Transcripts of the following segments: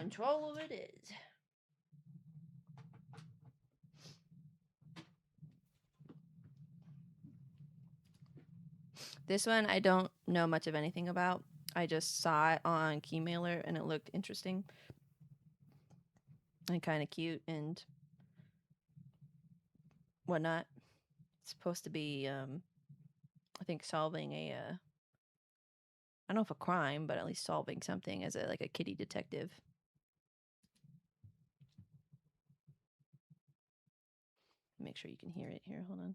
Control of it is. This one I don't know much of anything about. I just saw it on Keymailer and it looked interesting and kind of cute and whatnot. It's supposed to be, I think, solving a, I don't know if a crime, but at least solving something as a kitty detective. Make sure you can hear it here. Hold on.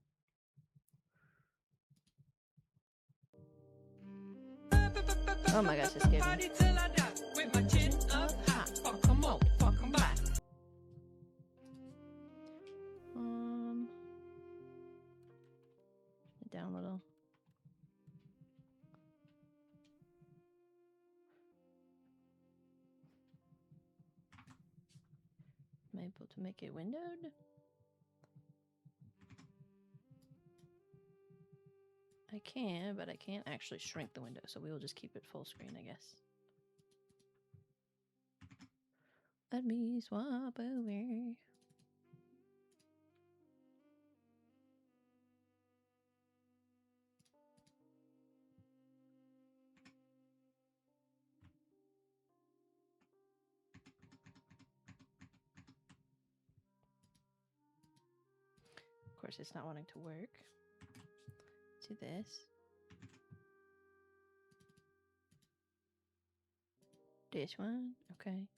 Oh my gosh, it's giving. Down a little. Am I able to make it windowed? I can, but I can't actually shrink the window, so we will just keep it full screen, I guess. Let me swap over. Of course, it's not wanting to work. Do this. This one, okay.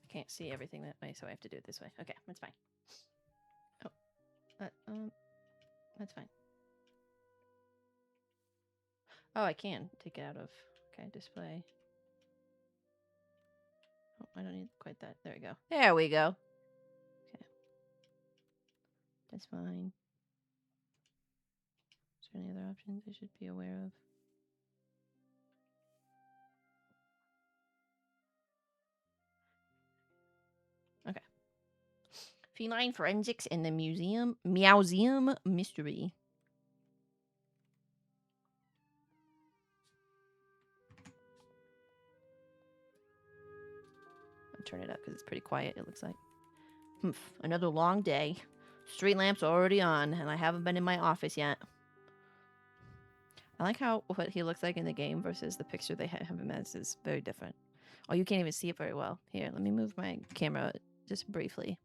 I can't see everything that way, so I have to do it this way. Okay, that's fine. Oh, that's fine. Oh, I can take it out of, okay, display. Oh, I don't need quite that. There we go. There we go. Okay. That's fine. Is there any other options I should be aware of? Okay. Feline forensics in the Meowseum mystery. I'll turn it up because it's pretty quiet, it looks like. Another long day. Street lamps already on, and I haven't been in my office yet. I like how what he looks like in the game versus the picture they have him as is very different. Oh, you can't even see it very well. Here, let me move my camera just briefly.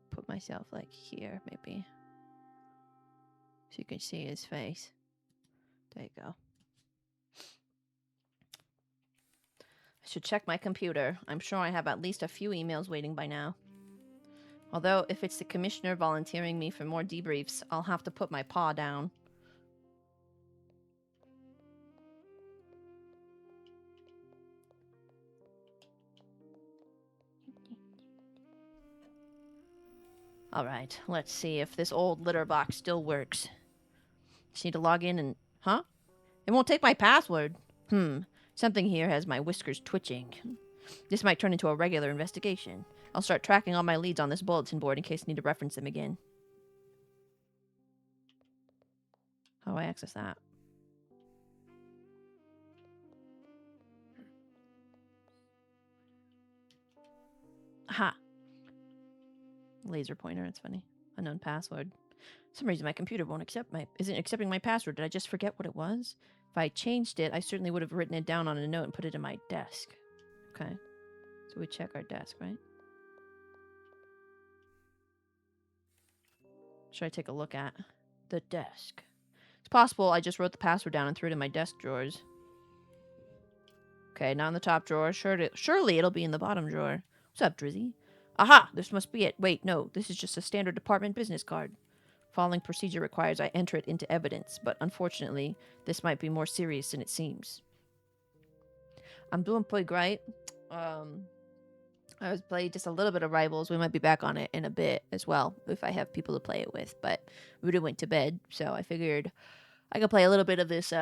Put myself like here, maybe. So you can see his face. There you go. I should check my computer. I'm sure I have at least a few emails waiting by now. Although, if it's the commissioner volunteering me for more debriefs, I'll have to put my paw down. Alright, let's see if this old litter box still works. Just need to log in and... Huh? It won't take my password. Something here has my whiskers twitching. This might turn into a regular investigation. I'll start tracking all my leads on this bulletin board in case I need to reference them again. How do I access that? Aha! Laser pointer, it's funny. Unknown password. For some reason my computer isn't accepting my password. Did I just forget what it was? If I changed it, I certainly would have written it down on a note and put it in my desk. Okay. So we check our desk, right? Should I take a look at the desk? It's possible I just wrote the password down and threw it in my desk drawers. Okay, not in the top drawer. Surely it'll be in the bottom drawer. What's up, Drizzy? Aha! This must be it. Wait, no. This is just a standard department business card. Following procedure requires I enter it into evidence, but unfortunately, this might be more serious than it seems. I'm doing pretty great. I was playing just a little bit of Rivals. We might be back on it in a bit as well, if I have people to play it with, but Ruda went to bed, so I figured I could play a little bit of this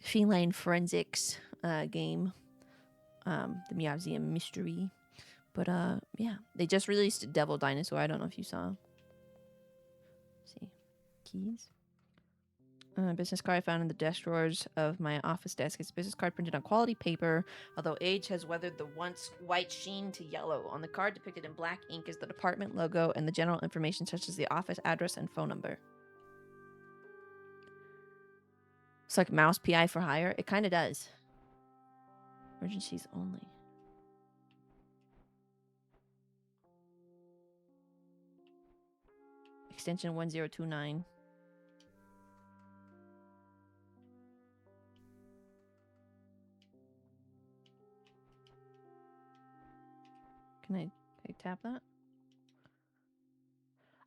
feline forensics game, the Meowseum Mystery. But yeah, they just released Devil Dinosaur. I don't know if you saw. Let's see, keys. Business card I found in the desk drawers of my office desk. It's a business card printed on quality paper, although age has weathered the once white sheen to yellow. On the card, depicted in black ink, is the department logo and the general information such as the office address and phone number. It's like Mouse PI for hire. It kind of does. Emergencies only. Extension 1029. Can I tap that?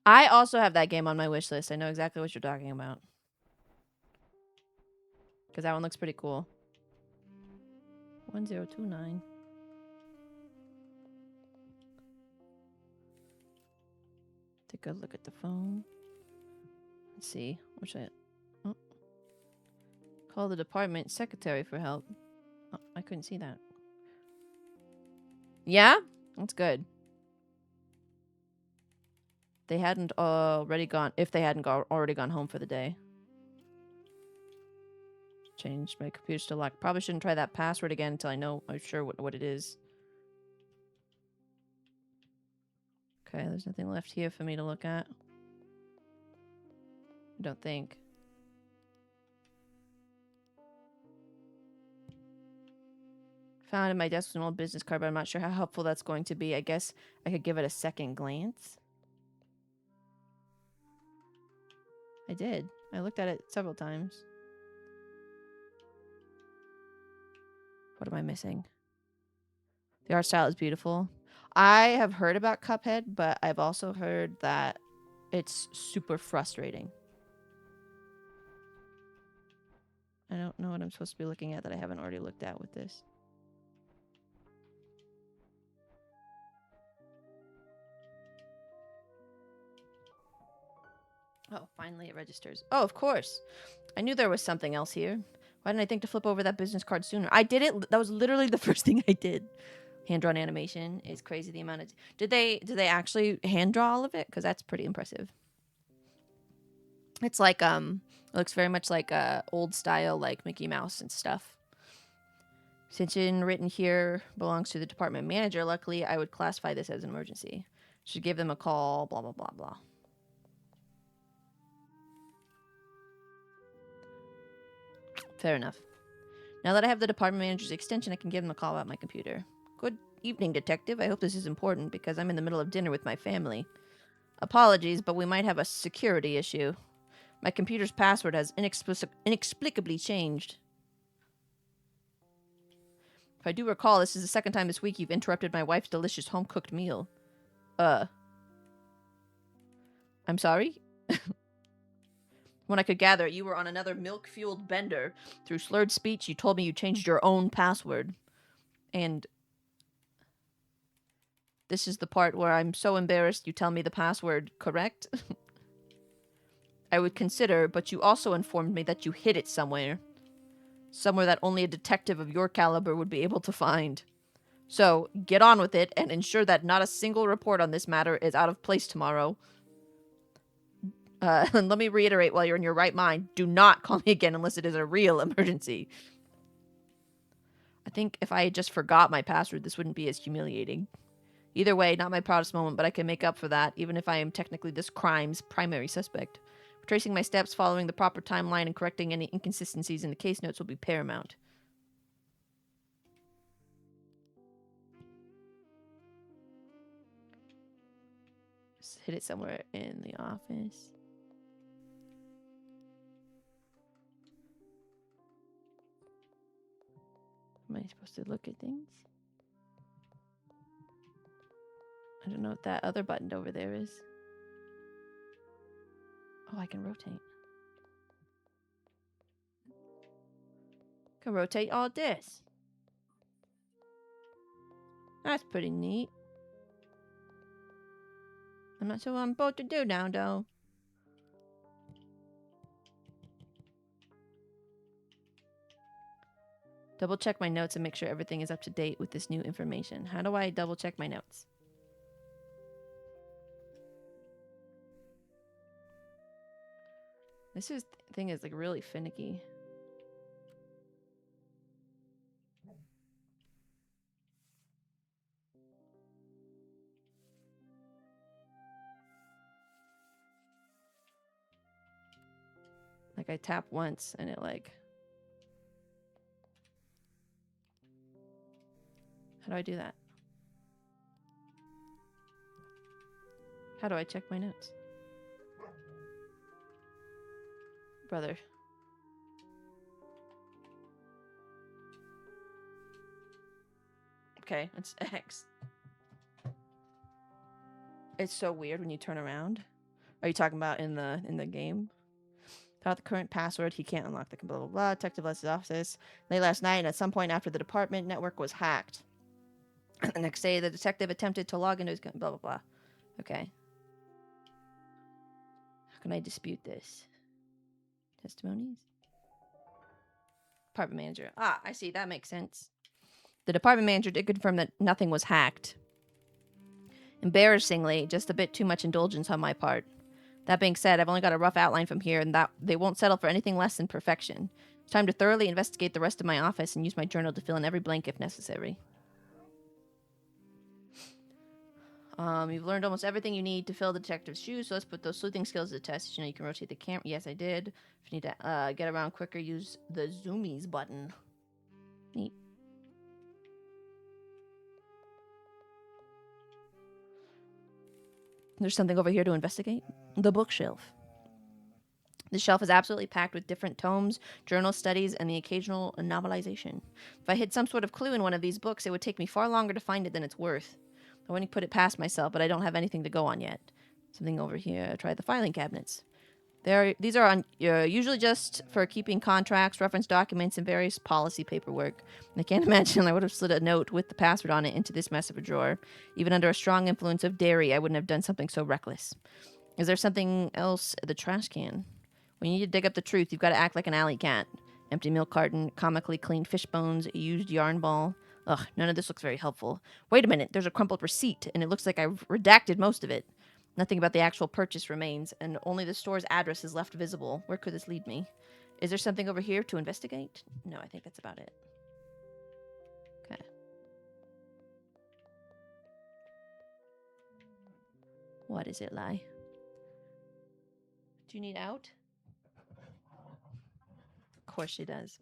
I also have that game on my wish list. I know exactly what you're talking about. Because that one looks pretty cool. 1029. Take a look at the phone. Let's see. Which I... Oh. Call the department secretary for help. Oh, I couldn't see that. Yeah? That's good. They hadn't already gone... If they hadn't already gone home for the day. Changed my computer to lock. Probably shouldn't try that password again until I'm sure what it is. Okay, there's nothing left here for me to look at. I don't think. Found in my desk was an old business card, but I'm not sure how helpful that's going to be. I guess I could give it a second glance. I did. I looked at it several times. What am I missing? The art style is beautiful. I have heard about Cuphead, but I've also heard that it's super frustrating. I don't know what I'm supposed to be looking at that I haven't already looked at with this. Oh, finally it registers. Oh, of course. I knew there was something else here. Why didn't I think to flip over that business card sooner? I did it. That was literally the first thing I did. Hand-drawn animation is crazy. The amount of... Did they actually hand-draw all of it? Because that's pretty impressive. It's like, it looks very much like old style, like Mickey Mouse and stuff. Attention written here belongs to the department manager. Luckily, I would classify this as an emergency. Should give them a call, blah, blah, blah, blah. Fair enough. Now that I have the department manager's extension, I can give them a call about my computer. Good evening, detective. I hope this is important because I'm in the middle of dinner with my family. Apologies, but we might have a security issue. My computer's password has inexplicably changed. If I do recall, this is the second time this week you've interrupted my wife's delicious home-cooked meal. I'm sorry? When I could gather, you were on another milk-fueled bender. Through slurred speech, you told me you changed your own password. And this is the part where I'm so embarrassed you tell me the password correct. I would consider, but you also informed me that you hid it somewhere. Somewhere that only a detective of your caliber would be able to find. So, get on with it and ensure that not a single report on this matter is out of place tomorrow. And let me reiterate while you're in your right mind, do not call me again unless it is a real emergency. I think if I had just forgot my password, this wouldn't be as humiliating. Either way, not my proudest moment, but I can make up for that, even if I am technically this crime's primary suspect. Tracing my steps, following the proper timeline, and correcting any inconsistencies in the case notes will be paramount. Just hit it somewhere in the office. Am I supposed to look at things? I don't know what that other button over there is. Oh, I can rotate. Can rotate all this. That's pretty neat. I'm not sure what I'm supposed to do now, though. Double check my notes and make sure everything is up to date with this new information. How do I double check my notes? This thing is like really finicky. Like I tap once and it like... How do I do that? How do I check my notes? Brother. Okay, it's X. It's so weird when you turn around. Are you talking about in the game? Without the current password, he can't unlock the blah blah blah. Detective left his office late last night, and at some point after the department network was hacked. The next day, the detective attempted to log into his blah blah blah. Okay. How can I dispute this? Testimonies? Department manager. Ah, I see. That makes sense. The department manager did confirm that nothing was hacked. Embarrassingly, just a bit too much indulgence on my part. That being said, I've only got a rough outline from here, and that they won't settle for anything less than perfection. It's time to thoroughly investigate the rest of my office and use my journal to fill in every blank if necessary. You've learned almost everything you need to fill the detective's shoes, so let's put those sleuthing skills to the test. Did you know you can rotate the camera? Yes, I did. If you need to get around quicker, use the zoomies button. Neat. There's something over here to investigate. The bookshelf. The shelf is absolutely packed with different tomes, journal studies, and the occasional novelization. If I hid some sort of clue in one of these books, it would take me far longer to find it than it's worth. I wouldn't put it past myself, but I don't have anything to go on yet. Something over here. Try the filing cabinets. These are usually just for keeping contracts, reference documents, and various policy paperwork. I can't imagine I would have slid a note with the password on it into this mess of a drawer. Even under a strong influence of dairy, I wouldn't have done something so reckless. Is there something else? The trash can. When you need to dig up the truth, you've got to act like an alley cat. Empty milk carton, comically cleaned fish bones, a used yarn ball. Ugh, none of this looks very helpful. Wait a minute, there's a crumpled receipt, and it looks like I've redacted most of it. Nothing about the actual purchase remains, and only the store's address is left visible. Where could this lead me? Is there something over here to investigate? No, I think that's about it. Okay. What is it, Lai? Do you need out? Of course she does.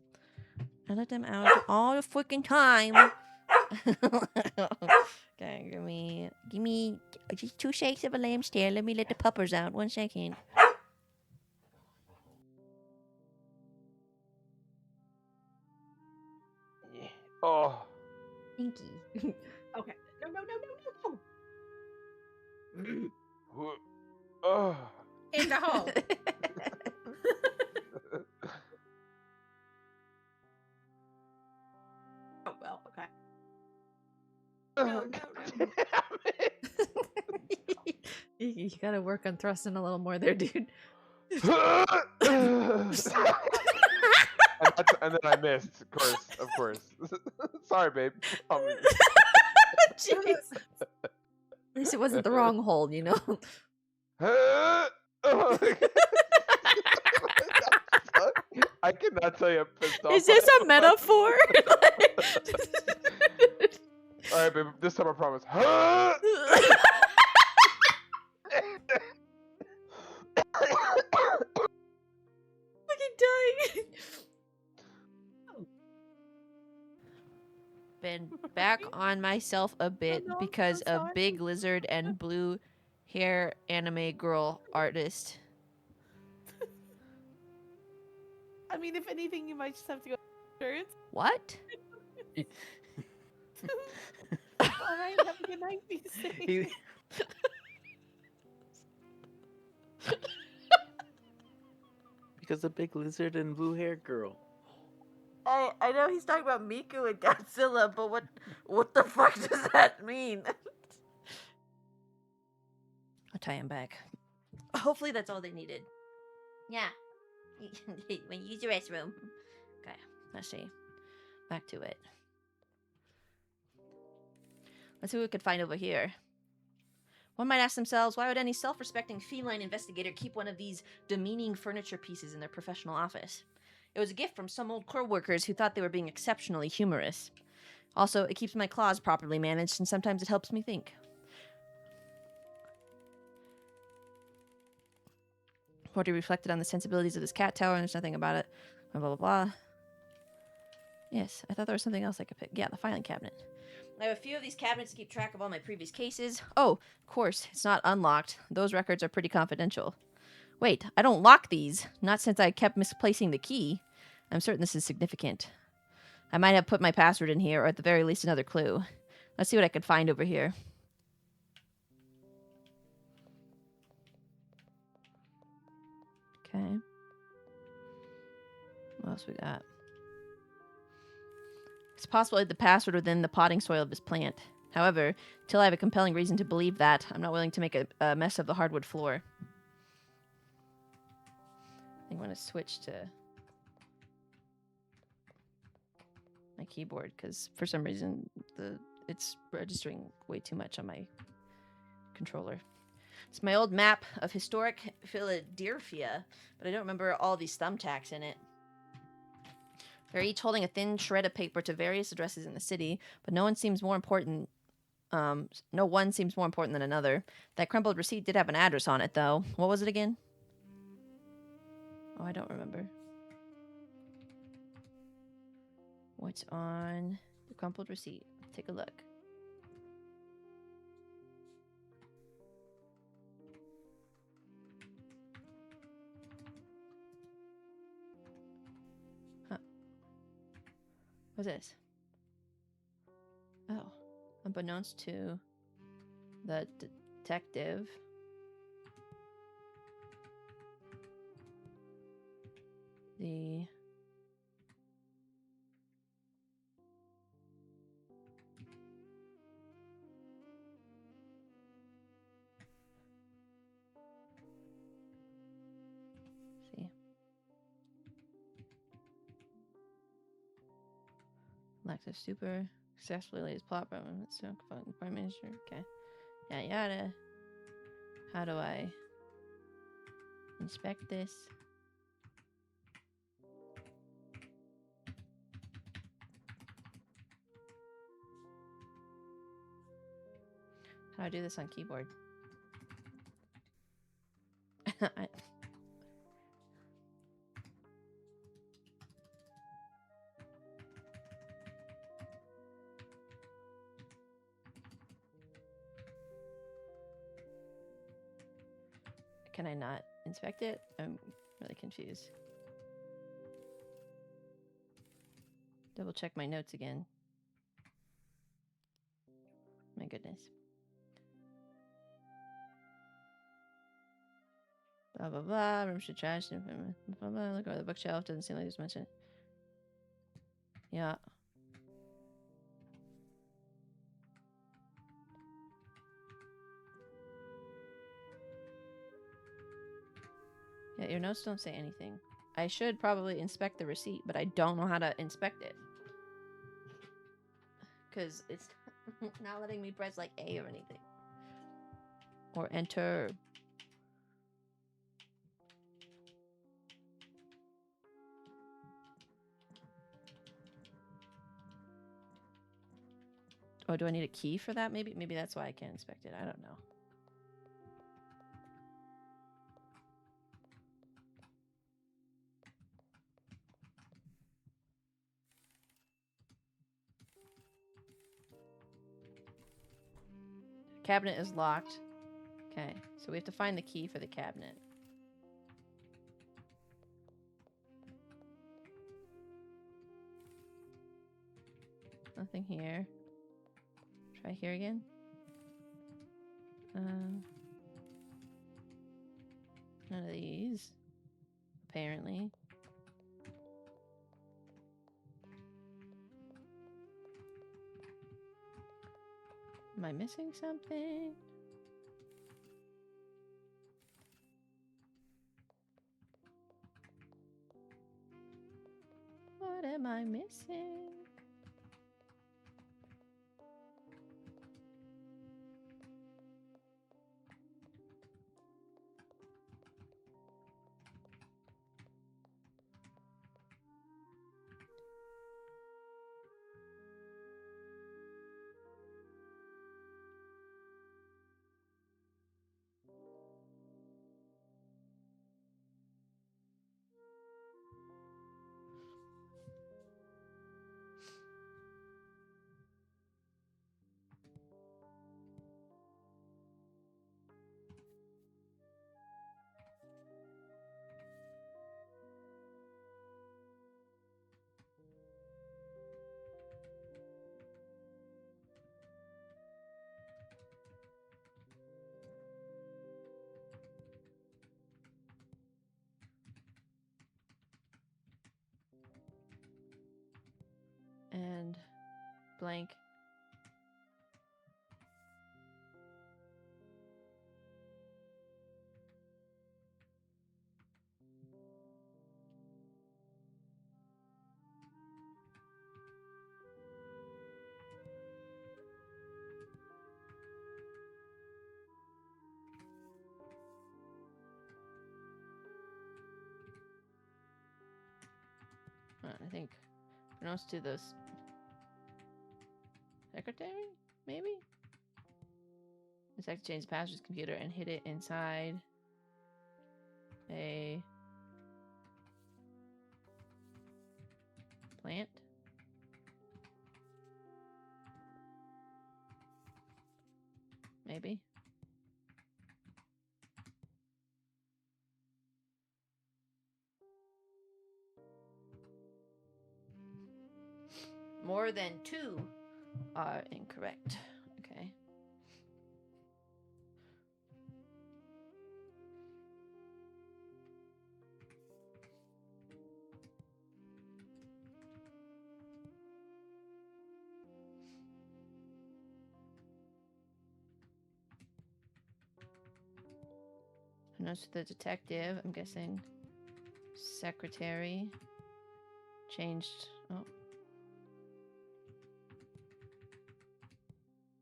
I let them out all the freaking time. Okay, give me just 2 shakes of a lamb's tail. Let me let the puppers out. 1 second. Oh. Stinky. Okay. No. Oh. In the hole. Oh, well, okay. No. You gotta work on thrusting a little more there, dude. And then I missed, of course. Sorry, babe. Jeez. At least it wasn't the wrong hole, you know? I cannot tell you I'm pissed off. Is this a metaphor? Alright, babe, this time I promise. Fucking dying. Been back on myself a bit no, I'm because so of sorry. big lizard and blue hair anime girl artist. I mean, if anything, you might just have to go to insurance. What? Alright, have a good night. Be safe. Because the big lizard and blue hair girl. I know he's talking about Miku and Godzilla, but what the fuck does that mean? I'll tie him back. Hopefully that's all they needed. Yeah. When you use the restroom. Okay, let's see. back to it. Let's see what we could find over here. One might ask themselves, why would any self-respecting feline investigator keep one of these demeaning furniture pieces in their professional office? It was a gift from some old crow workers who thought they were being exceptionally humorous. Also, it keeps my claws properly managed, and sometimes it helps me think. Porter reflected on the sensibilities of this cat tower, and there's nothing about it. Blah, blah, blah, blah. Yes, I thought there was something else I could pick. Yeah, the filing cabinet. I have a few of these cabinets to keep track of all my previous cases. Oh, of course, it's not unlocked. Those records are pretty confidential. Wait, I don't lock these. Not since I kept misplacing the key. I'm certain this is significant. I might have put my password in here, or at the very least another clue. Let's see what I could find over here. Okay. What else we got? It's possible that the password within the potting soil of this plant. However, till I have a compelling reason to believe that, I'm not willing to make a mess of the hardwood floor. I think I'm going to switch to my keyboard, because for some reason it's registering way too much on my controller. It's my old map of historic Philadelphia, but I don't remember all these thumbtacks in it. They're each holding a thin shred of paper to various addresses in the city, but no one seems more important. No one seems more important than another. That crumpled receipt did have an address on it, though. What was it again? Oh, I don't remember. What's on the crumpled receipt? Take a look. Huh. What's this? Oh. Unbeknownst to the detective, the see. Lactose super successfully laid his plot problem. So prime minister. Okay. Yeah, yada. How do I inspect this? How do I do this on keyboard? Can I not inspect it? I'm really confused. Double check my notes again. My goodness. Blah blah blah. Room should trash. Blah blah. Look over the bookshelf. Doesn't seem like there's much in it. Yeah. Yeah, your notes don't say anything. I should probably inspect the receipt, but I don't know how to inspect it. Because it's not letting me press like A or anything. Or enter. Oh, do I need a key for that? Maybe that's why I can't inspect it. I don't know. Cabinet is locked. Okay, so we have to find the key for the cabinet. Nothing here. Try here again. None of these. Apparently. Am I missing something? What am I missing? blank. I think pronounce to the secretary, maybe? The secretary changed the passenger's computer and hid it inside a plant. Maybe. More than 2 are incorrect. Okay. Notes to the detective. I'm guessing secretary changed. Oh,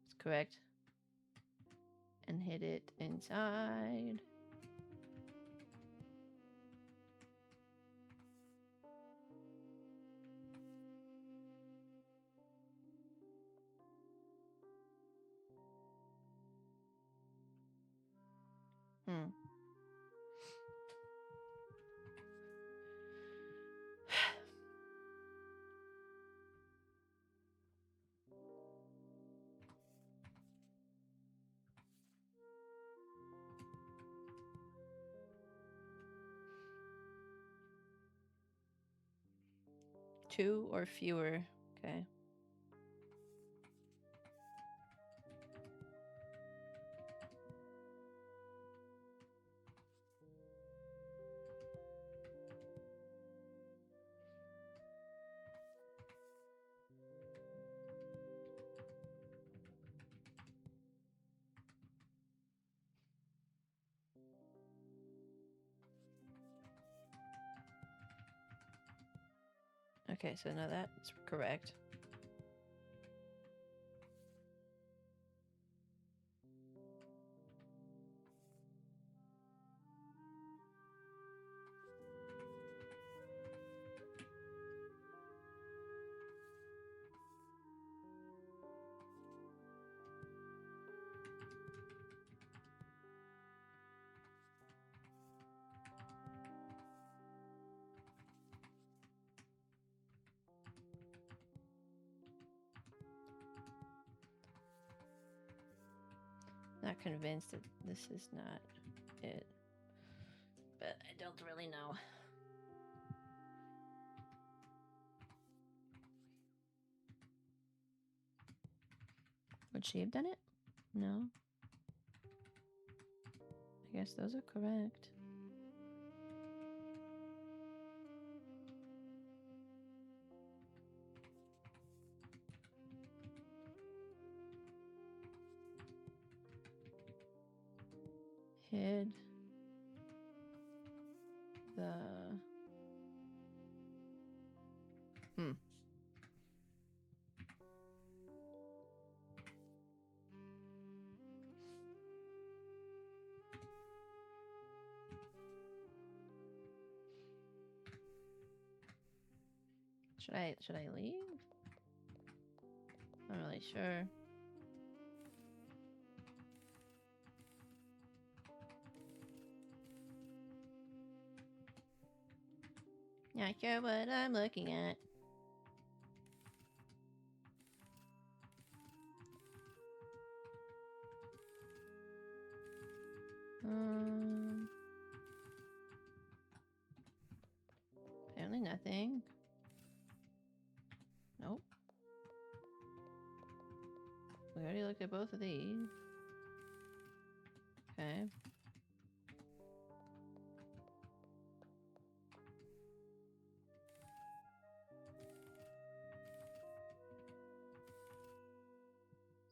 it's correct. And hid it inside. Hmm. Two or fewer. Okay. Okay, so now that's correct. Not convinced that this is not it, but I don't really know. Would she have done it? No. I guess those are correct. Hid the Should I leave? Not really sure. Not sure what I'm looking at. Apparently nothing. Nope. We already looked at both of these. Okay.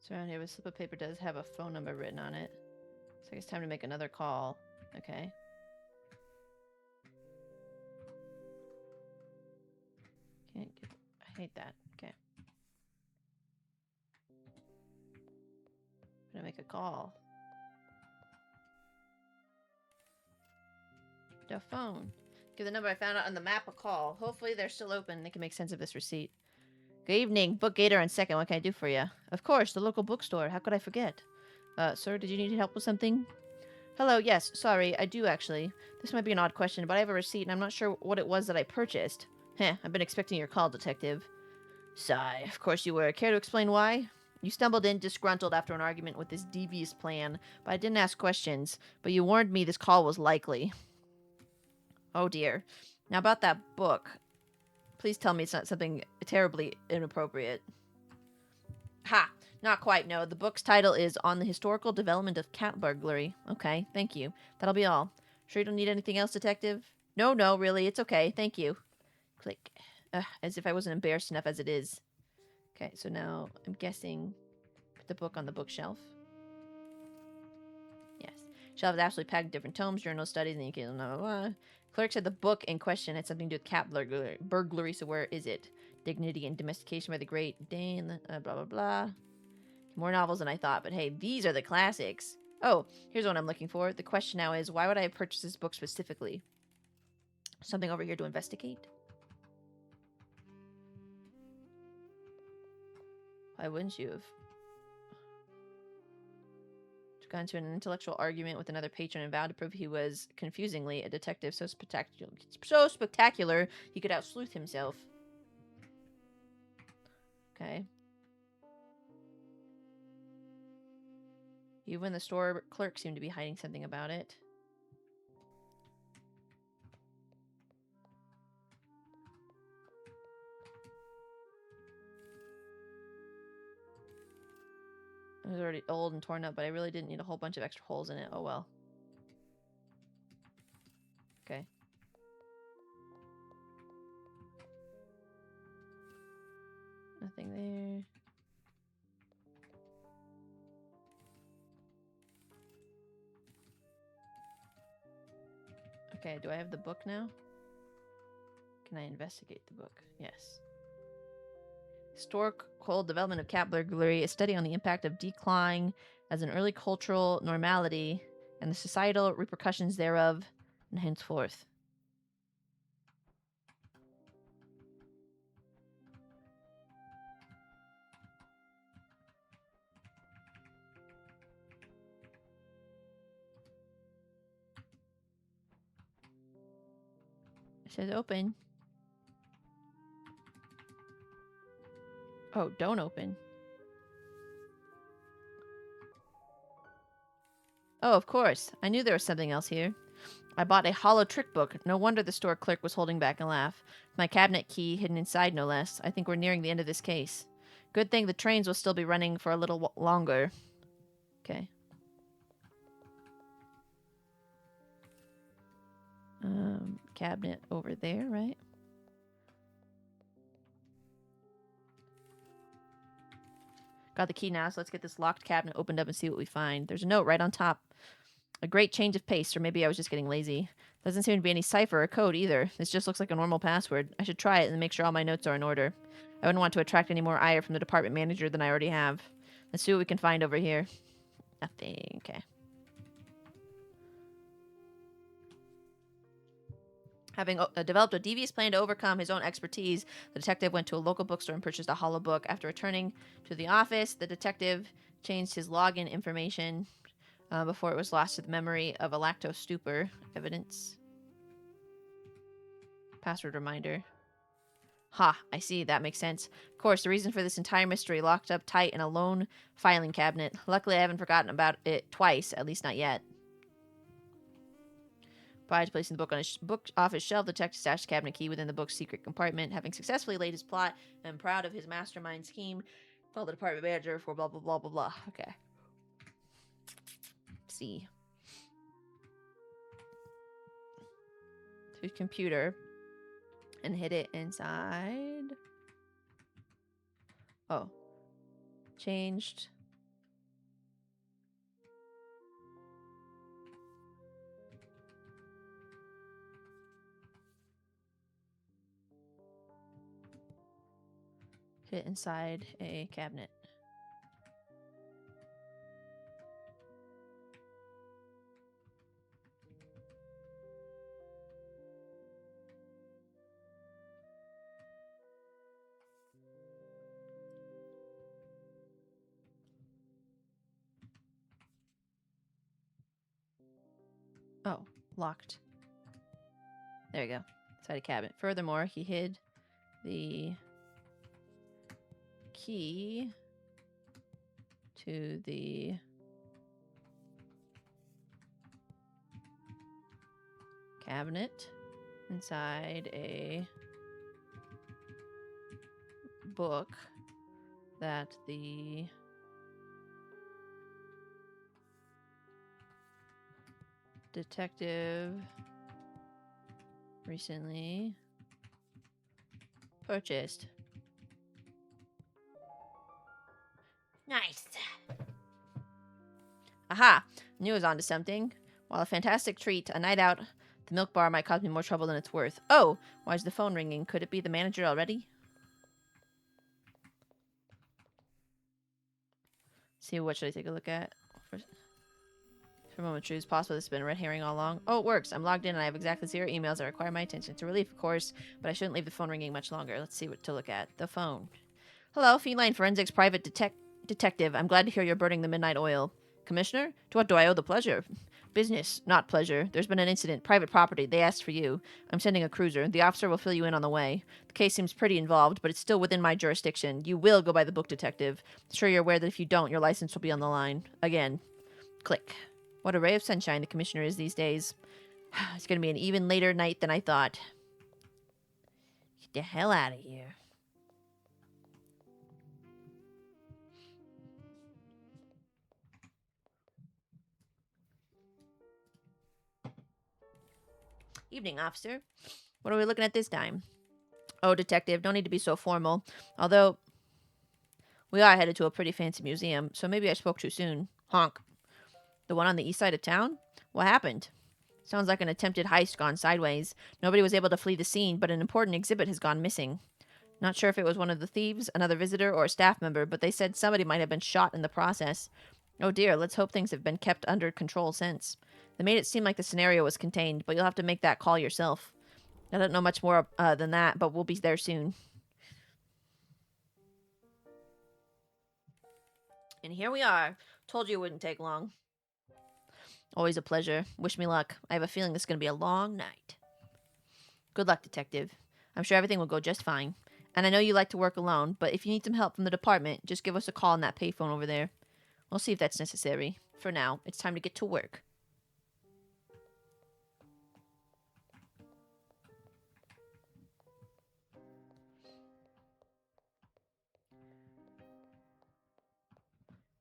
It's around here, but slip of paper does have a phone number written on it. So I guess time to make another call. Okay. Can't get... I hate that. Okay. I'm gonna make a call. No phone. Give the number I found out on the map a call. Hopefully they're still open. They can make sense of this receipt. Good evening. Book Gator on second. What can I do for you? Of course, the local bookstore. How could I forget? Sir, did you need help with something? Hello, yes. Sorry, I do actually. This might be an odd question, but I have a receipt and I'm not sure what it was that I purchased. Heh, I've been expecting your call, detective. Sigh. Of course you were. Care to explain why? You stumbled in disgruntled after an argument with this devious plan, but I didn't ask questions. But you warned me this call was likely. Oh dear. Now about that book. Please tell me it's not something terribly inappropriate. Ha! Not quite, no. The book's title is On the Historical Development of Cat Burglary. Okay, thank you. That'll be all. Sure you don't need anything else, detective? No, really. It's okay. Thank you. Click. As if I wasn't embarrassed enough as it is. Okay, so now I'm guessing put the book on the bookshelf. Yes. Shelf is absolutely packed with different tomes, journals, studies, and you can blah, blah, blah. Clerk said the book in question had something to do with cat burglary, so where is it? Dignity and Domestication by the Great Dane, blah, blah, blah. More novels than I thought, but hey, these are the classics. Oh, here's what I'm looking for. The question now is, why would I have purchased this book specifically? Something over here to investigate? Why wouldn't you have? Got into an intellectual argument with another patron and vowed to prove he was, confusingly, a detective so spectacular he could out-sleuth himself. Okay. Even the store clerk seemed to be hiding something about it. It was already old and torn up, but I really didn't need a whole bunch of extra holes in it. Oh well. Okay. Nothing there. Okay, do I have the book now? Can I investigate the book? Yes. Historical Development of Cat Burglary, a study on the impact of decline as an early cultural normality and the societal repercussions thereof, and henceforth. It says open. Oh, don't open. Oh, of course. I knew there was something else here. I bought a hollow trick book. No wonder the store clerk was holding back a laugh. My cabinet key hidden inside, no less. I think we're nearing the end of this case. Good thing the trains will still be running for a little longer. Okay. Cabinet over there, right? Got the key now, so let's get this locked cabinet opened up and see what we find. There's a note right on top. A great change of pace, or maybe I was just getting lazy. Doesn't seem to be any cipher or code either. This just looks like a normal password. I should try it and make sure all my notes are in order. I wouldn't want to attract any more ire from the department manager than I already have. Let's see what we can find over here. Nothing. Okay. Having developed a devious plan to overcome his own expertise, the detective went to a local bookstore and purchased a hollow book. After returning to the office, the detective changed his login information before it was lost to the memory of a lactose stupor. Evidence. Password reminder. Ha, I see. That makes sense. Of course, the reason for this entire mystery locked up tight in a lone filing cabinet. Luckily, I haven't forgotten about it twice, at least not yet. Prior to placing the book on his book office shelf, the detective stashed the cabinet key within the book's secret compartment. Having successfully laid his plot and proud of his mastermind scheme, called the department manager for blah, blah, blah, blah, blah. Okay. See. To his computer and hid it inside. Oh. Changed Hit inside a cabinet. Oh, locked. There you go. Inside a cabinet. Furthermore, he hid the key to the cabinet inside a book that the detective recently purchased. Nice. Aha! Knew I was onto something. While a fantastic treat, a night out, the milk bar might cause me more trouble than it's worth. Oh! Why is the phone ringing? Could it be the manager already? See, what should I take a look at? For a moment, true. It's possible this has been a red herring all along. Oh, it works. I'm logged in and I have exactly 0 emails that require my attention. It's a relief, of course, but I shouldn't leave the phone ringing much longer. Let's see what to look at. The phone. Hello, Feline Forensics Private Detective. I'm glad to hear you're burning the midnight oil. Commissioner? To what do I owe the pleasure? Business, not pleasure. There's been an incident. Private property. They asked for you. I'm sending a cruiser. The officer will fill you in on the way. The case seems pretty involved, but it's still within my jurisdiction. You will go by the book, detective. Sure you're aware that if you don't, your license will be on the line. Again. Click. What a ray of sunshine the commissioner is these days. It's going to be an even later night than I thought. Get the hell out of here. Evening, officer. What are we looking at this time? Oh, detective, don't need to be so formal. Although, we are headed to a pretty fancy museum, so maybe I spoke too soon. Honk. The one on the east side of town? What happened? Sounds like an attempted heist gone sideways. Nobody was able to flee the scene, but an important exhibit has gone missing. Not sure if it was one of the thieves, another visitor, or a staff member, but they said somebody might have been shot in the process. Oh dear, let's hope things have been kept under control since. They made it seem like the scenario was contained, but you'll have to make that call yourself. I don't know much more than that, but we'll be there soon. And here we are. Told you it wouldn't take long. Always a pleasure. Wish me luck. I have a feeling this is going to be a long night. Good luck, detective. I'm sure everything will go just fine. And I know you like to work alone, but if you need some help from the department, just give us a call on that payphone over there. We'll see if that's necessary. For now, it's time to get to work.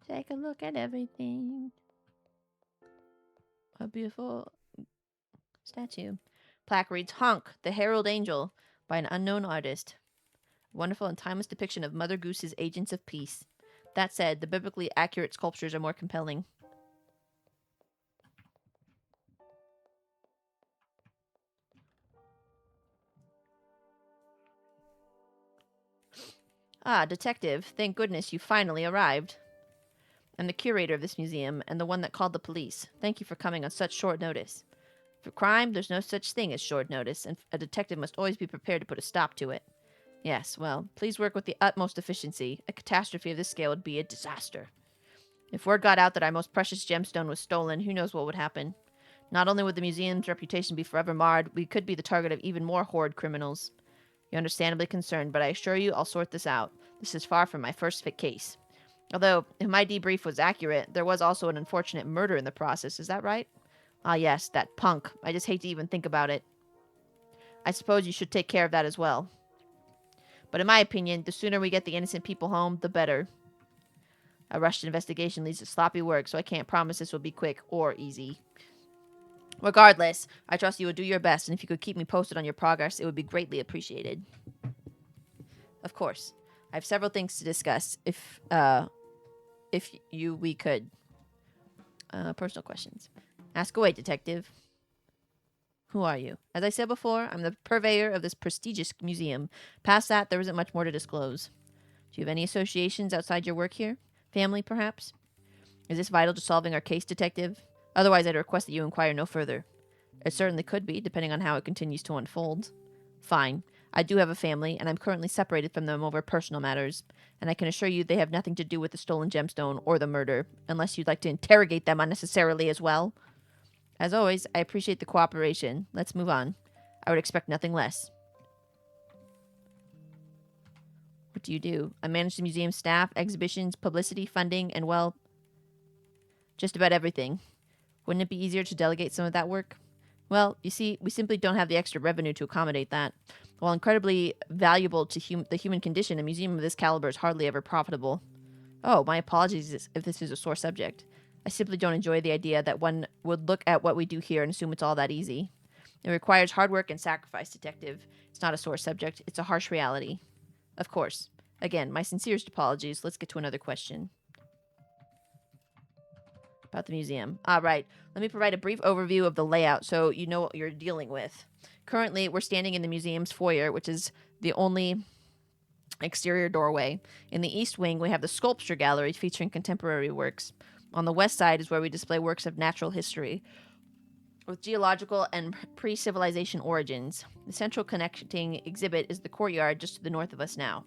Take a look at everything. A beautiful statue. Plaque reads, Honk, the Herald Angel, by an unknown artist. Wonderful and timeless depiction of Mother Goose's agents of peace. That said, the biblically accurate sculptures are more compelling. Ah, detective, thank goodness you finally arrived. I'm the curator of this museum, and the one that called the police. Thank you for coming on such short notice. For crime, there's no such thing as short notice, and a detective must always be prepared to put a stop to it. Yes, well, please work with the utmost efficiency. A catastrophe of this scale would be a disaster. If word got out that our most precious gemstone was stolen, who knows what would happen. Not only would the museum's reputation be forever marred, we could be the target of even more horrid criminals. You're understandably concerned, but I assure you I'll sort this out. This is far from my first fit case. Although, if my debrief was accurate, there was also an unfortunate murder in the process, is that right? Ah yes, that punk. I just hate to even think about it. I suppose you should take care of that as well. But in my opinion, the sooner we get the innocent people home, the better. A rushed investigation leads to sloppy work, so I can't promise this will be quick or easy. Regardless, I trust you will do your best, and if you could keep me posted on your progress, it would be greatly appreciated. Of course. I have several things to discuss, if we could. Personal questions. Ask away, detective. Who are you? As I said before, I'm the purveyor of this prestigious museum. Past that, there isn't much more to disclose. Do you have any associations outside your work here? Family, perhaps? Is this vital to solving our case, Detective? Otherwise, I'd request that you inquire no further. It certainly could be, depending on how it continues to unfold. Fine. I do have a family, and I'm currently separated from them over personal matters, and I can assure you they have nothing to do with the stolen gemstone or the murder, unless you'd like to interrogate them unnecessarily as well. As always, I appreciate the cooperation. Let's move on. I would expect nothing less. What do you do? I manage the museum staff, exhibitions, publicity, funding, and, well, just about everything. Wouldn't it be easier to delegate some of that work? Well, you see, we simply don't have the extra revenue to accommodate that. While incredibly valuable to the human condition, a museum of this caliber is hardly ever profitable. Oh, my apologies if this is a sore subject. I simply don't enjoy the idea that one would look at what we do here and assume it's all that easy. It requires hard work and sacrifice, Detective. It's not a sore subject, it's a harsh reality. Of course. Again, my sincerest apologies. Let's get to another question. About the museum. All right. Let me provide a brief overview of the layout so you know what you're dealing with. Currently, we're standing in the museum's foyer, which is the only exterior doorway. In the east wing, we have the sculpture gallery featuring contemporary works. On the west side is where we display works of natural history with geological and pre-civilization origins. The central connecting exhibit is the courtyard just to the north of us now.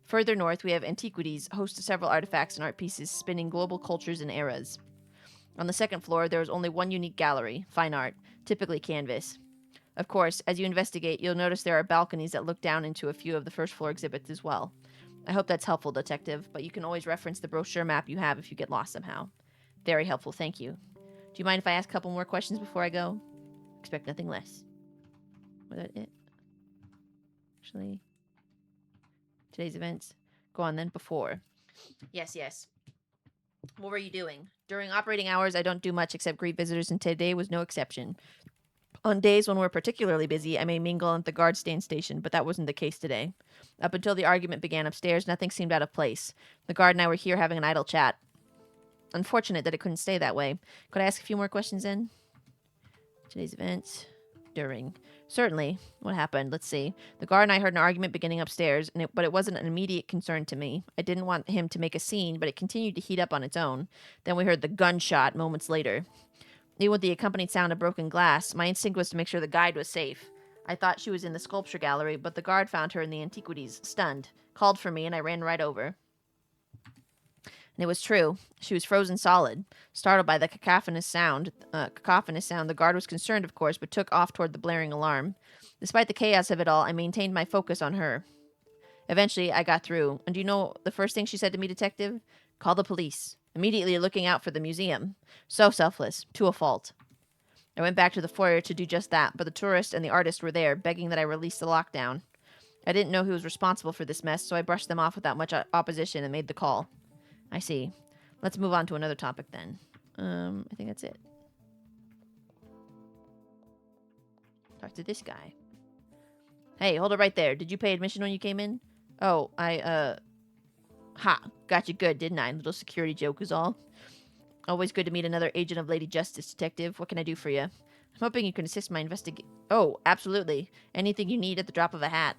Further north, we have antiquities, host to several artifacts and art pieces spanning global cultures and eras. On the second floor, there is only one unique gallery, fine art, typically canvas. Of course, as you investigate, you'll notice there are balconies that look down into a few of the first floor exhibits as well. I hope that's helpful, Detective, but you can always reference the brochure map you have if you get lost somehow. Very helpful, thank you. Do you mind if I ask a couple more questions before I go? Expect nothing less. Was that it? Actually, today's events. Go on then, before. Yes. What were you doing? During operating hours, I don't do much except greet visitors, and today was no exception. On days when we're particularly busy, I may mingle at the guard stand station, but that wasn't the case today. Up until the argument began upstairs, nothing seemed out of place. The guard and I were here having an idle chat. Unfortunate that it couldn't stay that way. Could I ask a few more questions then? Today's events. During. Certainly. What happened? Let's see. The guard and I heard an argument beginning upstairs, but it wasn't an immediate concern to me. I didn't want him to make a scene, but it continued to heat up on its own. Then we heard the gunshot moments later. Even with the accompanied sound of broken glass, my instinct was to make sure the guide was safe. I thought she was in the sculpture gallery, but the guard found her in the antiquities, stunned, called for me, and I ran right over. And it was true. She was frozen solid. Startled by the cacophonous sound, the guard was concerned, of course, but took off toward the blaring alarm. Despite the chaos of it all, I maintained my focus on her. Eventually, I got through. And do you know the first thing she said to me, Detective? Call the police. Immediately looking out for the museum. So selfless, to a fault. I went back to the foyer to do just that, but the tourist and the artist were there, begging that I release the lockdown. I didn't know who was responsible for this mess, so I brushed them off without much opposition and made the call. I see. Let's move on to another topic then. I think that's it. Talk to this guy. Hey, hold it right there. Did you pay admission when you came in? Oh, Ha! Got you good, didn't I? Little security joke is all. Always good to meet another agent of Lady Justice, Detective. What can I do for you? I'm hoping you can assist my investigation. Oh, absolutely. Anything you need at the drop of a hat.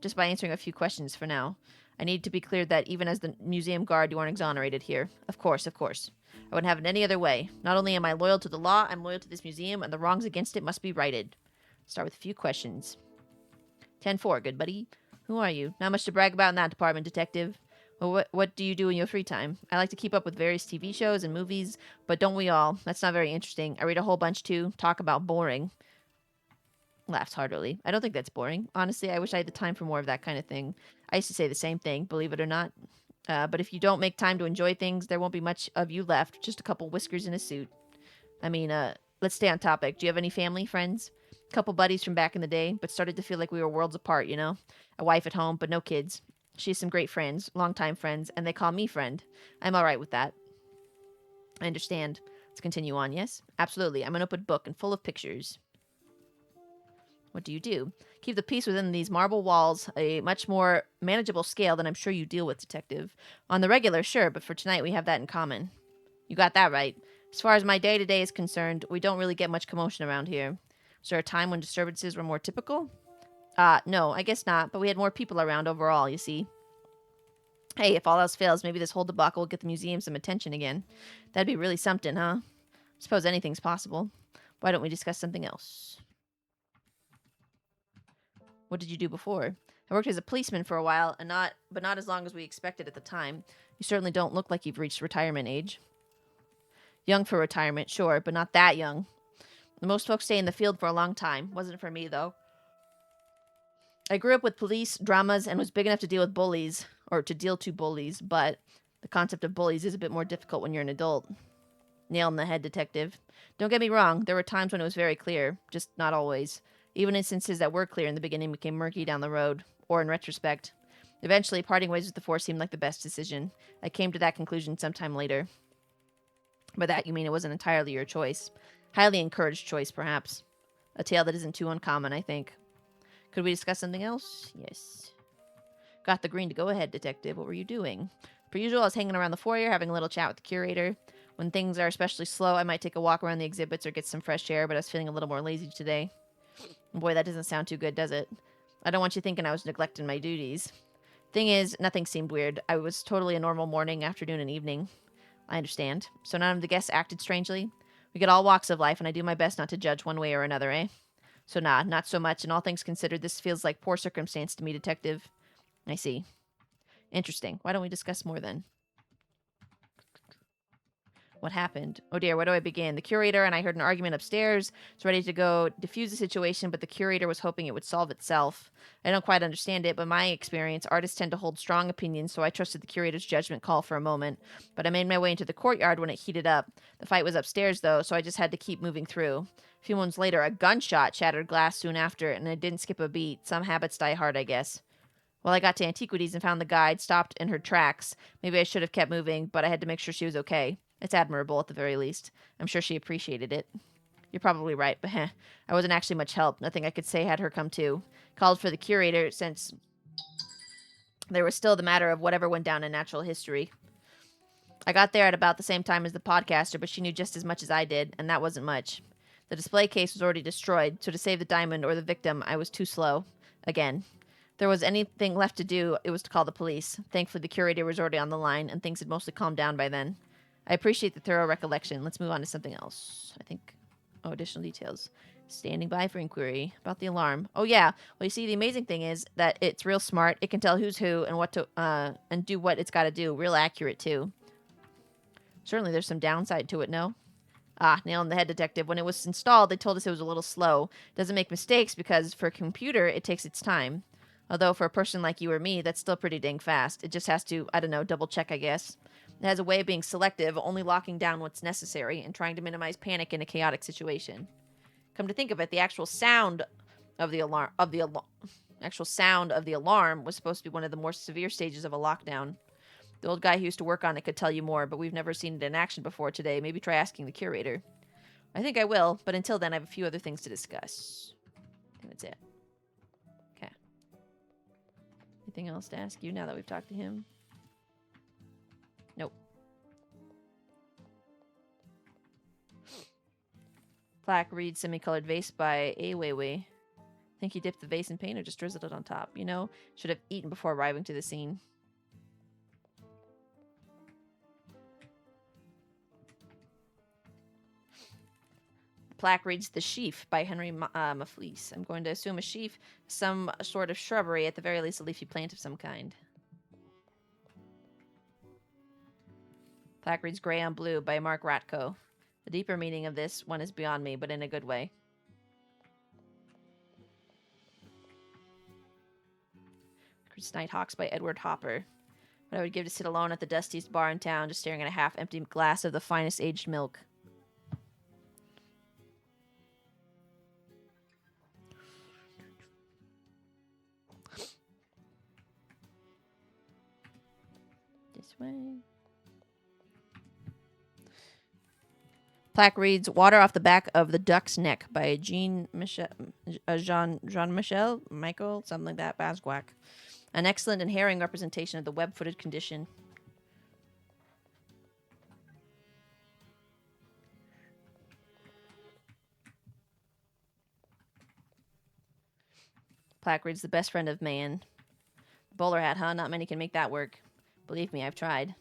Just by answering a few questions for now. I need to be clear that even as the museum guard, you aren't exonerated here. Of course. I wouldn't have it any other way. Not only am I loyal to the law, I'm loyal to this museum, and the wrongs against it must be righted. Start with a few questions. 10-4, good buddy. Who are you? Not much to brag about in that department, Detective. Well, what do you do in your free time? I like to keep up with various TV shows and movies, but don't we all? That's not very interesting. I read a whole bunch too. Talk about boring. Laughs heartily. I don't think that's boring. Honestly, I wish I had the time for more of that kind of thing. I used to say the same thing, believe it or not. But if you don't make time to enjoy things, there won't be much of you left. Just a couple whiskers in a suit. I mean, let's stay on topic. Do you have any family, friends? Couple buddies from back in the day, but started to feel like we were worlds apart, you know? A wife at home, but no kids. She has some great friends, longtime friends, and they call me friend. I'm all right with that. I understand. Let's continue on, yes? Absolutely. I'm an open book and full of pictures. What do you do? Keep the peace within these marble walls, a much more manageable scale than I'm sure you deal with, Detective. On the regular, sure, but for tonight we have that in common. You got that right. As far as my day-to-day is concerned, we don't really get much commotion around here. Is there a time when disturbances were more typical? No, I guess not, but we had more people around overall, you see. Hey, if all else fails, maybe this whole debacle will get the museum some attention again. That'd be really something, huh? Suppose anything's possible. Why don't we discuss something else? What did you do before? I worked as a policeman for a while, but not as long as we expected at the time. You certainly don't look like you've reached retirement age. Young for retirement, sure, but not that young. Most folks stay in the field for a long time. Wasn't for me, though. I grew up with police, dramas, and was big enough to deal with bullies, or to deal to bullies, but the concept of bullies is a bit more difficult when you're an adult. Nail on the head, detective. Don't get me wrong, there were times when it was very clear, just not always. Even instances that were clear in the beginning became murky down the road, or in retrospect. Eventually, parting ways with the force seemed like the best decision. I came to that conclusion sometime later. By that, you mean it wasn't entirely your choice. Highly encouraged choice, perhaps. A tale that isn't too uncommon, I think. Could we discuss something else? Yes. Got the green to go ahead, detective. What were you doing? Per usual, I was hanging around the foyer, having a little chat with the curator. When things are especially slow, I might take a walk around the exhibits or get some fresh air, but I was feeling a little more lazy today. Boy, that doesn't sound too good, does it? I don't want you thinking I was neglecting my duties. Thing is, nothing seemed weird. I was totally a normal morning, afternoon, and evening. I understand. So none of the guests acted strangely? We get all walks of life, and I do my best not to judge one way or another, eh? So nah, not so much, and all things considered, this feels like poor circumstance to me, detective. I see. Interesting. Why don't we discuss more then? What happened? Oh dear, where do I begin? The curator and I heard an argument upstairs. It's ready to go diffuse the situation, but the curator was hoping it would solve itself. I don't quite understand it, but my experience, artists tend to hold strong opinions, so I trusted the curator's judgment call for a moment. But I made my way into the courtyard when it heated up. The fight was upstairs, though, so I just had to keep moving through. A few moments later, a gunshot shattered glass soon after, and I didn't skip a beat. Some habits die hard, I guess. Well, I got to Antiquities and found the guide, stopped in her tracks. Maybe I should have kept moving, but I had to make sure she was okay. It's admirable, at the very least. I'm sure she appreciated it. You're probably right, but I wasn't actually much help. Nothing I could say had her come to. Called for the curator, since there was still the matter of whatever went down in natural history. I got there at about the same time as the podcaster, but she knew just as much as I did, and that wasn't much. The display case was already destroyed, so to save the diamond or the victim, I was too slow. Again. If there was anything left to do, it was to call the police. Thankfully, the curator was already on the line, and things had mostly calmed down by then. I appreciate the thorough recollection. Let's move on to something else. I think... Oh, additional details. Standing by for inquiry. About the alarm. Oh, yeah. Well, you see, the amazing thing is that it's real smart. It can tell who's who and what to, and do what it's got to do. Real accurate, too. Certainly there's some downside to it, no? Ah, nail on the head, detective. When it was installed, they told us it was a little slow. It doesn't make mistakes because, for a computer, it takes its time. Although, for a person like you or me, that's still pretty dang fast. It just has to, I don't know, double check, I guess. It has a way of being selective, only locking down what's necessary, and trying to minimize panic in a chaotic situation. Come to think of it, the actual sound of the alarm was supposed to be one of the more severe stages of a lockdown. The old guy who used to work on it could tell you more, but we've never seen it in action before today. Maybe try asking the curator. I think I will, but until then, I have a few other things to discuss. I think that's it. Okay. Anything else to ask you now that we've talked to him? Nope. Plaque reads Semi-Colored Vase by A Weiwei. Think he dipped the vase in paint or just drizzled it on top? You know, should have eaten before arriving to the scene. Plaque reads The Sheaf by Henry Mafleece. I'm going to assume a sheaf, some sort of shrubbery, at the very least a leafy plant of some kind. Plaque reads Gray on Blue by Mark Ratko. The deeper meaning of this one is beyond me, but in a good way. Chris Nighthawks by Edward Hopper. What I would give to sit alone at the dustiest bar in town, just staring at a half-empty glass of the finest aged milk. This way. Plaque reads Water Off the Back of the Duck's Neck by Jean-Michel Michael, something like that, Basquac. An excellent and harrowing representation of the web-footed condition. Plaque reads The Best Friend of Man. Bowler hat, huh? Not many can make that work. Believe me, I've tried.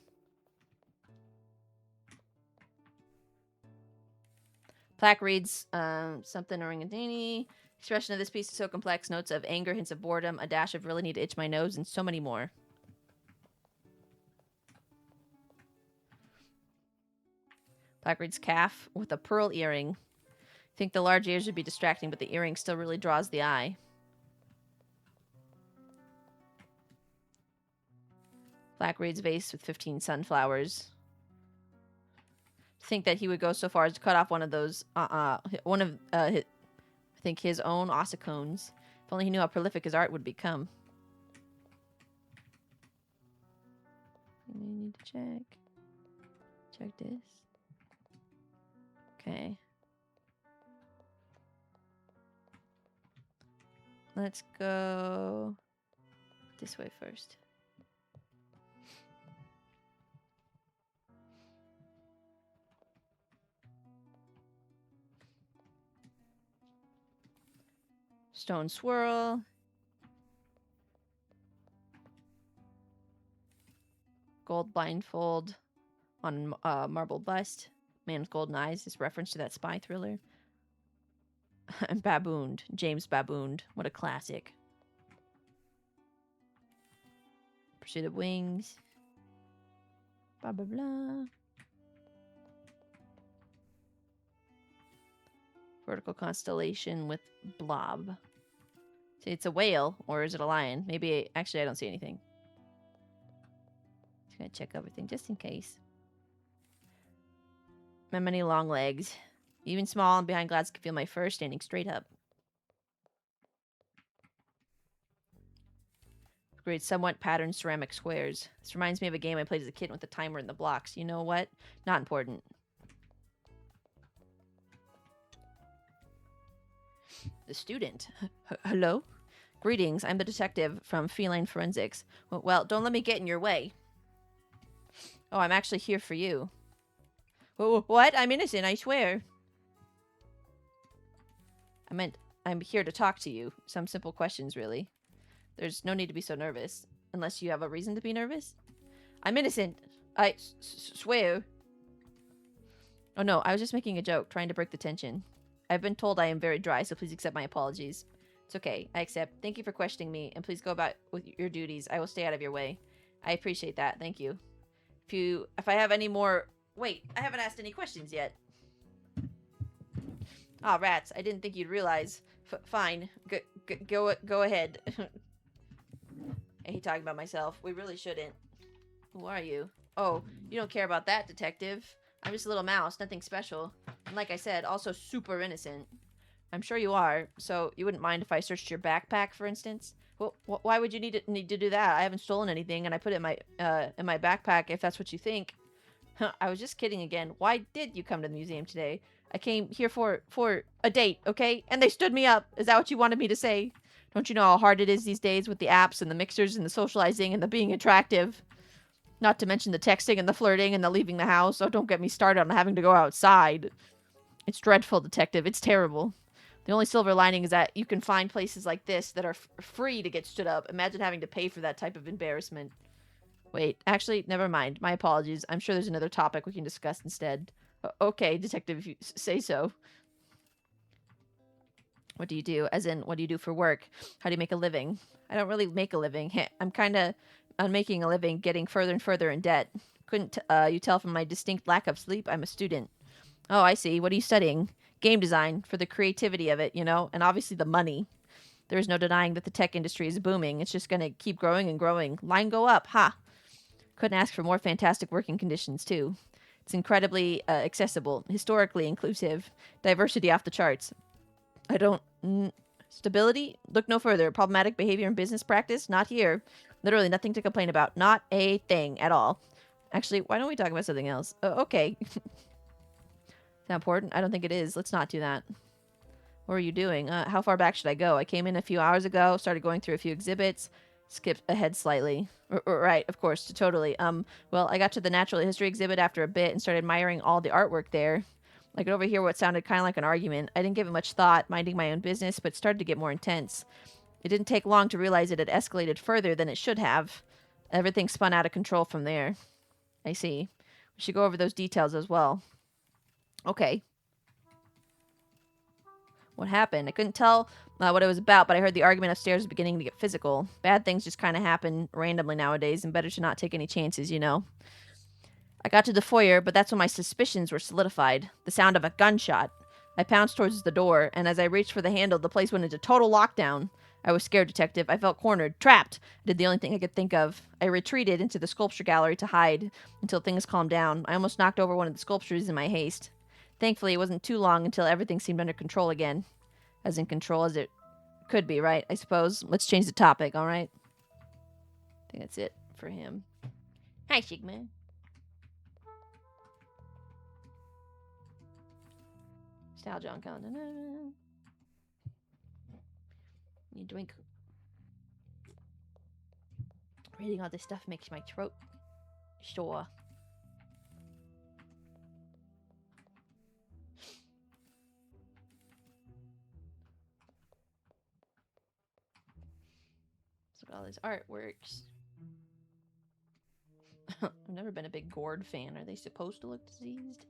Plaque reads something orangutaney. Expression of this piece is so complex. Notes of anger, hints of boredom, a dash of really need to itch my nose, and so many more. Plaque reads calf with a pearl earring. Think the large ears would be distracting, but the earring still really draws the eye. Plaque reads vase with 15 sunflowers. Think that he would go so far as to cut off one of those, I think his own ossicones. If only he knew how prolific his art would become. I need to check. Check this. Okay. Let's go this way first. Stone swirl. Gold blindfold on marble bust. Man with golden eyes is reference to that spy thriller. And Babooned. James Babooned. What a classic. Pursuit of Wings. Blah, blah, blah. Vertical constellation with blob. See, it's a whale, or is it a lion? Maybe, actually, I don't see anything. Just gonna check everything, just in case. My many long legs. Even small and behind glass, can feel my fur standing straight up. Great, somewhat patterned ceramic squares. This reminds me of a game I played as a kid with a timer in the blocks. You know what? Not important. The student. Hello? Greetings, I'm the detective from Feline Forensics. Well, don't let me get in your way. Oh, I'm actually here for you. What? I'm innocent, I swear. I meant I'm here to talk to you. Some simple questions, really. There's no need to be so nervous. Unless you have a reason to be nervous. I'm innocent. I swear. Oh no, I was just making a joke, trying to break the tension. I've been told I am very dry, so please accept my apologies. It's okay. I accept. Thank you for questioning me, and please go about with your duties. I will stay out of your way. I appreciate that. Thank you. If I have any more... Wait, I haven't asked any questions yet. Ah, rats. I didn't think you'd realize. Fine. Go ahead. I hate talking about myself. We really shouldn't. Who are you? Oh, you don't care about that, detective. I'm just a little mouse, nothing special. And like I said, also super innocent. I'm sure you are, so you wouldn't mind if I searched your backpack, for instance? Well, why would you need to do that? I haven't stolen anything, and I put it in my backpack if that's what you think. I was just kidding again. Why did you come to the museum today? I came here for a date, okay? And they stood me up. Is that what you wanted me to say? Don't you know how hard it is these days with the apps and the mixers and the socializing and the being attractive? Not to mention the texting and the flirting and the leaving the house. Oh, don't get me started on having to go outside. It's dreadful, detective. It's terrible. The only silver lining is that you can find places like this that are free to get stood up. Imagine having to pay for that type of embarrassment. Wait, actually, never mind. My apologies. I'm sure there's another topic we can discuss instead. Okay, detective, if you say so. What do you do? As in, what do you do for work? How do you make a living? I don't really make a living. I'm kind of on making a living, getting further and further in debt. Couldn't you tell from my distinct lack of sleep? I'm a student. Oh, I see. What are you studying? Game design, for the creativity of it, you know, and obviously the money. There is no denying that the tech industry is booming. It's just going to keep growing and growing. Line go up. Ha! Couldn't ask for more fantastic working conditions, too. It's incredibly accessible, historically inclusive, diversity off the charts. I don't... Stability? Look no further. Problematic behavior in business practice? Not here. Literally nothing to complain about. Not a thing at all. Actually, why don't we talk about something else? Okay. Is that important? I don't think it is. Let's not do that. What are you doing? How far back should I go? I came in a few hours ago, started going through a few exhibits, skipped ahead slightly. Right, of course, totally. Well, I got to the natural history exhibit after a bit and started admiring all the artwork there. I could overhear what sounded kind of like an argument. I didn't give it much thought, minding my own business, but it started to get more intense. It didn't take long to realize it had escalated further than it should have. Everything spun out of control from there. I see. We should go over those details as well. Okay. What happened? I couldn't tell what it was about, but I heard the argument upstairs was beginning to get physical. Bad things just kind of happen randomly nowadays, and better to not take any chances, you know. I got to the foyer, but that's when my suspicions were solidified. The sound of a gunshot. I pounced towards the door, and as I reached for the handle, the place went into total lockdown. I was scared, Detective. I felt cornered, trapped. I did the only thing I could think of. I retreated into the sculpture gallery to hide until things calmed down. I almost knocked over one of the sculptures in my haste. Thankfully, it wasn't too long until everything seemed under control again. As in control as it could be, right? I suppose. Let's change the topic, all right? I think that's it for him. Hi, Sigma. Style John calendar. Need a drink. Reading all this stuff makes my throat sore. So all these artworks. I've never been a big gourd fan. Are they supposed to look diseased?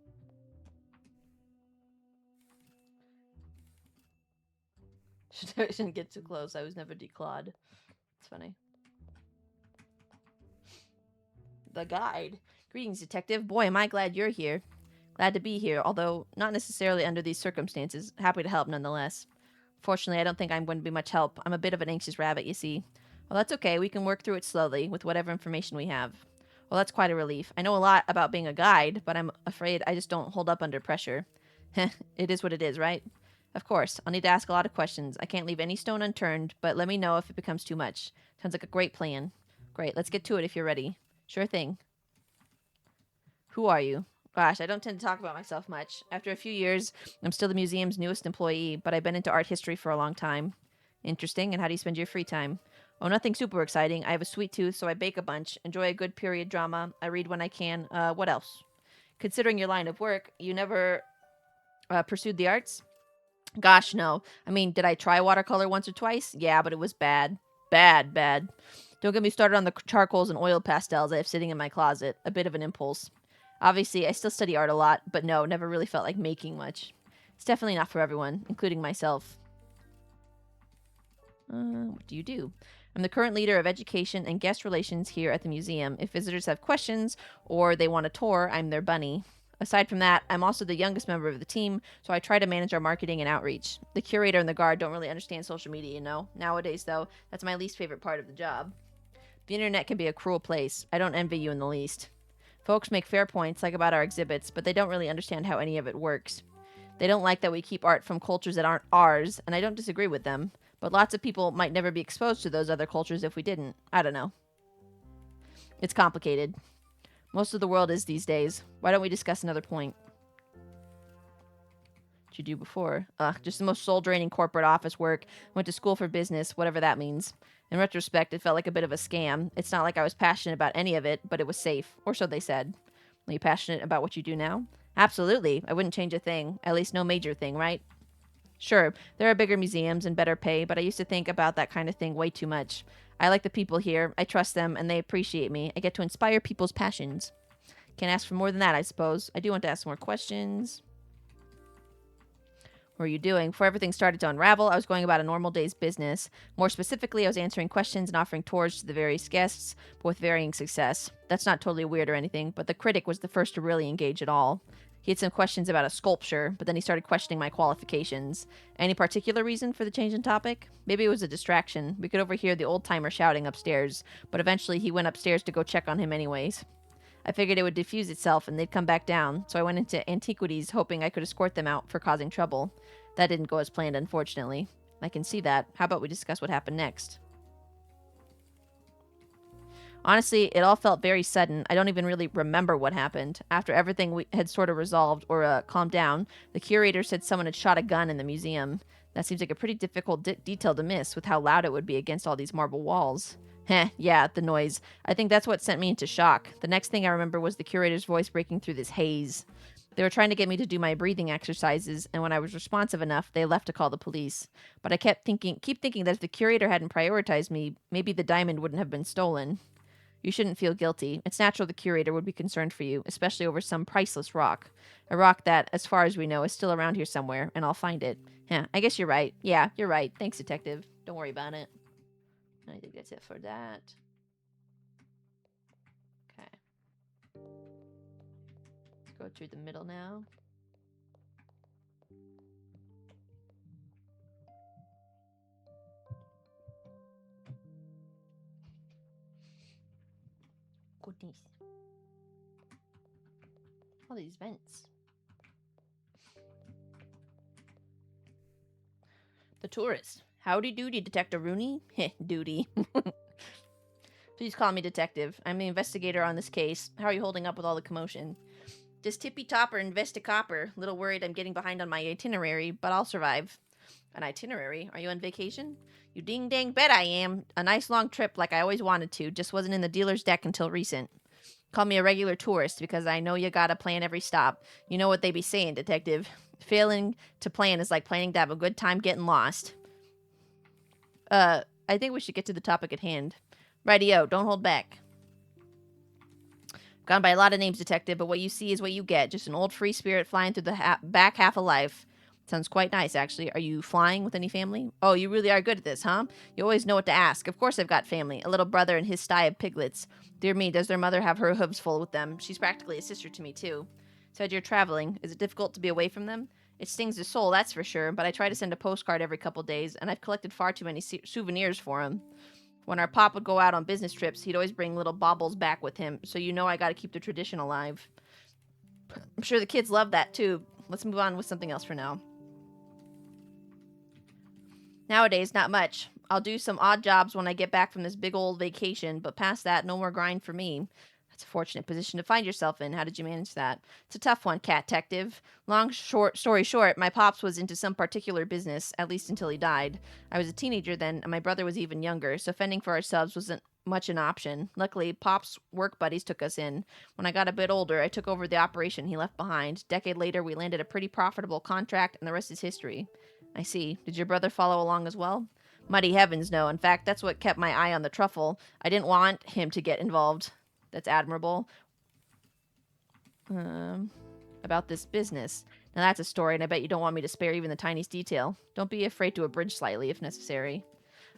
Shouldn't get too close. I was never declawed. It's funny. The guide. Greetings, Detective. Boy, am I glad you're here. Glad to be here, although not necessarily under these circumstances. Happy to help nonetheless. Fortunately, I don't think I'm going to be much help. I'm a bit of an anxious rabbit, you see. Well, that's okay. We can work through it slowly, with whatever information we have. Well, that's quite a relief. I know a lot about being a guide, but I'm afraid I just don't hold up under pressure. Heh, it is what it is, right? Of course. I'll need to ask a lot of questions. I can't leave any stone unturned, but let me know if it becomes too much. Sounds like a great plan. Great, let's get to it if you're ready. Sure thing. Who are you? Gosh, I don't tend to talk about myself much. After a few years, I'm still the museum's newest employee, but I've been into art history for a long time. Interesting. And how do you spend your free time? Oh, nothing super exciting. I have a sweet tooth, so I bake a bunch. Enjoy a good period drama. I read when I can. What else? Considering your line of work, you never pursued the arts? Gosh, no. I mean, did I try watercolor once or twice? Yeah, but it was bad. Bad, bad. Don't get me started on the charcoals and oil pastels I have sitting in my closet. A bit of an impulse. Obviously, I still study art a lot, but no, never really felt like making much. It's definitely not for everyone, including myself. What do you do? I'm the current leader of education and guest relations here at the museum. If visitors have questions or they want a tour, I'm their bunny. Aside from that, I'm also the youngest member of the team, so I try to manage our marketing and outreach. The curator and the guard don't really understand social media, you know? Nowadays, though, that's my least favorite part of the job. The internet can be a cruel place. I don't envy you in the least. Folks make fair points, like about our exhibits, but they don't really understand how any of it works. They don't like that we keep art from cultures that aren't ours, and I don't disagree with them. But lots of people might never be exposed to those other cultures if we didn't. I don't know. It's complicated. Most of the world is these days. Why don't we discuss another point? What'd you do before? Just the most soul-draining corporate office work. Went to school for business, whatever that means. In retrospect, it felt like a bit of a scam. It's not like I was passionate about any of it, but it was safe. Or so they said. Are you passionate about what you do now? Absolutely. I wouldn't change a thing. At least no major thing, right? Sure, there are bigger museums and better pay, but I used to think about that kind of thing way too much. I like the people here, I trust them, and they appreciate me. I get to inspire people's passions. Can't ask for more than that, I suppose. I do want to ask more questions. What were you doing? Before everything started to unravel, I was going about a normal day's business. More specifically, I was answering questions and offering tours to the various guests, but with varying success. That's not totally weird or anything, but the critic was the first to really engage at all. He had some questions about a sculpture, but then he started questioning my qualifications. Any particular reason for the change in topic? Maybe it was a distraction. We could overhear the old-timer shouting upstairs, but eventually he went upstairs to go check on him anyways. I figured it would diffuse itself and they'd come back down, so I went into antiquities hoping I could escort them out for causing trouble. That didn't go as planned, unfortunately. I can see that. How about we discuss what happened next? Honestly, it all felt very sudden. I don't even really remember what happened. After everything we had sort of resolved or calmed down, the curator said someone had shot a gun in the museum. That seems like a pretty difficult detail to miss with how loud it would be against all these marble walls. Heh, yeah, the noise. I think that's what sent me into shock. The next thing I remember was the curator's voice breaking through this haze. They were trying to get me to do my breathing exercises, and when I was responsive enough, they left to call the police. But I keep thinking that if the curator hadn't prioritized me, maybe the diamond wouldn't have been stolen. You shouldn't feel guilty. It's natural the curator would be concerned for you, especially over some priceless rock. A rock that, as far as we know, is still around here somewhere, and I'll find it. Yeah, I guess you're right. Yeah, you're right. Thanks, detective. Don't worry about it. I think that's it for that. Okay. Let's go through the middle now. Goodness. All these vents. The tourist. Howdy doody, Detective Rooney. Heh, duty. Please call me detective. I'm the investigator on this case. How are you holding up with all the commotion? Just tippy topper invest-a-copper. Little worried I'm getting behind on my itinerary, but I'll survive. An itinerary? Are you on vacation? You ding-dang bet I am. A nice long trip like I always wanted to. Just wasn't in the dealer's deck until recent. Call me a regular tourist because I know you gotta plan every stop. You know what they be saying, detective. Failing to plan is like planning to have a good time getting lost. I think we should get to the topic at hand. Rightio, don't hold back. Gone by a lot of names, detective, but what you see is what you get. Just an old free spirit flying through the back half of life. Sounds quite nice, actually. Are you flying with any family? Oh, you really are good at this, huh? You always know what to ask. Of course I've got family. A little brother and his sty of piglets. Dear me, does their mother have her hooves full with them. She's practically a sister to me, too. Said you're traveling. Is it difficult to be away from them? It stings the soul, that's for sure, but I try to send a postcard every couple days, and I've collected far too many souvenirs for him. When our pop would go out on business trips, he'd always bring little baubles back with him, so you know I gotta keep the tradition alive. I'm sure the kids love that, too. Let's move on with something else for now. Nowadays, not much. I'll do some odd jobs when I get back from this big old vacation, but past that, no more grind for me. That's a fortunate position to find yourself in. How did you manage that? It's a tough one, cat detective. Story short, my pops was into some particular business, at least until he died. I was a teenager then, and my brother was even younger, so fending for ourselves wasn't much an option. Luckily, Pop's work buddies took us in. When I got a bit older, I took over the operation he left behind. Decade later, we landed a pretty profitable contract, and the rest is history. I see. Did your brother follow along as well? Muddy heavens, no. In fact, that's what kept my eye on the truffle. I didn't want him to get involved. That's admirable. About this business. Now that's a story, and I bet you don't want me to spare even the tiniest detail. Don't be afraid to abridge slightly, if necessary.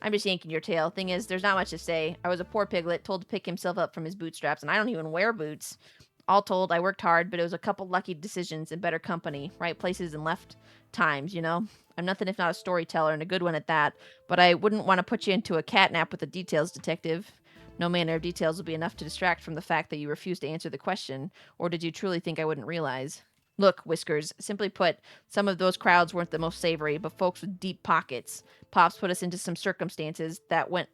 I'm just yanking your tail. Thing is, there's not much to say. I was a poor piglet, told to pick himself up from his bootstraps, and I don't even wear boots. All told, I worked hard, but it was a couple lucky decisions and better company. Right places and left times, you know? I'm nothing if not a storyteller, and a good one at that, but I wouldn't want to put you into a catnap with the details, detective. No manner of details will be enough to distract from the fact that you refused to answer the question, or did you truly think I wouldn't realize? Look, Whiskers, simply put, some of those crowds weren't the most savory, but folks with deep pockets. Pops put us into some circumstances that went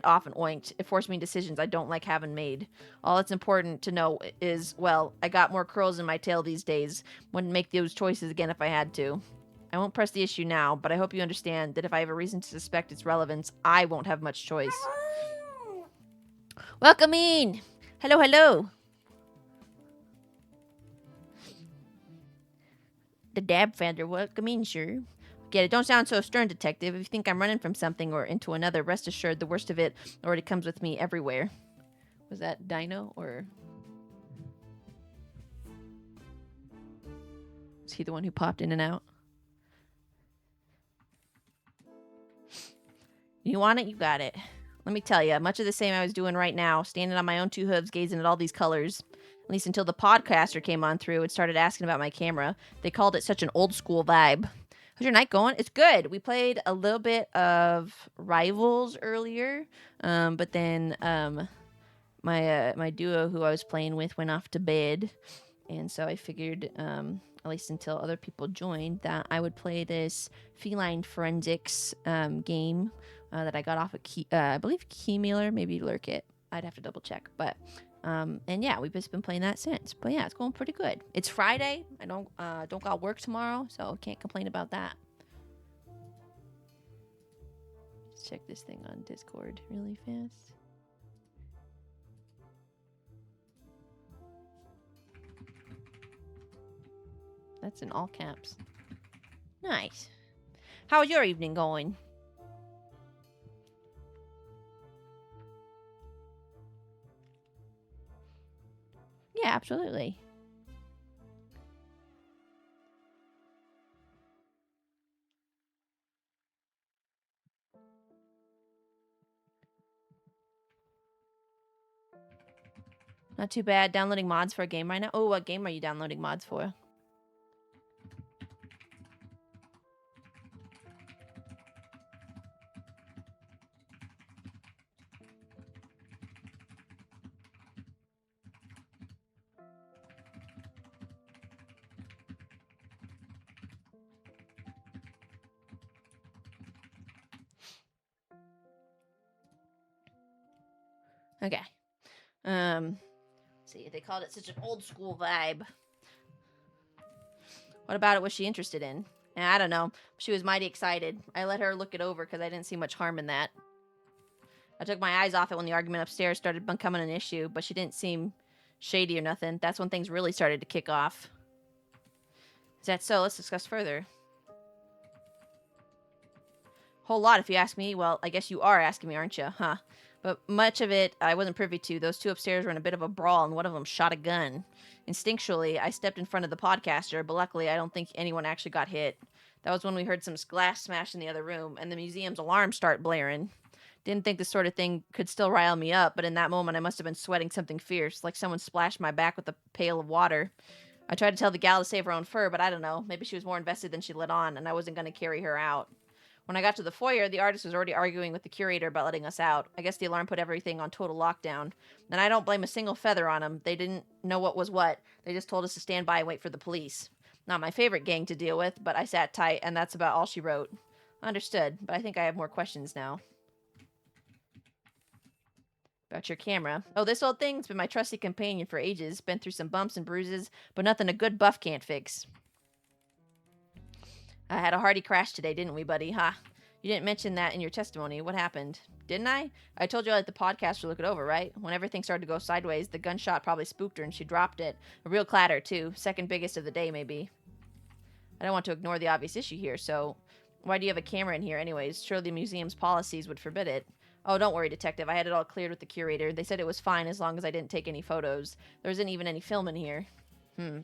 off and oinked. It forced me decisions I don't like having made. All that's important to know is, well, I got more curls in my tail these days. Wouldn't make those choices again if I had to. I won't press the issue now, but I hope you understand that if I have a reason to suspect its relevance, I won't have much choice. Welcome in! Hello, hello! The Dab Founder, welcome in, sir. Get it, don't sound so stern, detective. If you think I'm running from something or into another, rest assured the worst of it already comes with me everywhere. Was that Dino, or... is he the one who popped in and out? You want it? You got it. Let me tell you, much of the same I was doing right now, standing on my own two hooves, gazing at all these colors. At least until the podcaster came on through and started asking about my camera. They called it such an old school vibe. How's your night going? It's good. We played a little bit of Rivals earlier, but then my duo who I was playing with went off to bed, and so I figured, at least until other people joined, that I would play this Feline Forensics game that I got off of I believe Keymailer, maybe Lurkit. I'd have to double check, but and yeah, we've just been playing that since. But yeah, it's going pretty good. It's Friday. I don't got work tomorrow, so can't complain about that. Let's check this thing on Discord really fast. That's in all caps. Nice. How's your evening going? Yeah, absolutely. Not too bad. Downloading mods for a game right now. Oh, what game are you downloading mods for? Okay. See, they called it such an old school vibe. What about it was she interested in? I don't know. She was mighty excited. I let her look it over because I didn't see much harm in that. I took my eyes off it when the argument upstairs started becoming an issue, but she didn't seem shady or nothing. That's when things really started to kick off. Is that so? Let's discuss further. Whole lot, if you ask me. Well, I guess you are asking me, aren't you? Huh. But much of it I wasn't privy to. Those two upstairs were in a bit of a brawl, and one of them shot a gun. Instinctually, I stepped in front of the podcaster, but luckily I don't think anyone actually got hit. That was when we heard some glass smash in the other room, and the museum's alarm start blaring. Didn't think this sort of thing could still rile me up, but in that moment I must have been sweating something fierce, like someone splashed my back with a pail of water. I tried to tell the gal to save her own fur, but I don't know. Maybe she was more invested than she let on, and I wasn't going to carry her out. When I got to the foyer, the artist was already arguing with the curator about letting us out. I guess the alarm put everything on total lockdown. And I don't blame a single feather on them. They didn't know what was what. They just told us to stand by and wait for the police. Not my favorite gang to deal with, but I sat tight, and that's about all she wrote. Understood, but I think I have more questions now. About your camera. Oh, this old thing's been my trusty companion for ages. Been through some bumps and bruises, but nothing a good buff can't fix. I had a hearty crash today, didn't we, buddy? Ha. You didn't mention that in your testimony. What happened? Didn't I? I told you I let the podcaster look it over, right? When everything started to go sideways, the gunshot probably spooked her and she dropped it. A real clatter, too. Second biggest of the day, maybe. I don't want to ignore the obvious issue here, so why do you have a camera in here anyways? Surely the museum's policies would forbid it. Oh, don't worry, detective. I had it all cleared with the curator. They said it was fine as long as I didn't take any photos. There isn't even any film in here.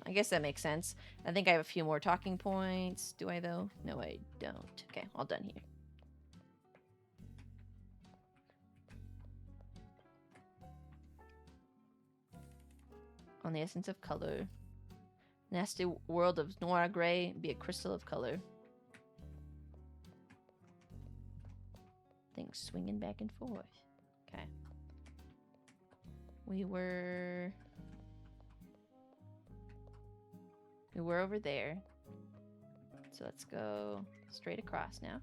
I guess that makes sense. I think I have a few more talking points. Do I, though? No, I don't. Okay, all done here. On the essence of color. Nasty world of noir gray, be a crystal of color. Things swinging back and forth. Okay. We were over there. So let's go straight across now.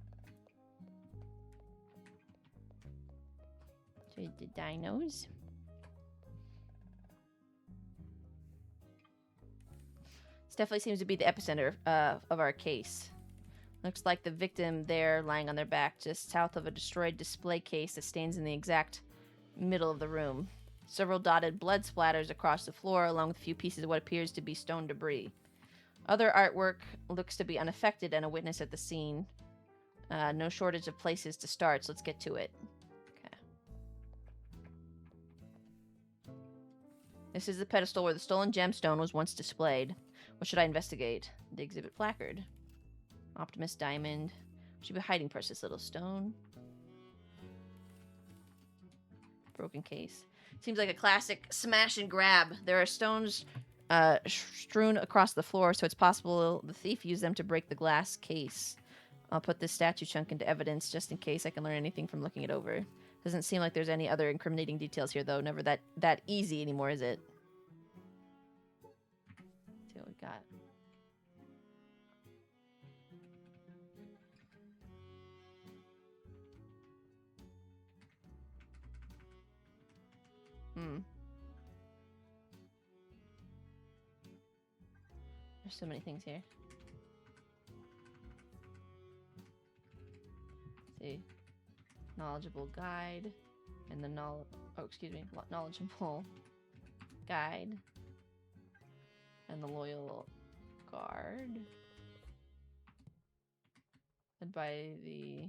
To the dinos. This definitely seems to be the epicenter of our case. Looks like the victim there lying on their back just south of a destroyed display case that stands in the exact middle of the room. Several dotted blood splatters across the floor along with a few pieces of what appears to be stone debris. Other artwork looks to be unaffected and a witness at the scene. No shortage of places to start, so let's get to it. Okay. This is the pedestal where the stolen gemstone was once displayed. What should I investigate? The exhibit placard. Optimus diamond. Should be hiding precious little stone. Broken case. Seems like a classic smash and grab. There are stones strewn across the floor, so it's possible the thief used them to break the glass case. I'll put this statue chunk into evidence just in case I can learn anything from looking it over. Doesn't seem like there's any other incriminating details here, though. Never that easy anymore, is it? Let's see what we got. There's so many things here. Let's see. Knowledgeable guide. And the knowledgeable guide. And the loyal guard. Led by the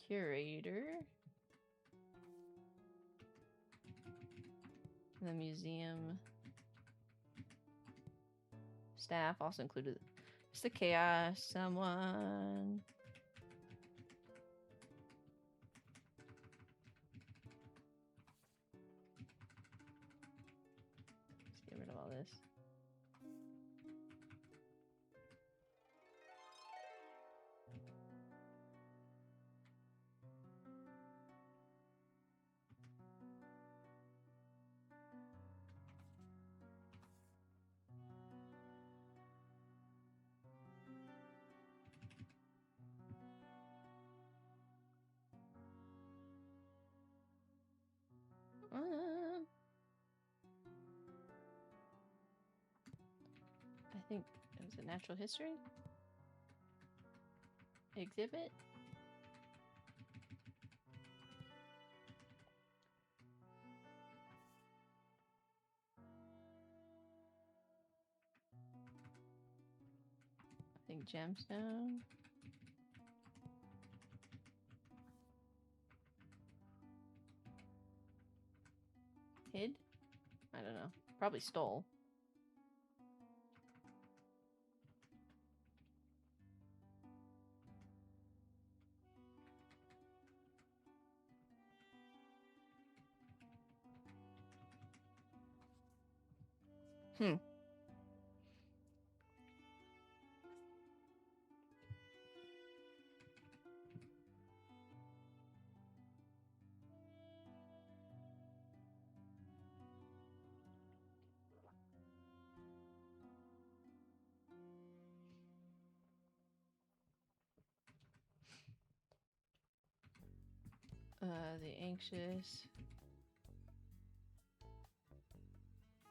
curator. The museum staff also included. It's the chaos. Someone. Let's get rid of all this. I think it was a natural history exhibit. I think gemstone. Hid? I don't know. Probably stole. Hmm. The anxious.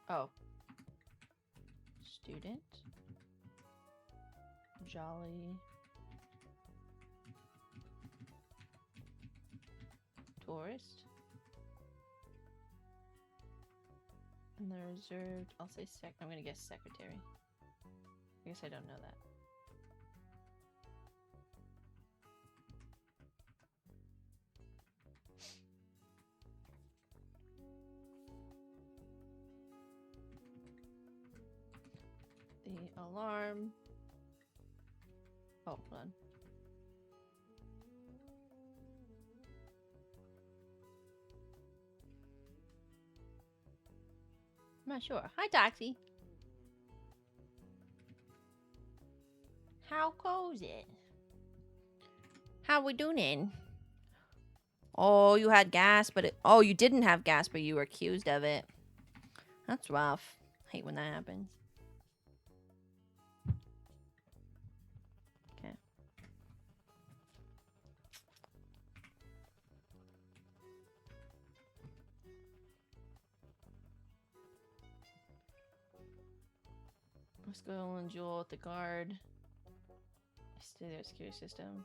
Oh. Student. Jolly. Tourist. And the reserved. I'll say I'm gonna guess secretary. I guess I don't know that. The alarm. Oh, hold on. I'm not sure. Hi, Taxi. How goes it? How we doing? Oh, you had gas, but oh, you didn't have gas, but you were accused of it. That's rough. Hate when that happens. Okay. Let's go and Jewel at the guard. Stay there, security system.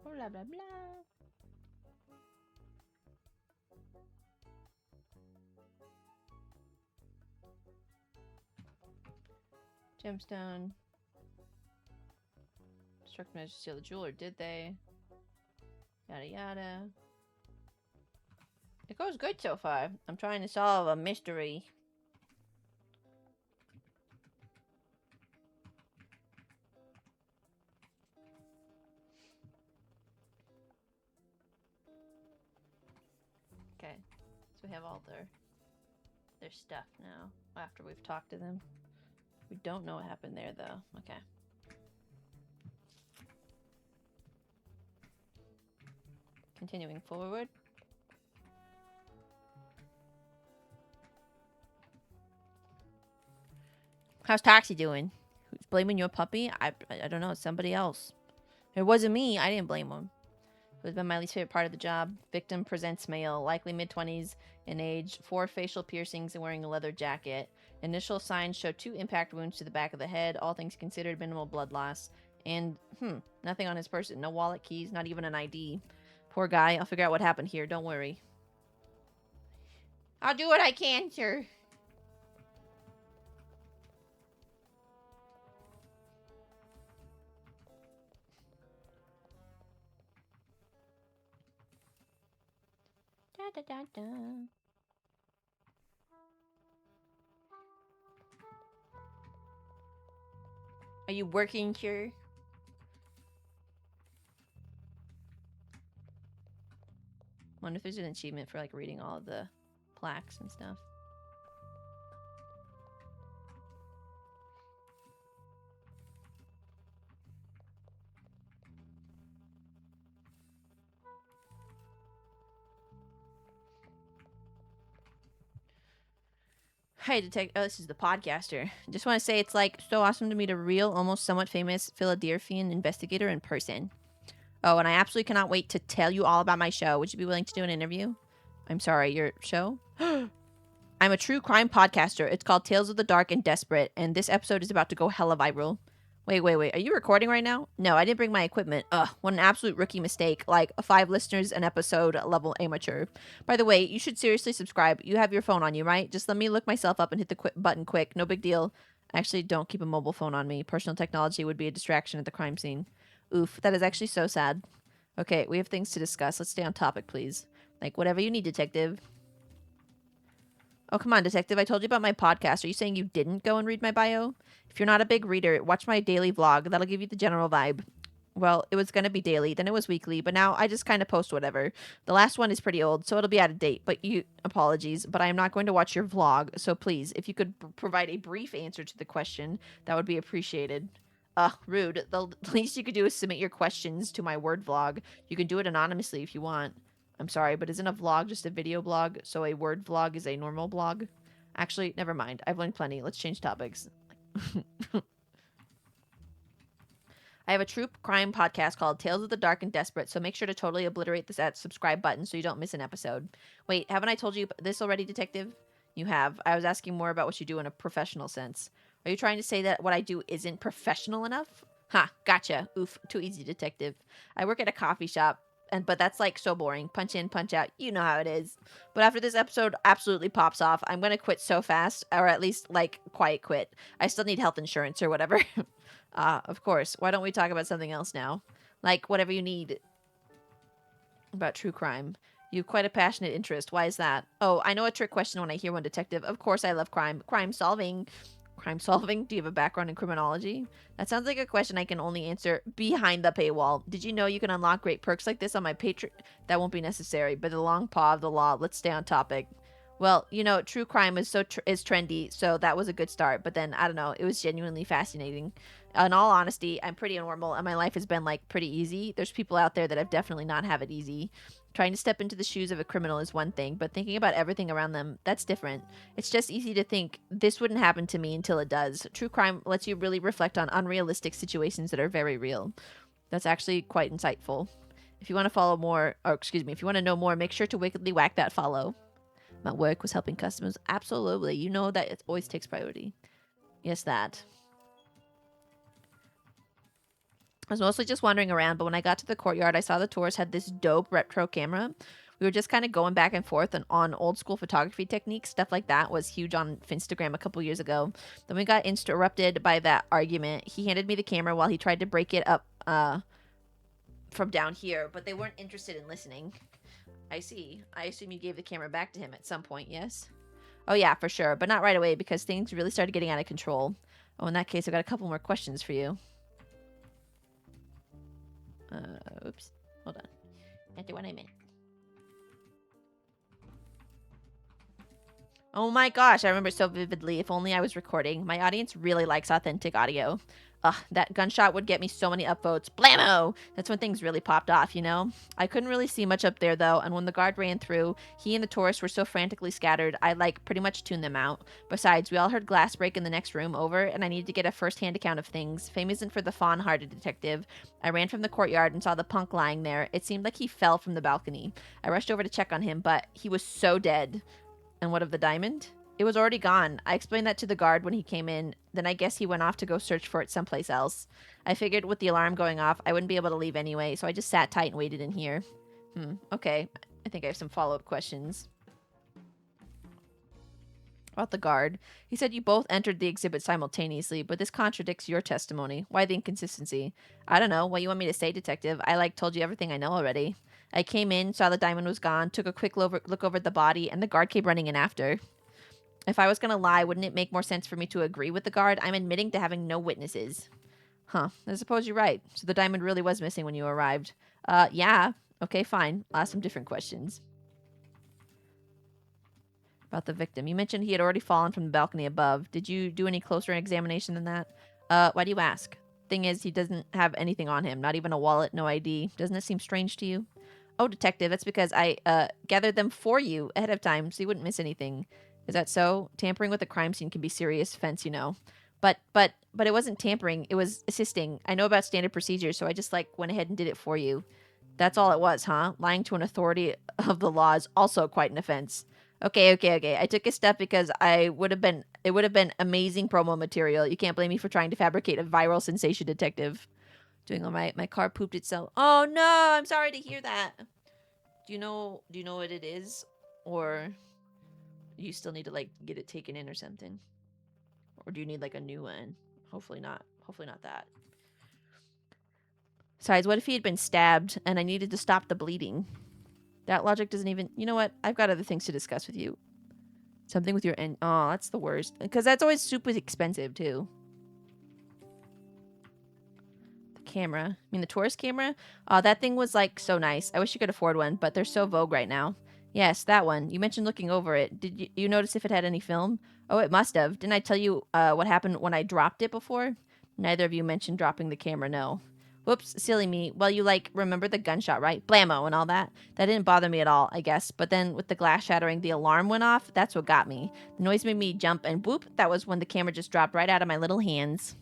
Blah blah blah. Gemstone. Instruct measures to steal the jewel, or did they? Yada yada. It goes good so far. I'm trying to solve a mystery. Okay, so we have all their stuff now after we've talked to them. We don't know what happened there though. Okay. Continuing forward. How's Taxi doing? Who's blaming your puppy? I don't know. It's somebody else. It wasn't me. I didn't blame him. It was been my least favorite part of the job. Victim presents male, likely mid-20s in age, 4 facial piercings and wearing a leather jacket. Initial signs show 2 impact wounds to the back of the head. All things considered, minimal blood loss. And, nothing on his person. No wallet, keys, not even an ID. Poor guy. I'll figure out what happened here. Don't worry. I'll do what I can, sir. da, da, da. Are you working here? Wonder if there's an achievement for like reading all of the plaques and stuff. Hey, detective. Oh, this is the podcaster. Just want to say it's like so awesome to meet a real, almost somewhat famous Philadelphian investigator in person. Oh, and I absolutely cannot wait to tell you all about my show. Would you be willing to do an interview? I'm sorry, your show? I'm a true crime podcaster. It's called Tales of the Dark and Desperate, and this episode is about to go hella viral. Wait. Are you recording right now? No, I didn't bring my equipment. Ugh, what an absolute rookie mistake. Like, 5 listeners an episode level amateur. By the way, you should seriously subscribe. You have your phone on you, right? Just let me look myself up and hit the button quick. No big deal. Actually, don't keep a mobile phone on me. Personal technology would be a distraction at the crime scene. Oof, that is actually so sad. Okay, we have things to discuss. Let's stay on topic, please. Like, whatever you need, detective. Oh, come on, detective. I told you about my podcast. Are you saying you didn't go and read my bio? If you're not a big reader, watch my daily vlog. That'll give you the general vibe. Well, it was going to be daily, then it was weekly, but now I just kind of post whatever. The last one is pretty old, so it'll be out of date, but apologies, but I am not going to watch your vlog, so please, if you could provide a brief answer to the question, that would be appreciated. Rude. The least you could do is submit your questions to my word vlog. You can do it anonymously if you want. I'm sorry, but isn't a vlog just a video blog, so a word vlog is a normal blog? Actually, never mind. I've learned plenty. Let's change topics. I have a true crime podcast called Tales of the Dark and Desperate, so make sure to totally obliterate that subscribe button so you don't miss an episode. Wait, haven't I told you this already, detective? You have. I was asking more about what you do in a professional sense. Are you trying to say that what I do isn't professional enough? Ha, gotcha. Oof, too easy, detective. I work at a coffee shop, but that's like so boring. Punch in, punch out. You know how it is. But after this episode absolutely pops off, I'm gonna quit so fast, or at least like quiet quit. I still need health insurance or whatever. Of course. Why don't we talk about something else now? Like whatever you need about true crime. You have quite a passionate interest. Why is that? Oh, I know a trick question when I hear one, detective. Of course I love crime. Crime solving. Crime solving? Do you have a background in criminology? That sounds like a question I can only answer behind the paywall. Did you know you can unlock great perks like this on my Patreon? That won't be necessary, but the long paw of the law. Let's stay on topic. Well, you know, true crime is is trendy, so that was a good start. But then I don't know, it was genuinely fascinating. In all honesty, I'm pretty normal, and my life has been like pretty easy. There's people out there that have definitely not have it easy. Trying to step into the shoes of a criminal is one thing, but thinking about everything around them, that's different. It's just easy to think this wouldn't happen to me until it does. True crime lets you really reflect on unrealistic situations that are very real. That's actually quite insightful. If you want to follow more, or excuse me, if you want to know more, make sure to wickedly whack that follow. My work was helping customers. Absolutely. You know that it always takes priority. Yes, that. I was mostly just wandering around, but when I got to the courtyard, I saw the tourists had this dope retro camera. We were just kind of going back and forth on old school photography techniques. Stuff like that was huge on Finstagram a couple years ago. Then we got interrupted by that argument. He handed me the camera while he tried to break it up from down here, but they weren't interested in listening. I see. I assume you gave the camera back to him at some point, yes? Oh yeah, for sure, but not right away because things really started getting out of control. Oh, in that case, I've got a couple more questions for you. Oops. Hold on. Enter what I meant. Oh my gosh, I remember so vividly. If only I was recording. My audience really likes authentic audio. Ugh, that gunshot would get me so many upvotes. Blammo! That's when things really popped off, you know? I couldn't really see much up there, though, and when the guard ran through, he and the tourists were so frantically scattered, I, pretty much tuned them out. Besides, we all heard glass break in the next room over, and I needed to get a first-hand account of things. Fame isn't for the fawn-hearted detective. I ran from the courtyard and saw the punk lying there. It seemed like he fell from the balcony. I rushed over to check on him, but he was so dead. And what of the diamond? It was already gone. I explained that to the guard when he came in. Then I guess he went off to go search for it someplace else. I figured with the alarm going off, I wouldn't be able to leave anyway, so I just sat tight and waited in here. Okay. I think I have some follow-up questions. About the guard. He said you both entered the exhibit simultaneously, but this contradicts your testimony. Why the inconsistency? I don't know. What you want me to say, detective? I, told you everything I know already. I came in, saw the diamond was gone, took a quick look over at the body, and the guard came running in after. If I was gonna lie, wouldn't it make more sense for me to agree with the guard? I'm admitting to having no witnesses. Huh. I suppose you're right. So the diamond really was missing when you arrived. Yeah. Okay, fine. I'll ask some different questions. About the victim. You mentioned he had already fallen from the balcony above. Did you do any closer examination than that? Why do you ask? Thing is, he doesn't have anything on him. Not even a wallet, no ID. Doesn't it seem strange to you? Oh, detective, that's because I, gathered them for you ahead of time so you wouldn't miss anything. Is that so? Tampering with a crime scene can be serious offense, you know. But it wasn't tampering. It was assisting. I know about standard procedures, so I just, like, went ahead and did it for you. That's all it was, huh? Lying to an authority of the law is also quite an offense. Okay. I took a step because it would have been amazing promo material. You can't blame me for trying to fabricate a viral sensation, detective. Doing all my car pooped itself. Oh no, I'm sorry to hear that. Do you know what it is? Or you still need to like get it taken in or something? Or do you need like a new one? Hopefully not. Hopefully not that. Besides, what if he had been stabbed and I needed to stop the bleeding? That logic doesn't even... You know what? I've got other things to discuss with you. Something with your end. Oh, that's the worst. Because that's always super expensive, too. The camera. I mean, the tourist camera? That thing was, like, so nice. I wish you could afford one, but they're so vogue right now. Yes, that one. You mentioned looking over it. Did you notice if it had any film? Oh, it must have. Didn't I tell you what happened when I dropped it before? Neither of you mentioned dropping the camera, no. Whoops, silly me. Well, you, like, remember the gunshot, right? Blammo and all that. That didn't bother me at all, I guess. But then with the glass shattering, the alarm went off. That's what got me. The noise made me jump, and whoop, that was when the camera just dropped right out of my little hands.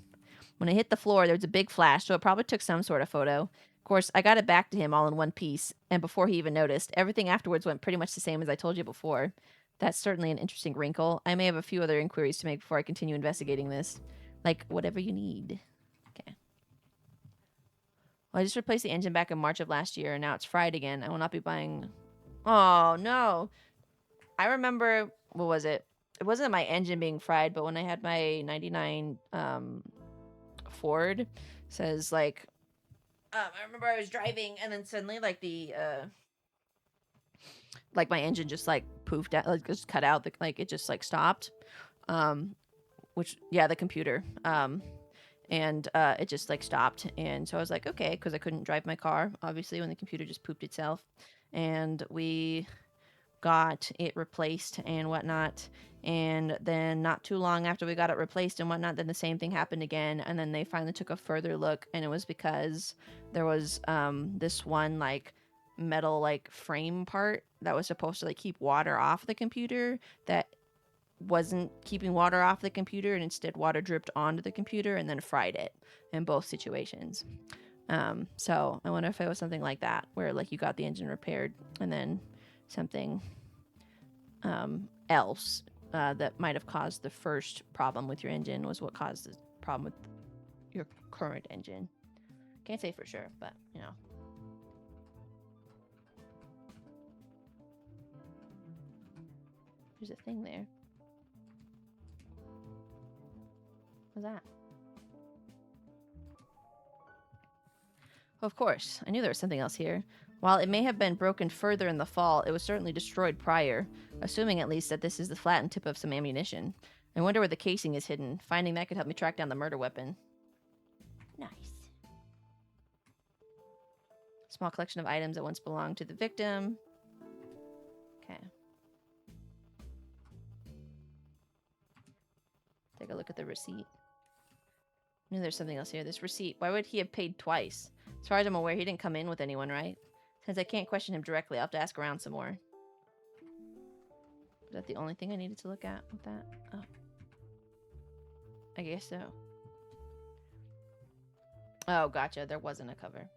When it hit the floor, there was a big flash, so it probably took some sort of photo. Of course, I got it back to him all in one piece, and before he even noticed, everything afterwards went pretty much the same as I told you before. That's certainly an interesting wrinkle. I may have a few other inquiries to make before I continue investigating this. Like, whatever you need. Okay. Well, I just replaced the engine back in March of last year, and now it's fried again. I will not be buying... Oh, no. I remember... What was it? It wasn't my engine being fried, but when I had my 99 Ford, says, like... I remember I was driving, and then suddenly, like, the... like, my engine just, like, poofed out, like, just cut out. Like, it just, like, stopped. Which... Yeah, the computer. And it just like stopped, and so I was like, okay, because I couldn't drive my car obviously when the computer just pooped itself, and we got it replaced and whatnot, and then not too long after we got it replaced and whatnot, then the same thing happened again, and then they finally took a further look, and it was because there was this one like metal like frame part that was supposed to like keep water off the computer that wasn't keeping water off the computer, and instead water dripped onto the computer and then fried it in both situations. So I wonder if it was something like that, where like you got the engine repaired and then something else that might have caused the first problem with your engine was what caused the problem with your current engine. Can't say for sure, but you know. There's a thing there. What's that? Of course, I knew there was something else here. While it may have been broken further in the fall, it was certainly destroyed prior, assuming at least that this is the flattened tip of some ammunition. I wonder where the casing is hidden. Finding that could help me track down the murder weapon. Nice. Small collection of items that once belonged to the victim. Okay. Take a look at the receipt. I knew there's something else here. This receipt. Why would he have paid twice? As far as I'm aware, he didn't come in with anyone, right? Since I can't question him directly, I'll have to ask around some more. Is that the only thing I needed to look at with that? Oh. I guess so. Oh, gotcha. There wasn't a cover.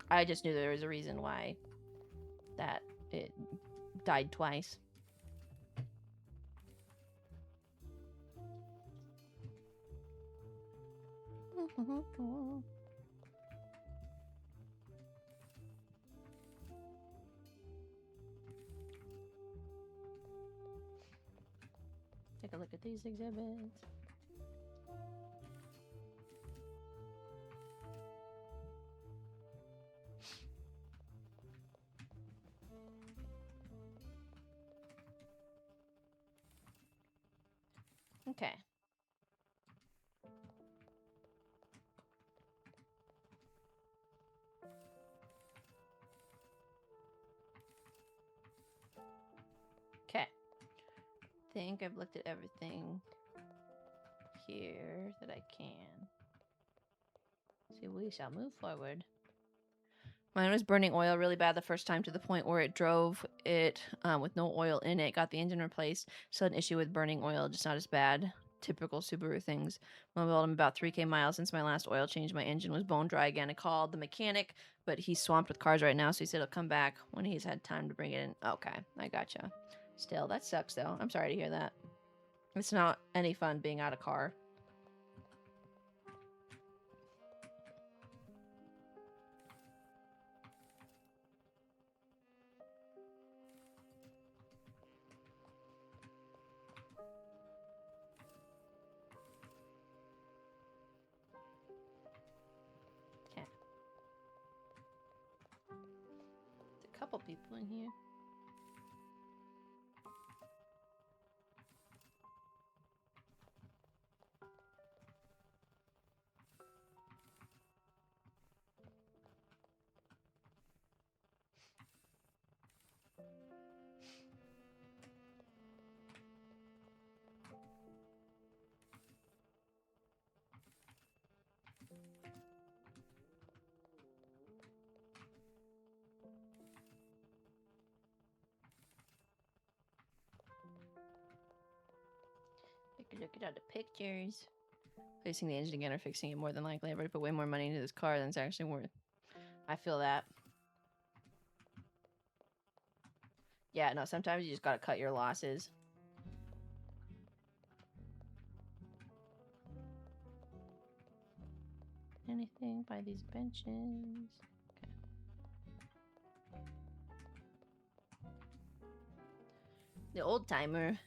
I just knew there was a reason why that it died twice. Take a look at these exhibits. Okay. Okay. Think I've looked at everything here that I can. So we shall move forward. Mine was burning oil really bad the first time to the point where it drove it with no oil in it. Got the engine replaced. Still an issue with burning oil, just not as bad. Typical Subaru things. Mobiled him about 3K miles since my last oil change. My engine was bone dry again. I called the mechanic, but he's swamped with cars right now, so he said he'll come back when he's had time to bring it in. Okay, I gotcha. Still, that sucks though. I'm sorry to hear that. It's not any fun being out of car. Okay. There's a couple people in here. Look at all the pictures. Placing the engine again or fixing it more than likely. I've already put way more money into this car than it's actually worth. I feel that. Yeah, no, sometimes you just gotta cut your losses. Anything by these benches? Okay. The old timer.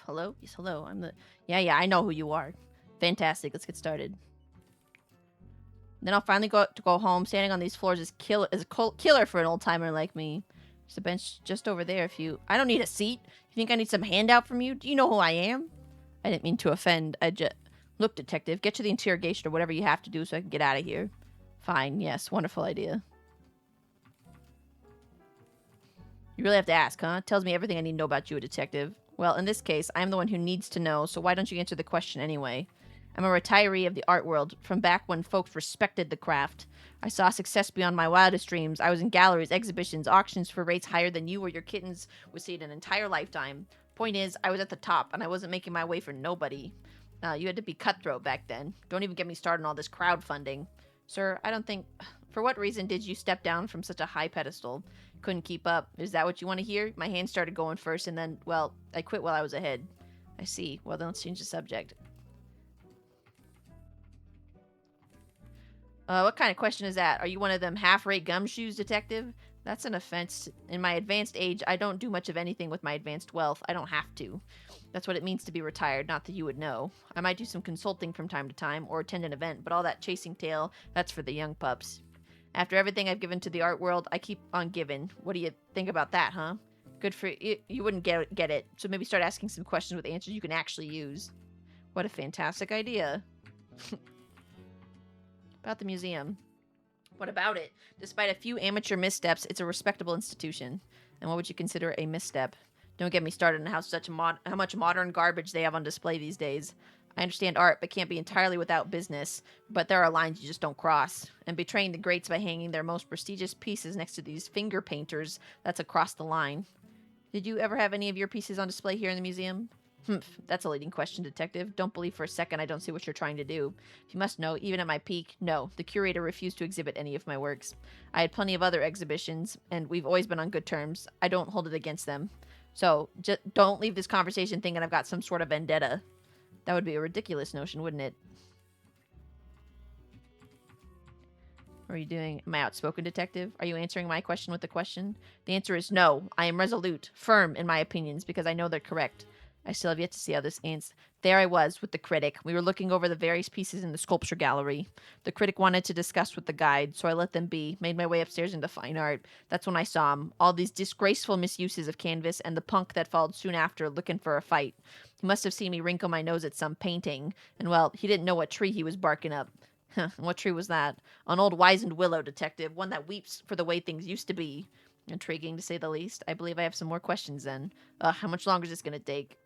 Hello? Yes, hello. I'm the. Yeah, I know who you are. Fantastic. Let's get started. Then I'll finally go home. Standing on these floors is killer for an old timer like me. There's a bench just over there. If you, I don't need a seat. You think I need some handout from you? Do you know who I am? I didn't mean to offend. I just look, detective. Get to the interrogation or whatever you have to do so I can get out of here. Fine. Yes. Wonderful idea. You really have to ask, huh? Tells me everything I need to know about you, a detective. Well, in this case, I'm the one who needs to know, so why don't you answer the question anyway? I'm a retiree of the art world, from back when folks respected the craft. I saw success beyond my wildest dreams. I was in galleries, exhibitions, auctions for rates higher than you or your kittens would see in an entire lifetime. Point is, I was at the top, and I wasn't making my way for nobody. You had to be cutthroat back then. Don't even get me started on all this crowdfunding. Sir, I don't think... For what reason did you step down from such a high pedestal? Couldn't keep up. Is that what you want to hear? My hand started going first, and then, well, I quit while I was ahead. I see. Well, then let's change the subject. What kind of question is that? Are you one of them half-rate gumshoes, detective? That's an offense. In my advanced age, I don't do much of anything with my advanced wealth. I don't have to. That's what it means to be retired, not that you would know. I might do some consulting from time to time, or attend an event, but all that chasing tail, that's for the young pups. After everything I've given to the art world, I keep on giving. What do you think about that, huh? Good for you. You wouldn't get it, so maybe start asking some questions with answers you can actually use. What a fantastic idea. About the museum. What about it? Despite a few amateur missteps, it's a respectable institution. And what would you consider a misstep? Don't get me started on how much modern garbage they have on display these days. I understand art, but can't be entirely without business. But there are lines you just don't cross. And betraying the greats by hanging their most prestigious pieces next to these finger painters, that's across the line. Did you ever have any of your pieces on display here in the museum? That's a leading question, detective. Don't believe for a second I don't see what you're trying to do. If you must know, even at my peak, no, the curator refused to exhibit any of my works. I had plenty of other exhibitions, and we've always been on good terms. I don't hold it against them. So, just don't leave this conversation thinking I've got some sort of vendetta. That would be a ridiculous notion, wouldn't it? What are you doing? Am I outspoken, detective? Are you answering my question with a question? The answer is no. I am resolute, firm in my opinions, because I know they're correct. I still have yet to see how this ends. There I was with the critic. We were looking over the various pieces in the sculpture gallery. The critic wanted to discuss with the guide, so I let them be, made my way upstairs into fine art. That's when I saw him. All these disgraceful misuses of canvas, and the punk that followed soon after, looking for a fight. He must have seen me wrinkle my nose at some painting, and well, he didn't know what tree he was barking up. What tree was that? An old wizened willow, detective, one that weeps for the way things used to be. Intriguing, to say the least. I believe I have some more questions then. How much longer is this going to take?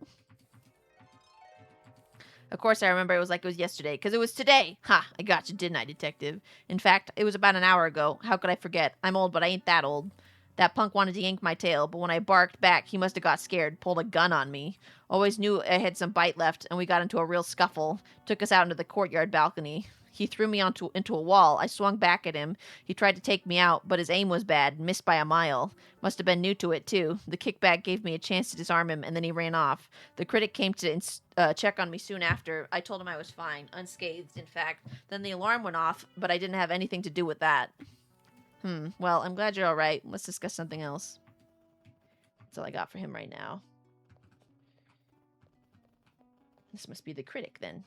Of course, I remember it was like it was yesterday, because it was today. Ha! I got you, didn't I, detective? In fact, it was about an hour ago. How could I forget? I'm old, but I ain't that old. That punk wanted to yank my tail, but when I barked back, he must have got scared, pulled a gun on me. Always knew I had some bite left, and we got into a real scuffle. Took us out into the courtyard balcony. He threw me into a wall. I swung back at him. He tried to take me out, but his aim was bad, missed by a mile. Must have been new to it, too. The kickback gave me a chance to disarm him, and then he ran off. The critic came to check on me soon after. I told him I was fine, unscathed, in fact. Then the alarm went off, but I didn't have anything to do with that. Well, I'm glad you're all right. Let's discuss something else. That's all I got for him right now. This must be the critic, then.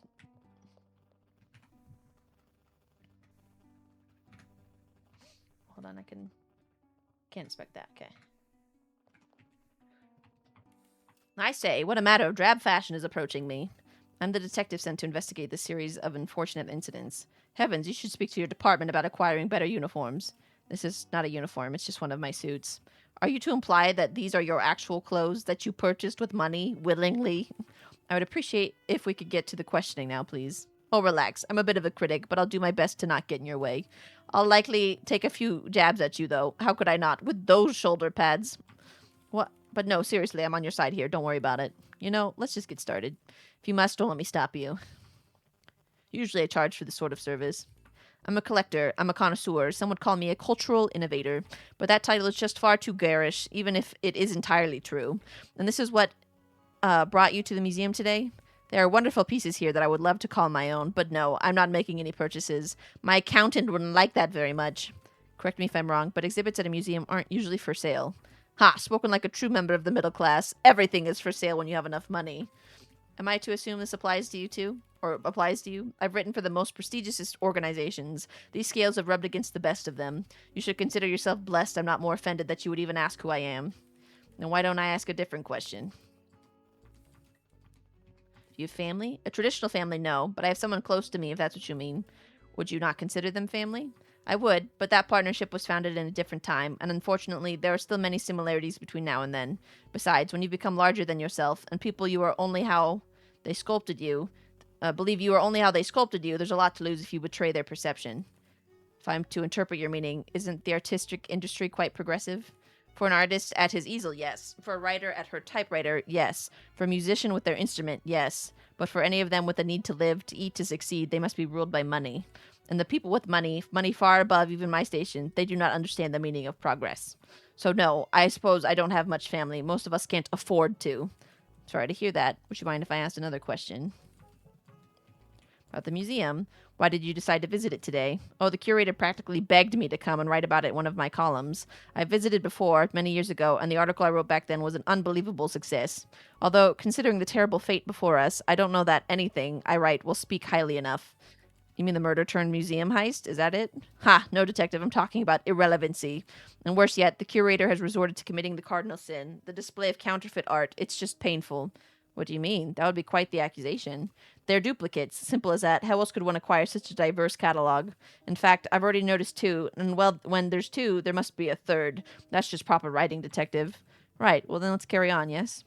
Hold on, can't inspect that. Okay. I say, what a matter of drab fashion is approaching me. I'm the detective sent to investigate this series of unfortunate incidents. Heavens, you should speak to your department about acquiring better uniforms. This is not a uniform, it's just one of my suits. Are you to imply that these are your actual clothes that you purchased with money, willingly? I would appreciate if we could get to the questioning now, please. Oh, relax. I'm a bit of a critic, but I'll do my best to not get in your way. I'll likely take a few jabs at you, though. How could I not? With those shoulder pads. What? But no, seriously, I'm on your side here. Don't worry about it. You know, let's just get started. If you must, don't let me stop you. Usually I charge for this sort of service. I'm a collector. I'm a connoisseur. Some would call me a cultural innovator. But that title is just far too garish, even if it is entirely true. And this is what brought you to the museum today? There are wonderful pieces here that I would love to call my own, but no, I'm not making any purchases. My accountant wouldn't like that very much. Correct me if I'm wrong, but exhibits at a museum aren't usually for sale. Ha! Spoken like a true member of the middle class. Everything is for sale when you have enough money. Am I to assume this applies to you too? Or applies to you? I've written for the most prestigious organizations. These scales have rubbed against the best of them. You should consider yourself blessed I'm not more offended that you would even ask who I am. Then why don't I ask a different question? You have family? A traditional family, no, but I have someone close to me, if that's what you mean. Would you not consider them family? I would, but that partnership was founded in a different time, and unfortunately, there are still many similarities between now and then. Besides, when you become larger than yourself, and people you are only how they sculpted you, believe you are only how they sculpted you, there's a lot to lose if you betray their perception. If I'm to interpret your meaning, isn't the artistic industry quite progressive? For an artist at his easel, yes. For a writer at her typewriter, yes. For a musician with their instrument, yes. But for any of them with a need to live, to eat, to succeed, they must be ruled by money. And the people with money, money far above even my station, they do not understand the meaning of progress. So no, I suppose I don't have much family. Most of us can't afford to. Sorry to hear that. Would you mind if I asked another question? About the museum. Why did you decide to visit it today? Oh, the curator practically begged me to come and write about it in one of my columns. I visited before, many years ago, and the article I wrote back then was an unbelievable success. Although, considering the terrible fate before us, I don't know that anything I write will speak highly enough. You mean the murder-turned-museum heist? Is that it? Ha! No, detective, I'm talking about irrelevancy. And worse yet, the curator has resorted to committing the cardinal sin, the display of counterfeit art. It's just painful. What do you mean? That would be quite the accusation. They're duplicates. Simple as that. How else could one acquire such a diverse catalog? In fact, I've already noticed two, and well, when there's two, there must be a third. That's just proper writing, detective. Right, well then let's carry on, yes?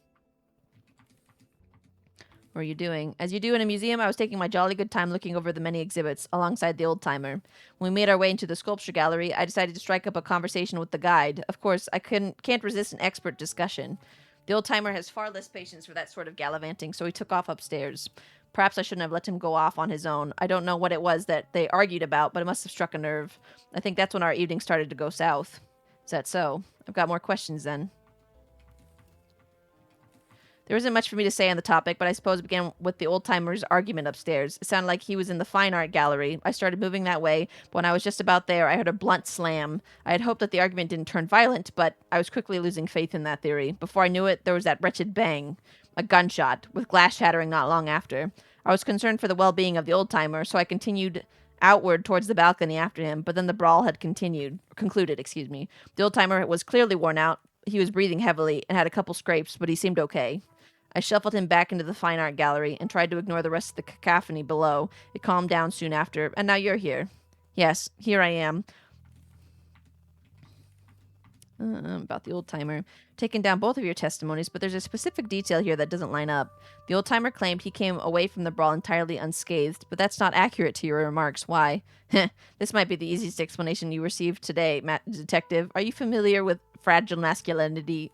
What are you doing? As you do in a museum, I was taking my jolly good time looking over the many exhibits, alongside the old-timer. When we made our way into the sculpture gallery, I decided to strike up a conversation with the guide. Of course, I can't resist an expert discussion. The old-timer has far less patience for that sort of gallivanting, so he took off upstairs. Perhaps I shouldn't have let him go off on his own. I don't know what it was that they argued about, but it must have struck a nerve. I think that's when our evening started to go south. Is that so? I've got more questions then. There isn't much for me to say on the topic, but I suppose it began with the old-timer's argument upstairs. It sounded like he was in the fine art gallery. I started moving that way, but when I was just about there, I heard a blunt slam. I had hoped that the argument didn't turn violent, but I was quickly losing faith in that theory. Before I knew it, there was that wretched bang. a gunshot, with glass shattering not long after. I was concerned for the well-being of the old-timer, so I continued outward towards the balcony after him, but then the brawl had concluded. The old-timer was clearly worn out. He was breathing heavily and had a couple scrapes, but he seemed okay. I shuffled him back into the fine art gallery and tried to ignore the rest of the cacophony below. It calmed down soon after, and now you're here. Yes, here I am. About the old timer. Taken down both of your testimonies, but there's a specific detail here that doesn't line up. The old timer claimed he came away from the brawl entirely unscathed, but that's not accurate to your remarks. Why? This might be the easiest explanation you received today, Detective. Are you familiar with fragile masculinity?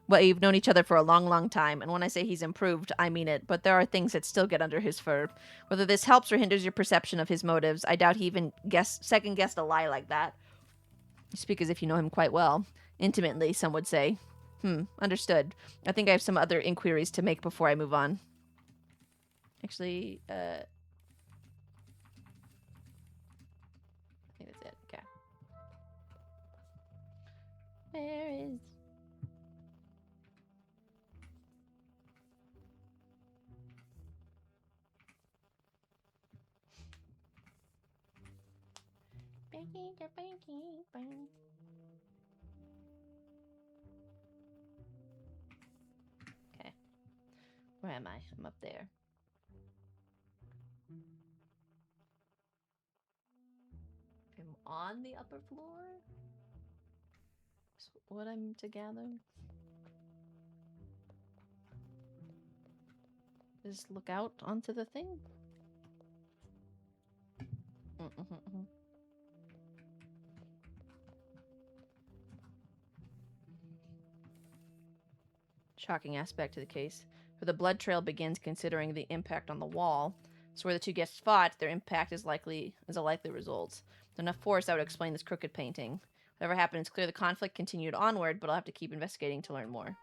Well, you've known each other for a long, long time, and when I say he's improved, I mean it, but there are things that still get under his fur. Whether this helps or hinders your perception of his motives, I doubt he even second-guessed a lie like that. You speak as if you know him quite well. Intimately, some would say. Understood. I think I have some other inquiries to make before I move on. Actually, I think that's it. Okay. Where is... Okay. Where am I? I'm up there. I'm on the upper floor? Is what I'm to gather? Just look out onto the thing? Shocking aspect to the case, for the blood trail begins considering the impact on the wall. So where the two guests fought, their impact is a likely result. With enough force, that would explain this crooked painting. Whatever happened, it's clear the conflict continued onward, but I'll have to keep investigating to learn more.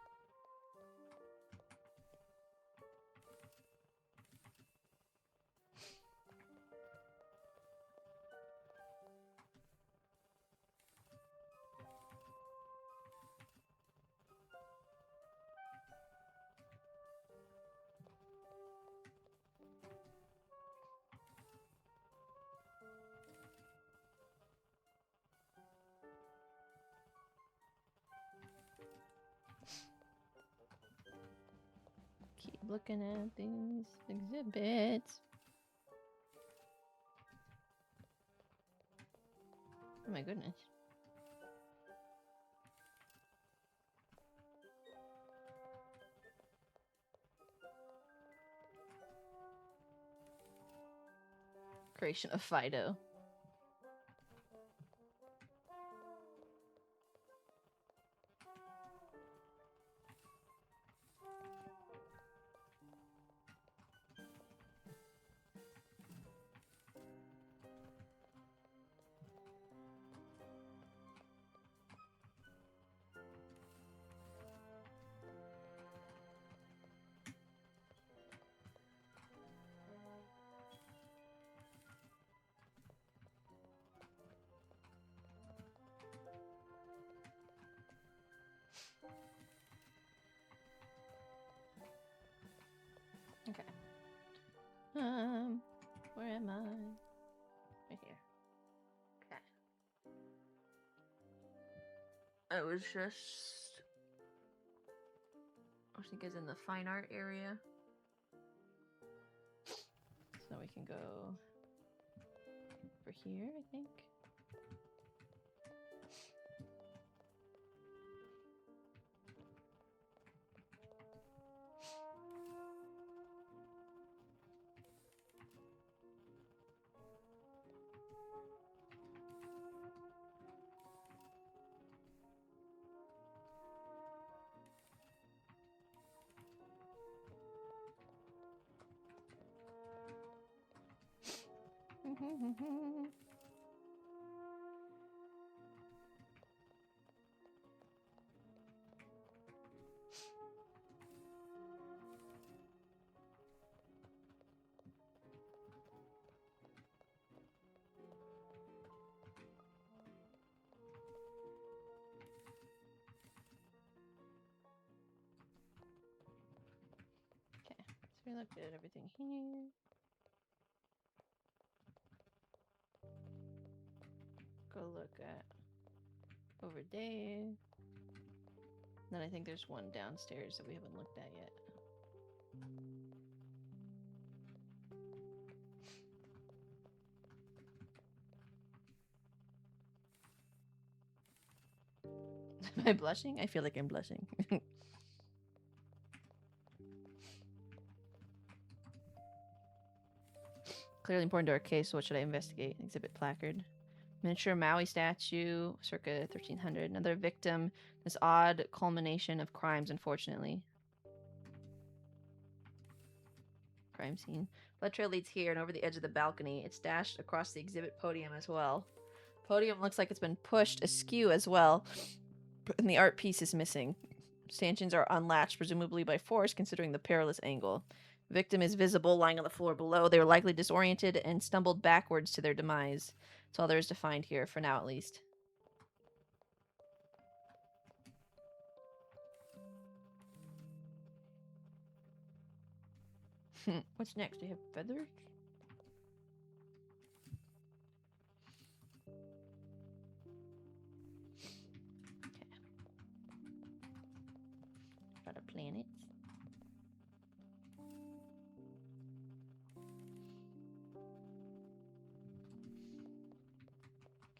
Keep looking at these exhibits. Oh my goodness. Creation of Fido. Okay. Where am I? Right here. Okay. I think it's in the fine art area. So we can go over here, I think. We looked at everything here. Go look at over there. Then I think there's one downstairs that we haven't looked at yet. Am I blushing? I feel like I'm blushing. Clearly important to our case, so what should I investigate? Exhibit placard. Miniature Maui statue, circa 1300. Another victim. This odd culmination of crimes, unfortunately. Crime scene. Blood trail leads here and over the edge of the balcony. It's dashed across the exhibit podium as well. Podium looks like it's been pushed askew as well, and the art piece is missing. Stanchions are unlatched, presumably by force, considering the perilous angle. Victim is visible, lying on the floor below. They were likely disoriented and stumbled backwards to their demise. That's all there is to find here, for now at least. What's next? Do you have feathers? Okay. Got our planets.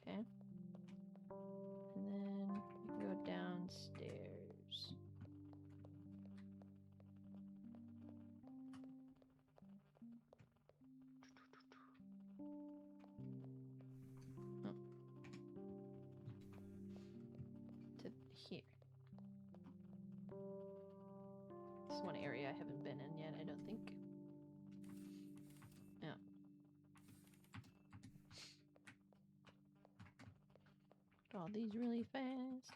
Okay. And then we can go downstairs. Oh. To here. This is one area I haven't been in yet, I don't think. Yeah. All these really fast.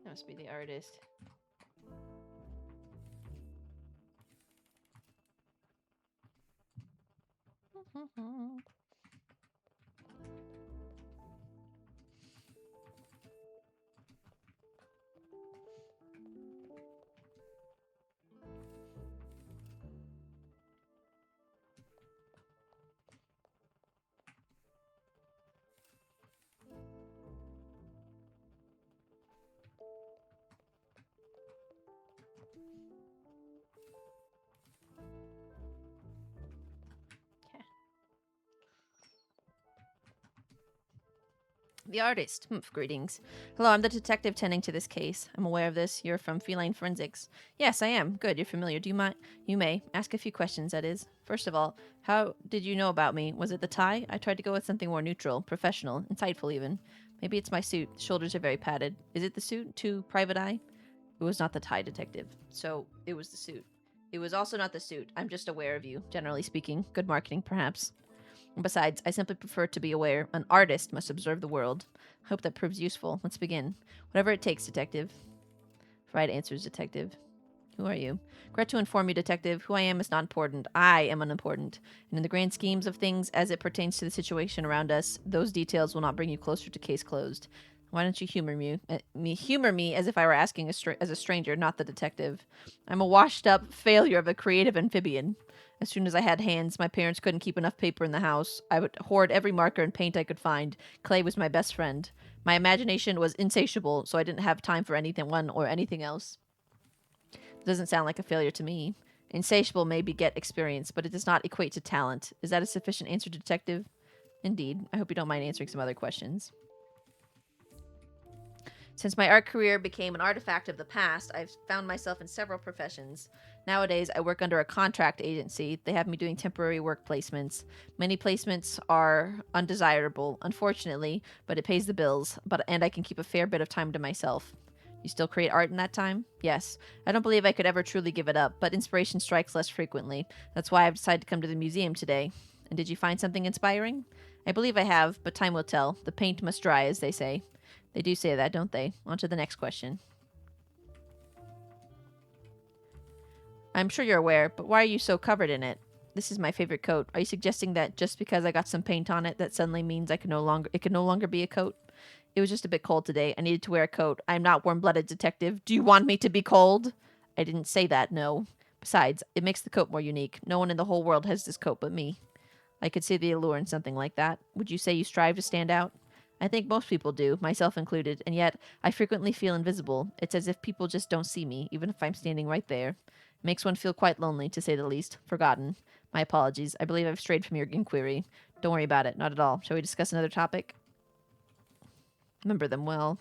That must be the artist. The artist. Greetings. Hello, I'm the detective tending to this case. I'm aware of this. You're from Feline Forensics. Yes, I am. Good, you're familiar. Do you mind? You may. Ask a few questions, that is. First of all, how did you know about me? Was it the tie? I tried to go with something more neutral, professional, insightful even. Maybe it's my suit. The shoulders are very padded. Is it the suit? Too private eye? It was not the tie, detective. So, it was the suit. It was also not the suit. I'm just aware of you, generally speaking. Good marketing, perhaps. Besides, I simply prefer to be aware. An artist must observe the world. I hope that proves useful. Let's begin. Whatever it takes, detective. Provide answers, detective. Who are you? Regret to inform you, detective. Who I am is not important. I am unimportant. And in the grand schemes of things as it pertains to the situation around us, those details will not bring you closer to case closed. Why don't you humor me? Humor me as if I were asking as a stranger, not the detective. I'm a washed-up failure of a creative amphibian. As soon as I had hands, my parents couldn't keep enough paper in the house. I would hoard every marker and paint I could find. Clay was my best friend. My imagination was insatiable, so I didn't have time for anything or anything else. It doesn't sound like a failure to me. Insatiable may beget experience, but it does not equate to talent. Is that a sufficient answer, detective? Indeed. I hope you don't mind answering some other questions. Since my art career became an artifact of the past, I've found myself in several professions. Nowadays, I work under a contract agency. They have me doing temporary work placements. Many placements are undesirable, unfortunately, but it pays the bills, and I can keep a fair bit of time to myself. You still create art in that time? Yes. I don't believe I could ever truly give it up, but inspiration strikes less frequently. That's why I've decided to come to the museum today. And did you find something inspiring? I believe I have, but time will tell. The paint must dry, as they say. They do say that, don't they? On to the next question. I'm sure you're aware, but why are you so covered in it? This is my favorite coat. Are you suggesting that just because I got some paint on it, that suddenly means it can no longer be a coat? It was just a bit cold today. I needed to wear a coat. I'm not warm-blooded, detective. Do you want me to be cold? I didn't say that, no. Besides, it makes the coat more unique. No one in the whole world has this coat but me. I could see the allure in something like that. Would you say you strive to stand out? I think most people do, myself included, and yet I frequently feel invisible. It's as if people just don't see me, even if I'm standing right there. It makes one feel quite lonely, to say the least. Forgotten. My apologies. I believe I've strayed from your inquiry. Don't worry about it. Not at all. Shall we discuss another topic? Remember them well.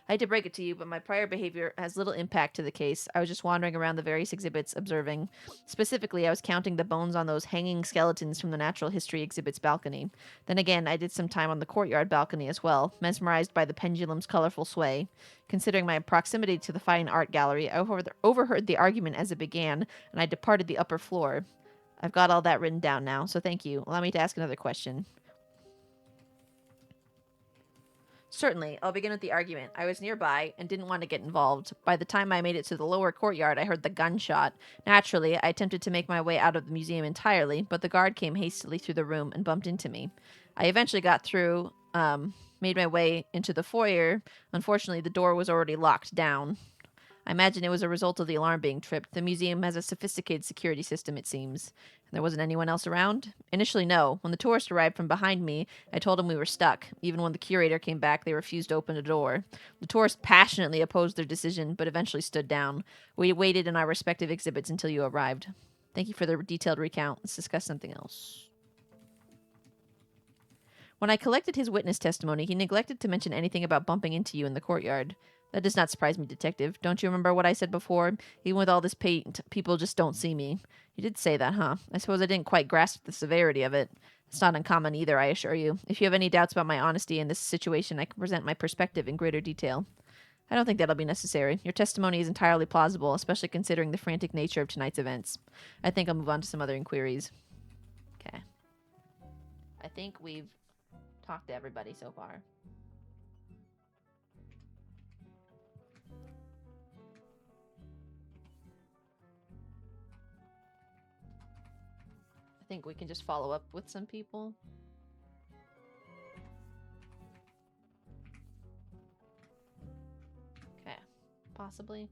I hate to break it to you, but my prior behavior has little impact to the case. I was just wandering around the various exhibits, observing. Specifically, I was counting the bones on those hanging skeletons from the natural history exhibit's balcony. Then again, I did some time on the courtyard balcony as well, mesmerized by the pendulum's colorful sway. Considering my proximity to the fine art gallery, I overheard the argument as it began, and I departed the upper floor. I've got all that written down now, so thank you. Allow me to ask another question. Certainly. I'll begin with the argument. I was nearby and didn't want to get involved. By the time I made it to the lower courtyard, I heard the gunshot. Naturally, I attempted to make my way out of the museum entirely, but the guard came hastily through the room and bumped into me. I eventually got through, made my way into the foyer. Unfortunately, the door was already locked down. I imagine it was a result of the alarm being tripped. The museum has a sophisticated security system, it seems. And there wasn't anyone else around? Initially, no. When the tourist arrived from behind me, I told him we were stuck. Even when the curator came back, they refused to open the door. The tourist passionately opposed their decision, but eventually stood down. We waited in our respective exhibits until you arrived. Thank you for the detailed recount. Let's discuss something else. When I collected his witness testimony, he neglected to mention anything about bumping into you in the courtyard. That does not surprise me, detective. Don't you remember what I said before? Even with all this paint, people just don't see me. You did say that, huh? I suppose I didn't quite grasp the severity of it. It's not uncommon either, I assure you. If you have any doubts about my honesty in this situation, I can present my perspective in greater detail. I don't think that'll be necessary. Your testimony is entirely plausible, especially considering the frantic nature of tonight's events. I think I'll move on to some other inquiries. Okay. I think we've talked to everybody so far. I think we can just follow up with some people. Okay. Possibly.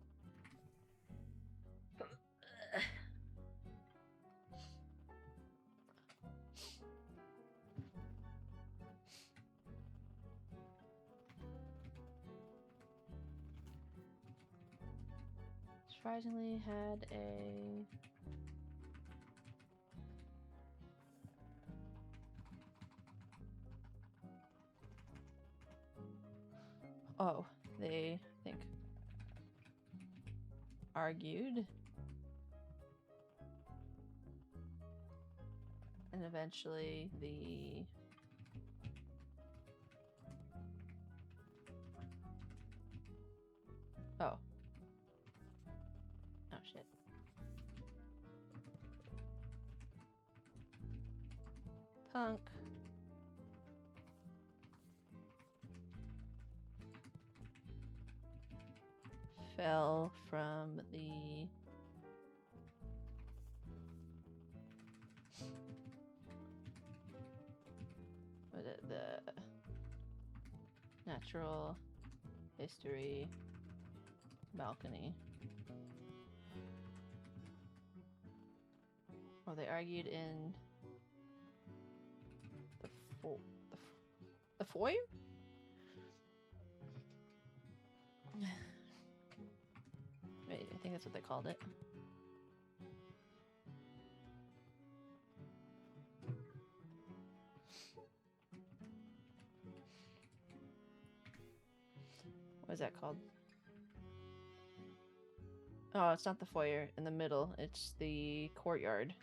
Surprisingly had a... Oh, they, I think, argued. And eventually the... Oh. Oh, shit. Punk. Fell from the... What is it? The natural history balcony. Oh, they argued in the the foyer? Wait, I think that's what they called it. What is that called? Oh, it's not the foyer in the middle. It's the courtyard.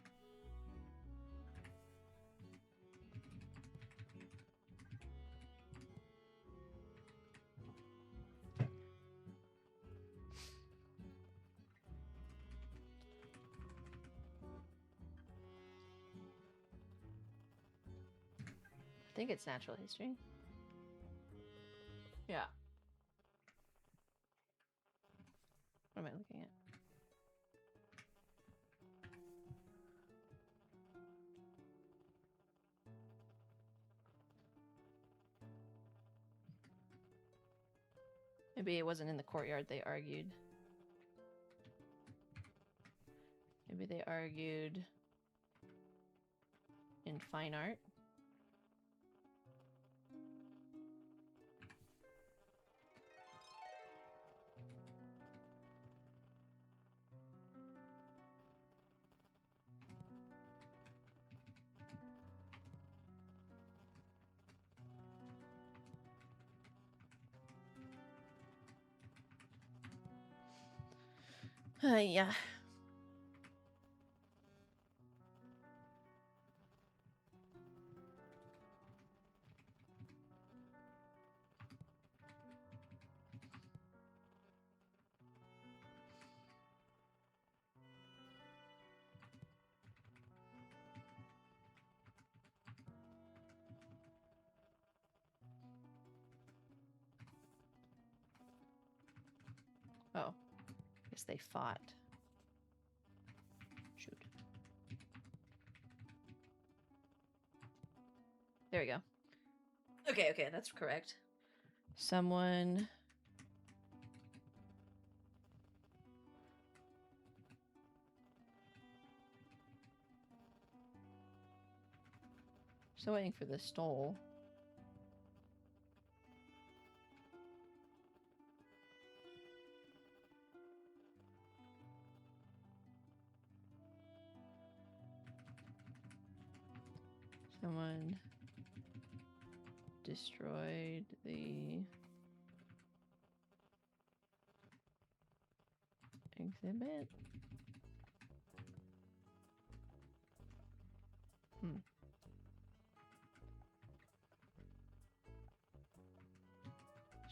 I think it's natural history. Yeah. looking at? Maybe it wasn't in the courtyard they argued. Maybe they argued in fine art. Yeah. Oh. Guess they fought. Shoot. There we go. Okay, okay, that's correct. Someone... Still waiting for the stole. Someone destroyed the exhibit.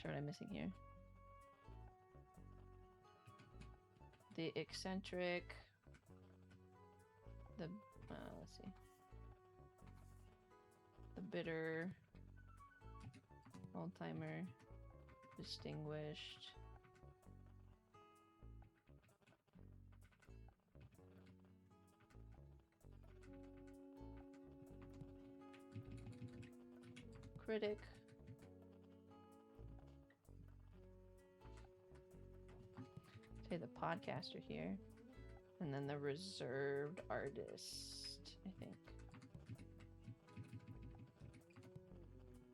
Sure, what I'm missing here. The eccentric. The let's see. The bitter. Old timer. Distinguished. Critic. Say the podcaster here. And then the reserved artist, I think.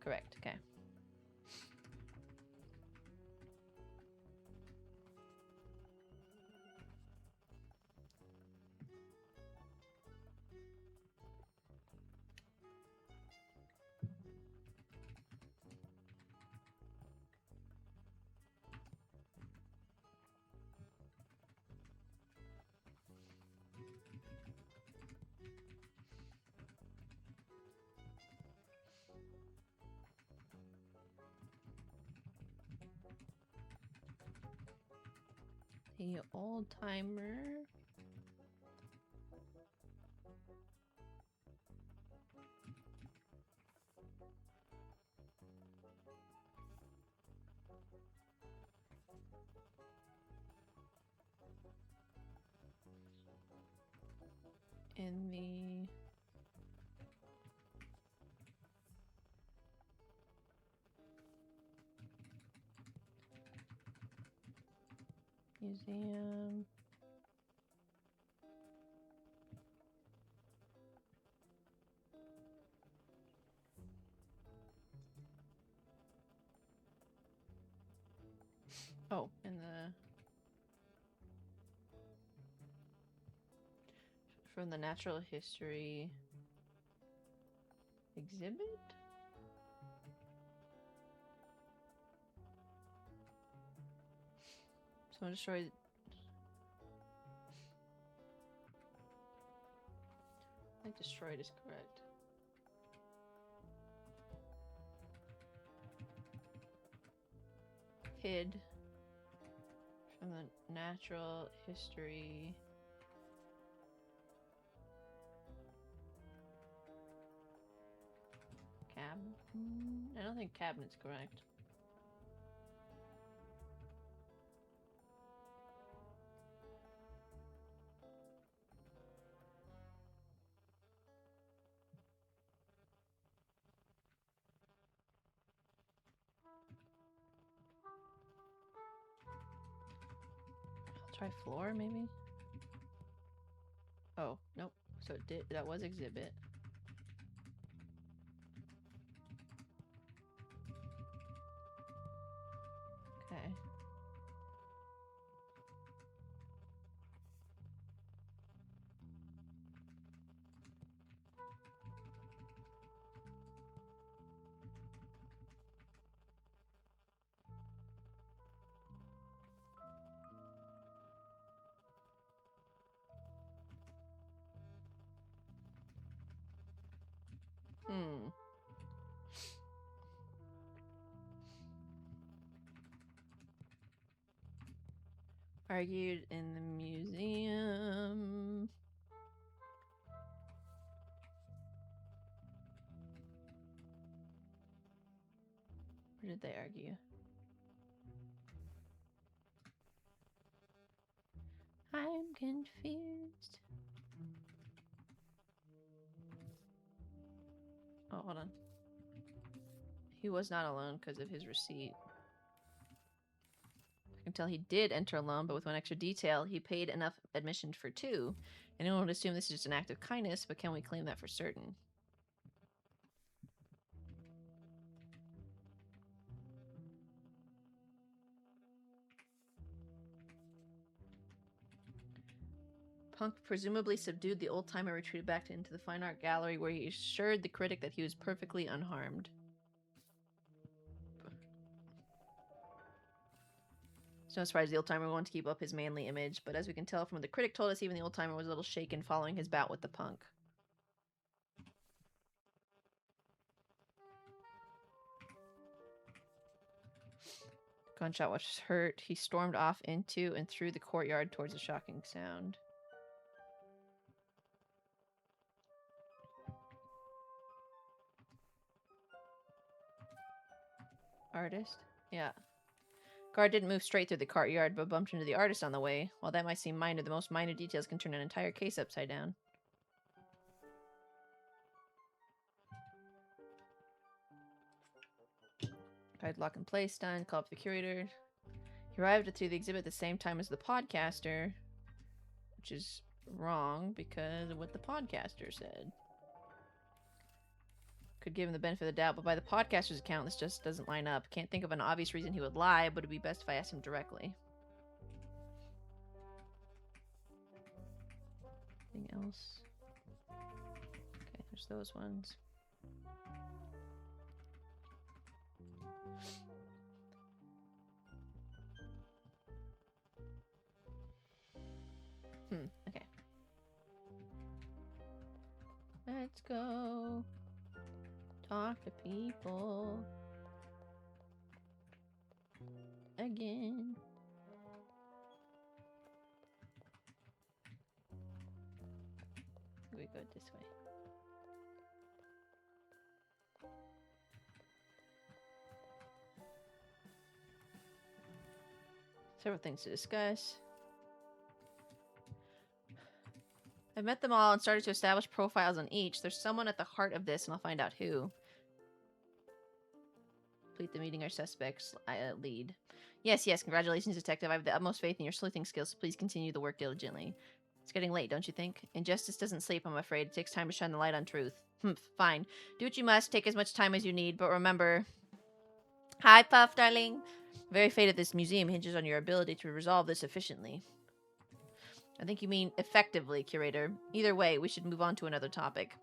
Correct, okay. The old timer. In the museum. Oh, in the from the natural history exhibit? Someone destroyed. I think destroyed is correct. Hid from the natural history. I don't think cabinet's correct. try floor, maybe? Oh, nope. So it did. That was exhibit. Okay. Hmm. Argued in the museum. Where did they argue? I'm confused. Oh, hold on. He was not alone because of his receipt. I can tell he did enter alone, but with one extra detail, he paid enough admission for two. Anyone would assume this is just an act of kindness, but can we claim that for certain? Punk presumably subdued the old-timer and retreated back into the fine art gallery where he assured the critic that he was perfectly unharmed. It's no surprise the old-timer wanted to keep up his manly image, but as we can tell from what the critic told us, even the old-timer was a little shaken following his bout with the punk. Gunshot was hurt. He stormed off into and through the courtyard towards a shocking sound. Artist? Yeah. Guard didn't move straight through the courtyard, but bumped into the artist on the way. While that might seem minor, the most minor details can turn an entire case upside down. Guard lock and place done. Call up the curator. He arrived through the exhibit at the same time as the podcaster, which is wrong because of what the podcaster said. Could give him the benefit of the doubt, but by the podcaster's account, this just doesn't line up. Can't think of an obvious reason he would lie, but it'd be best if I asked him directly. Anything else? Okay, there's those ones. Okay. Let's go. Talk to people. Again. We go this way. Several things to discuss. I've met them all and started to establish profiles on each. There's someone at the heart of this, and I'll find out who. Complete the meeting our suspects lead. Yes, congratulations, detective. I have the utmost faith in your sleuthing skills, so please continue the work diligently. It's getting late, don't you think? Injustice doesn't sleep, I'm afraid. It takes time to shine the light on truth. Fine. Do what you must, take as much time as you need, but remember... Hi, Puff, darling. The very fate of this museum hinges on your ability to resolve this efficiently. I think you mean effectively, curator. Either way, we should move on to another topic.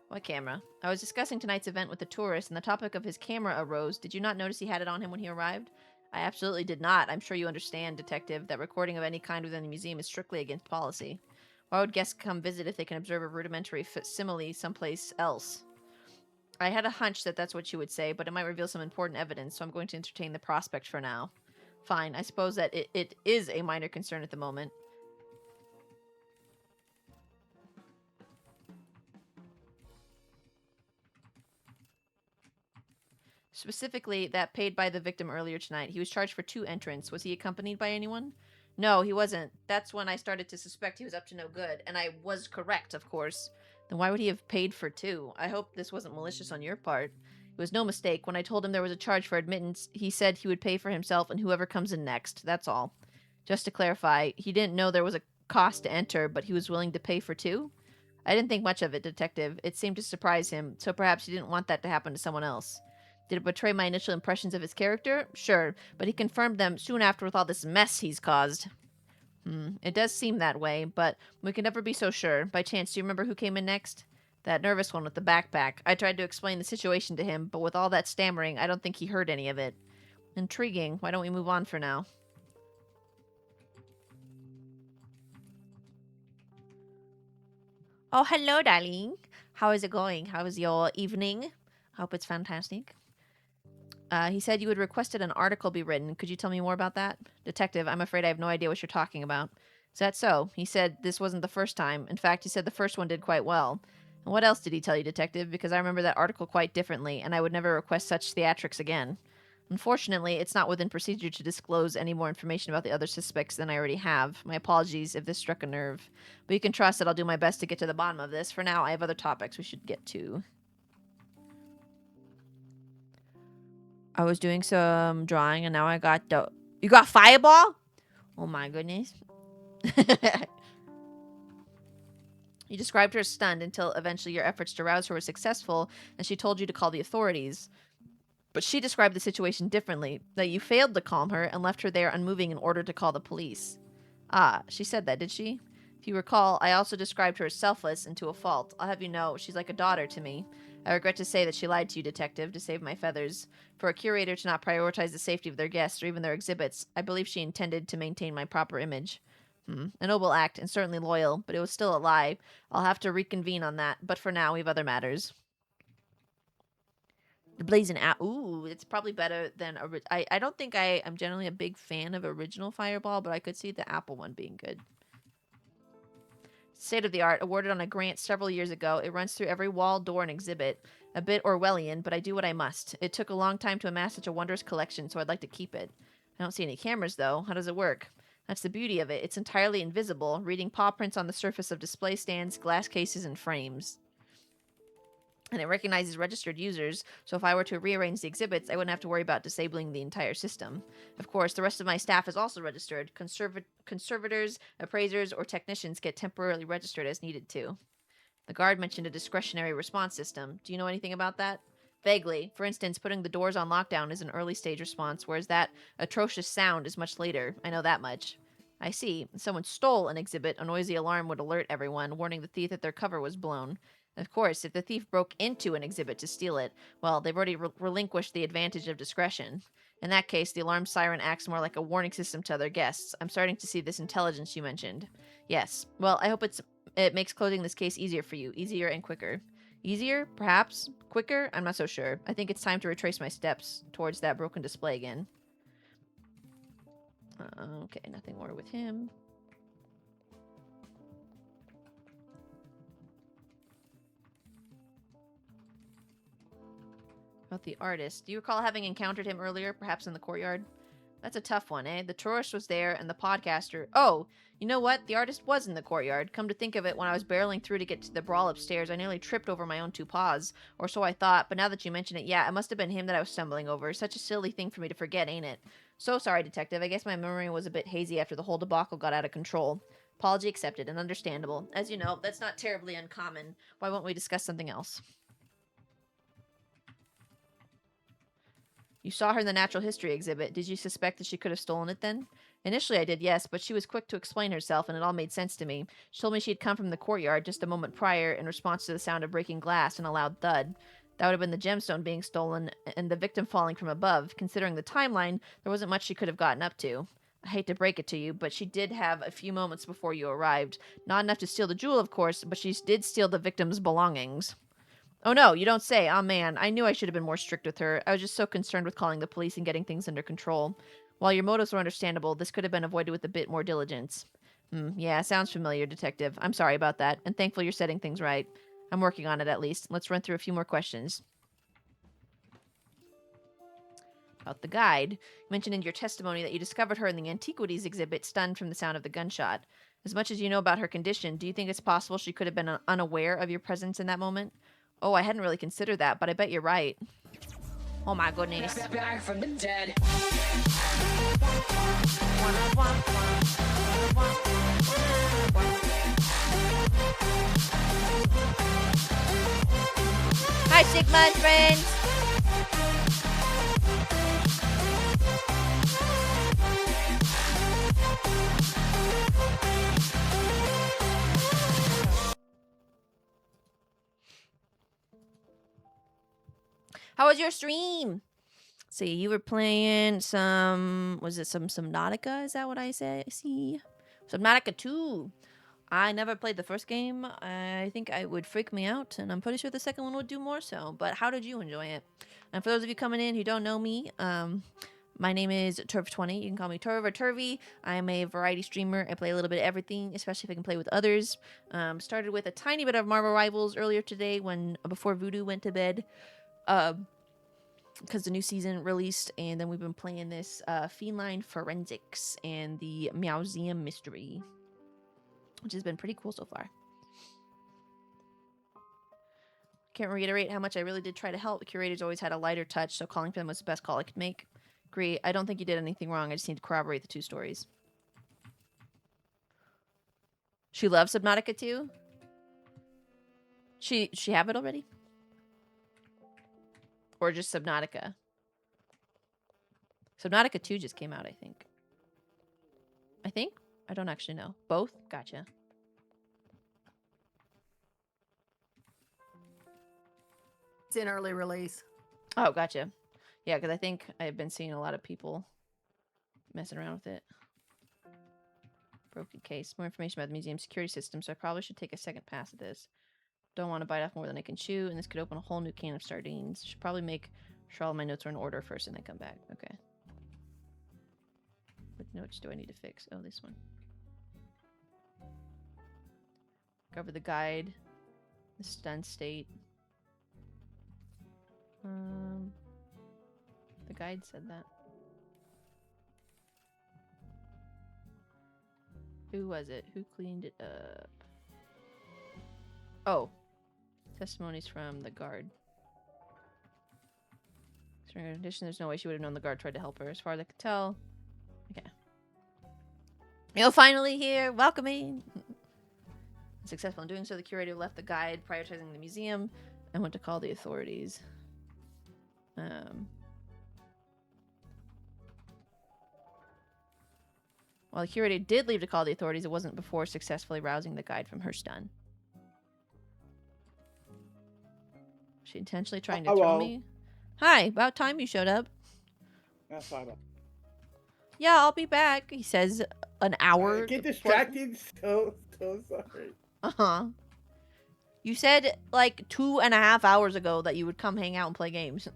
What camera? I was discussing tonight's event with the tourist, and the topic of his camera arose. Did you not notice he had it on him when he arrived? I absolutely did not. I'm sure you understand, detective, that recording of any kind within the museum is strictly against policy. Why would guests come visit if they can observe a rudimentary simile someplace else? I had a hunch that that's what you would say, but it might reveal some important evidence, so I'm going to entertain the prospect for now. Fine, I suppose that it is a minor concern at the moment. Specifically, that paid by the victim earlier tonight. He was charged for 2 entrants. Was he accompanied by anyone? No, he wasn't. That's when I started to suspect he was up to no good, and I was correct, of course. Then why would he have paid for 2? I hope this wasn't malicious on your part. It was no mistake. When I told him there was a charge for admittance, he said he would pay for himself and whoever comes in next. That's all. Just to clarify, he didn't know there was a cost to enter, but he was willing to pay for two? I didn't think much of it, Detective. It seemed to surprise him, so perhaps he didn't want that to happen to someone else. Did it betray my initial impressions of his character? Sure, but he confirmed them soon after with all this mess he's caused. It does seem that way, but we can never be so sure. By chance, do you remember who came in next? That nervous one with the backpack. I tried to explain the situation to him, but with all that stammering, I don't think he heard any of it. Intriguing. Why don't we move on for now? Oh, hello, darling. How is it going? How is your evening? Hope it's fantastic. He said you had requested an article be written. Could you tell me more about that? Detective, I'm afraid I have no idea what you're talking about. Is that so? He said this wasn't the first time. In fact, he said the first one did quite well. And what else did he tell you, Detective? Because I remember that article quite differently, and I would never request such theatrics again. Unfortunately, it's not within procedure to disclose any more information about the other suspects than I already have. My apologies if this struck a nerve. But you can trust that I'll do my best to get to the bottom of this. For now, I have other topics we should get to. I was doing some drawing, and now I got the... You got Fireball? Oh my goodness. You described her as stunned until eventually your efforts to rouse her were successful, and she told you to call the authorities. But she described the situation differently, that you failed to calm her and left her there unmoving in order to call the police. Ah, she said that, did she? If you recall, I also described her as selfless and to a fault. I'll have you know, she's like a daughter to me. I regret to say that she lied to you, Detective, to save my feathers. For a curator to not prioritize the safety of their guests or even their exhibits, I believe she intended to maintain my proper image. A noble act, and certainly loyal, but it was still a lie. I'll have to reconvene on that, but for now, we have other matters. The blazing apple. Ooh, it's probably better than... I don't think I'm generally a big fan of original Fireball, but I could see the apple one being good. State of the art, awarded on a grant several years ago. It runs through every wall, door, and exhibit. A bit Orwellian, but I do what I must. It took a long time to amass such a wondrous collection, so I'd like to keep it. I don't see any cameras, though. How does it work? That's the beauty of it. It's entirely invisible, reading paw prints on the surface of display stands, glass cases, and frames. And it recognizes registered users, so if I were to rearrange the exhibits, I wouldn't have to worry about disabling the entire system. Of course, the rest of my staff is also registered. Conservators, appraisers, or technicians get temporarily registered as needed to. The guard mentioned a discretionary response system. Do you know anything about that? Vaguely. For instance, putting the doors on lockdown is an early stage response, whereas that atrocious sound is much later. I know that much. I see. If someone stole an exhibit, a noisy alarm would alert everyone, warning the thief that their cover was blown. Of course, if the thief broke into an exhibit to steal it, well, they've already relinquished the advantage of discretion. In that case, the alarm siren acts more like a warning system to other guests. I'm starting to see this intelligence you mentioned. Yes. Well, I hope it makes closing this case easier for you. Easier and quicker. Easier? Perhaps? Quicker? I'm not so sure. I think it's time to retrace my steps towards that broken display again. Okay, nothing more with him. About the artist. Do you recall having encountered him earlier, perhaps in the courtyard? That's a tough one, eh? The tourist was there, and the podcaster... Oh, you know what? The artist was in the courtyard. Come to think of it, when I was barreling through to get to the brawl upstairs, I nearly tripped over my own two paws. Or so I thought, but now that you mention it, yeah, it must have been him that I was stumbling over. Such a silly thing for me to forget, ain't it? So sorry, Detective. I guess my memory was a bit hazy after the whole debacle got out of control. Apology accepted and understandable. As you know, that's not terribly uncommon. Why won't we discuss something else? You saw her in the natural history exhibit. Did you suspect that she could have stolen it then? Initially I did, yes, but she was quick to explain herself, and it all made sense to me. She told me she had come from the courtyard just a moment prior in response to the sound of breaking glass and a loud thud. That would have been the gemstone being stolen and the victim falling from above. Considering the timeline, there wasn't much she could have gotten up to. I hate to break it to you, but she did have a few moments before you arrived. Not enough to steal the jewel, of course, but she did steal the victim's belongings. Oh no, you don't say. Oh man, I knew I should have been more strict with her. I was just so concerned with calling the police and getting things under control. While your motives were understandable, this could have been avoided with a bit more diligence. Yeah, sounds familiar, Detective. I'm sorry about that, and thankful you're setting things right. I'm working on it, at least. Let's run through a few more questions. About the guide. You mentioned in your testimony that you discovered her in the antiquities exhibit, stunned from the sound of the gunshot. As much as you know about her condition, do you think it's possible she could have been unaware of your presence in that moment? Oh, I hadn't really considered that, but I bet you're right. Oh my goodness. Back from the dead. Hi, Sigma and friends. How was your stream? See, you were playing some. Was it some Subnautica? Is that what I say? See, Subnautica 2. I never played the first game. I think it would freak me out, and I'm pretty sure the second one would do more so. But how did you enjoy it? And for those of you coming in who don't know me, my name is Turv20. You can call me Turv or Turvy. I'm a variety streamer. I play a little bit of everything, especially if I can play with others. Started with a tiny bit of Marvel Rivals earlier today before Voodoo went to bed. Because the new season released, and then we've been playing this Feline Forensics and the Meowseum Mystery, which has been pretty cool so far. Can't reiterate how much I really did try to help. The curators always had a lighter touch, so calling for them was the best call I could make. Agree. I don't think you did anything wrong. I just need to corroborate the two stories. She loves Subnautica too? She have it already? Or just Subnautica? Subnautica 2 just came out, I think. I don't actually know. Both? Gotcha. It's in early release. Oh, gotcha. Yeah, because I think I've been seeing a lot of people messing around with it. Broken case. More information about the museum security system, so I probably should take a second pass at this. Don't want to bite off more than I can chew, and this could open a whole new can of sardines. Should probably make sure all my notes are in order first and then come back. Okay. What notes do I need to fix? Oh, this one. Cover the guide. The stun state. The guide said that. Who was it? Who cleaned it up? Oh. Testimonies from the guard. In addition, there's no way she would have known the guard tried to help her. As far as I could tell. Okay. You're finally here. Welcoming. Successful in doing so, the curator left the guide, prioritizing the museum, and went to call the authorities. While the curator did leave to call the authorities, it wasn't before successfully rousing the guide from her stun. She intentionally trying to throw me? Hi, about time you showed up. That's fine. Yeah, I'll be back, he says an hour. Get distracted, so sorry. Uh-huh. You said like 2.5 hours ago that you would come hang out and play games.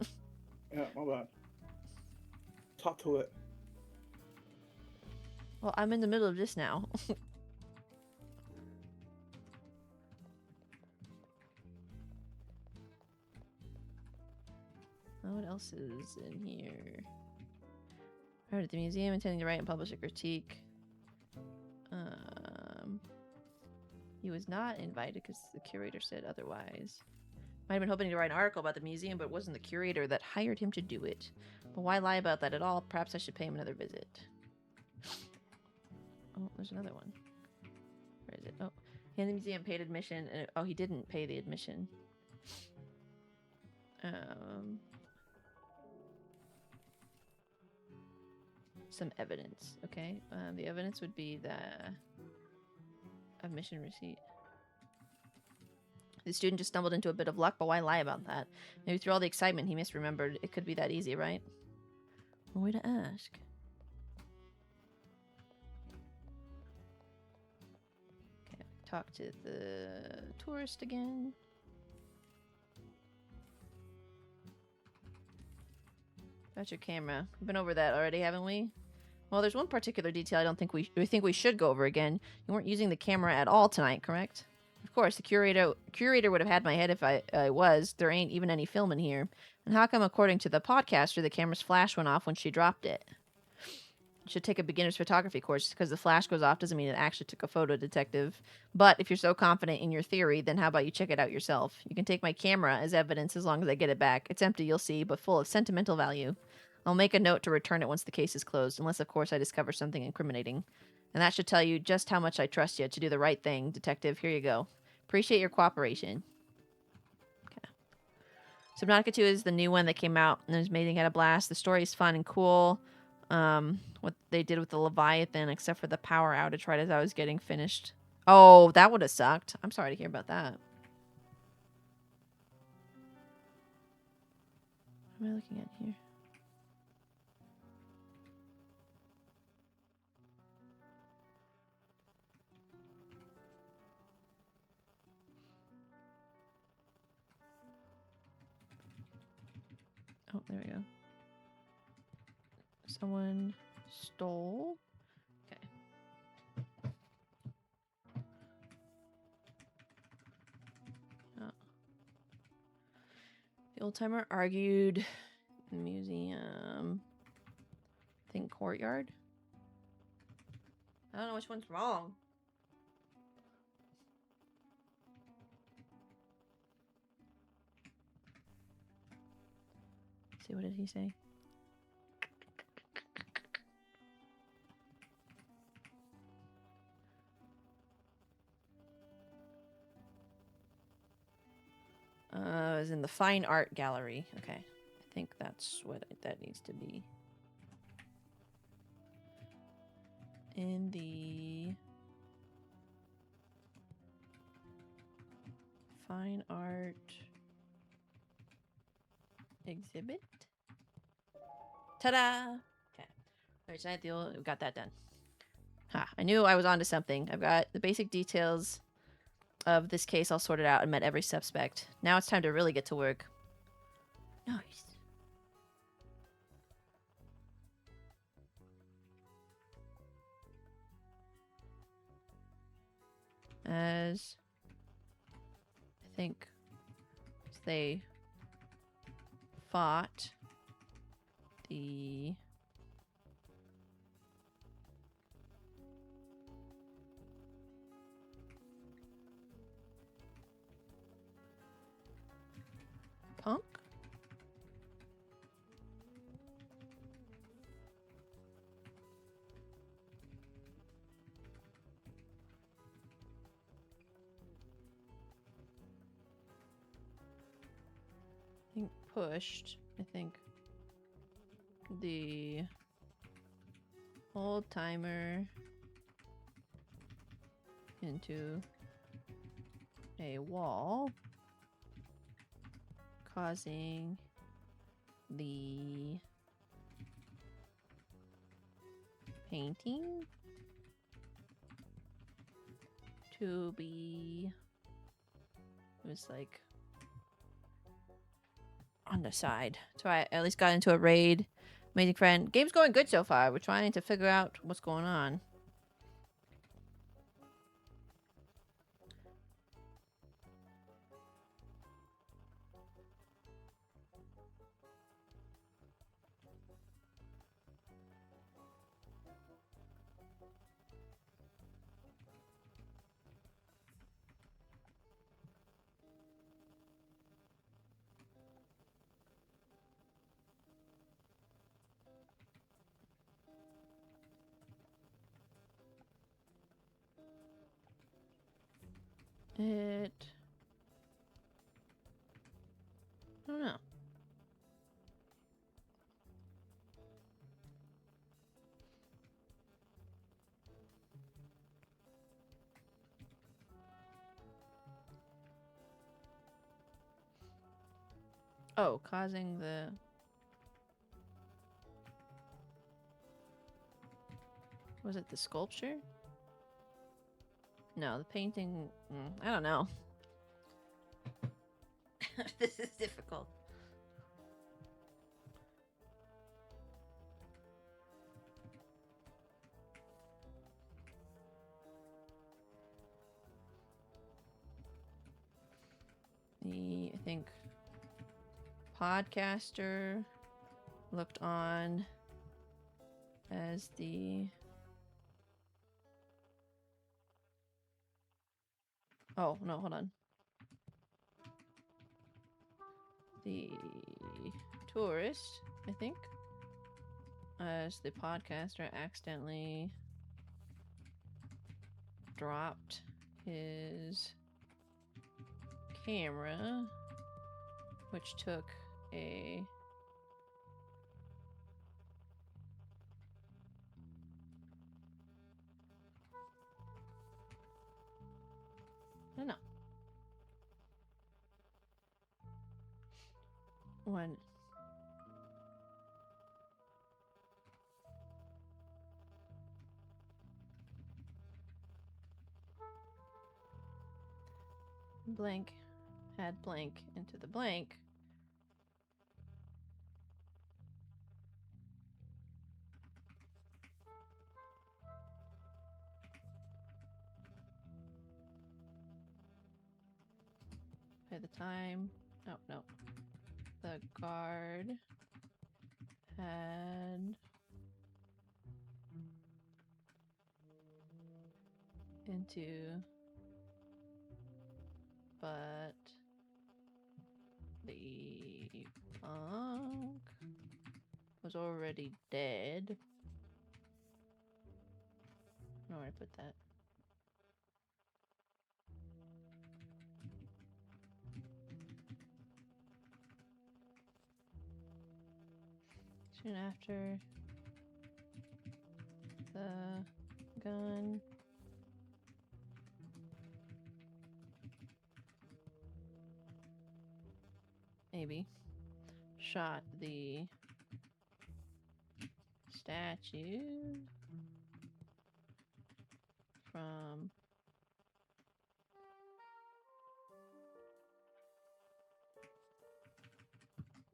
Yeah, my bad. Talk to it. Well, I'm in the middle of this now. What else is in here? I heard at the museum intending to write and publish a critique. He was not invited because the curator said otherwise. Might have been hoping to write an article about the museum, but it wasn't the curator that hired him to do it. But why lie about that at all? Perhaps I should pay him another visit. Oh, there's another one. Where is it? Oh, he and the museum paid admission, and oh, he didn't pay the admission. Some evidence. Okay, the evidence would be the admission receipt. The student just stumbled into a bit of luck, but why lie about that? Maybe through all the excitement he misremembered. It could be that easy, right? One way to ask. Okay, talk to the tourist again. That's your camera. We've been over that already, haven't we? Well, there's one particular detail I don't think we think we should go over again. You weren't using the camera at all tonight, correct? Of course, the curator would have had my head if I was. There ain't even any film in here. And how come, according to the podcaster, the camera's flash went off when she dropped it? You should take a beginner's photography course because the flash goes off doesn't mean it actually took a photo, detective. But if you're so confident in your theory, then how about you check it out yourself? You can take my camera as evidence as long as I get it back. It's empty, you'll see, but full of sentimental value. I'll make a note to return it once the case is closed, unless, of course, I discover something incriminating. And that should tell you just how much I trust you to do the right thing, detective. Here you go. Appreciate your cooperation. Okay. Subnautica 2 is the new one that came out and is amazing. Had a blast. The story is fun and cool. What they did with the Leviathan, except for the power outage right as I was getting finished. Oh, that would have sucked. I'm sorry to hear about that. What am I looking at here? Oh, there we go. Someone stole. Okay. Oh. The old timer argued in the museum. I think courtyard. I don't know which one's wrong. Let's see, what did he say? It was in the fine art gallery. Okay. I think that's what that needs to be. In the fine art exhibit. Ta-da! Okay. Alright, tonight we got that done. Ha, I knew I was onto something. I've got the basic details of this case all sorted out and met every suspect. Now it's time to really get to work. Nice. As I think they fought the punk? I think pushed, the old timer into a wall, causing the painting to be, it was like on the side. So I at least got into a raid. Amazing friend. Game's going good so far. We're trying to figure out what's going on. I don't know. Oh, causing the... Was it the sculpture? No, the painting... I don't know. This is difficult. I think, podcaster looked on as the... Oh, no, hold on. The tourist, I think, as the podcaster accidentally dropped his camera, which took a... I don't know. When blank had blank into the blank, by the time, oh no, the guard had into, but the punk was already dead. I don't know where to put that. Soon after the gun maybe shot the statue from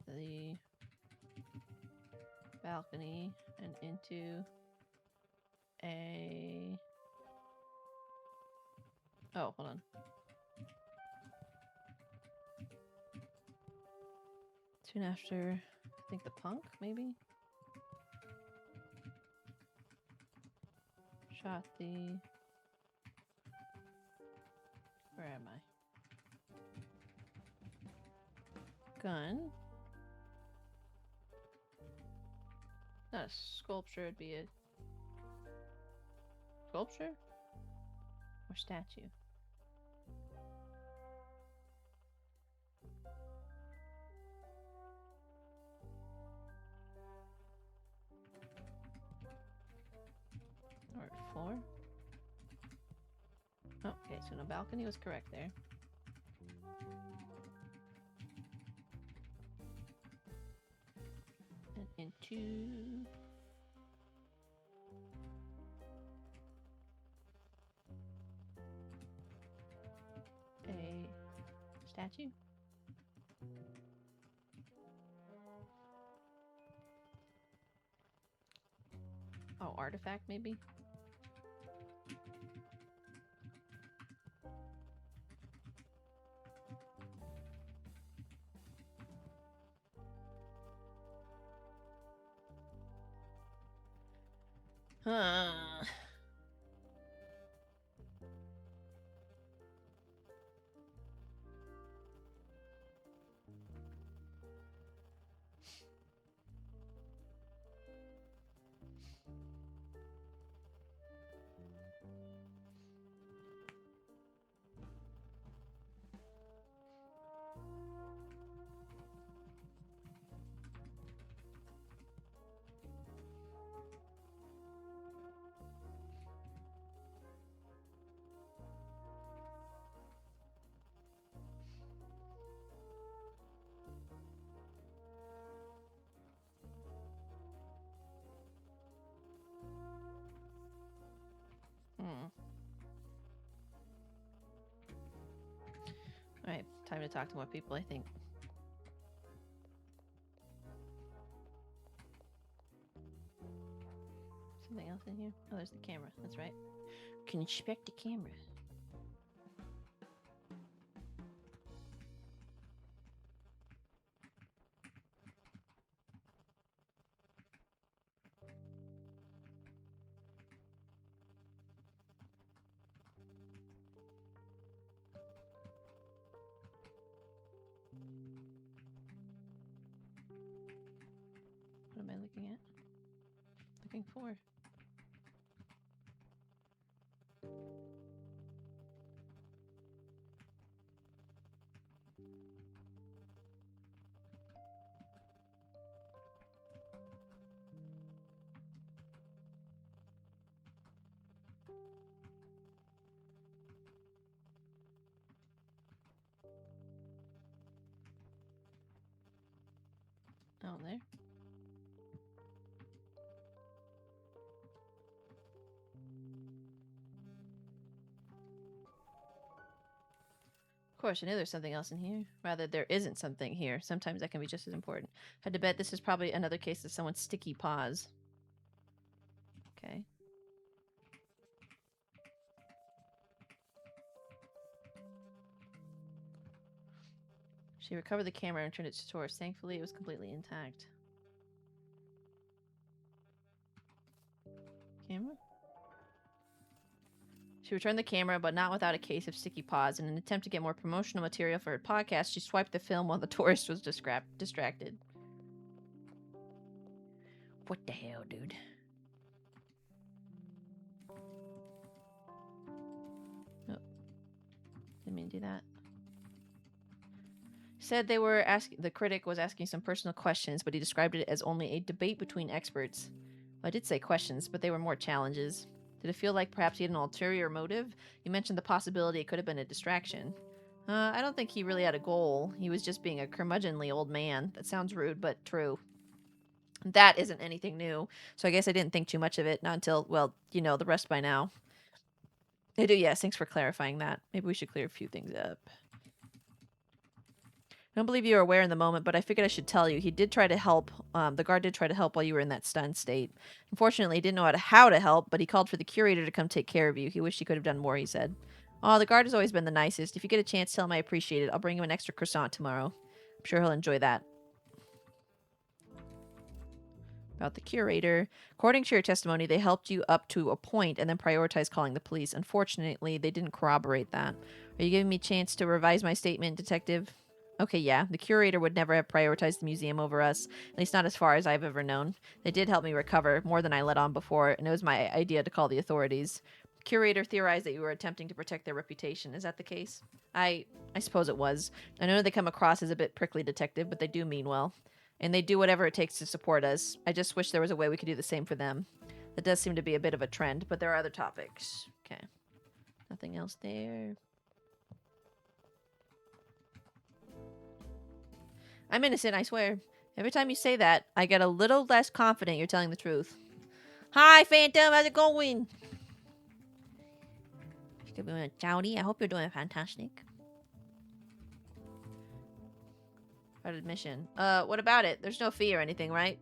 the balcony and into a... Oh, hold on. Soon after, I think the punk, maybe? Shot the... Where am I? Gun. Not a sculpture, it'd be a... Sculpture? Or statue? Or floor? Oh, okay, so no balcony was correct there. And into... a statue? Oh, artifact maybe? Huh. Alright, time to talk to more people, I think. Something else in here? Oh, there's the camera. That's right. Can inspect the camera. What am I looking at? Looking for? Oh, there. Of course, I knew there's something else in here. Rather, there isn't something here. Sometimes that can be just as important. Had to bet this is probably another case of someone's sticky paws. Okay. She recovered the camera and returned it to source. Thankfully, it was completely intact. Camera? She returned the camera, but not without a case of sticky paws. In an attempt to get more promotional material for her podcast, she swiped the film while the tourist was distracted. What the hell, dude? Oh. Didn't mean to do that. Said they were the critic was asking some personal questions, but he described it as only a debate between experts. Well, I did say questions, but they were more challenges. Did it feel like perhaps he had an ulterior motive? You mentioned the possibility it could have been a distraction. I don't think he really had a goal. He was just being a curmudgeonly old man. That sounds rude, but true. That isn't anything new, so I guess I didn't think too much of it, not until, well, you know, the rest by now. I do, yes, thanks for clarifying that. Maybe we should clear a few things up. I don't believe you were aware in the moment, but I figured I should tell you. He did try to help. The guard did try to help while you were in that stunned state. Unfortunately, he didn't know how to help, but he called for the curator to come take care of you. He wished he could have done more, he said. Oh, the guard has always been the nicest. If you get a chance, tell him I appreciate it. I'll bring him an extra croissant tomorrow. I'm sure he'll enjoy that. About the curator. According to your testimony, they helped you up to a point and then prioritized calling the police. Unfortunately, they didn't corroborate that. Are you giving me a chance to revise my statement, detective? Okay, yeah. The curator would never have prioritized the museum over us, at least not as far as I've ever known. They did help me recover, more than I let on before, and it was my idea to call the authorities. The curator theorized that you were attempting to protect their reputation. Is that the case? I suppose it was. I know they come across as a bit prickly, detective, but they do mean well. And they do whatever it takes to support us. I just wish there was a way we could do the same for them. That does seem to be a bit of a trend, but there are other topics. Okay. Nothing else there. I'm innocent, I swear. Every time you say that, I get a little less confident you're telling the truth. Hi, Phantom. How's it going? Jowdy, I hope you're doing fantastic. About admission. What about it? There's no fee or anything, right?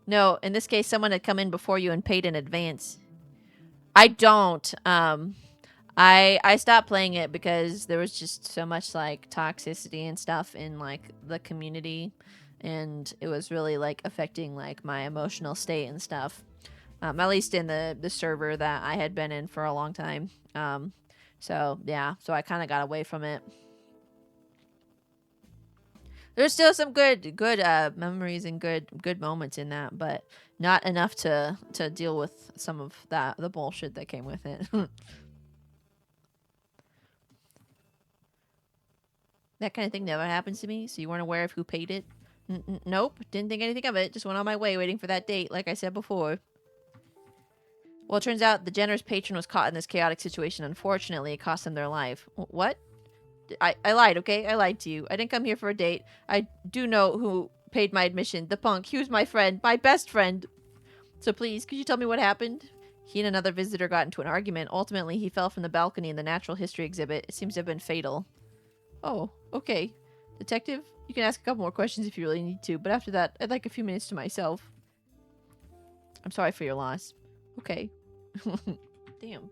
No, in this case, someone had come in before you and paid in advance. I don't. I stopped playing it because there was just so much like toxicity and stuff in like the community, and it was really like affecting like my emotional state and stuff. At least in the server that I had been in for a long time. So yeah, so I kind of got away from it. There's still some good memories and good moments in that, but not enough to deal with some of the bullshit that came with it. That kind of thing never happens to me, so you weren't aware of who paid it? Nope, didn't think anything of it. Just went on my way waiting for that date, like I said before. Well, it turns out the generous patron was caught in this chaotic situation. Unfortunately, it cost them their life. What? I lied, okay? I lied to you. I didn't come here for a date. I do know who paid my admission. The punk. He was my friend. My best friend. So please, could you tell me what happened? He and another visitor got into an argument. Ultimately, he fell from the balcony in the natural history exhibit. It seems to have been fatal. Oh, okay. Detective, you can ask a couple more questions if you really need to, but after that, I'd like a few minutes to myself. I'm sorry for your loss. Okay. Damn.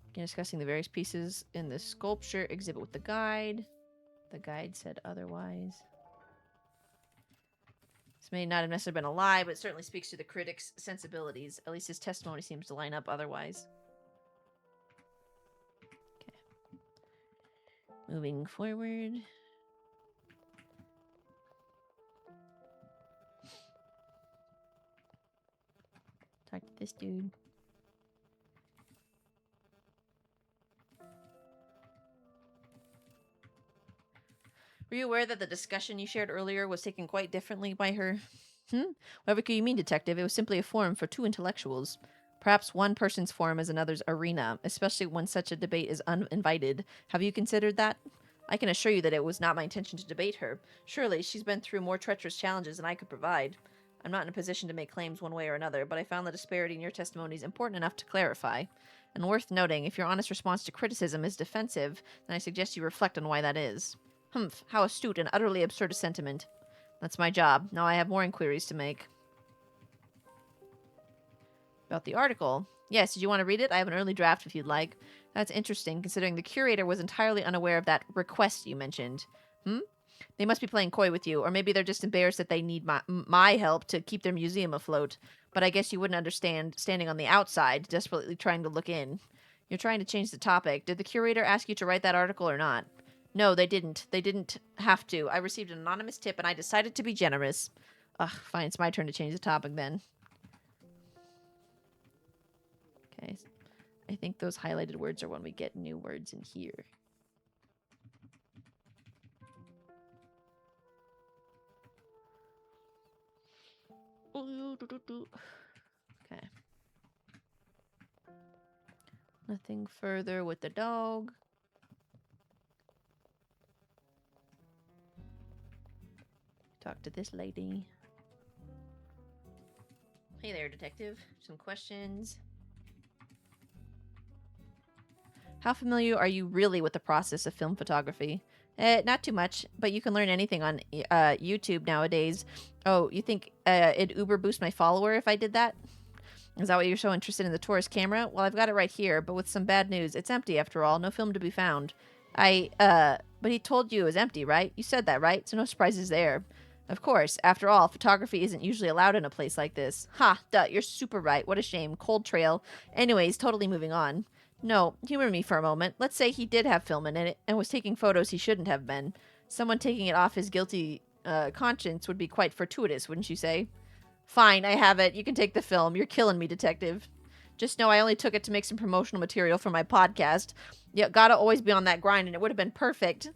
Again, discussing the various pieces in the sculpture exhibit with the guide. The guide said otherwise. This may not have necessarily been a lie, but it certainly speaks to the critic's sensibilities. At least his testimony seems to line up otherwise. Okay. Moving forward. Talk to this dude. Were you aware that the discussion you shared earlier was taken quite differently by her? Whatever could you mean, detective? It was simply a forum for two intellectuals. Perhaps one person's forum is another's arena, especially when such a debate is uninvited. Have you considered that? I can assure you that it was not my intention to debate her. Surely, she's been through more treacherous challenges than I could provide. I'm not in a position to make claims one way or another, but I found the disparity in your testimony is important enough to clarify. And worth noting, if your honest response to criticism is defensive, then I suggest you reflect on why that is. Humph, how astute and utterly absurd a sentiment. That's my job. Now I have more inquiries to make. About the article. Yes, did you want to read it? I have an early draft if you'd like. That's interesting, considering the curator was entirely unaware of that request you mentioned. They must be playing coy with you, or maybe they're just embarrassed that they need my help to keep their museum afloat. But I guess you wouldn't understand standing on the outside, desperately trying to look in. You're trying to change the topic. Did the curator ask you to write that article or not? No, they didn't. They didn't have to. I received an anonymous tip and I decided to be generous. Ugh, fine, it's my turn to change the topic then. Okay. I think those highlighted words are when we get new words in here. Okay. Nothing further with the dog. Talk to this lady. Hey there, detective. Some questions. How familiar are you really with the process of film photography? Not too much, but you can learn anything on YouTube nowadays. Oh, you think it'd uber boost my follower if I did that? Is that why you're so interested in the tourist camera? Well, I've got it right here, but with some bad news. It's empty after all. No film to be found. But he told you it was empty, right? You said that, right? So no surprises there. Of course. After all, photography isn't usually allowed in a place like this. Ha, duh, you're super right. What a shame. Cold trail. Anyways, totally moving on. No, humor me for a moment. Let's say he did have film in it and was taking photos he shouldn't have been. Someone taking it off his guilty conscience would be quite fortuitous, wouldn't you say? Fine, I have it. You can take the film. You're killing me, detective. Just know I only took it to make some promotional material for my podcast. You gotta always be on that grind, and it would have been perfect.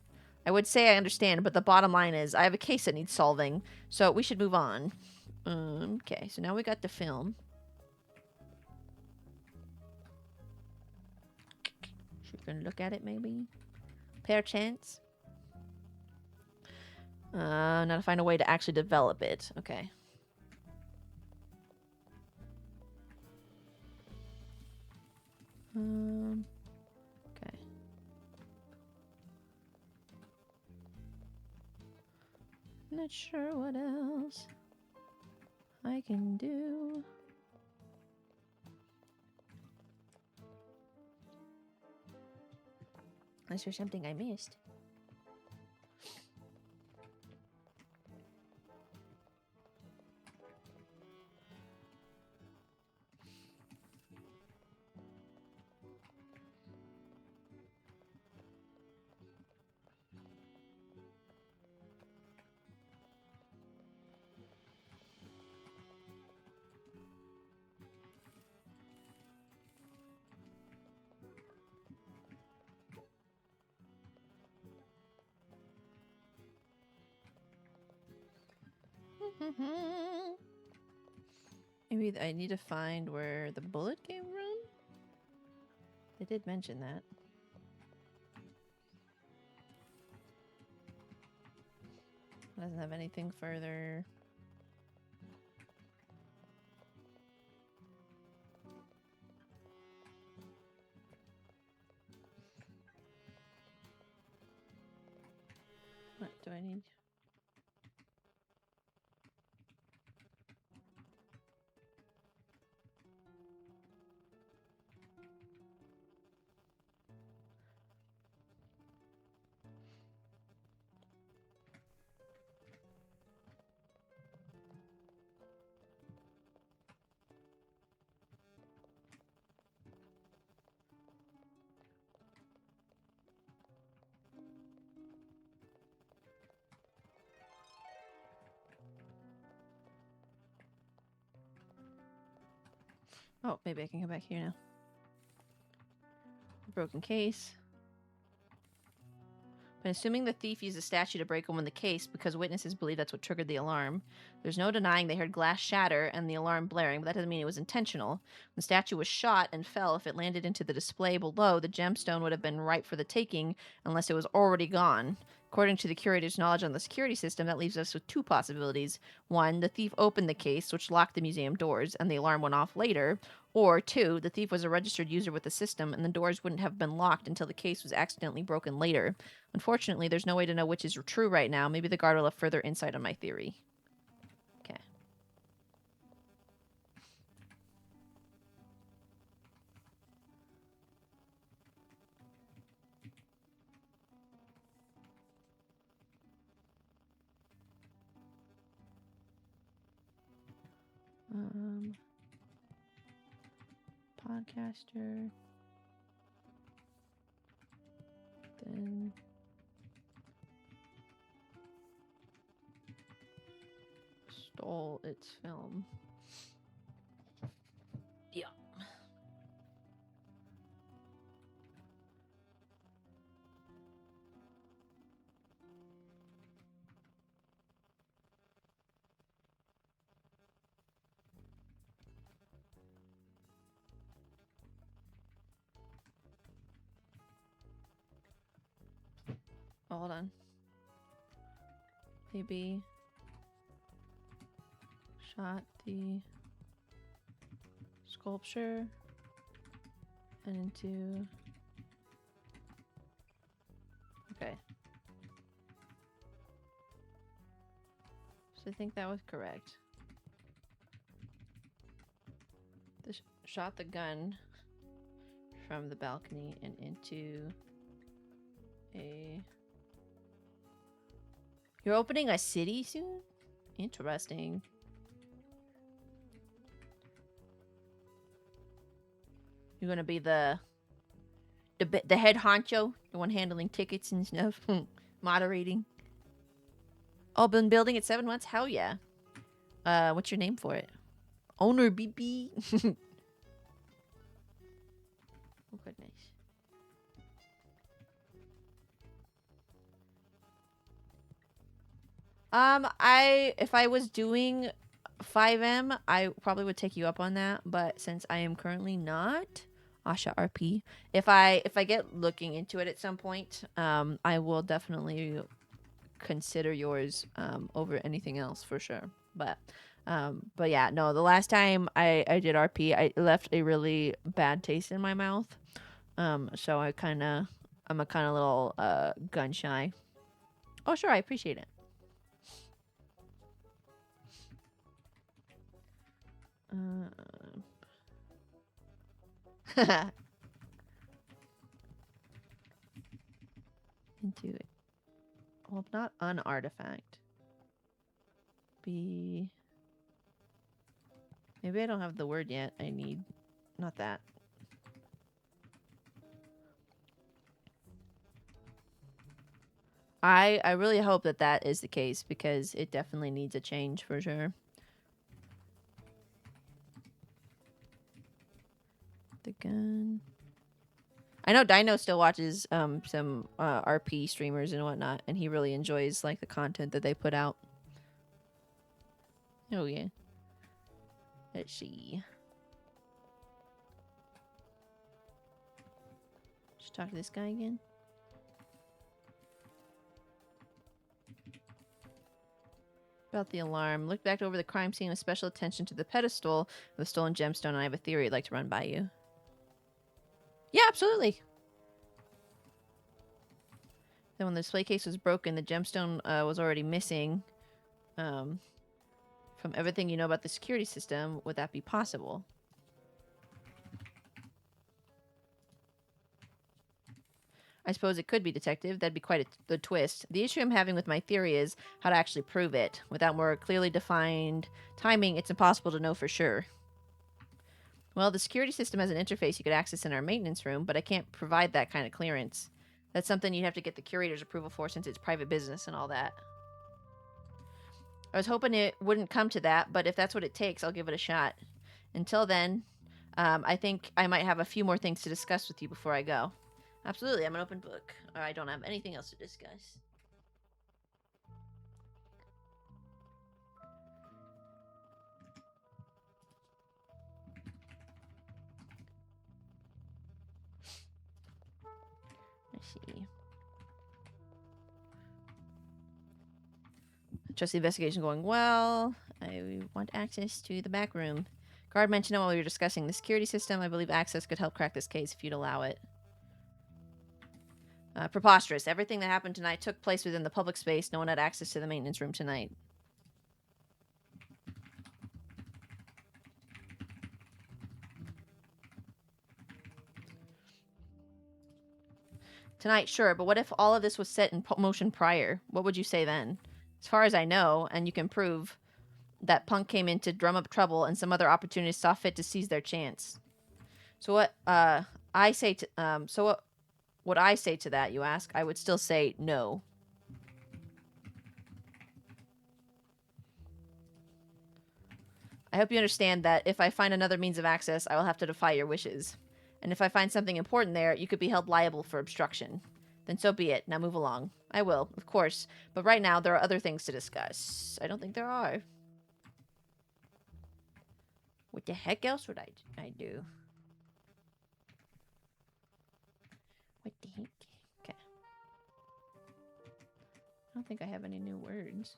I would say I understand, but the bottom line is I have a case that needs solving, so we should move on. Okay, so now we got the film. Should we look at it, maybe? Perchance? Now to find a way to actually develop it. Okay. Okay. Not sure what else I can do. Unless there's something I missed. Maybe I need to find where the bullet came from? They did mention that. Doesn't have anything further. What do I need? Oh, maybe I can come back here now. Broken case. But assuming the thief used a statue to break open the case because witnesses believe that's what triggered the alarm, there's no denying they heard glass shatter and the alarm blaring, but that doesn't mean it was intentional. The statue was shot and fell. If it landed into the display below, the gemstone would have been ripe for the taking unless it was already gone. According to the curator's knowledge on the security system, that leaves us with two possibilities. One, the thief opened the case, which locked the museum doors, and the alarm went off later. Or two, the thief was a registered user with the system, and the doors wouldn't have been locked until the case was accidentally broken later. Unfortunately, there's no way to know which is true right now. Maybe the guard will have further insight on my theory. Okay. Podcaster. Then stole its film. Yeah. Oh, hold on. Maybe shot the sculpture and into... Okay. So I think that was correct. Shot the gun from the balcony and into a... You're opening a city soon? Interesting. You're gonna be the head honcho, the one handling tickets and stuff, moderating. Oh, been building it 7 months? Hell yeah. What's your name for it? Owner BB. Oh goodness. If I was doing 5M, I probably would take you up on that, but since I am currently not, Asha RP. If I get looking into it at some point, I will definitely consider yours over anything else for sure. But yeah, no, the last time I did RP, I left a really bad taste in my mouth. So I'm a kind of little gun shy. Oh sure, I appreciate it. Into it. Well, not an artifact. Be... Maybe I don't have the word yet. I need... Not that. I really hope that that is the case because it definitely needs a change for sure. The gun. I know Dino still watches some RP streamers and whatnot, and he really enjoys like the content that they put out. Oh yeah. Let's see. Just talk to this guy again. About the alarm. Look back over the crime scene with special attention to the pedestal of the stolen gemstone, and I have a theory I'd like to run by you. Yeah, absolutely. Then when the display case was broken, the gemstone was already missing. From everything you know about the security system, would that be possible? I suppose it could be, Detective. That'd be quite the twist. The issue I'm having with my theory is how to actually prove it. Without more clearly defined timing, it's impossible to know for sure. Well, the security system has an interface you could access in our maintenance room, but I can't provide that kind of clearance. That's something you'd have to get the curator's approval for since it's private business and all that. I was hoping it wouldn't come to that, but if that's what it takes, I'll give it a shot. Until then, I think I might have a few more things to discuss with you before I go. Absolutely, I'm an open book. I don't have anything else to discuss. Let's see. Trust the investigation going well. I want access to the back room. Guard mentioned it while we were discussing the security system. I believe access could help crack this case if you'd allow it. Preposterous. Everything that happened tonight took place within the public space. No one had access to the maintenance room tonight. Tonight, sure, but what if all of this was set in motion prior? What would you say then? As far as I know, and you can prove, that Punk came in to drum up trouble and some other opportunists saw fit to seize their chance. So what I say to what I say to that, you ask? I would still say no. I hope you understand that if I find another means of access, I will have to defy your wishes. And if I find something important there, you could be held liable for obstruction. Then so be it. Now move along. I will, of course. But right now, there are other things to discuss. I don't think there are. What the heck else would I do? What the heck? Okay. I don't think I have any new words.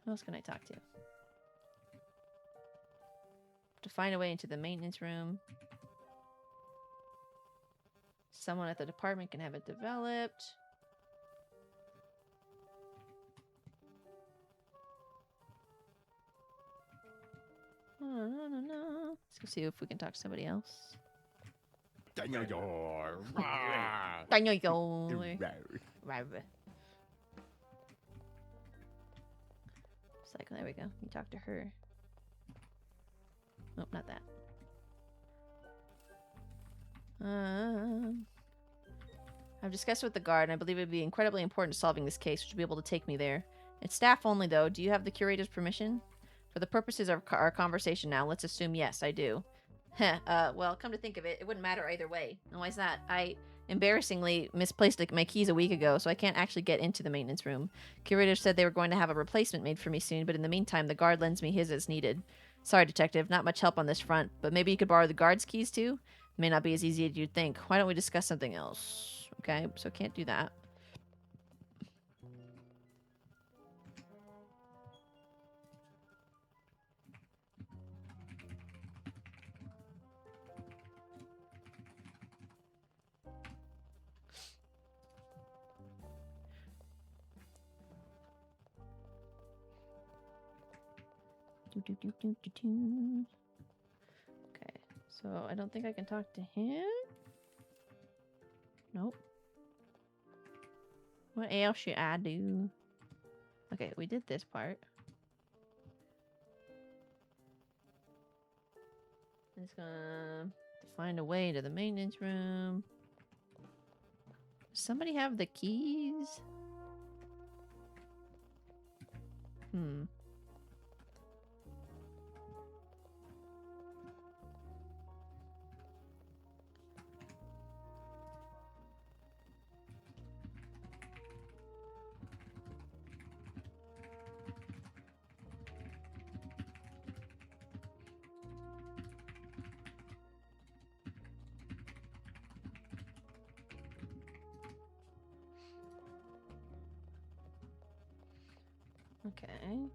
Who else can I talk to? To find a way into the maintenance room. Someone at the department can have it developed. No. Let's go see if we can talk to somebody else. Daniel. Cycle. There we go. You talk to her. Nope, not that. I've discussed with the guard, and I believe it would be incredibly important to solving this case, which will be able to take me there. It's staff only, though. Do you have the curator's permission? For the purposes of our conversation now, let's assume yes, I do. Well, come to think of it, it wouldn't matter either way. And why is that? I embarrassingly misplaced my keys a week ago, so I can't actually get into the maintenance room. Curator said they were going to have a replacement made for me soon, but in the meantime, the guard lends me his as needed. Sorry, detective, not much help on this front, but maybe you could borrow the guard's keys too? May not be as easy as you'd think. Why don't we discuss something else? Okay, so can't do that. Okay, so I don't think I can talk to him. Nope. What else should I do? Okay, we did this part. I'm just gonna find a way to the maintenance room. Does somebody have the keys? Okay.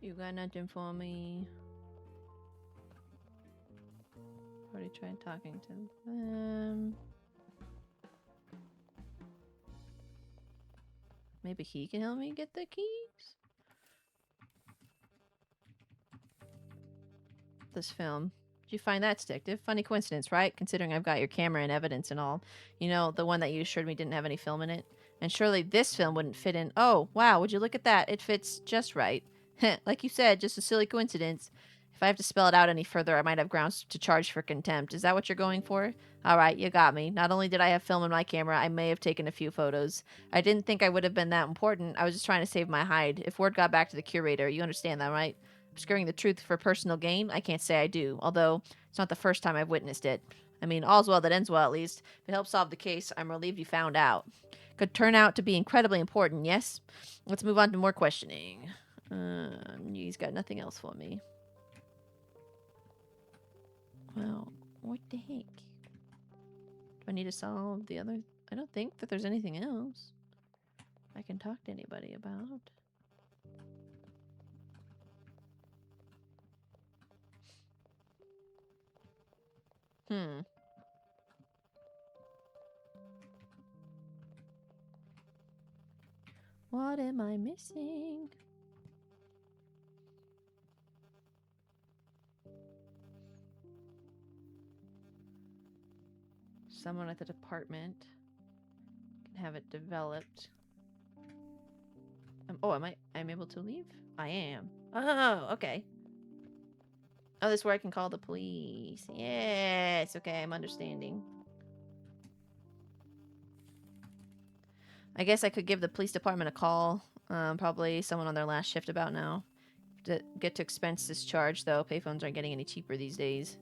You got nothing for me. Already tried talking to them. Maybe he can help me get the keys? This film. Did you find that, detective? Funny coincidence, right? Considering I've got your camera and evidence and all. You know, the one that you assured me didn't have any film in it? And surely this film wouldn't fit in. Oh, wow, would you look at that? It fits just right. Like you said, just a silly coincidence. If I have to spell it out any further, I might have grounds to charge for contempt. Is that what you're going for? All right, you got me. Not only did I have film in my camera, I may have taken a few photos. I didn't think I would have been that important. I was just trying to save my hide. If word got back to the curator, you understand that, right? obscuring the truth for personal gain? I can't say I do, although it's not the first time I've witnessed it. I mean, all's well that ends well, at least. If it helps solve the case, I'm relieved you found out. Could turn out to be incredibly important, yes? Let's move on to more questioning. He's got nothing else for me. Well, what the heck? Do I need to solve the other? I don't think that there's anything else I can talk to anybody about. What am I missing? Someone at the department can have it developed. I'm able to leave? I am. Oh, okay. Oh, this is where I can call the police. Yes, okay, I'm understanding. I guess I could give the police department a call. Probably someone on their last shift about now. To get to expense this charge, though. Payphones aren't getting any cheaper these days.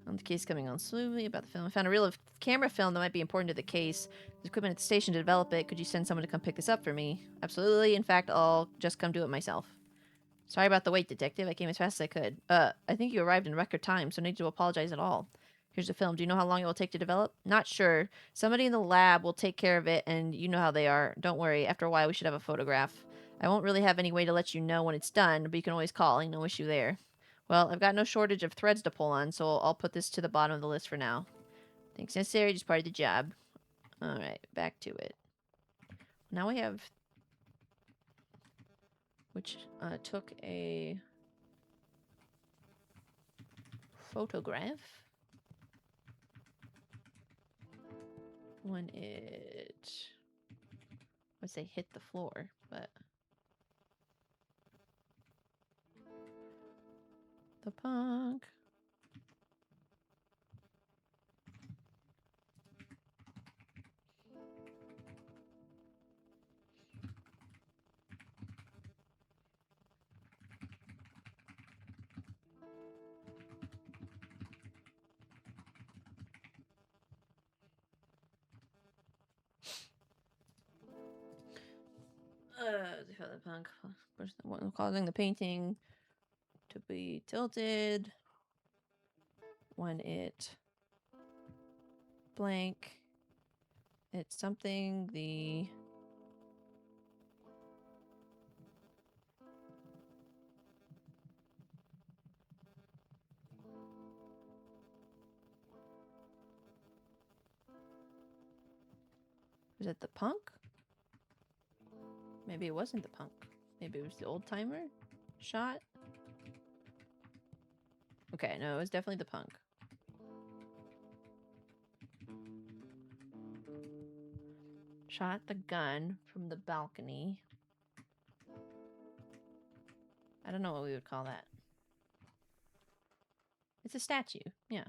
The case coming on smoothly about the film. I found a reel of camera film that might be important to the case. There's equipment at the station to develop it. Could you send someone to come pick this up for me? Absolutely. In fact, I'll just come do it myself. Sorry about the wait, Detective. I came as fast as I could. I think you arrived in record time, so no need to apologize at all. Here's the film. Do you know how long it will take to develop? Not sure. Somebody in the lab will take care of it, and you know how they are. Don't worry. After a while, we should have a photograph. I won't really have any way to let you know when it's done, but you can always call. No issue there. Well, I've got no shortage of threads to pull on, so I'll put this to the bottom of the list for now. Things necessary, just part of the job. Alright, back to it. Now we have... Which took a... photograph. When it... Let's say hit the floor, but... The punk... the punk was the one causing the painting to be tilted when it blank. It's something the was it the punk? Maybe it wasn't the punk. Maybe it was the old timer shot. Okay, no, it was definitely the punk. Shot the gun from the balcony. I don't know what we would call that. It's a statue, yeah.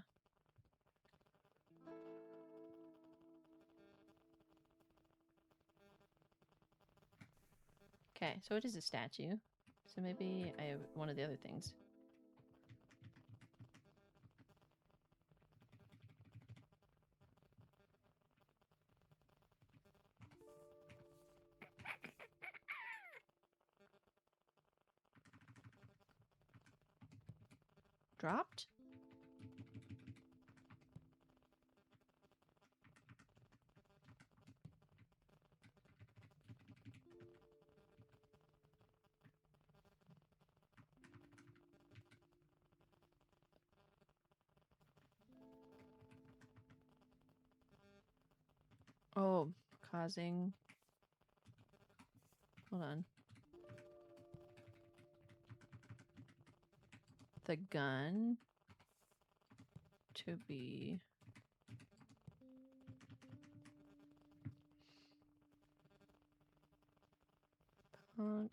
Okay, so it is a statue. So maybe I have one of the other things. Dropped? Oh, causing... Hold on. The gun to be... Punk.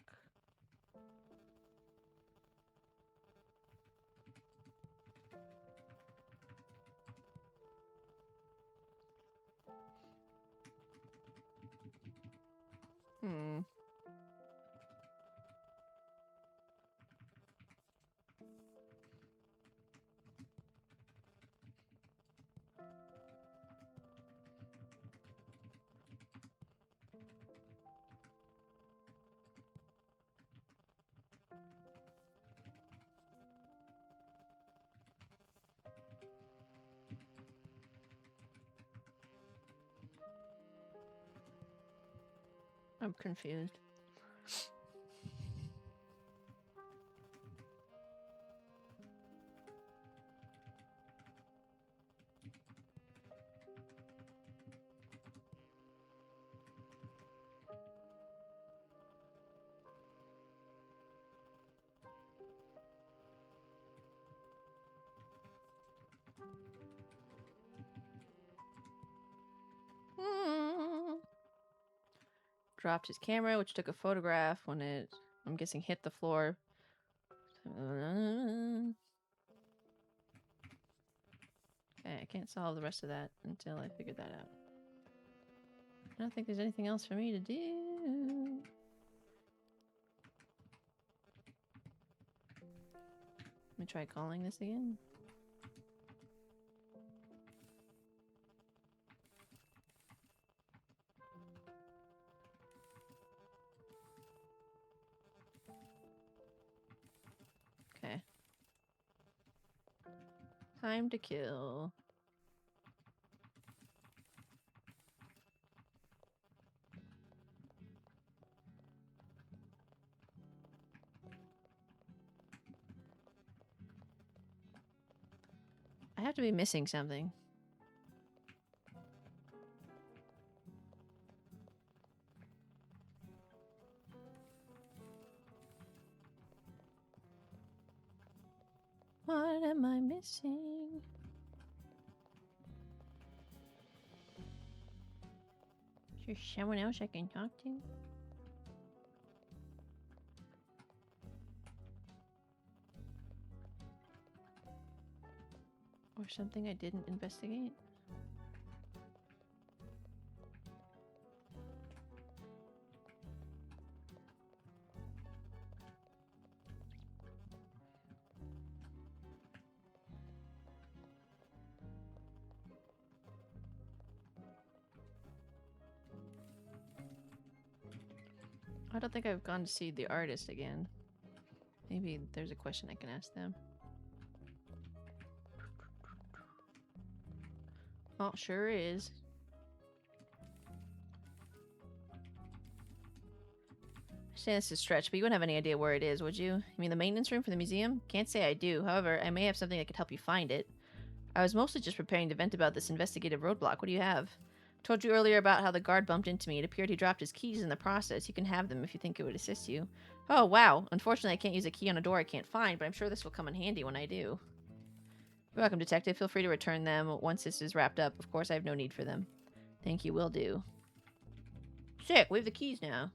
Hmm. I'm confused. Dropped his camera, which took a photograph when it, I'm guessing, hit the floor. Okay, I can't solve the rest of that until I figure that out. I don't think there's anything else for me to do. Let me try calling this again. Okay. Time to kill. I have to be missing something. What am I missing? Is there someone else I can talk to? Or something I didn't investigate? I don't think I've gone to see the artist again. Maybe there's a question I can ask them. Oh, sure is. I say this is a stretch, but you wouldn't have any idea where it is, would you? You mean the maintenance room for the museum? Can't say I do. However, I may have something that could help you find it. I was mostly just preparing to vent about this investigative roadblock. What do you have? Told you earlier about how the guard bumped into me. It appeared he dropped his keys in the process. You can have them if you think it would assist you. Oh, wow. Unfortunately, I can't use a key on a door I can't find, but I'm sure this will come in handy when I do. You're welcome, Detective. Feel free to return them once this is wrapped up. Of course, I have no need for them. Thank you, will do. Sick, we have the keys now.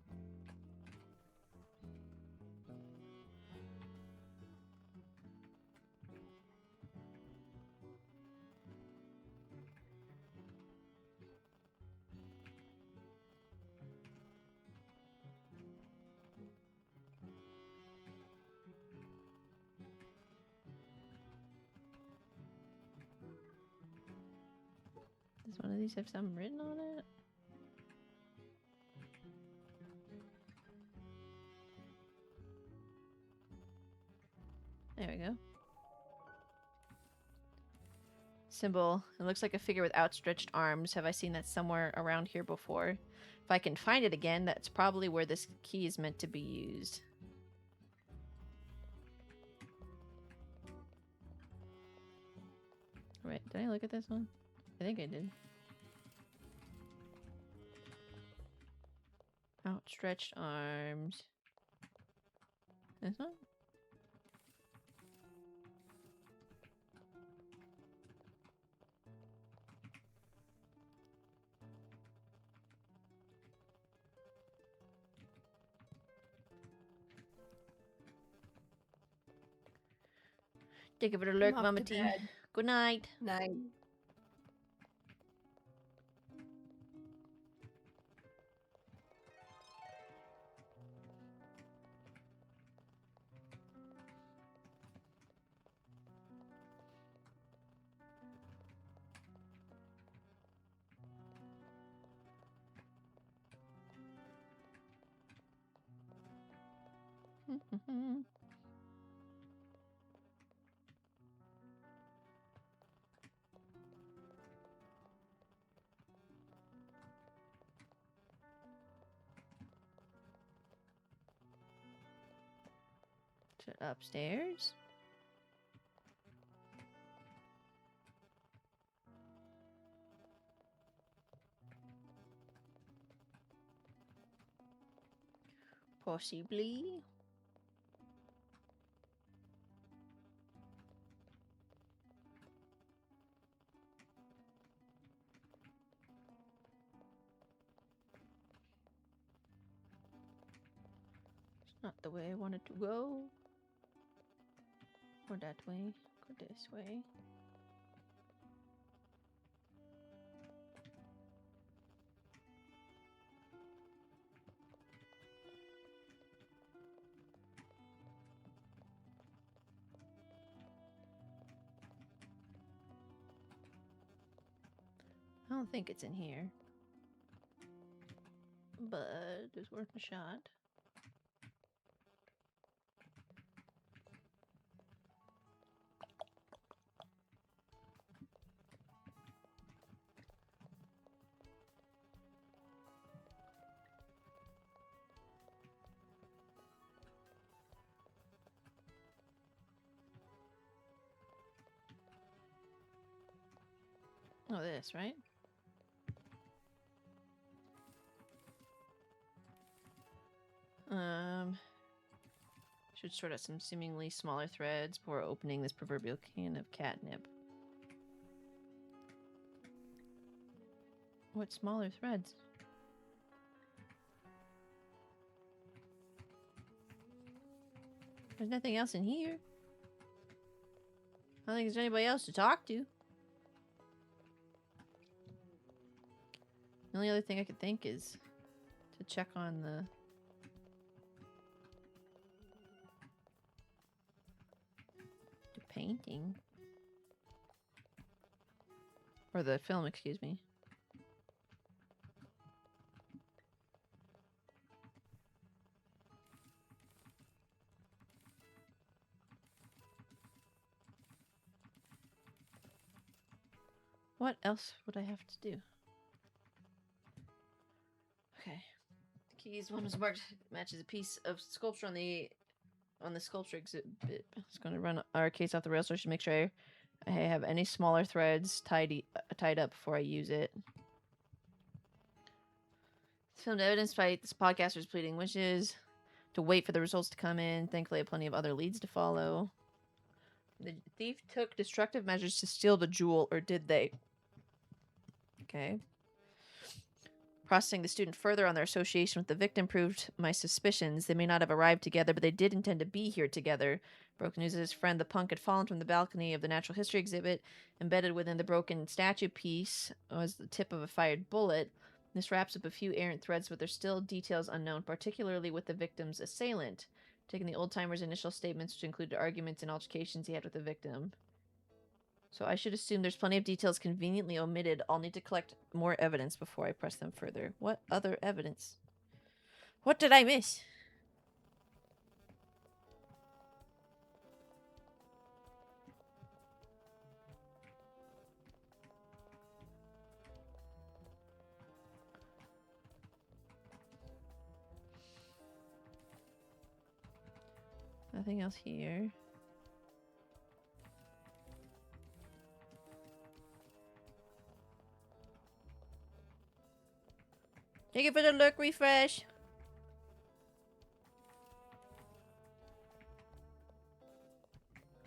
Does one of these have something written on it? There we go. Symbol. It looks like a figure with outstretched arms. Have I seen that somewhere around here before? If I can find it again, that's probably where this key is meant to be used. Right, did I look at this one? I think I did. Outstretched arms. This one? Take a bit of alert, off Mama to T. bed. Good night. Night. it upstairs? Possibly. It's not the way I wanted to go. Or that way. Go this way. I don't think it's in here. But it's worth a shot. Oh, this, right? Should sort out some seemingly smaller threads before opening this proverbial can of catnip. What smaller threads? There's nothing else in here. I don't think there's anybody else to talk to. The only other thing I could think is to check on the painting. Or the film, excuse me. What else would I have to do? Okay. The keys one was marked matches a piece of sculpture on the sculpture exhibit. It's going to run our case off the rails, so I should make sure I have any smaller threads tied up before I use it. It's filmed evidence by this podcaster's pleading wishes to wait for the results to come in. Thankfully, I have plenty of other leads to follow. The thief took destructive measures to steal the jewel, or did they? Okay. Processing the student further on their association with the victim proved my suspicions. They may not have arrived together, but they did intend to be here together. Broken news that his friend the punk had fallen from the balcony of the natural history exhibit. Embedded within the broken statue piece was the tip of a fired bullet. This wraps up a few errant threads, but there's still details unknown, particularly with the victim's assailant. Taking the old-timer's initial statements, which included arguments and altercations he had with the victim. So I should assume there's plenty of details conveniently omitted. I'll need to collect more evidence before I press them further. What other evidence? What did I miss? Nothing else here. Thank you for the lurk refresh.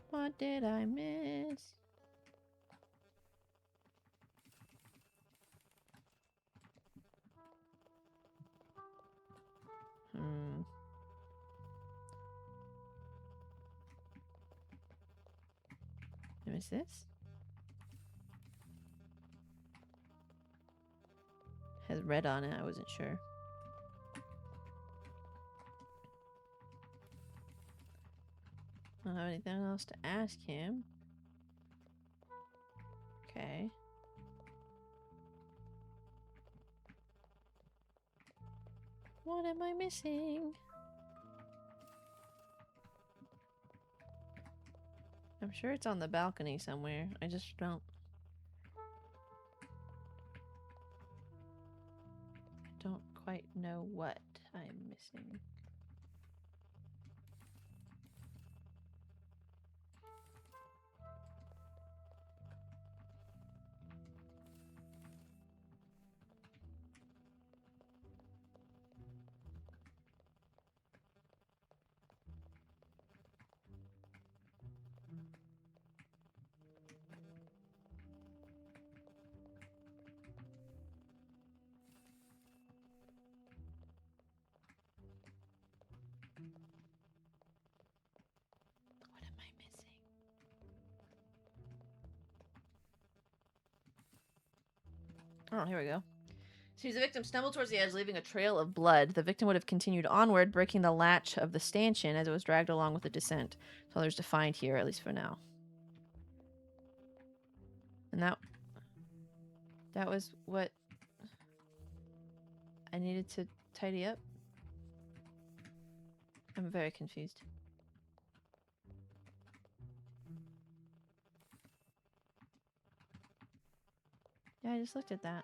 What did I miss? Did I miss this? Has red on it, I wasn't sure. I don't have anything else to ask him. Okay. What am I missing? I'm sure it's on the balcony somewhere. I just don't quite know what I'm missing. Oh, here we go. Sees the victim stumble towards the edge, leaving a trail of blood. The victim would have continued onward, breaking the latch of the stanchion as it was dragged along with the descent. So there's defined here, at least for now. And that was what I needed to tidy up. I'm very confused. Yeah, I just looked at that.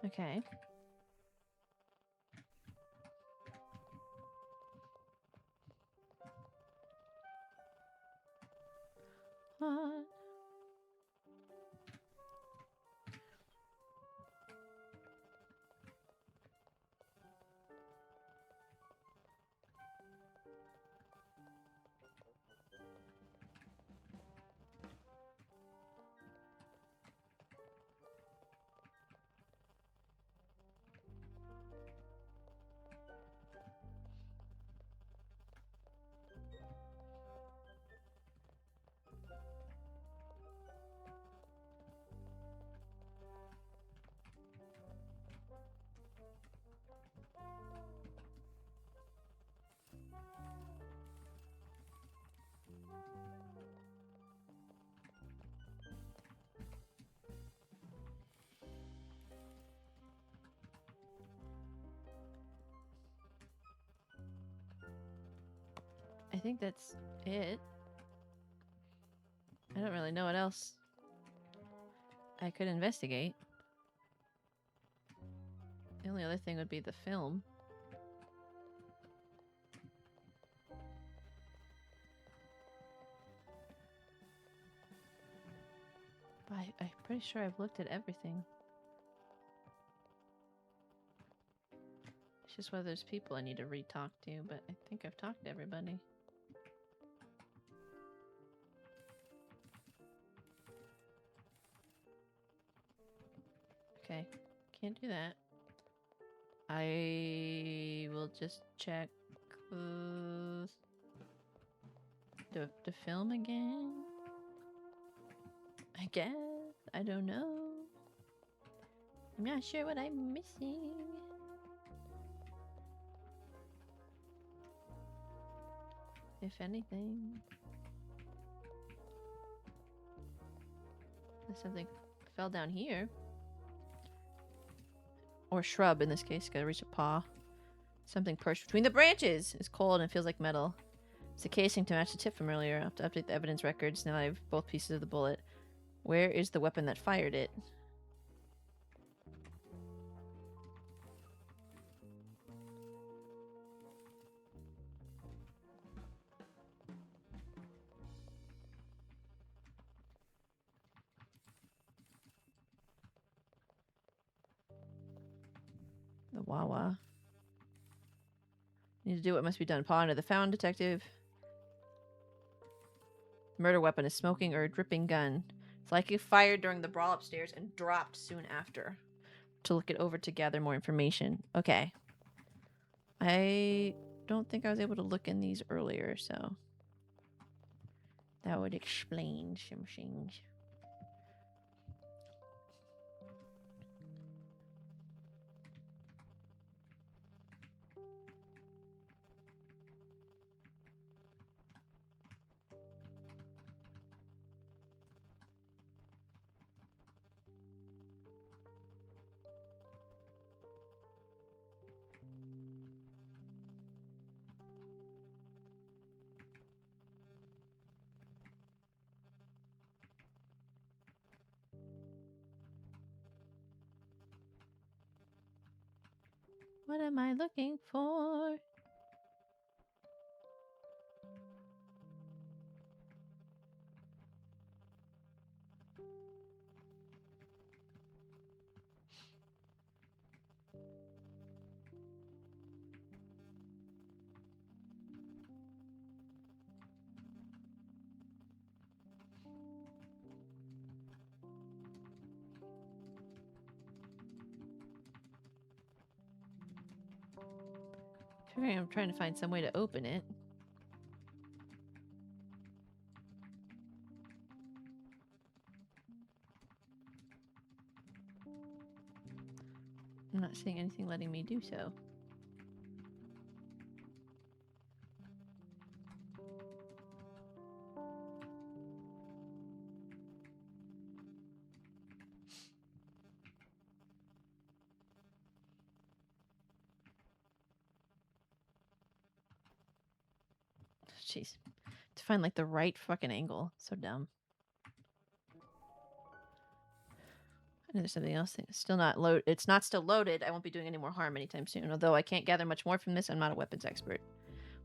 Okay. What? I think that's it. I don't really know what else I could investigate. The only other thing would be the film. But I'm pretty sure I've looked at everything. It's just whether there's people I need to re-talk to, but I think I've talked to everybody. Okay, can't do that. I will just check the film again. I guess. I don't know. I'm not sure what I'm missing. If anything. There's something fell down here. Or shrub in this case. Gotta reach a paw. Something perched between the branches. It's cold and it feels like metal. It's a casing to match the tip from earlier. I have to update the evidence records now that I have both pieces of the bullet. Where is the weapon that fired it? The Wawa. Need to do what must be done. Paw under the found detective. The murder weapon is smoking or a dripping gun. It's likely fired during the brawl upstairs and dropped soon after. To look it over to gather more information. Okay. I don't think I was able to look in these earlier, so that would explain some things. What am I looking for? I'm trying to find some way to open it. I'm not seeing anything letting me do so. Jeez. To find like the right fucking angle. So dumb. And there's something else. It's still not load. It's not still loaded. I won't be doing any more harm anytime soon. Although I can't gather much more from this. I'm not a weapons expert.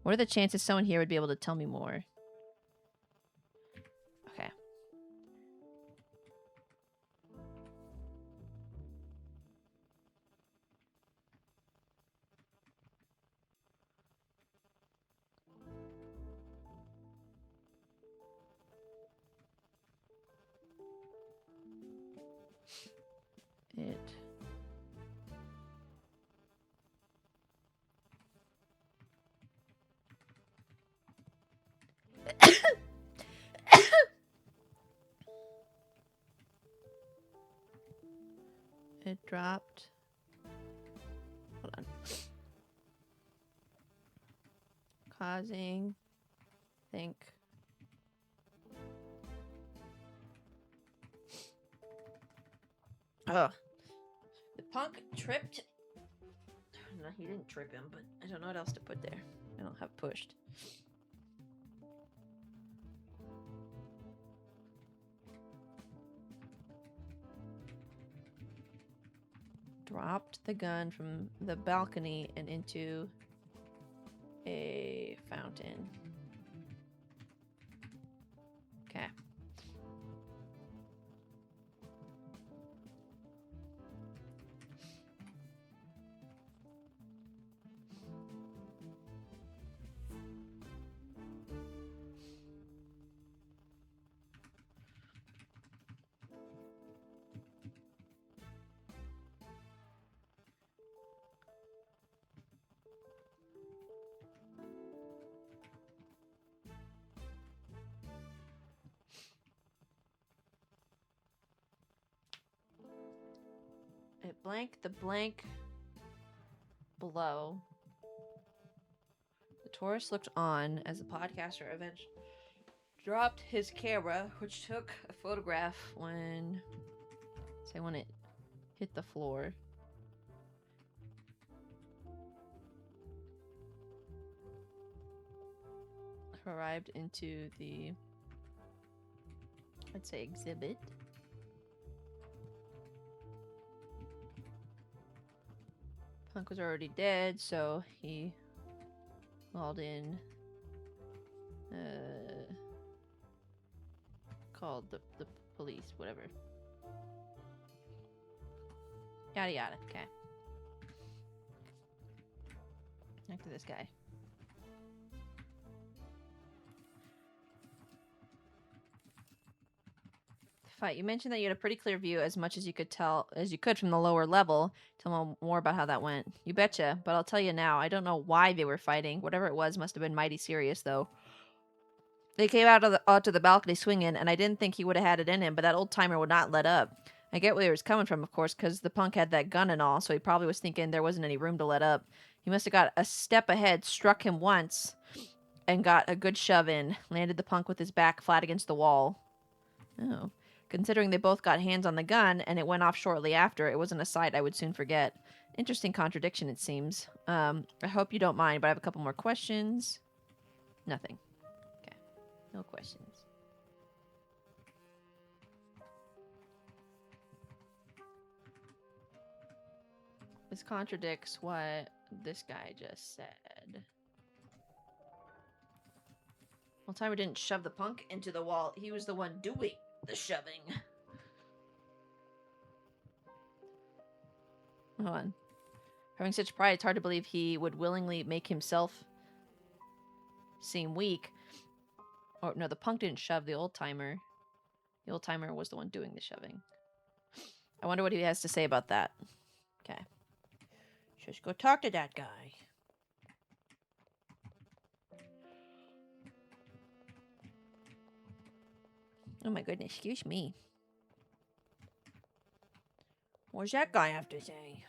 What are the chances someone here would be able to tell me more? Okay. It. It dropped. Hold on. Causing. Think. Oh. The punk tripped. No, he didn't trip him, but I don't know what else to put there. I don't have pushed. Dropped the gun from the balcony and into a fountain. Okay. It blanked the blank below. The tourist looked on as the podcaster eventually dropped his camera, which took a photograph when it hit the floor. Arrived into the, I'd say, exhibit. Punk was already dead, so he called in, called the police, whatever. Yada yada, okay. Back to this guy. Fight. You mentioned that you had a pretty clear view as much as you could from the lower level. Tell me more about how that went. You betcha, but I'll tell you now. I don't know why they were fighting. Whatever it was must have been mighty serious, though. They came out to the balcony swinging, and I didn't think he would have had it in him, but that old timer would not let up. I get where he was coming from, of course, because the punk had that gun and all, so he probably was thinking there wasn't any room to let up. He must have got a step ahead, struck him once, and got a good shove in. Landed the punk with his back flat against the wall. Oh. Considering they both got hands on the gun and it went off shortly after, it wasn't a sight I would soon forget. Interesting contradiction, it seems. I hope you don't mind, but I have a couple more questions. Nothing. Okay. No questions. This contradicts what this guy just said. Well, Timer didn't shove the punk into the wall. He was the one doing the shoving. Hold on. Having such pride, it's hard to believe he would willingly make himself seem weak. Or, no, the punk didn't shove the old timer. The old timer was the one doing the shoving. I wonder what he has to say about that. Okay. Just go talk to that guy. Oh my goodness, excuse me. What's that guy have to say?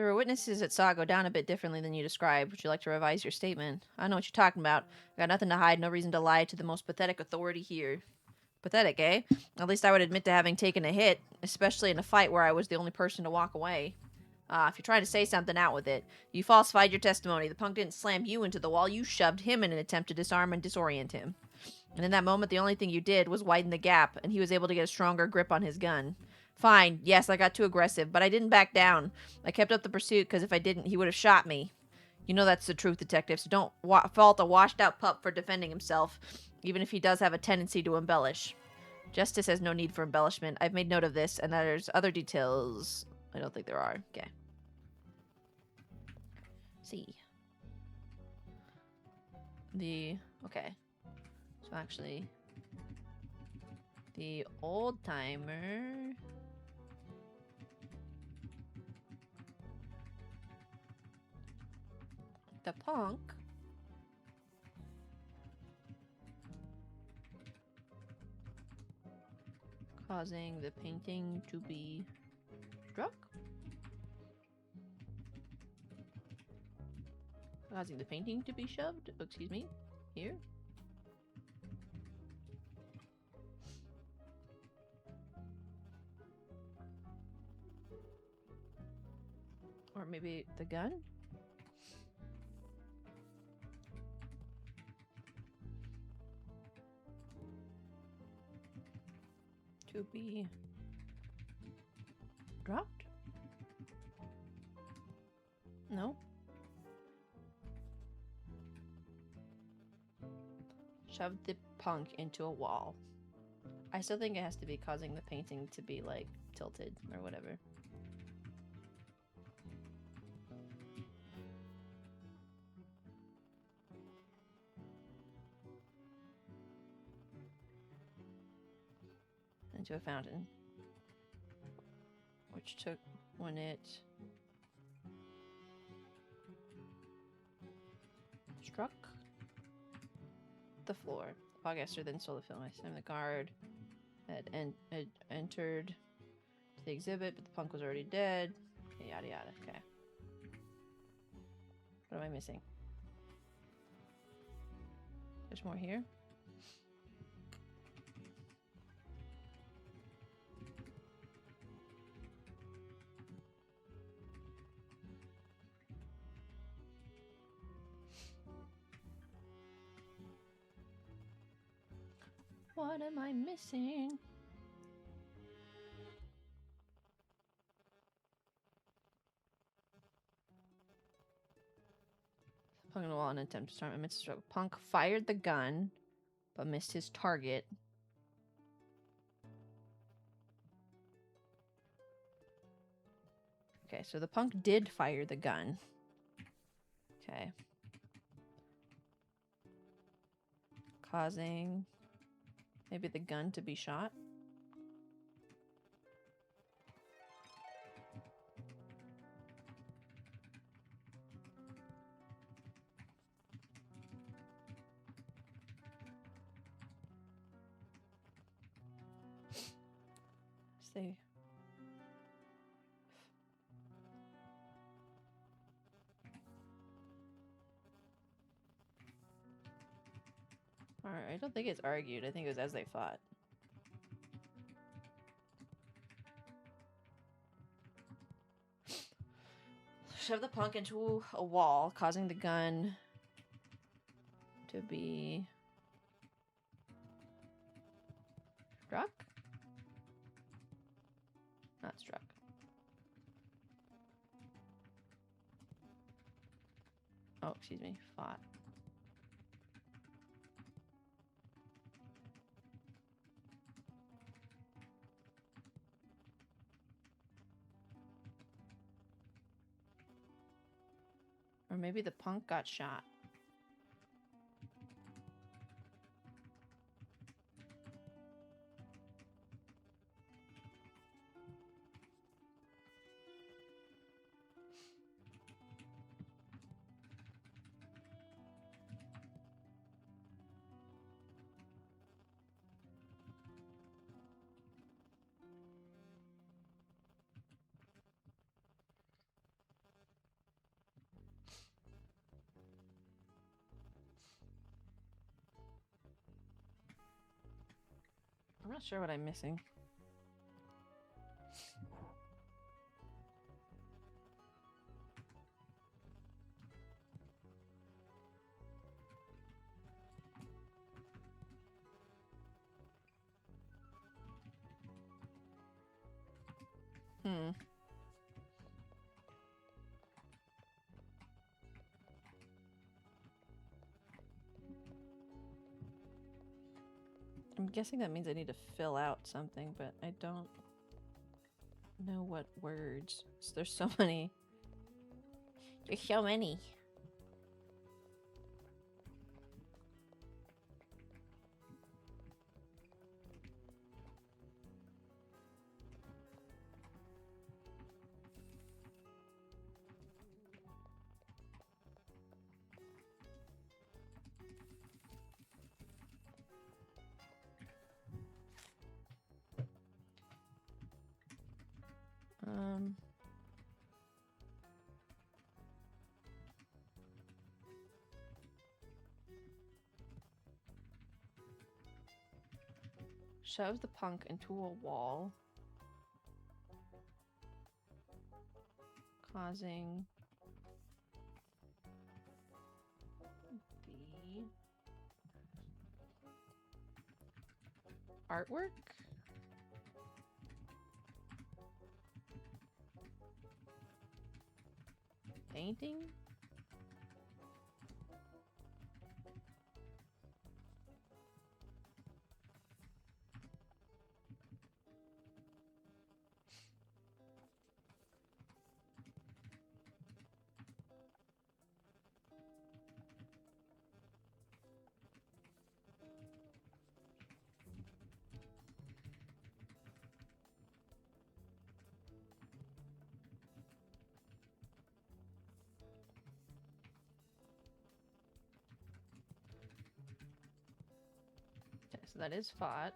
There were witnesses that saw it go down a bit differently than you described. Would you like to revise your statement? I know what you're talking about. I got nothing to hide, no reason to lie to the most pathetic authority here. Pathetic, eh? At least I would admit to having taken a hit, especially in a fight where I was the only person to walk away. If you're trying to say something, out with it. You falsified your testimony. The punk didn't slam you into the wall. You shoved him in an attempt to disarm and disorient him. And in that moment, the only thing you did was widen the gap, and he was able to get a stronger grip on his gun. Fine, yes, I got too aggressive, but I didn't back down. I kept up the pursuit because if I didn't, he would have shot me. You know that's the truth, detective, so don't fault a washed-out pup for defending himself, even if he does have a tendency to embellish. Justice has no need for embellishment. I've made note of this, and there's other details. I don't think there are. Okay. See. Okay. So actually, the old timer. The punk. Causing the painting to be struck. Causing the painting to be shoved. Oh, excuse me. Here. Or maybe the gun? To be dropped? No. Shove the punk into a wall. I still think it has to be causing the painting to be, like, tilted or whatever. Into a fountain. Which took when it struck the floor. The podcaster then stole the film. I the guard had entered to the exhibit, but the punk was already dead. Okay, yada yada. Okay. What am I missing? There's more here. What am I missing? Punk on the wall in an attempt to start amidst a struggle. Punk fired the gun, but missed his target. Okay, so the punk did fire the gun. Okay. Causing maybe the gun to be shot. See. Alright, I don't think it's argued. I think it was as they fought. Shove the punk into a wall, causing the gun to be struck? Not struck. Oh, excuse me, fought. Or maybe the punk got shot. not sure what I'm missing. Hmm. I'm guessing that means I need to fill out something, but I don't know what words. There's so many. There's so many. Um. Shove the punk into a wall, causing the artwork. Painting. Okay, so that is fought.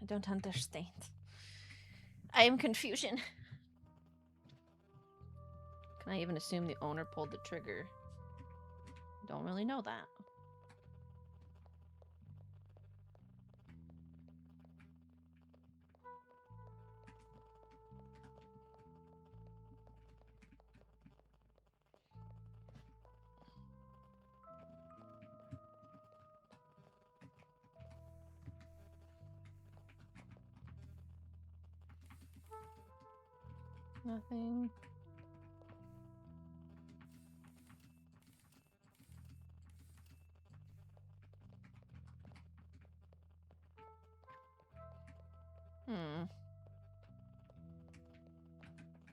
I don't understand. I am confusion. Can I even assume the owner pulled the trigger? Don't really know that. Nothing.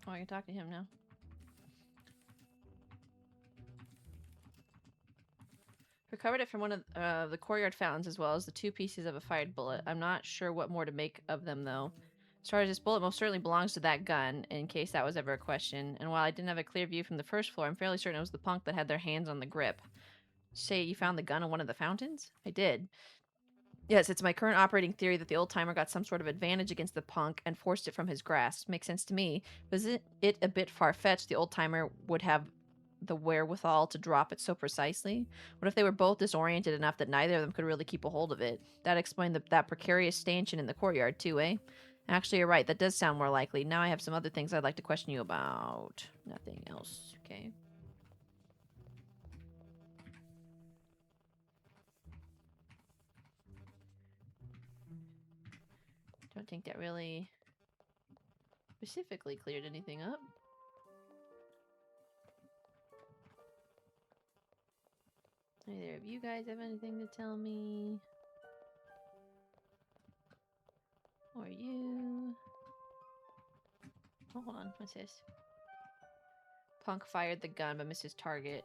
Oh, I can talk to him now. Recovered it from one of the courtyard fountains as well as the 2 pieces of a fired bullet. I'm not sure what more to make of them though. As far as this bullet most certainly belongs to that gun, in case that was ever a question. And while I didn't have a clear view from the first floor, I'm fairly certain it was the punk that had their hands on the grip. Say you found the gun in one of the fountains? I did. Yes, it's my current operating theory that the old timer got some sort of advantage against the punk and forced it from his grasp. Makes sense to me. But isn't it a bit far-fetched the old timer would have the wherewithal to drop it so precisely? What if they were both disoriented enough that neither of them could really keep a hold of it? That explained that precarious stanchion in the courtyard too, eh? Actually, you're right. That does sound more likely. Now I have some other things I'd like to question you about. Nothing else. Okay. Don't think that really specifically cleared anything up. Neither of you guys have anything to tell me. Or you. Oh, hold on. What's this? Punk fired the gun but missed his target.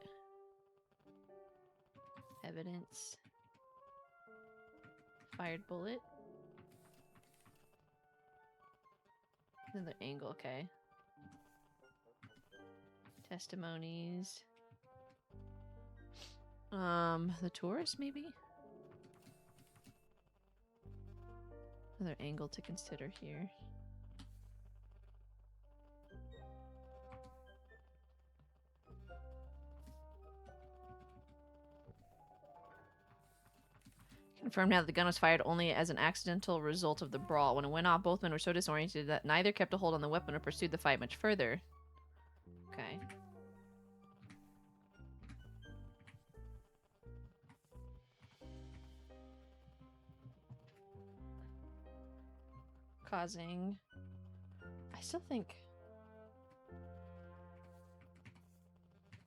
Evidence. Fired bullet. Another angle, okay. Testimonies. The tourist, maybe? Another angle to consider here. Confirmed now that the gun was fired only as an accidental result of the brawl. When it went off, both men were so disoriented that neither kept a hold on the weapon or pursued the fight much further. Okay. Causing... I still think...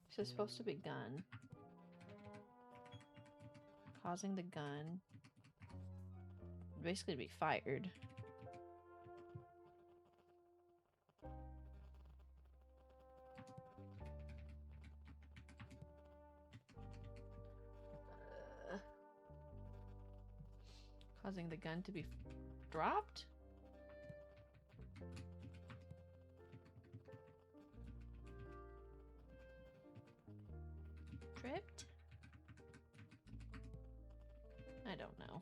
This is supposed to be gun. Causing the gun. Basically to be fired. Causing the gun to be dropped? Tripped? I don't know.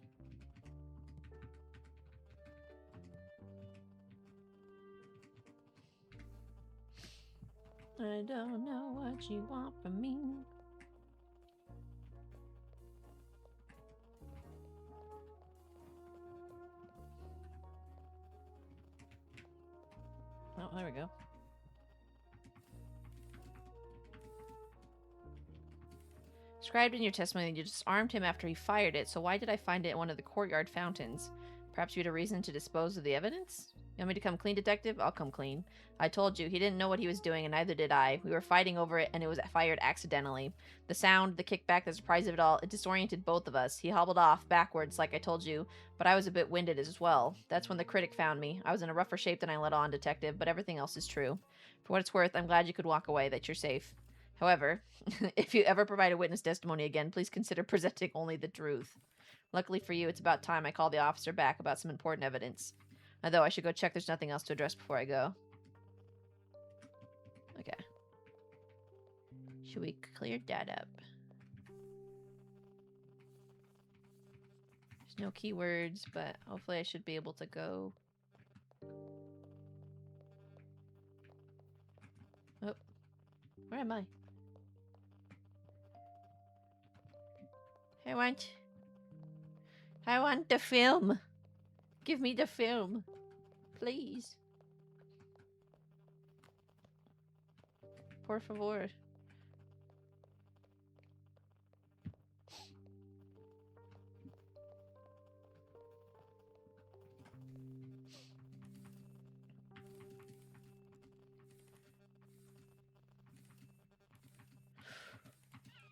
I don't know what you want from me. Oh, there we go. Described in your testimony that you disarmed him after he fired it, so why did I find it in one of the courtyard fountains? Perhaps you had a reason to dispose of the evidence? You want me to come clean, detective? I'll come clean. I told you, he didn't know what he was doing, and neither did I. We were fighting over it, and it was fired accidentally. The sound, the kickback, the surprise of it all, it disoriented both of us. He hobbled off, backwards, like I told you, but I was a bit winded as well. That's when the critic found me. I was in a rougher shape than I let on, detective, but everything else is true. For what it's worth, I'm glad you could walk away, that you're safe. However, if you ever provide a witness testimony again, please consider presenting only the truth. Luckily for you, it's about time I called the officer back about some important evidence. Although I should go check there's nothing else to address before I go. Okay. Should we clear that up? There's no keywords, but hopefully I should be able to go. Oh. Where am I? I want the film. Give me the film. Please. Por favor.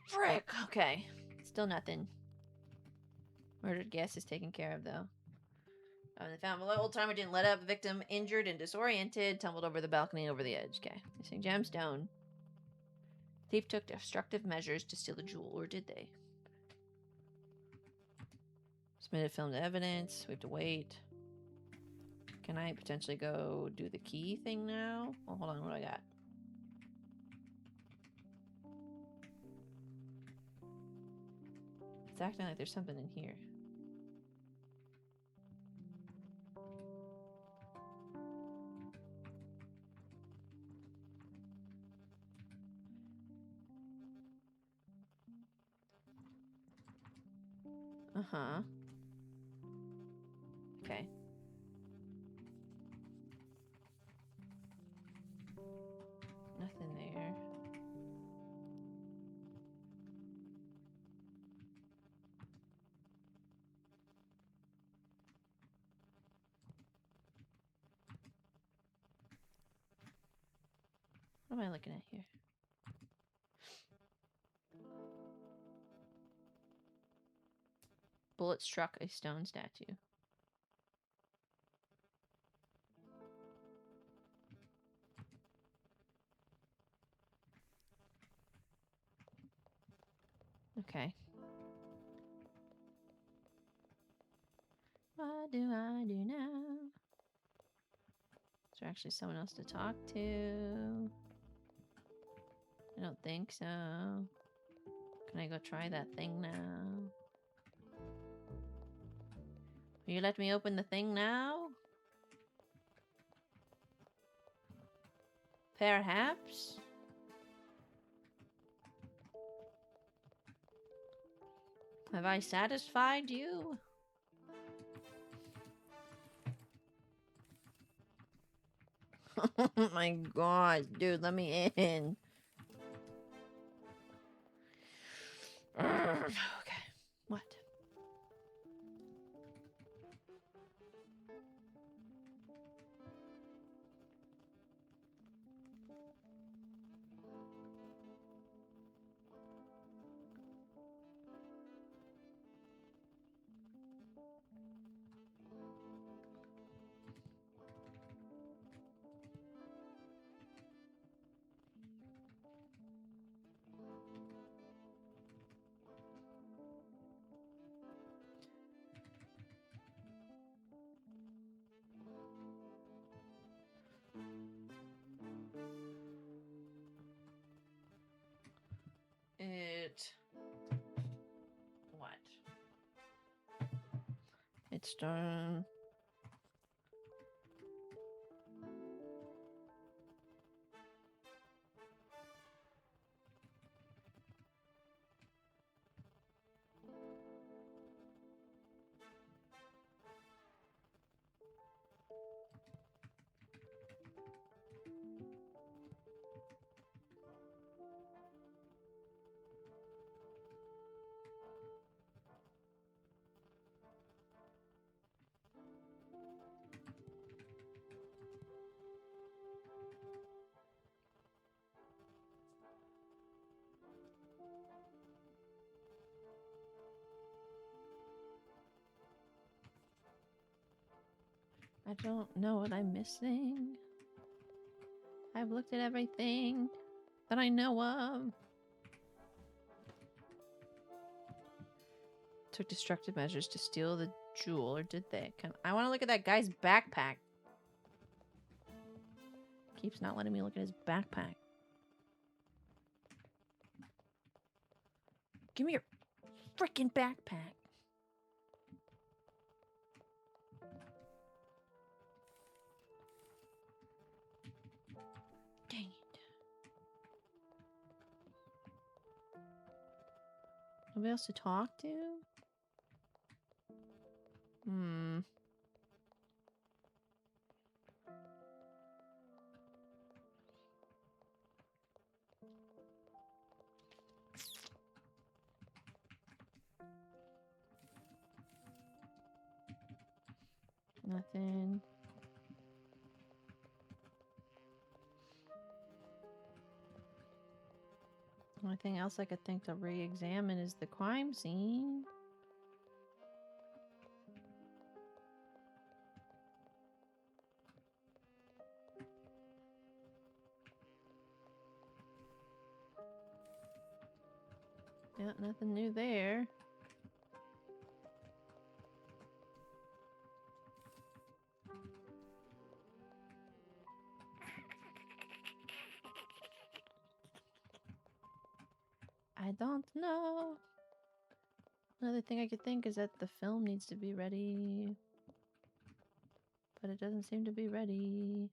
Frick. Okay. Still nothing. Murdered guest is taken care of, though. They found below. Old timer didn't let up. Victim injured and disoriented. Tumbled over the balcony over the edge. Okay. Missing gemstone. Thief took destructive measures to steal the jewel, or did they? Submitted film to evidence. We have to wait. Can I potentially go do the key thing now? Oh, hold on. What do I got? It's acting like there's something in here. Uh-huh. Okay. Nothing there. What am I looking at here? Bullet struck a stone statue. Okay. What do I do now? Is there actually someone else to talk to? I don't think so. Can I go try that thing now? Will you let me open the thing now? Perhaps? Have I satisfied you? Oh my god, dude, let me in. Okay, what? What? It's done. I don't know what I'm missing. I've looked at everything that I know of. Took destructive measures to steal the jewel, or did they? I want to look at that guy's backpack. Keeps not letting me look at his backpack. Give me your freaking backpack. Dang it. Nobody else to talk to? Hmm. Nothing. Only thing else I could think to re-examine is the crime scene. Yeah, nothing new there. I don't know. Another thing I could think is that the film needs to be ready. But it doesn't seem to be ready.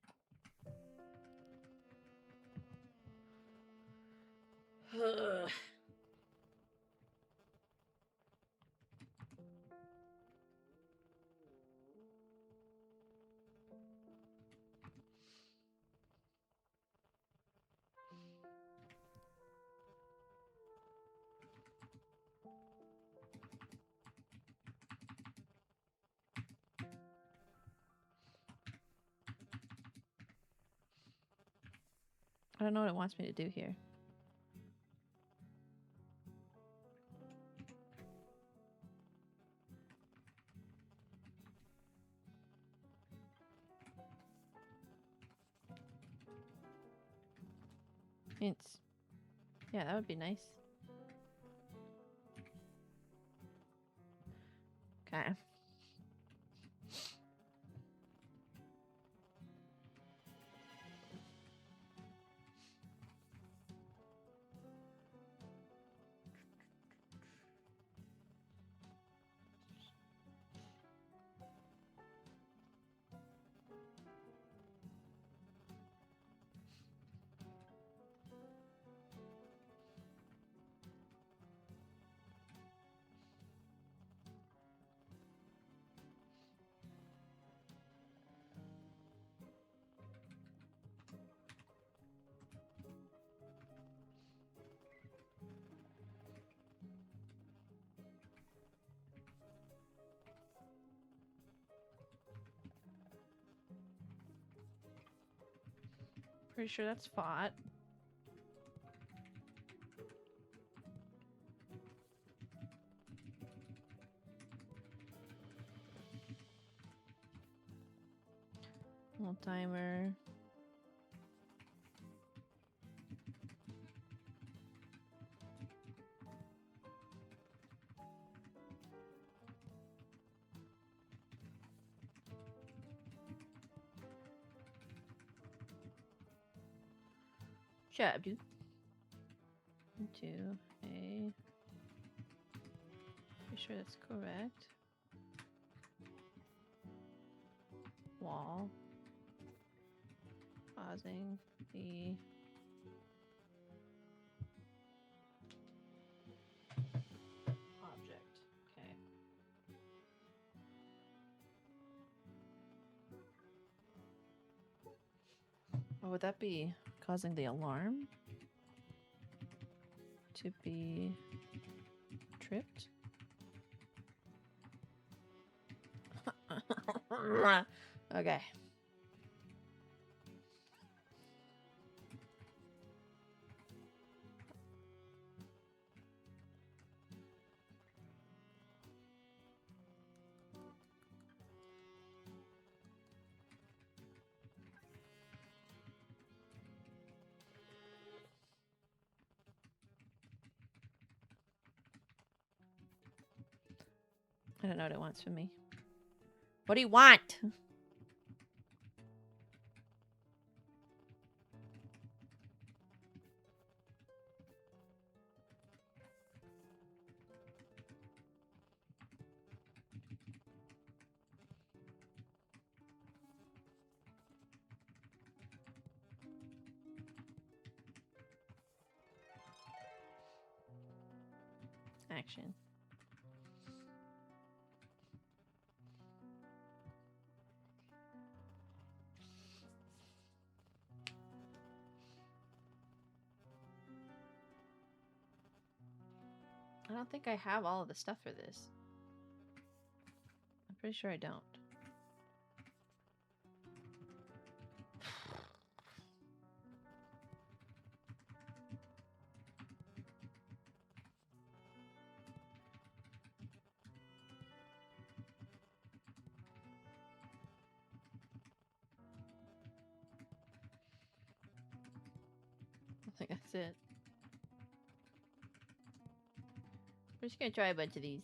I don't know what it wants me to do here. Hints. Yeah, that would be nice. Okay. Pretty sure that's fought. Little timer. Shut up, dude. Into a. Pretty sure that's correct. Wall. Pausing the. Object. Okay. What would that be? Causing the alarm to be tripped? Okay. I don't know what it wants from me. What do you want? Action. I don't think I have all of the stuff for this. I'm pretty sure I don't. I think that's it. We're just gonna try a bunch of these.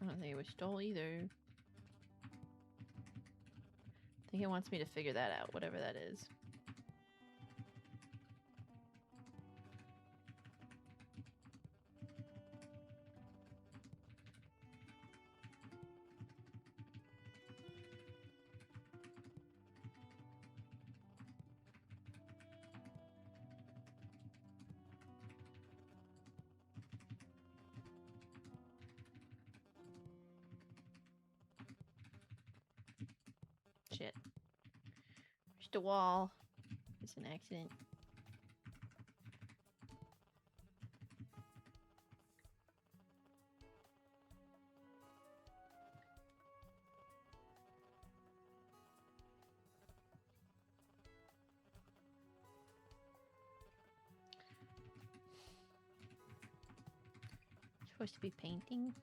I don't think it was stole either. I think it wants me to figure that out, whatever that is. Shit. Just a wall. It's an accident. Supposed to be painting.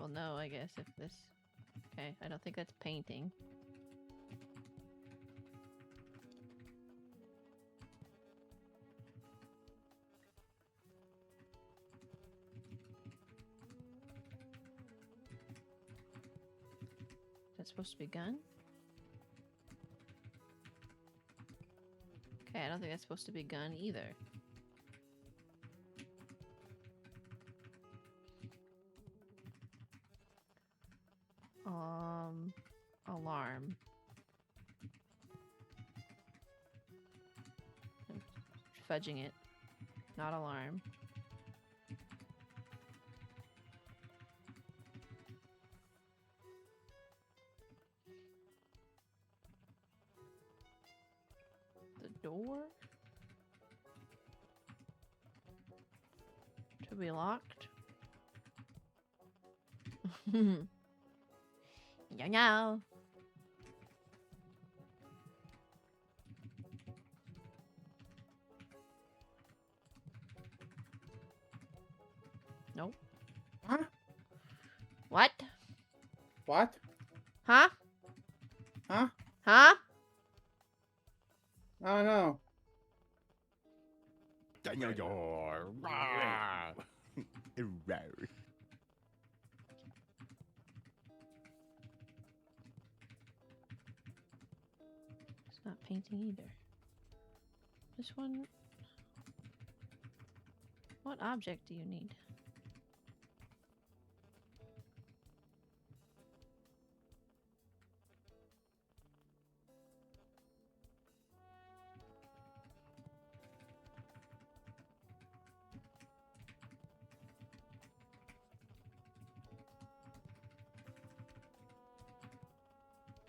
will know, I guess, if this... Okay, I don't think that's painting. Is that supposed to be gun? Okay, I don't think that's supposed to be gun either. Alarm. I'm fudging it. Not alarm. The door? To be locked? Meow meow. Nope. Huh? What? What? Huh? Huh? Huh? I don't know. Dinosaur. Rawr. Rawr. It's not painting either. This one. What object do you need?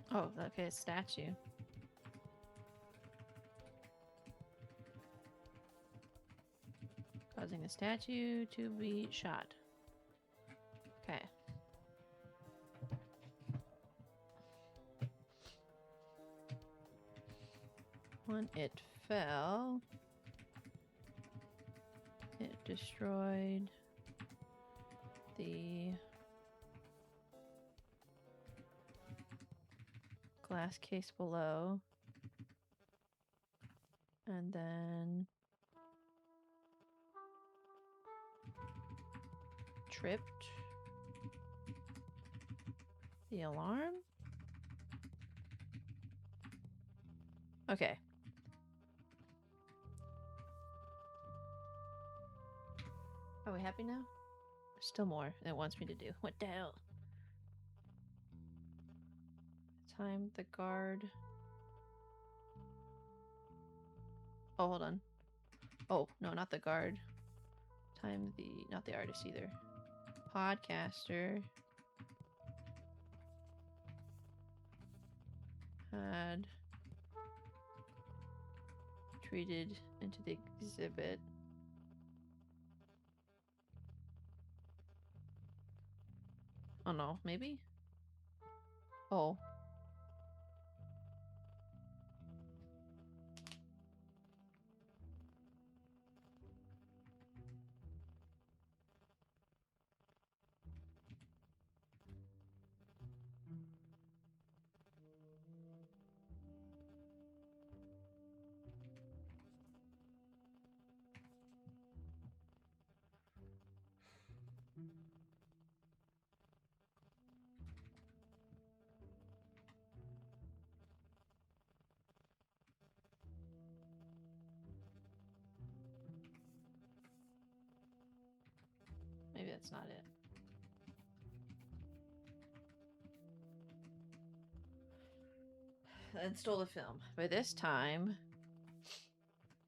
Oh, okay, a statue. Causing the statue to be shot. Okay. When it fell, it destroyed the glass case below, and then tripped the alarm. Okay. Are we happy now? There's still more it wants me to do. What the hell? Time the guard. Oh, hold on. Oh, no, not the guard. Time the... not the artist either. Podcaster. Had... treated into the exhibit. Oh no, maybe? Oh. Maybe that's not it. And stole the film. By this time...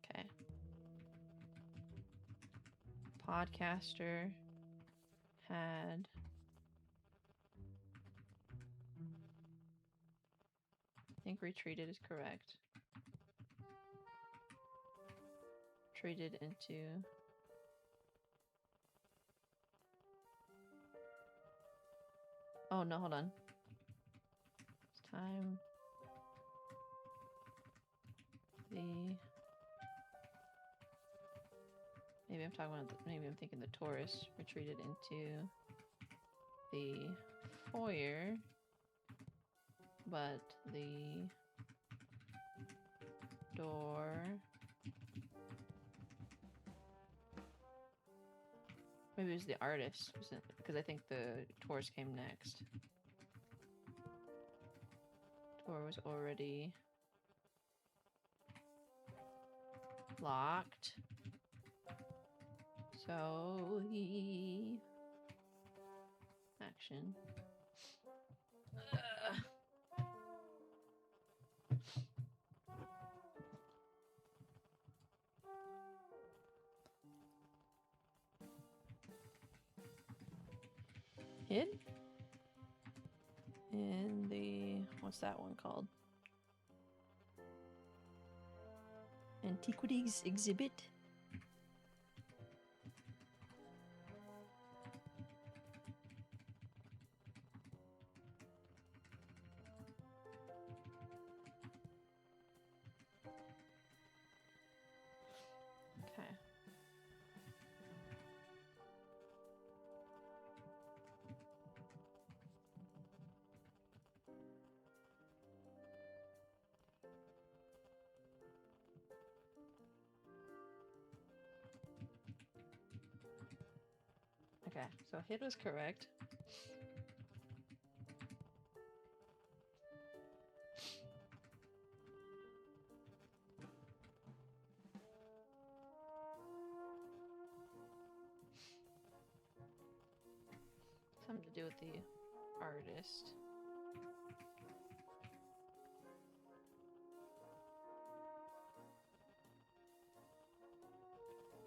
Okay. Podcaster had... I think retreated is correct. Treated into... Oh no, hold on. It's time. The... Maybe I'm talking about... maybe I'm thinking the tourist retreated into... the foyer, but the door. Maybe it was the artist, because I think the tours came next. Door was already locked. So he action. Hid in the, what's that one called? Antiquities exhibit. Okay. Okay, so hit was correct. Something to do with the artist.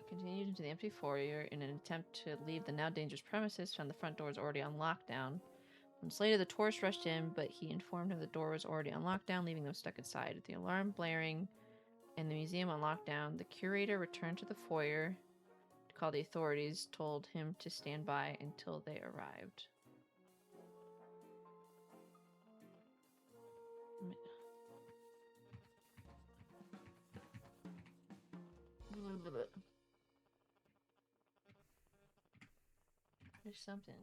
Continued into the empty foyer in an attempt to leave the now dangerous premises. Found the front door was already on lockdown. Months later, the tourist rushed in, but he informed him the door was already on lockdown, leaving them stuck inside. With the alarm blaring and the museum on lockdown, the curator returned to the foyer to call the authorities, told him to stand by until they arrived. There's something.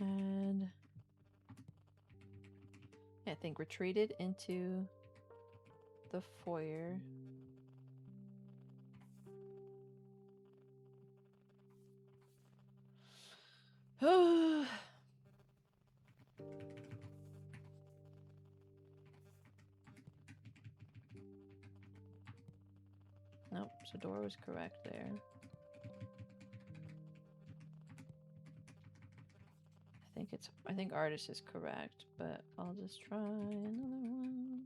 And I think retreated into the foyer. Nope, so door was correct there. I think artist is correct, but I'll just try another one.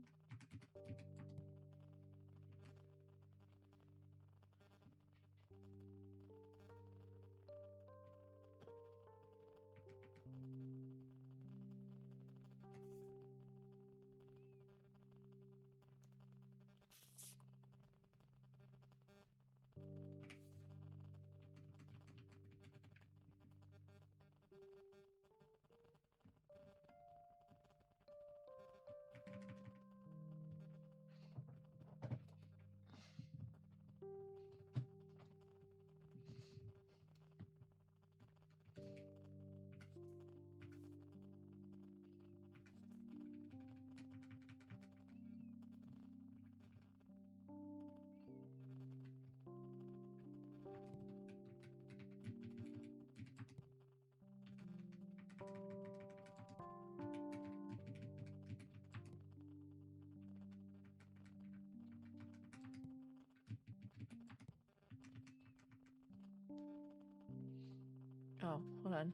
Oh, hold on.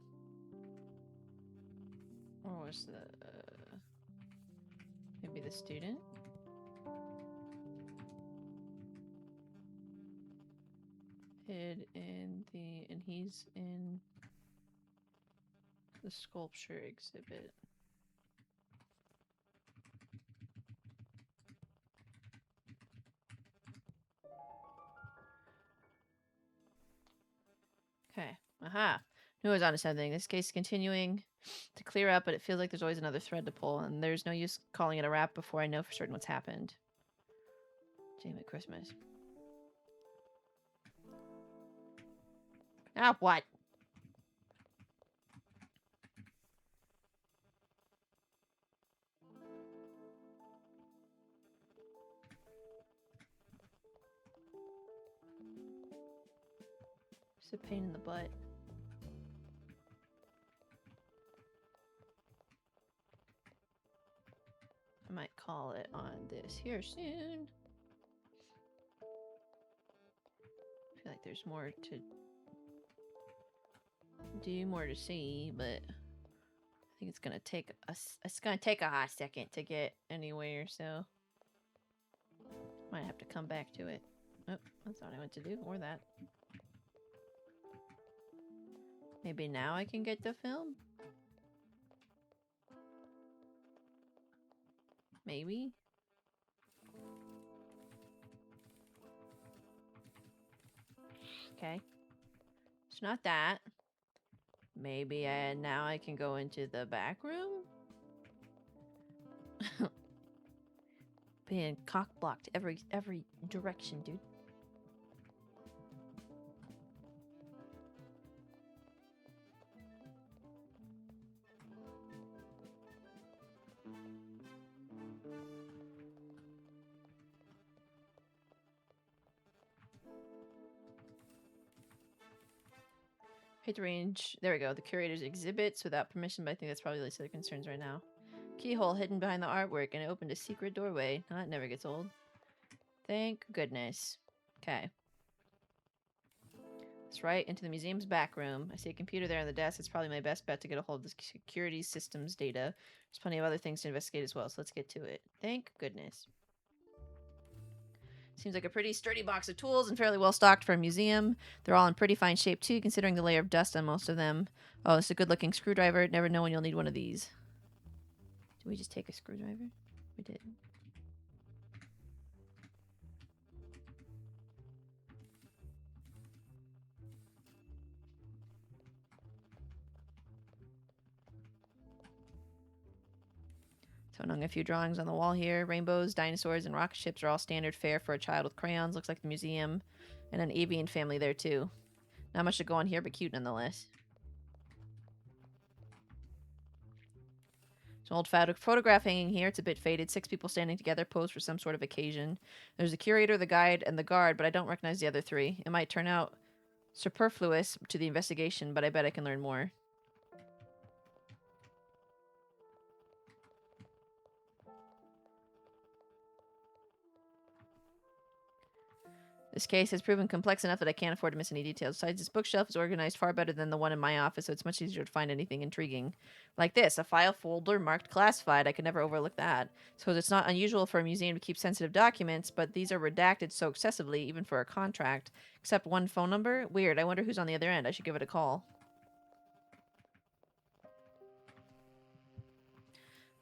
Or was the maybe the student? Hid in the, and he's in the sculpture exhibit. Okay. Aha. Knew I was onto something. This case is continuing to clear up, but it feels like there's always another thread to pull, and there's no use calling it a wrap before I know for certain what's happened. Damn it, Christmas. Ah, what? It's a pain in the butt. I might call it on this here soon. I feel like there's more to do, more to see, but I think it's gonna take a hot second to get anywhere, so might have to come back to it. Oh, that's not what I went to do, or that. Maybe now I can get the film? Maybe? Okay. It's not that. Maybe now I can go into the back room? Being cock-blocked every direction, dude. Hit the range. There we go. The curator's exhibits without permission, but I think that's probably the least of their concerns right now. Keyhole hidden behind the artwork, and it opened a secret doorway. Now that never gets old. Thank goodness. Okay. It's right into the museum's back room. I see a computer there on the desk. It's probably my best bet to get a hold of the security systems data. There's plenty of other things to investigate as well, so let's get to it. Thank goodness. Seems like a pretty sturdy box of tools and fairly well stocked for a museum. They're all in pretty fine shape too, considering the layer of dust on most of them. Oh, it's a good looking screwdriver. Never know when you'll need one of these. Did we just take a screwdriver? We did. Toning a few drawings on the wall here. Rainbows, dinosaurs, and rocket ships are all standard fare for a child with crayons. Looks like the museum. And an avian family there too. Not much to go on here, but cute nonetheless. Some old photograph hanging here. It's a bit faded. 6 people standing together, posed for some sort of occasion. There's the curator, the guide, and the guard, but I don't recognize the other 3. It might turn out superfluous to the investigation, but I bet I can learn more. This case has proven complex enough that I can't afford to miss any details. Besides, this bookshelf is organized far better than the one in my office, so it's much easier to find anything intriguing. Like this, a file folder marked classified. I could never overlook that. Suppose it's not unusual for a museum to keep sensitive documents, but these are redacted so excessively, even for a contract. Except one phone number? Weird. I wonder who's on the other end. I should give it a call.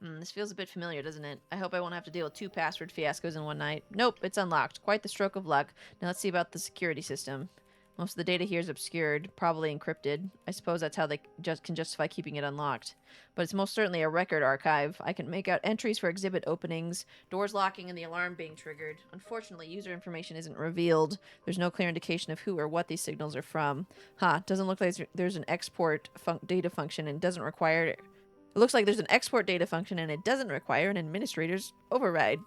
This feels a bit familiar, doesn't it? I hope I won't have to deal with 2 password fiascos in one night. Nope, it's unlocked. Quite the stroke of luck. Now let's see about the security system. Most of the data here is obscured, probably encrypted. I suppose that's how they can justify keeping it unlocked. But it's most certainly a record archive. I can make out entries for exhibit openings, doors locking, and the alarm being triggered. Unfortunately, user information isn't revealed. There's no clear indication of who or what these signals are from. Doesn't look like there's an export data function and doesn't require... It looks like there's an export data function and it doesn't require an administrator's override.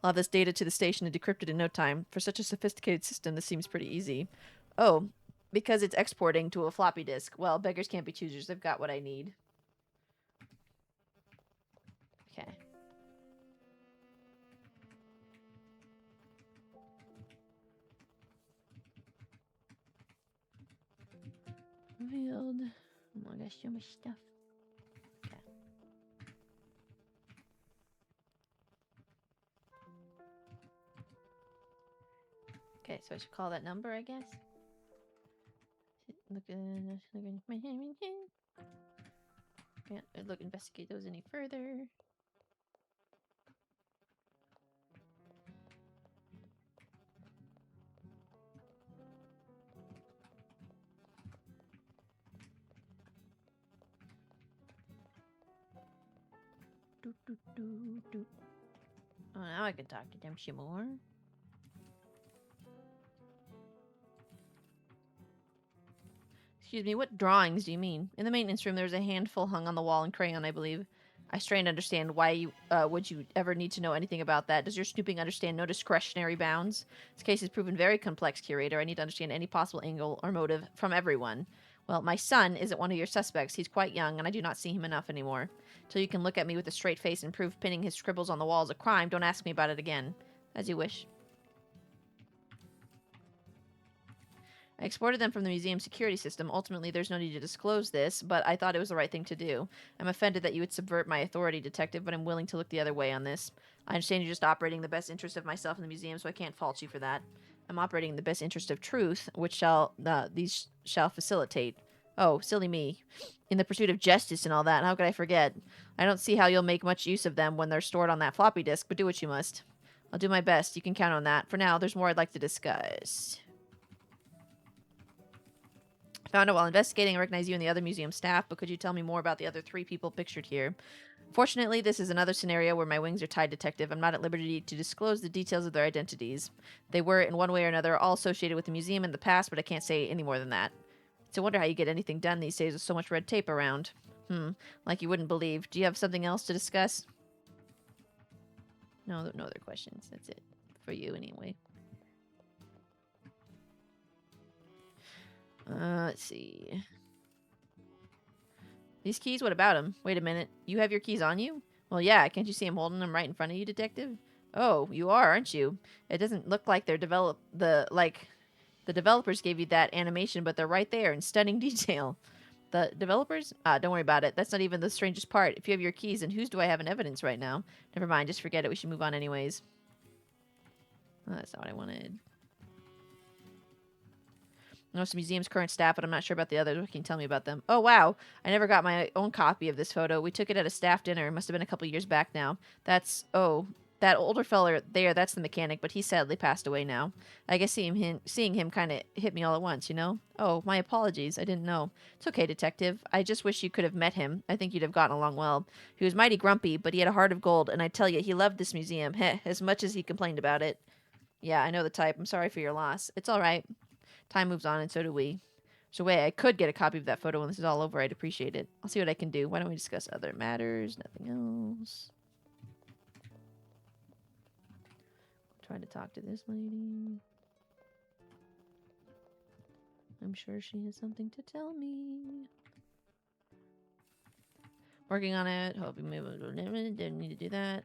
I'll have this data to the station and decrypted in no time. For such a sophisticated system, this seems pretty easy. Oh, because it's exporting to a floppy disk. Well, beggars can't be choosers. I've got what I need. Okay. Revealed. Oh my gosh, so much stuff. Okay, so I should call that number, I guess. Can't investigate those any further. Oh, now I can talk to them some more. Excuse me, what drawings do you mean? In the maintenance room, there's a handful hung on the wall in crayon, I believe. I strain to understand why you would you ever need to know anything about that. Does your snooping understand no discretionary bounds? This case has proven very complex, curator. I need to understand any possible angle or motive from everyone. Well, my son isn't one of your suspects. He's quite young, and I do not see him enough anymore. Till you can look at me with a straight face and prove pinning his scribbles on the wall is a crime, don't ask me about it again. As you wish. I exported them from the museum security system. Ultimately, there's no need to disclose this, but I thought it was the right thing to do. I'm offended that you would subvert my authority, Detective, but I'm willing to look the other way on this. I understand you're just operating in the best interest of myself and the museum, so I can't fault you for that. I'm operating in the best interest of truth, which these shall facilitate. Oh, silly me. In the pursuit of justice and all that, how could I forget? I don't see how you'll make much use of them when they're stored on that floppy disk, but do what you must. I'll do my best. You can count on that. For now, there's more I'd like to discuss. Found out while investigating, I recognize you and the other museum staff, but could you tell me more about the other 3 people pictured here? Fortunately, this is another scenario where my wings are tied, Detective. I'm not at liberty to disclose the details of their identities. They were, in one way or another, all associated with the museum in the past, but I can't say any more than that. It's a wonder how you get anything done these days with so much red tape around. Like you wouldn't believe. Do you have something else to discuss? No other questions. That's it. For you, anyway. Let's see. These keys, what about them? Wait a minute. You have your keys on you? Well, yeah. Can't you see I'm holding them right in front of you, Detective? Oh, you are, aren't you? It doesn't look like they're the developers gave you that animation, but they're right there in stunning detail. The developers? Don't worry about it. That's not even the strangest part. If you have your keys, then whose do I have in evidence right now? Never mind. Just forget it. We should move on anyways. Oh, that's not what I wanted. I know some museum's current staff, but I'm not sure about the others. What can you tell me about them? Oh, wow. I never got my own copy of this photo. We took it at a staff dinner. It must have been a couple years back now. That older fella there, that's the mechanic, but he sadly passed away now. I guess seeing him kind of hit me all at once, you know? Oh, my apologies. I didn't know. It's okay, Detective. I just wish you could have met him. I think you'd have gotten along well. He was mighty grumpy, but he had a heart of gold, and I tell you, he loved this museum, as much as he complained about it. Yeah, I know the type. I'm sorry for your loss. It's all right. Time moves on, and so do we. So wait, I could get a copy of that photo when this is all over. I'd appreciate it. I'll see what I can do. Why don't we discuss other matters? Nothing else. Try to talk to this lady. I'm sure she has something to tell me. Working on it. Hope you didn't need to do that.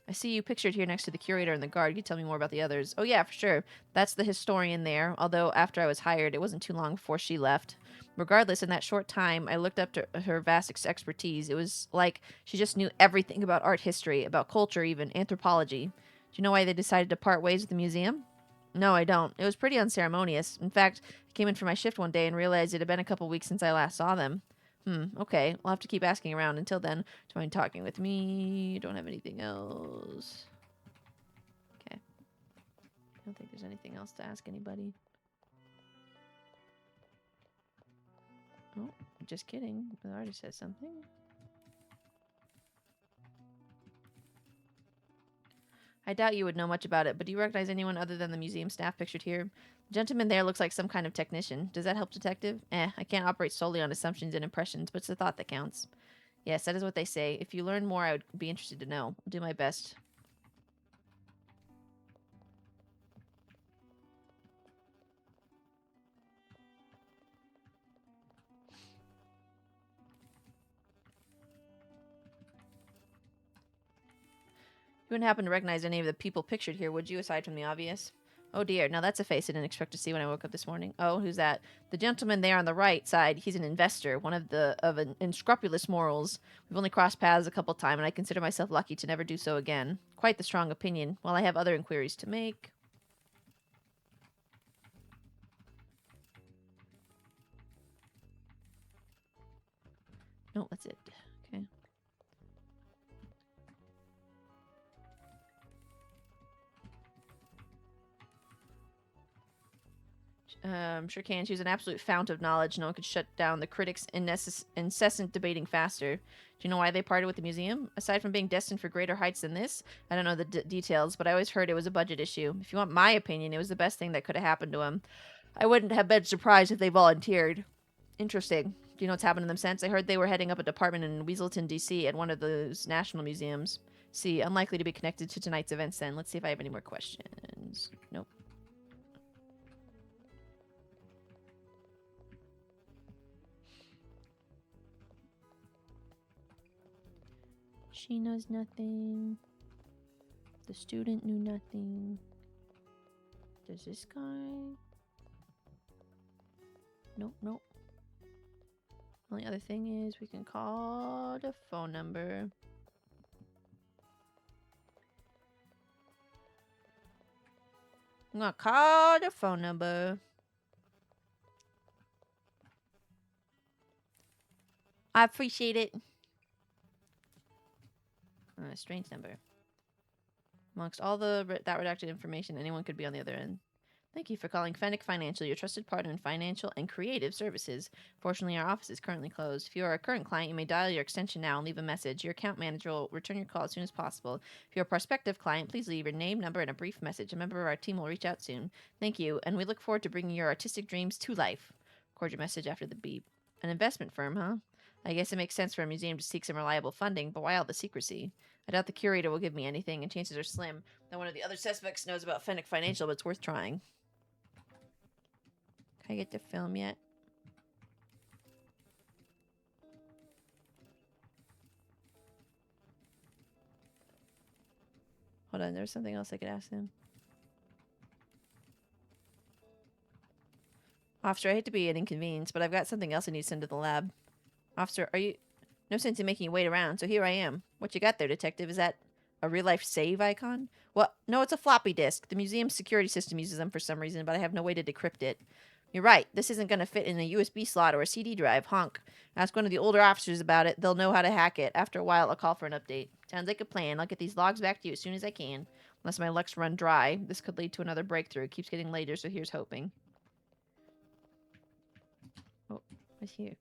I see you pictured here next to the curator and the guard. You tell me more about the others. Oh yeah, for sure. That's the historian there. Although after I was hired, it wasn't too long before she left. Regardless, in that short time, I looked up to her vast expertise. It was like she just knew everything about art history, about culture even, anthropology. Do you know why they decided to part ways with the museum? No, I don't. It was pretty unceremonious. In fact, I came in for my shift one day and realized it had been a couple weeks since I last saw them. Okay. I'll have to keep asking around. Until then, do you mind talking with me? Don't have anything else. Okay. I don't think there's anything else to ask anybody. Oh, just kidding. It already says something. I doubt you would know much about it, but do you recognize anyone other than the museum staff pictured here? The gentleman there looks like some kind of technician. Does that help, Detective? I can't operate solely on assumptions and impressions, but it's the thought that counts. Yes, that is what they say. If you learn more, I would be interested to know. I'll do my best. You wouldn't happen to recognize any of the people pictured here, would you, aside from the obvious? Oh dear, now that's a face I didn't expect to see when I woke up this morning. Oh, who's that? The gentleman there on the right side, he's an investor, one of unscrupulous morals. We've only crossed paths a couple times, and I consider myself lucky to never do so again. Quite the strong opinion. While I have other inquiries to make. No, that's it. Okay. Sure can. She was an absolute fount of knowledge. No one could shut down the critics' incessant debating faster. Do you know why they parted with the museum? Aside from being destined for greater heights than this, I don't know the details, but I always heard it was a budget issue. If you want my opinion, it was the best thing that could have happened to him. I wouldn't have been surprised if they volunteered. Interesting. Do you know what's happened to them since? I heard they were heading up a department in Weaselton, D.C. at one of those national museums. See, unlikely to be connected to tonight's events then. Let's see if I have any more questions. Nope. She knows nothing. The student knew nothing. Does this guy? Nope, nope. Only other thing is we can call the phone number. I'm gonna call the phone number. I appreciate it. Strange number. Amongst all that redacted information, anyone could be on the other end. Thank you for calling Fennec Financial, your trusted partner in financial and creative services. Fortunately, our office is currently closed. If you are a current client, you may dial your extension now and leave a message. Your account manager will return your call as soon as possible. If you're a prospective client, please leave your name, number, and a brief message. A member of our team will reach out soon. Thank you, and we look forward to bringing your artistic dreams to life. Record your message after the beep. An investment firm, huh? I guess it makes sense for a museum to seek some reliable funding, but why all the secrecy? I doubt the curator will give me anything, and chances are slim that one of the other suspects knows about Fennec Financial, but it's worth trying. Can I get the film yet? Hold on, there's something else I could ask him. Officer, I hate to be an inconvenience, but I've got something else I need to send to the lab. Officer, are you... No sense in making you wait around, so here I am. What you got there, detective? Is that a real-life save icon? What? No, it's a floppy disk. The museum's security system uses them for some reason, but I have no way to decrypt it. You're right. This isn't going to fit in a USB slot or a CD drive. Honk. Ask one of the older officers about it. They'll know how to hack it. After a while, I'll call for an update. Sounds like a plan. I'll get these logs back to you as soon as I can. Unless my luck's run dry. This could lead to another breakthrough. It keeps getting later, so here's hoping. Oh, what's here?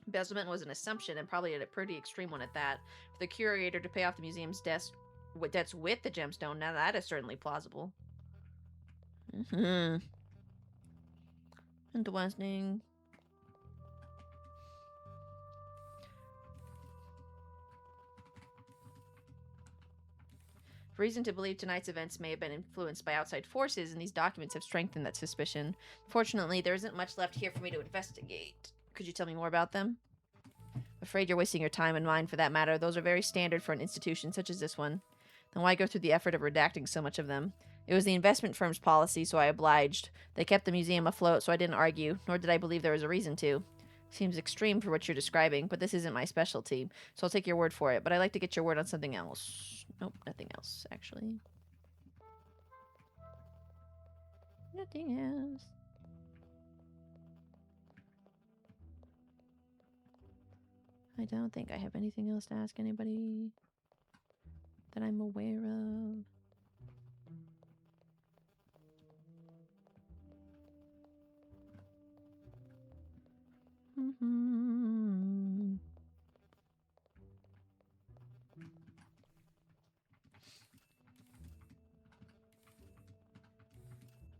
Embezzlement was an assumption, and probably a pretty extreme one at that. For the curator to pay off the museum's debts with the gemstone, now that is certainly plausible. Interesting. Reason to believe tonight's events may have been influenced by outside forces, and these documents have strengthened that suspicion. Fortunately, there isn't much left here for me to investigate. Could you tell me more about them? Afraid you're wasting your time and mine, for that matter. Those are very standard for an institution such as this one. Then why go through the effort of redacting so much of them? It was the investment firm's policy, so I obliged. They kept the museum afloat, so I didn't argue, nor did I believe there was a reason to. Seems extreme for what you're describing, but this isn't my specialty, so I'll take your word for it. But I'd like to get your word on something else. Nope, nothing else, actually. Nothing else. I don't think I have anything else to ask anybody that I'm aware of.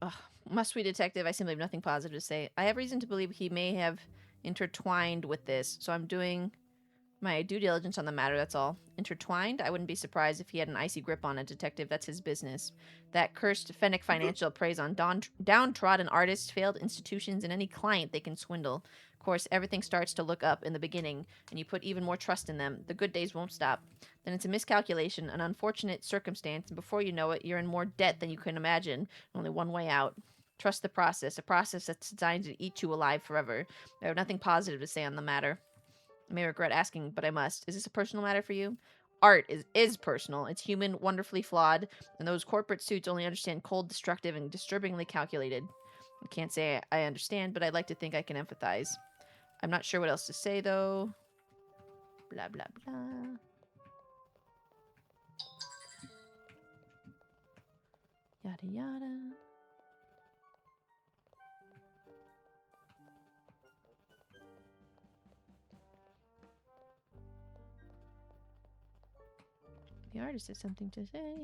Ugh, must we, detective? I simply have nothing positive to say. I have reason to believe he may have intertwined with this, so I'm doing my due diligence on the matter, that's all. Intertwined? I wouldn't be surprised if he had an icy grip on it, detective. That's his business. That cursed Fennec Financial preys on downtrodden artists, failed institutions, and any client they can swindle. Of course, everything starts to look up in the beginning, and you put even more trust in them. The good days won't stop. Then it's a miscalculation, an unfortunate circumstance, and before you know it, you're in more debt than you can imagine. Only one way out. Trust the process, a process that's designed to eat you alive forever. I have nothing positive to say on the matter. I may regret asking, but I must. Is this a personal matter for you? Art is personal. It's human, wonderfully flawed, and those corporate suits only understand cold, destructive, and disturbingly calculated. I can't say I understand, but I'd like to think I can empathize. I'm not sure what else to say, though. Blah, blah, blah. Yada yada. The artist has something to say.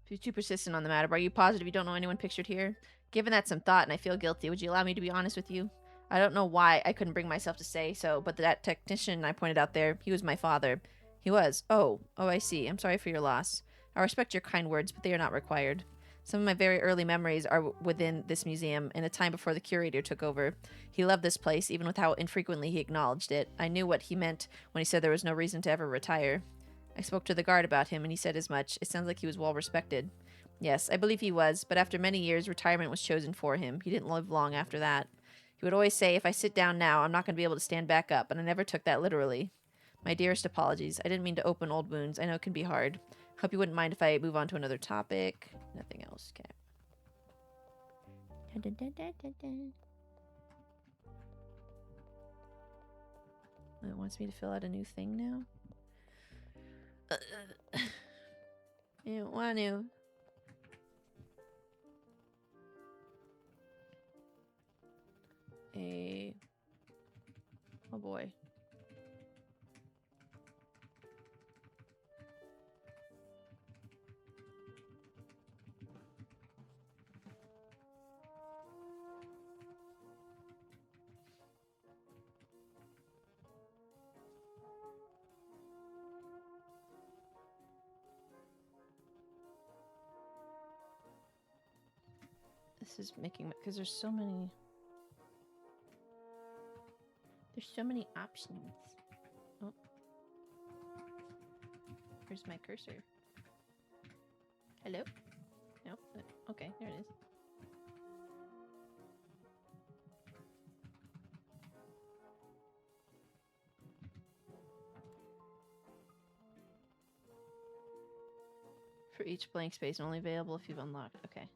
If you're too persistent on the matter, are you positive you don't know anyone pictured here? Given that some thought and I feel guilty, would you allow me to be honest with you? I don't know why I couldn't bring myself to say so, but that technician I pointed out there, he was my father. He was. Oh, I see. I'm sorry for your loss. I respect your kind words, but they are not required. Some of my very early memories are within this museum, in a time before the curator took over. He loved this place, even with how infrequently he acknowledged it. I knew what he meant when he said there was no reason to ever retire. I spoke to the guard about him, and he said as much. It sounds like he was well respected. Yes, I believe he was, but after many years, retirement was chosen for him. He didn't live long after that. He would always say, if I sit down now, I'm not going to be able to stand back up, and I never took that literally. My dearest apologies. I didn't mean to open old wounds. I know it can be hard. Hope you wouldn't mind if I move on to another topic. Nothing else. Okay. It wants me to fill out a new thing now? I don't want to. Oh boy. This is making, because there's so many options. Oh, where's my cursor? Hello? Nope. Okay, there it is. For each blank space, only available if you've unlocked. Okay.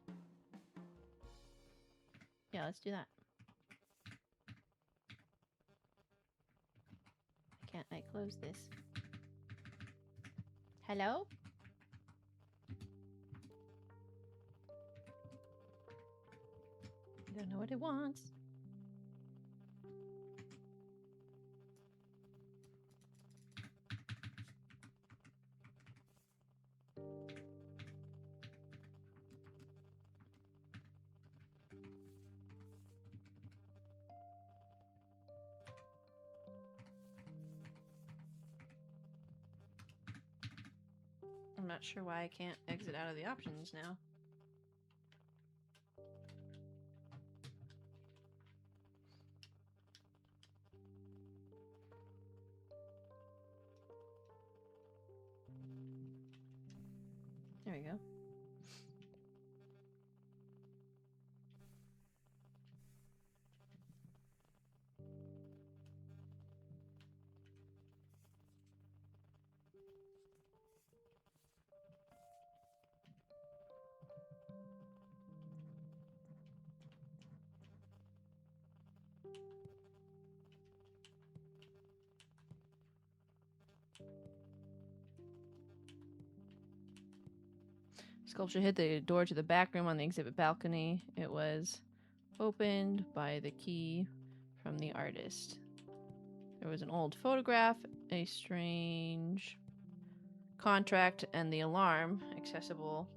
Yeah, let's do that. Can't I close this? Hello? I don't know what it wants. I'm not sure why I can't exit out of the options now. There we go. Sculpture hit the door to the back room on the exhibit balcony. It was opened by the key from the artist. There was an old photograph, a strange contract, and the alarm accessible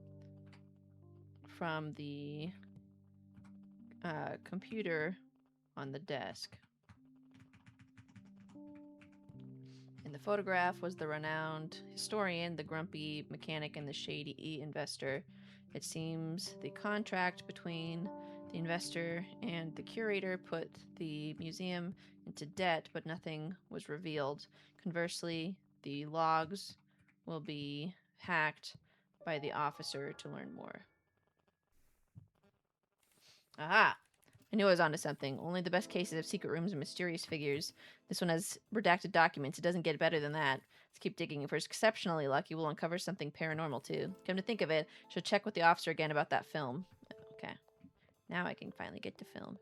from the computer on the desk. In the photograph was the renowned historian, the grumpy mechanic, and the shady investor. It seems the contract between the investor and the curator put the museum into debt, but nothing was revealed. Conversely, the logs will be hacked by the officer to learn more. Aha! I knew I was onto something. Only the best cases have secret rooms and mysterious figures. This one has redacted documents. It doesn't get better than that. Let's keep digging. If we're exceptionally lucky, we'll uncover something paranormal, too. Come to think of it, she'll check with the officer again about that film. Okay. Now I can finally get to film.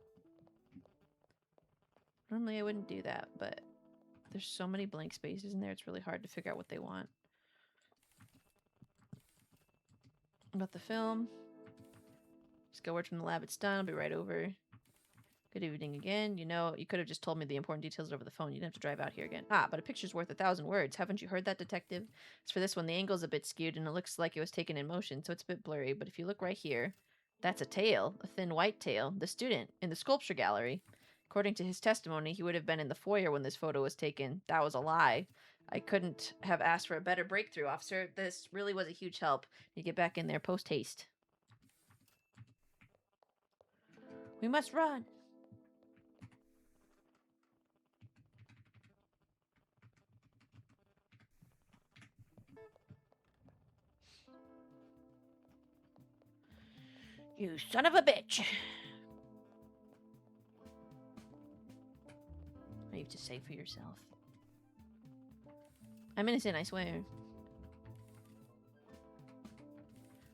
Normally I wouldn't do that, but there's so many blank spaces in there, it's really hard to figure out what they want. about the film. Just go word from the lab. It's done. I'll be right over. Good evening again. You know, you could have just told me the important details over the phone. You didn't have to drive out here again. Ah, but a picture's worth 1,000 words. Haven't you heard that, detective? As for this one, the angle's a bit skewed and it looks like it was taken in motion, so it's a bit blurry. But if you look right here, that's a tail, a thin white tail. The student in the sculpture gallery. According to his testimony, he would have been in the foyer when this photo was taken. That was a lie. I couldn't have asked for a better breakthrough, officer. This really was a huge help. You get back in there post haste. We must run. You son of a bitch. What do you have to say for yourself? I'm innocent, I swear.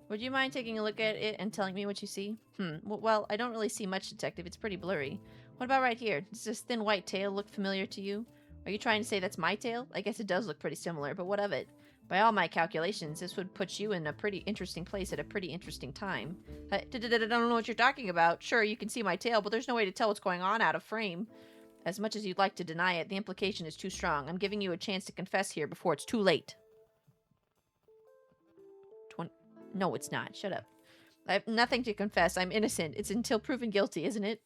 Would you mind taking a look at it and telling me what you see? Well, I don't really see much, detective. It's pretty blurry. What about right here? Does this thin white tail look familiar to you? Are you trying to say that's my tail? I guess it does look pretty similar, but what of it? By all my calculations, this would put you in a pretty interesting place at a pretty interesting time. I don't know what you're talking about. Sure, you can see my tail, but there's no way to tell what's going on out of frame. As much as you'd like to deny it, the implication is too strong. I'm giving you a chance to confess here before it's too late. No, it's not. Shut up. I have nothing to confess. I'm innocent. It's until proven guilty, isn't it?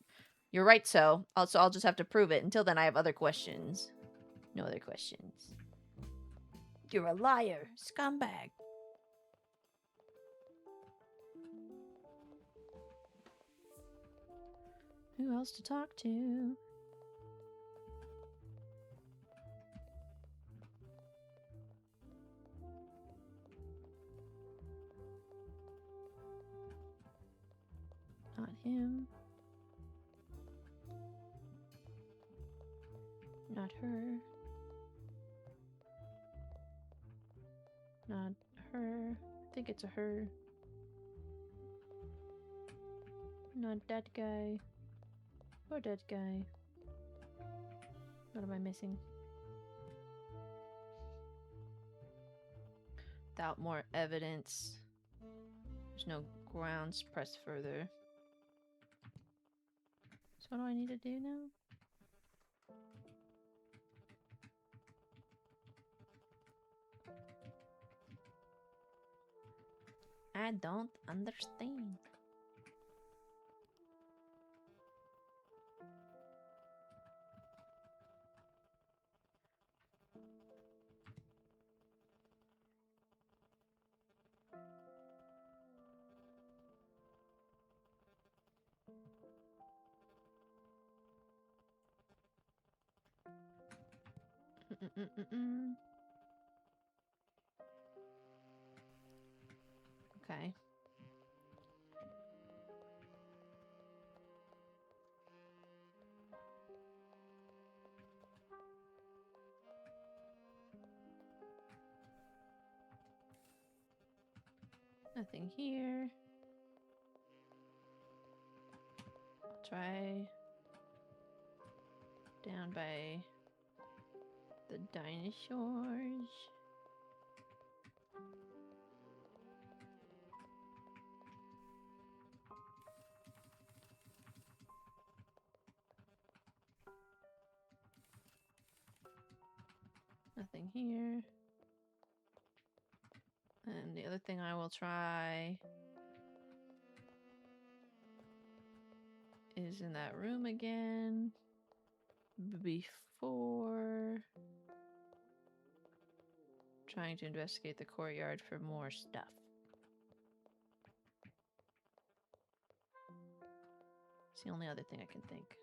You're right, so I'll just have to prove it. Until then, I have other questions. No other questions. You're a liar. Scumbag. Who else to talk to? Not him. Not her. Not her. I think it's a her. Not that guy. Or that guy. What am I missing? Without more evidence. There's no grounds. Press further. So what do I need to do now? I don't understand. Okay. Nothing here. Try down by the dinosaurs. Nothing here. And the other thing I will try is in that room again before trying to investigate the courtyard for more stuff. It's the only other thing I can think.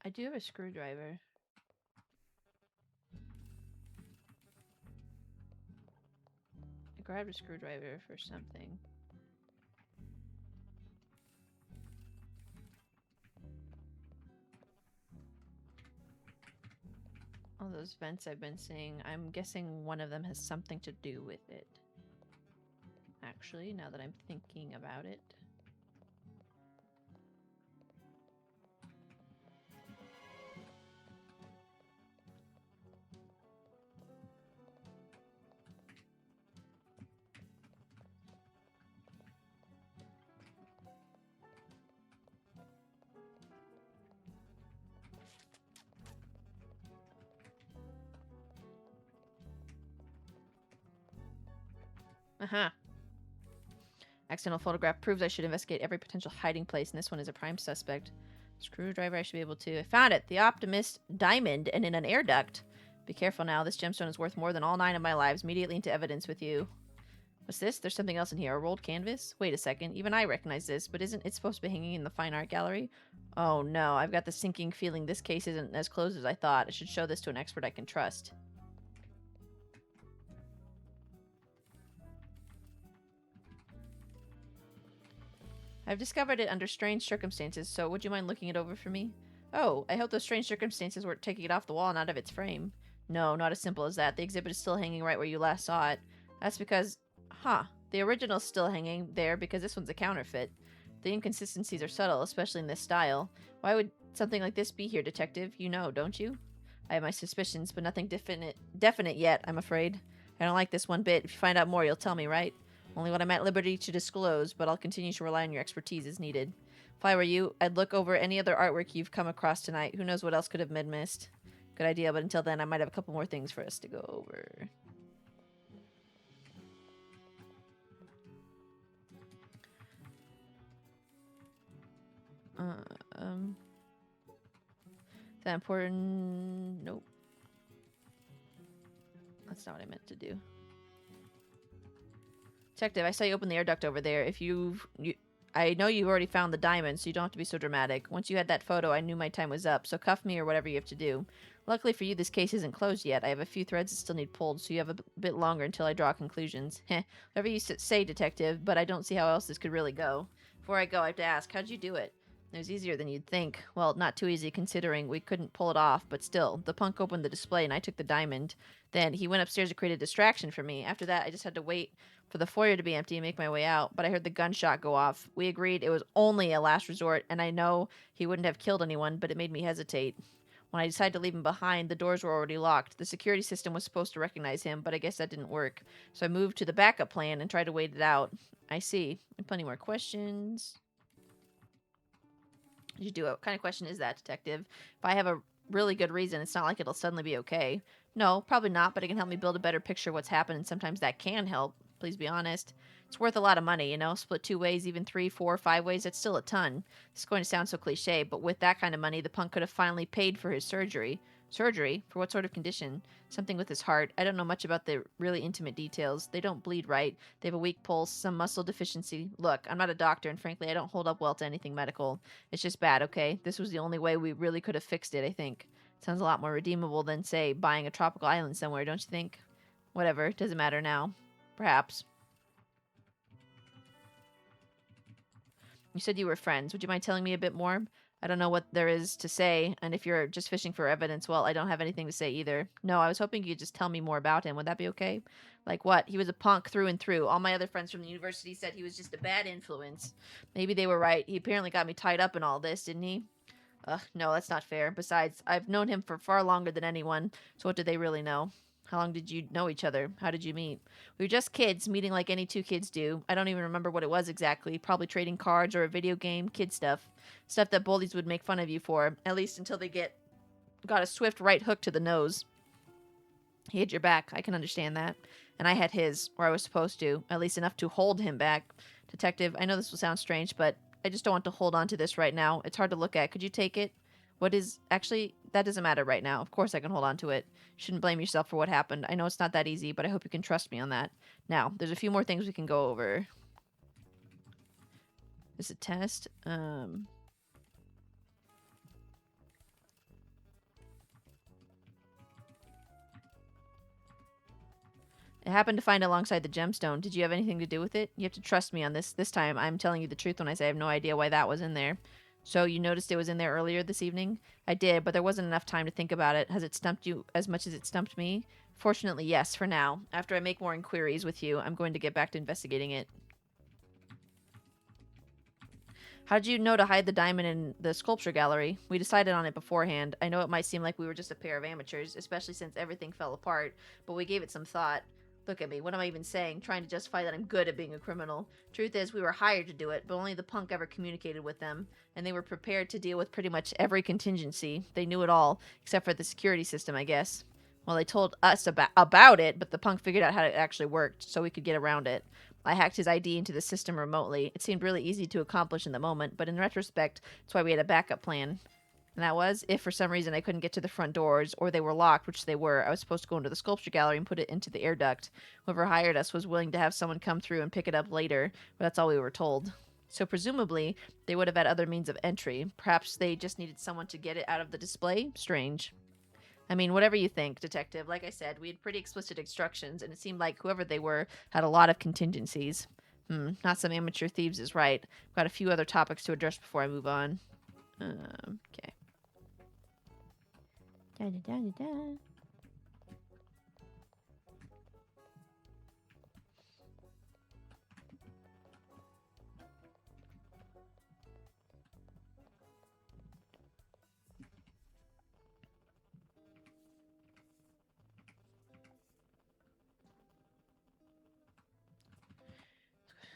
I do have a screwdriver. I grabbed a screwdriver for something. All those vents I've been seeing, I'm guessing one of them has something to do with it. Actually, now that I'm thinking about it. Uh-huh. Accidental photograph proves I should investigate every potential hiding place, and this one is a prime suspect. Screwdriver, I should be able to. I found it. The Optimist diamond and in an air duct. Be careful now. This gemstone is worth more than all 9 of my lives. Immediately into evidence with you. What's this? There's something else in here. A rolled canvas? Wait a second. Even I recognize this, but isn't it supposed to be hanging in the fine art gallery? Oh no, I've got the sinking feeling this case isn't as closed as I thought. I should show this to an expert I can trust. I've discovered it under strange circumstances, so would you mind looking it over for me? Oh, I hope those strange circumstances weren't taking it off the wall and out of its frame. No, not as simple as that. The exhibit is still hanging right where you last saw it. That's because... Huh. The original's still hanging there because this one's a counterfeit. The inconsistencies are subtle, especially in this style. Why would something like this be here, Detective? You know, don't you? I have my suspicions, but nothing definite yet, I'm afraid. I don't like this one bit. If you find out more, you'll tell me, right? Only what I'm at liberty to disclose, but I'll continue to rely on your expertise as needed. If I were you, I'd look over any other artwork you've come across tonight. Who knows what else could have been missed? Good idea, but until then, I might have a couple more things for us to go over. Is that important? Nope. That's not what I meant to do. Detective, I saw you open the air duct over there. I know you've already found the diamond, so you don't have to be so dramatic. Once you had that photo, I knew my time was up, so cuff me or whatever you have to do. Luckily for you, this case isn't closed yet. I have a few threads that still need pulled, so you have a bit longer until I draw conclusions. Heh, whatever you say, Detective, but I don't see how else this could really go. Before I go, I have to ask, how'd you do it? It was easier than you'd think. Well, not too easy considering we couldn't pull it off, but still, the punk opened the display and I took the diamond. Then he went upstairs to create a distraction for me. After that, I just had to wait for the foyer to be empty and make my way out, but I heard the gunshot go off. We agreed it was only a last resort, and I know he wouldn't have killed anyone, but it made me hesitate. When I decided to leave him behind, the doors were already locked. The security system was supposed to recognize him, but I guess that didn't work. So I moved to the backup plan and tried to wait it out. I see. And plenty more questions. Did you do it? What kind of question is that, Detective? If I have a really good reason, it's not like it'll suddenly be okay. No, probably not, but it can help me build a better picture of what's happened, and sometimes that can help. Please be honest. It's worth a lot of money, you know? Split 2 ways, even 3, 4, 5 ways, that's still a ton. This is going to sound so cliche, but with that kind of money, the punk could have finally paid for his surgery. Surgery? For what sort of condition? Something with his heart. I don't know much about the really intimate details. They don't bleed right. They have a weak pulse, some muscle deficiency. Look, I'm not a doctor, and frankly, I don't hold up well to anything medical. It's just bad, okay? This was the only way we really could have fixed it, I think. Sounds a lot more redeemable than, say, buying a tropical island somewhere, don't you think? Whatever, it doesn't matter now. Perhaps. You said you were friends. Would you mind telling me a bit more? I don't know what there is to say, and if you're just fishing for evidence, well, I don't have anything to say either. No, I was hoping you could just tell me more about him. Would that be okay? Like what? He was a punk through and through. All my other friends from the university said he was just a bad influence. Maybe they were right. He apparently got me tied up in all this, didn't he? Ugh, no, that's not fair. Besides, I've known him for far longer than anyone, so what do they really know? How long did you know each other? How did you meet? We were just kids, meeting like any two kids do. I don't even remember what it was exactly. Probably trading cards or a video game, kid stuff. Stuff that bullies would make fun of you for, at least until they got a swift right hook to the nose. He had your back, I can understand that. And I had his, or I was supposed to, at least enough to hold him back. Detective, I know this will sound strange, but I just don't want to hold on to this right now. It's hard to look at. Could you take it? Actually, that doesn't matter right now. Of course I can hold on to it. You shouldn't blame yourself for what happened. I know it's not that easy, but I hope you can trust me on that. Now, there's a few more things we can go over. This is a test. I happened to find it alongside the gemstone. Did you have anything to do with it? You have to trust me on this. This time, I'm telling you the truth when I say I have no idea why that was in there. So you noticed it was in there earlier this evening? I did, but there wasn't enough time to think about it. Has it stumped you as much as it stumped me? Fortunately, yes, for now. After I make more inquiries with you, I'm going to get back to investigating it. How did you know to hide the diamond in the sculpture gallery? We decided on it beforehand. I know it might seem like we were just a pair of amateurs, especially since everything fell apart, but we gave it some thought. Look at me, what am I even saying? Trying to justify that I'm good at being a criminal. Truth is, we were hired to do it, but only the punk ever communicated with them, and they were prepared to deal with pretty much every contingency. They knew it all, except for the security system, I guess. Well, they told us about it, but the punk figured out how it actually worked, so we could get around it. I hacked his ID into the system remotely. It seemed really easy to accomplish in the moment, but in retrospect, that's why we had a backup plan. And that was, if for some reason I couldn't get to the front doors, or they were locked, which they were, I was supposed to go into the sculpture gallery and put it into the air duct. Whoever hired us was willing to have someone come through and pick it up later, but that's all we were told. So presumably, they would have had other means of entry. Perhaps they just needed someone to get it out of the display? Strange. I mean, whatever you think, detective. Like I said, we had pretty explicit instructions, and it seemed like whoever they were had a lot of contingencies. Not some amateur thieves is right. I've got a few other topics to address before I move on. Okay. Da-da-da-da-da.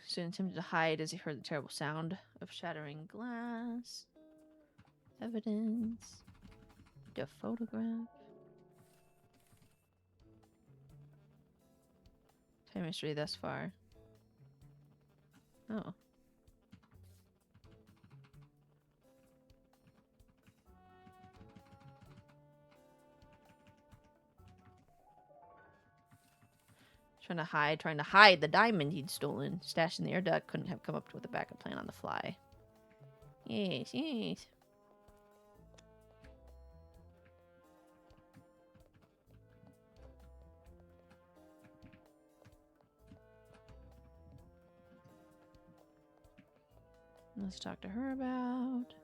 Student attempted to hide as he heard the terrible sound of shattering glass. Evidence. The photograph. Time history thus far. Oh. Trying to hide the diamond he'd stolen. Stashed in the air duct, couldn't have come up with a backup plan on the fly. Yes, yes. Let's talk to her about.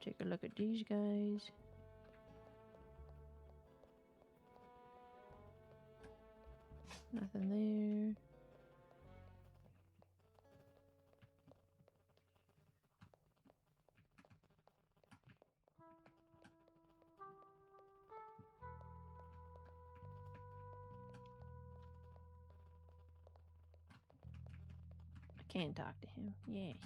Take a look at these guys. Nothing there. I can talk to him. Yes.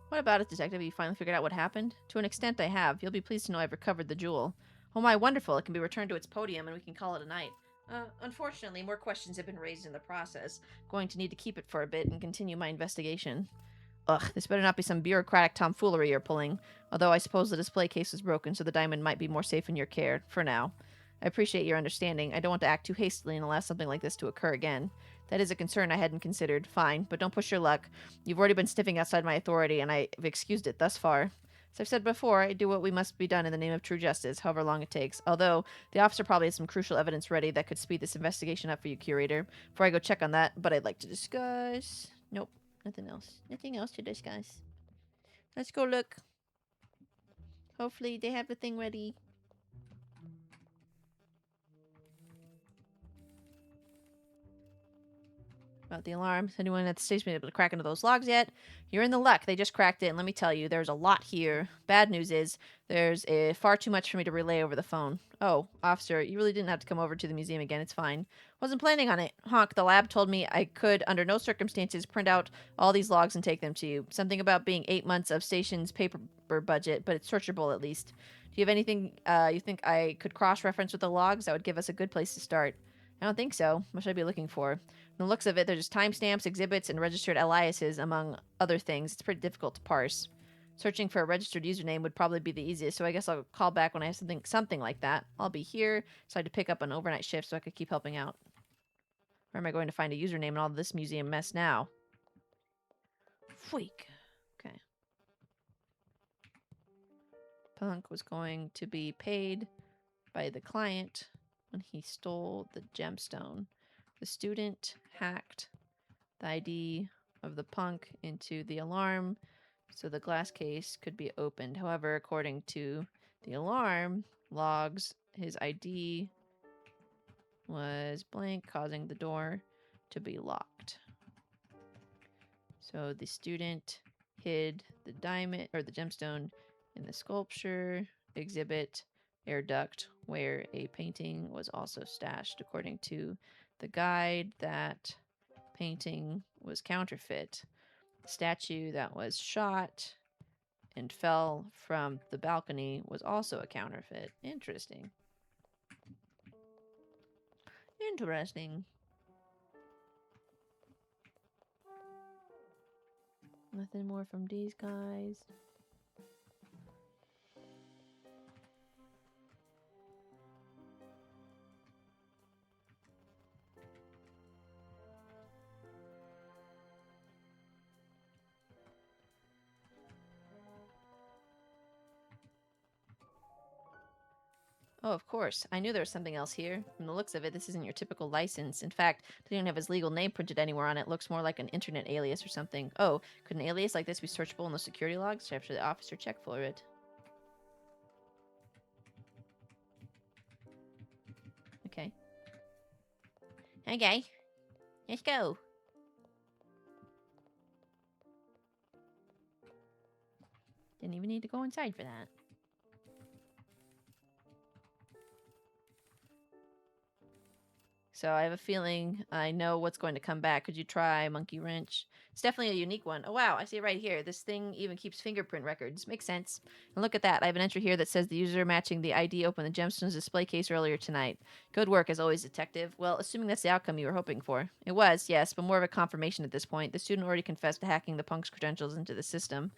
What about it, detective? You finally figured out what happened? To an extent, I have. You'll be pleased to know I've recovered the jewel. Oh my, wonderful. It can be returned to its podium and we can call it a night. Unfortunately, more questions have been raised in the process. Going to need to keep it for a bit and continue my investigation. Ugh, this better not be some bureaucratic tomfoolery you're pulling. Although I suppose the display case was broken, so the diamond might be more safe in your care, for now. I appreciate your understanding. I don't want to act too hastily and allow something like this to occur again. That is a concern I hadn't considered. Fine, but don't push your luck. You've already been sniffing outside my authority, and I've excused it thus far. As I've said before, I do what we must be done in the name of true justice, however long it takes. Although, the officer probably has some crucial evidence ready that could speed this investigation up for you, Curator. Before I go check on that, but I'd like to discuss... Nope, nothing else. Nothing else to discuss. Let's go look. Hopefully they have the thing ready. About the alarm. Has anyone at the station been able to crack into those logs yet? You're in the luck. They just cracked it, and let me tell you, there's a lot here. Bad news is, there's far too much for me to relay over the phone. Oh, officer, you really didn't have to come over to the museum again. It's fine. Wasn't planning on it. Honk, the lab told me I could, under no circumstances, print out all these logs and take them to you. Something about being 8 months of station's paper budget, but it's searchable at least. Do you have anything you think I could cross-reference with the logs? That would give us a good place to start. I don't think so. What should I be looking for? From the looks of it, there's just timestamps, exhibits, and registered aliases, among other things. It's pretty difficult to parse. Searching for a registered username would probably be the easiest, so I guess I'll call back when I have something like that. I'll be here, so I had to pick up an overnight shift so I could keep helping out. Where am I going to find a username in all this museum mess now? Freak. Okay. Punk was going to be paid by the client when he stole the gemstone. The student hacked the ID of the punk into the alarm so the glass case could be opened. However, according to the alarm logs, his ID was blank, causing the door to be locked. So the student hid the diamond or the gemstone in the sculpture exhibit air duct where a painting was also stashed. According to the guide, that painting was counterfeit. statue that was shot and fell from the balcony was also a counterfeit. Interesting. Interesting. Nothing more from these guys. Oh, of course. I knew there was something else here. From the looks of it, this isn't your typical license. In fact, it doesn't even have his legal name printed anywhere on it. It looks more like an internet alias or something. Oh, could an alias like this be searchable in the security logs? After the officer check for it. Okay. Okay. Let's go. Didn't even need to go inside for that. So I have a feeling I know what's going to come back. Could you try Monkey Wrench? It's definitely a unique one. Oh, wow. I see it right here. This thing even keeps fingerprint records. Makes sense. And look at that. I have an entry here that says the user matching the ID opened the Gemstones display case earlier tonight. Good work, as always, Detective. Well, assuming that's the outcome you were hoping for. It was, yes, but more of a confirmation at this point. The student already confessed to hacking the punk's credentials into the system.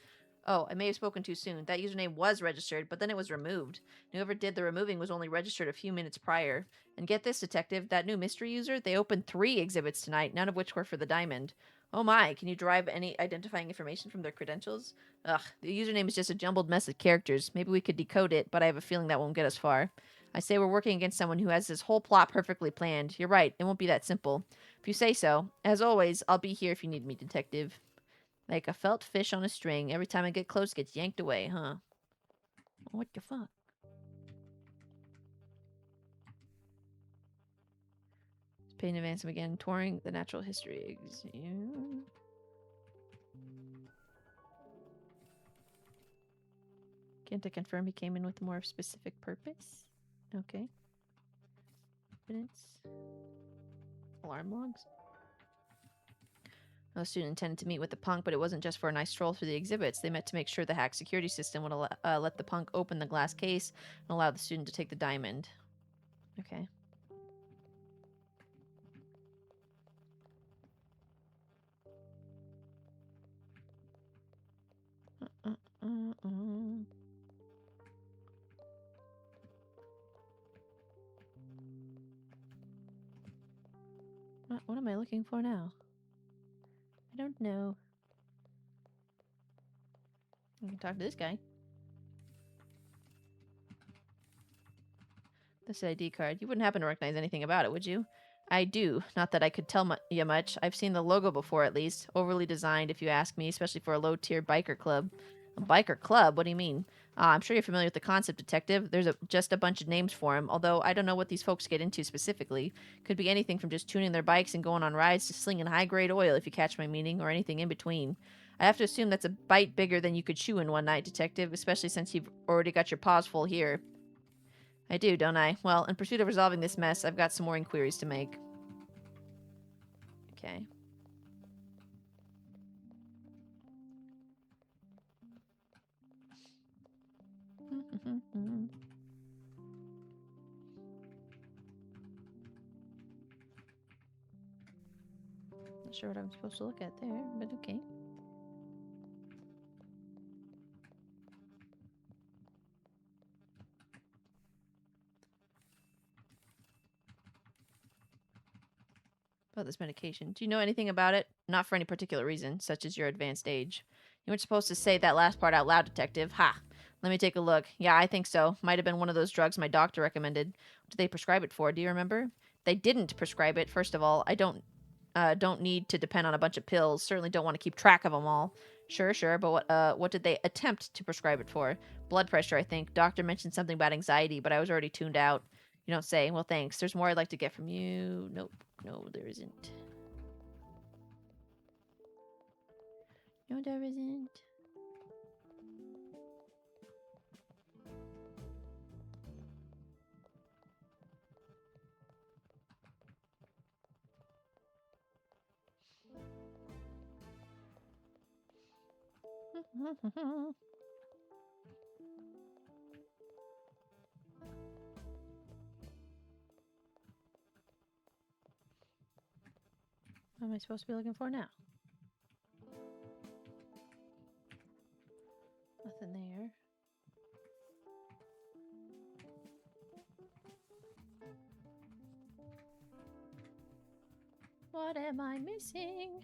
Oh, I may have spoken too soon. That username was registered, but then it was removed. Whoever did the removing was only registered a few minutes prior. And get this, Detective, that new mystery user, they opened 3 exhibits tonight, none of which were for the diamond. Oh my, can you derive any identifying information from their credentials? Ugh, the username is just a jumbled mess of characters. Maybe we could decode it, but I have a feeling that won't get us far. I say we're working against someone who has this whole plot perfectly planned. You're right, it won't be that simple. If you say so. As always, I'll be here if you need me, Detective. Like a felt fish on a string. Every time I get close, it gets yanked away, huh? What the fuck? Paying advance again. Touring the natural history. Can't I confirm he came in with a more specific purpose? Okay. Evidence. Alarm logs. The student intended to meet with the punk, but it wasn't just for a nice stroll through the exhibits. They meant to make sure the hack security system would let the punk open the glass case and allow the student to take the diamond. Okay. What am I looking for now? I don't know. I can talk to this guy. This ID card. You wouldn't happen to recognize anything about it, would you? I do. Not that I could tell you much. I've seen the logo before, at least. Overly designed, if you ask me, especially for a low-tier biker club. A biker club? What do you mean? I'm sure you're familiar with the concept, Detective. There's just a bunch of names for them, although I don't know what these folks get into specifically. Could be anything from just tuning their bikes and going on rides to slinging high-grade oil, if you catch my meaning, or anything in between. I have to assume that's a bite bigger than you could chew in one night, Detective, especially since you've already got your paws full here. I do, don't I? Well, in pursuit of resolving this mess, I've got some more inquiries to make. Okay. Not sure what I'm supposed to look at there, but okay. About this medication. Do you know anything about it? Not for any particular reason, such as your advanced age. You weren't supposed to say that last part out loud, Detective. Ha! Let me take a look. Yeah, I think so. Might have been one of those drugs my doctor recommended. What did they prescribe it for? Do you remember? They didn't prescribe it, first of all. I don't need to depend on a bunch of pills. Certainly don't want to keep track of them all. Sure, but what did they attempt to prescribe it for? Blood pressure, I think. Doctor mentioned something about anxiety, but I was already tuned out. You don't say. Well, thanks. There's more I'd like to get from you. Nope. No, there isn't. No, there isn't. What am I supposed to be looking for now? Nothing there. What am I missing?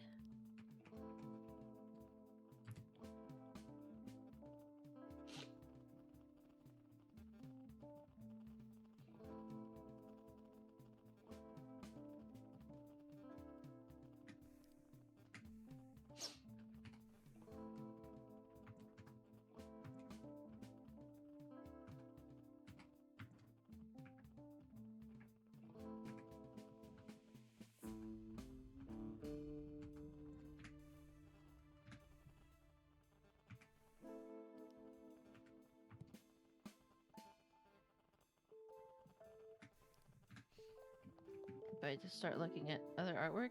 Do I just start looking at other artwork?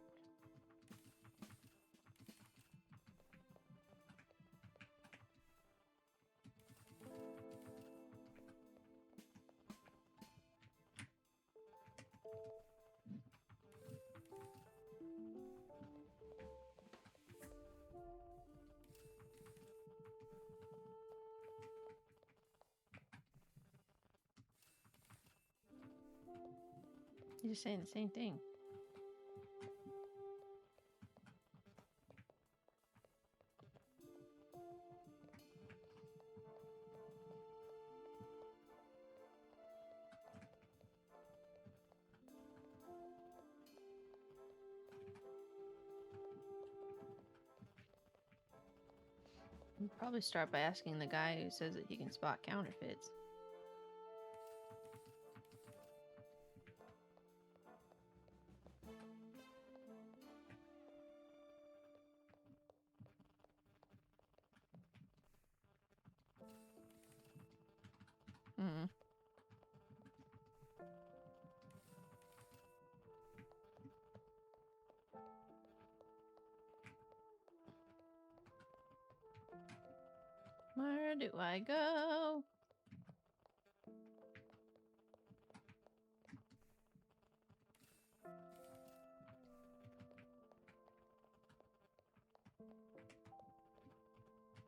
You're just saying the same thing. I'll probably start by asking the guy who says that he can spot counterfeits. Hmm. Where do I go?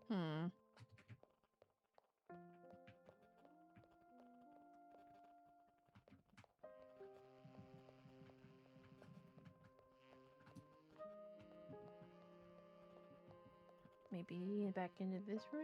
Hmm. Maybe back into this room?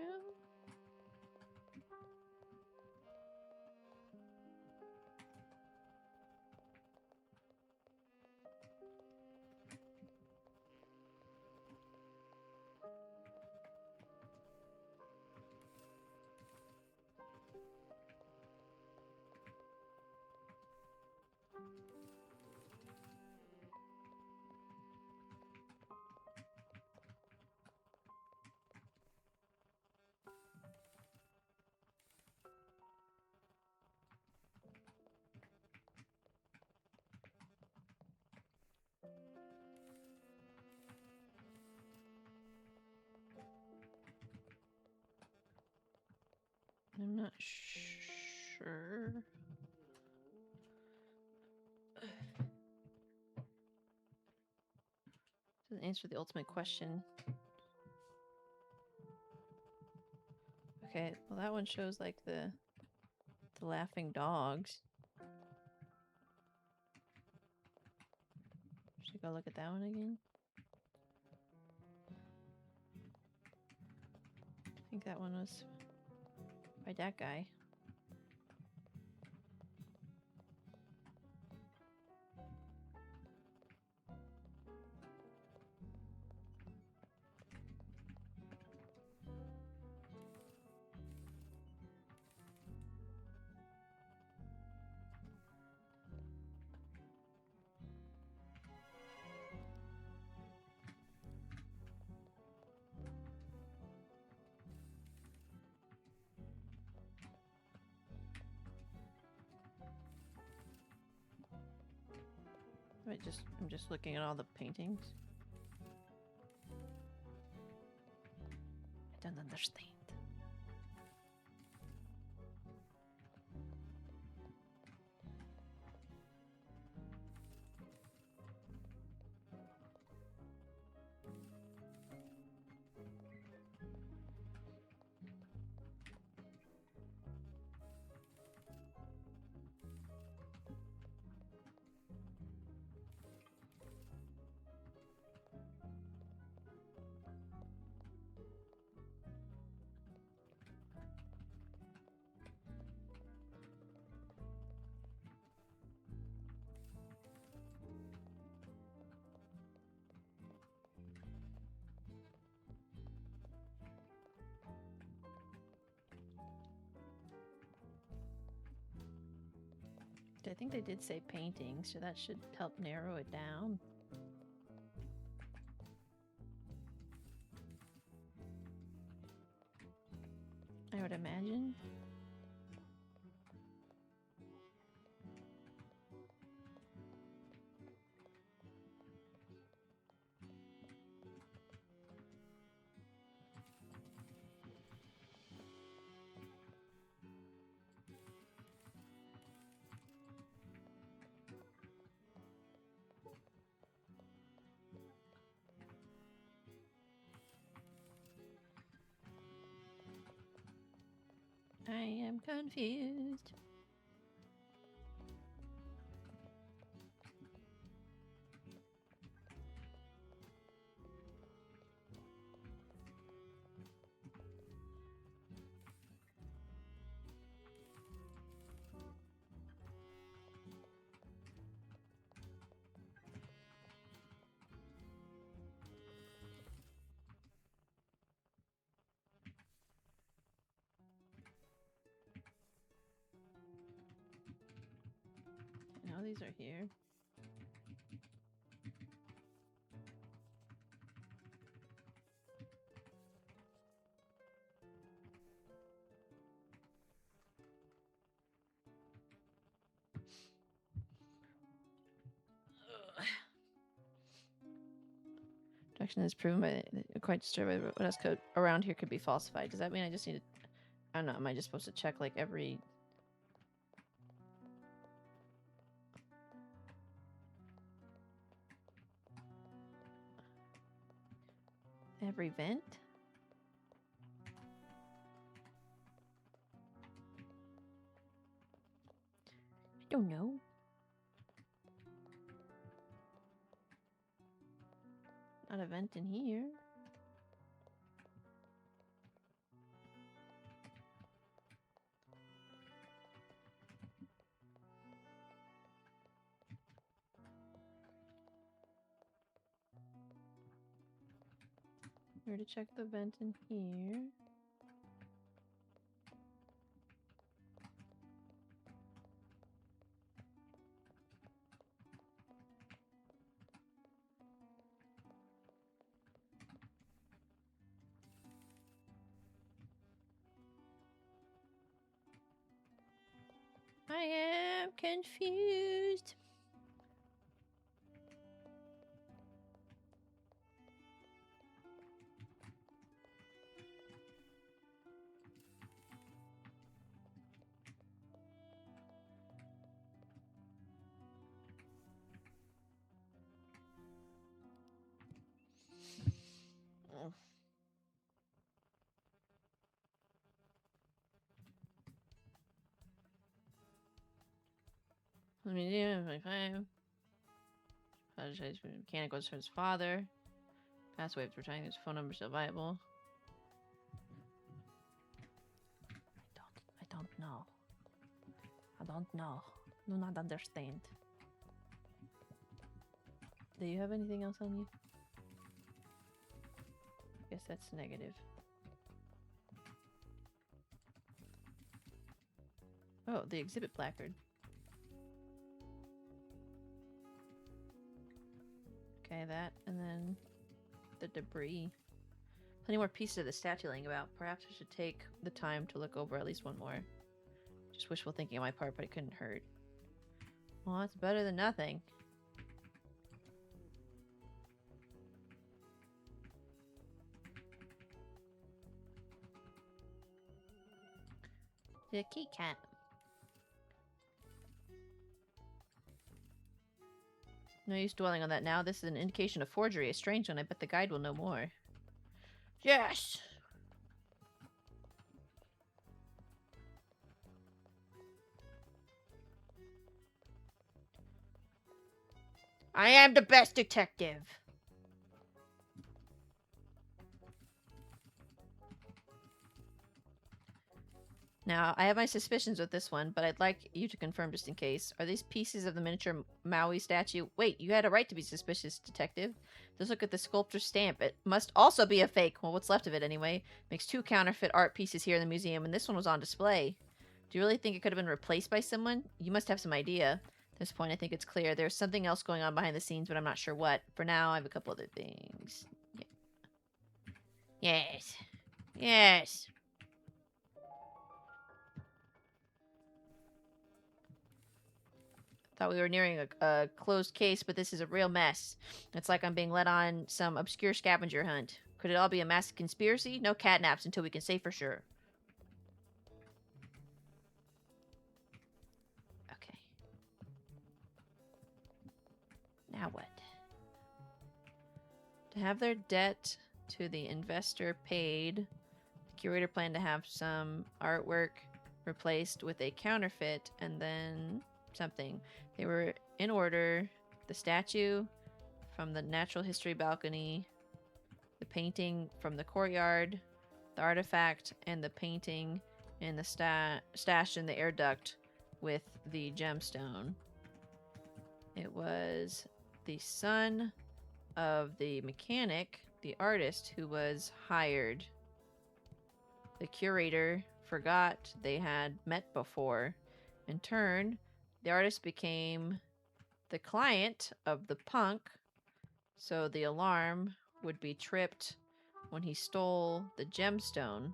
I'm not sure. Doesn't answer the ultimate question. Okay, well that one shows like the laughing dogs. Should I go look at that one again? I think that one was by that guy. I'm just looking at all the paintings. Don't understand. I think they did say painting, so that should help narrow it down. I would imagine. I am confused. Now these are here. Direction is proven by quite disturbed by what else code around here could be falsified. Does that mean I just need to? I don't know. Am I just supposed to check like every? Every vent? I don't know. Not a vent in here. Here to check the vent in here. I am confused. Oh. Let me do 25. Apologize for mechanicals for his father. Passed away after retiring. His phone number still viable. I don't know. I don't know. Do not understand. Do you have anything else on you? I guess that's negative. Oh, the exhibit placard. Okay, that, and then the debris. Plenty more pieces of the statue laying about. Perhaps I should take the time to look over at least one more. Just wishful thinking on my part, but it couldn't hurt. Well, that's better than nothing. The key cat. No use dwelling on that now. This is an indication of forgery. A strange one. I bet the guide will know more. Yes! I am the best detective. Now, I have my suspicions with this one, but I'd like you to confirm just in case. Are these pieces of the miniature Maui statue? Wait, you had a right to be suspicious, detective. Just look at the sculptor's stamp. It must also be a fake. Well, what's left of it anyway. Makes 2 counterfeit art pieces here in the museum, and this one was on display. Do you really think it could have been replaced by someone? You must have some idea. At this point, I think it's clear. There's something else going on behind the scenes, but I'm not sure what. For now, I have a couple other things. Yeah. Yes. Yes. Thought we were nearing a closed case, but this is a real mess. It's like I'm being led on some obscure scavenger hunt. Could it all be a massive conspiracy? No catnaps until we can say for sure. Okay. Now what? To have their debt to the investor paid, the curator planned to have some artwork replaced with a counterfeit, and then something. They were in order: the statue from the natural history balcony, the painting from the courtyard, the artifact, and the painting in the stash in the air duct with the gemstone. It was the son of the mechanic, the artist, who was hired. The curator forgot they had met before. In turn, the artist became the client of the punk, so the alarm would be tripped when he stole the gemstone.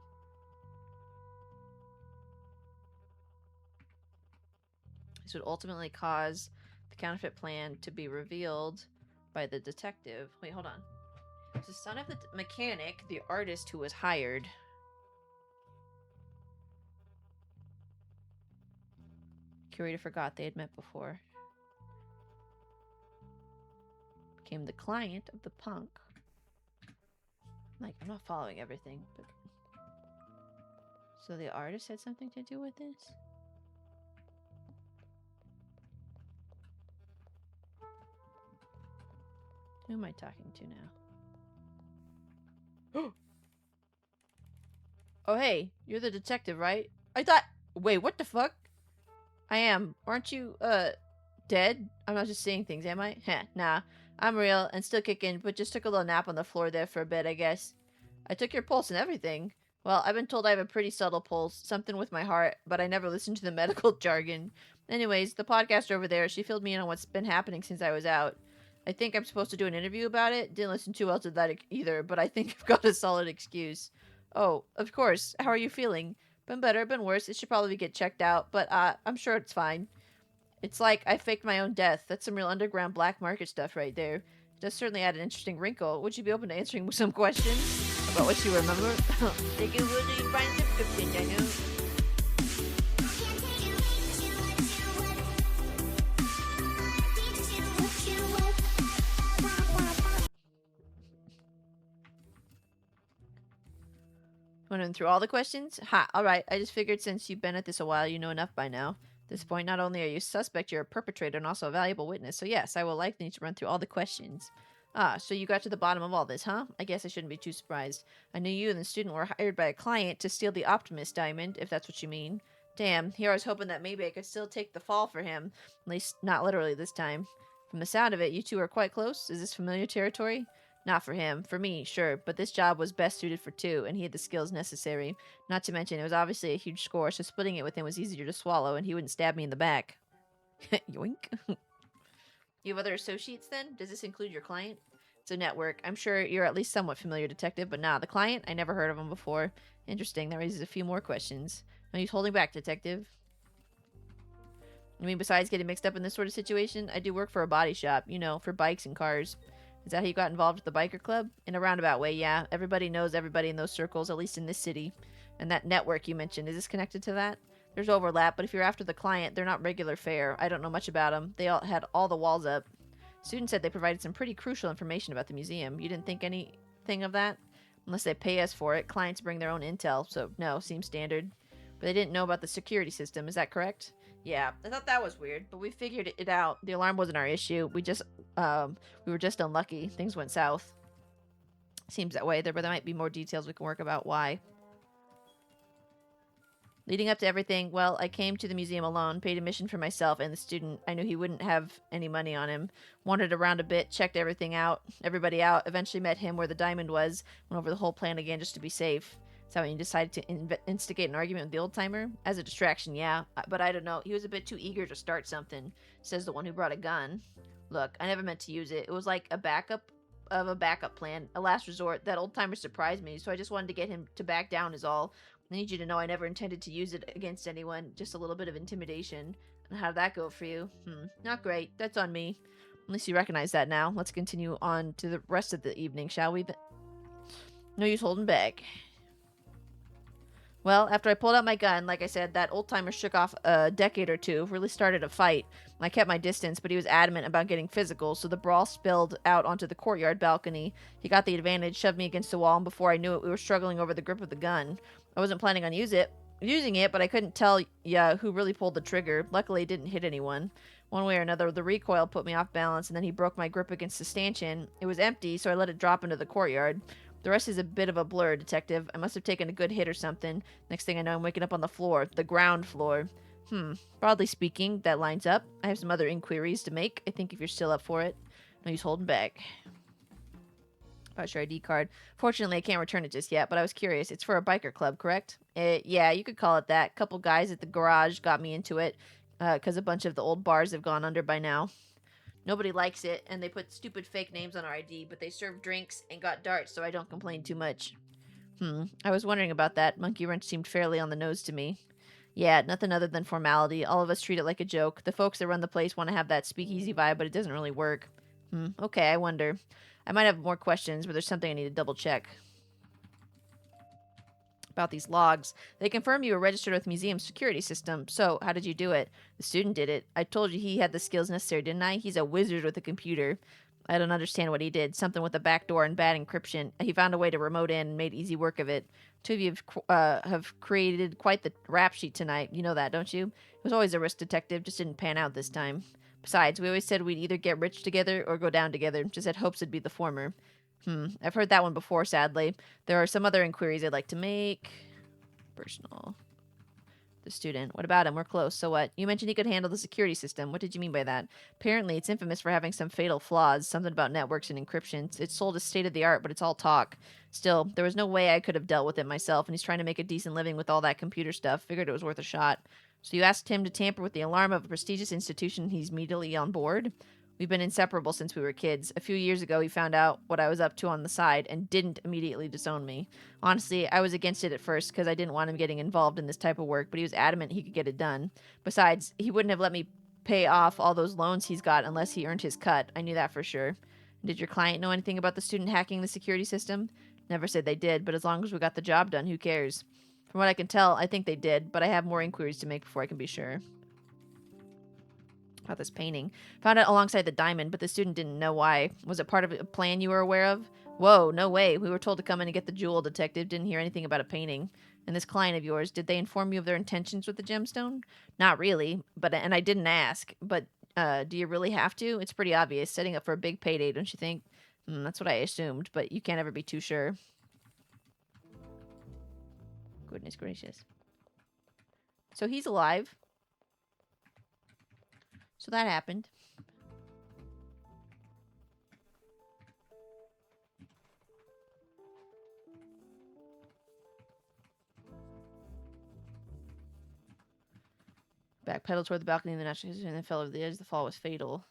This would ultimately cause the counterfeit plan to be revealed by the detective. Wait, hold on. It's the son of the mechanic, the artist who was hired. Curator forgot they had met before. Became the client of the punk. Like, I'm not following everything, but... So the artist had something to do with this? Who am I talking to now? Oh, hey, you're the detective, right? I thought... Wait, what the fuck? I am. Aren't you, dead? I'm not just seeing things, am I? Heh, nah. I'm real and still kicking, but just took a little nap on the floor there for a bit, I guess. I took your pulse and everything. Well, I've been told I have a pretty subtle pulse, something with my heart, but I never listened to the medical jargon. Anyways, the podcaster over there, she filled me in on what's been happening since I was out. I think I'm supposed to do an interview about it. Didn't listen too well to that either, but I think I've got a solid excuse. Oh, of course. How are you feeling? Been better, been worse. It should probably get checked out, but I'm sure it's fine. It's like I faked my own death. That's some real underground black market stuff right there. It does certainly add an interesting wrinkle. Would you be open to answering some questions about what you remember? They can really find descriptions, I know. Went through all the questions? Ha, alright. I just figured since you've been at this a while, you know enough by now. At this point, not only are you a suspect, you're a perpetrator and also a valuable witness. So yes, I will likely need to run through all the questions. Ah, so you got to the bottom of all this, huh? I guess I shouldn't be too surprised. I knew you and the student were hired by a client to steal the Optimist diamond, if that's what you mean. Damn, here I was hoping that maybe I could still take the fall for him. At least, not literally this time. From the sound of it, you two are quite close. Is this familiar territory? Not for him. For me, sure. But this job was best suited for 2, and he had the skills necessary. Not to mention, it was obviously a huge score, so splitting it with him was easier to swallow, and he wouldn't stab me in the back. Yoink. You have other associates, then? Does this include your client? It's a network. I'm sure you're at least somewhat familiar, detective, but nah, the client? I never heard of him before. Interesting. That raises a few more questions. No use holding back, detective. I mean, besides getting mixed up in this sort of situation, I do work for a body shop, you know, for bikes and cars. Is that how you got involved with the biker club? In a roundabout way, yeah. Everybody knows everybody in those circles, at least in this city. And that network you mentioned, is this connected to that? There's overlap, but if you're after the client, they're not regular fare. I don't know much about them. They all had all the walls up. Students said they provided some pretty crucial information about the museum. You didn't think anything of that? Unless they pay us for it. Clients bring their own intel, so no, seems standard. But they didn't know about the security system, is that correct? Yeah, I thought that was weird, but we figured it out. The alarm wasn't our issue. We were just unlucky. Things went south. Seems that way there, but there might be more details we can work about why. Leading up to everything, well, I came to the museum alone, paid admission for myself and the student. I knew he wouldn't have any money on him. Wandered around a bit, checked everybody out, eventually met him where the diamond was, went over the whole plan again just to be safe. So when you decided to instigate an argument with the old timer? As a distraction, yeah, but I don't know. He was a bit too eager to start something, says the one who brought a gun. Look, I never meant to use it. It was like a backup plan, a last resort. That old timer surprised me, so I just wanted to get him to back down is all. I need you to know I never intended to use it against anyone, just a little bit of intimidation. And how did that go for you? Not great. That's on me. At least you recognize that now. Let's continue on to the rest of the evening, shall we? No use holding back. Well, after I pulled out my gun, like I said, that old-timer shook off a decade or two, really started a fight. I kept my distance, but he was adamant about getting physical, so the brawl spilled out onto the courtyard balcony. He got the advantage, shoved me against the wall, and before I knew it, we were struggling over the grip of the gun. I wasn't planning on using it, but I couldn't tell who really pulled the trigger. Luckily, it didn't hit anyone. One way or another, the recoil put me off balance, and then he broke my grip against the stanchion. It was empty, so I let it drop into the courtyard. The rest is a bit of a blur, Detective. I must have taken a good hit or something. Next thing I know, I'm waking up on the floor. The ground floor. Broadly speaking, that lines up. I have some other inquiries to make. I think if you're still up for it. No use holding back. About your ID card. Fortunately, I can't return it just yet, but I was curious. It's for a biker club, correct? Yeah, you could call it that. Couple guys at the garage got me into it, because a bunch of the old bars have gone under by now. Nobody likes it, and they put stupid fake names on our ID, but they serve drinks and got darts, so I don't complain too much. I was wondering about that. Monkey Wrench seemed fairly on the nose to me. Yeah, nothing other than formality. All of us treat it like a joke. The folks that run the place want to have that speakeasy vibe, but it doesn't really work. Okay, I wonder. I might have more questions, but there's something I need to double check. About these logs. They confirm you were registered with museum security system. So, how did you do it? The student did it. I told you he had the skills necessary, didn't I? He's a wizard with a computer. I don't understand what he did. Something with a backdoor and bad encryption. He found a way to remote in and made easy work of it. Two of you have created quite the rap sheet tonight. You know that, don't you? It was always a risk, Detective. Just didn't pan out this time. Besides, we always said we'd either get rich together or go down together. Just had hopes it'd be the former. I've heard that one before, sadly. There are some other inquiries I'd like to make. Personal. The student. What about him? We're close. So what? You mentioned he could handle the security system. What did you mean by that? Apparently, it's infamous for having some fatal flaws. Something about networks and encryption. It's sold as state-of-the-art, but it's all talk. Still, there was no way I could have dealt with it myself, and he's trying to make a decent living with all that computer stuff. Figured it was worth a shot. So you asked him to tamper with the alarm of a prestigious institution, and he's immediately on board? We've been inseparable since we were kids. A few years ago, he found out what I was up to on the side and didn't immediately disown me. Honestly, I was against it at first because I didn't want him getting involved in this type of work, but he was adamant he could get it done. Besides, he wouldn't have let me pay off all those loans he's got unless he earned his cut. I knew that for sure. Did your client know anything about the student hacking the security system? Never said they did, but as long as we got the job done, who cares? From what I can tell, I think they did, but I have more inquiries to make before I can be sure. About this painting. Found it alongside the diamond, but the student didn't know why. Was it part of a plan you were aware of? Whoa, no way. We were told to come in and get the jewel, Detective. Didn't hear anything about a painting. And this client of yours, did they inform you of their intentions with the gemstone? Not really, and I didn't ask. But do you really have to? It's pretty obvious. Setting up for a big payday, don't you think? That's what I assumed, but you can't ever be too sure. Goodness gracious. So he's alive. So that happened. Backpedaled toward the balcony of the national and then fell over the edge. The fall was fatal.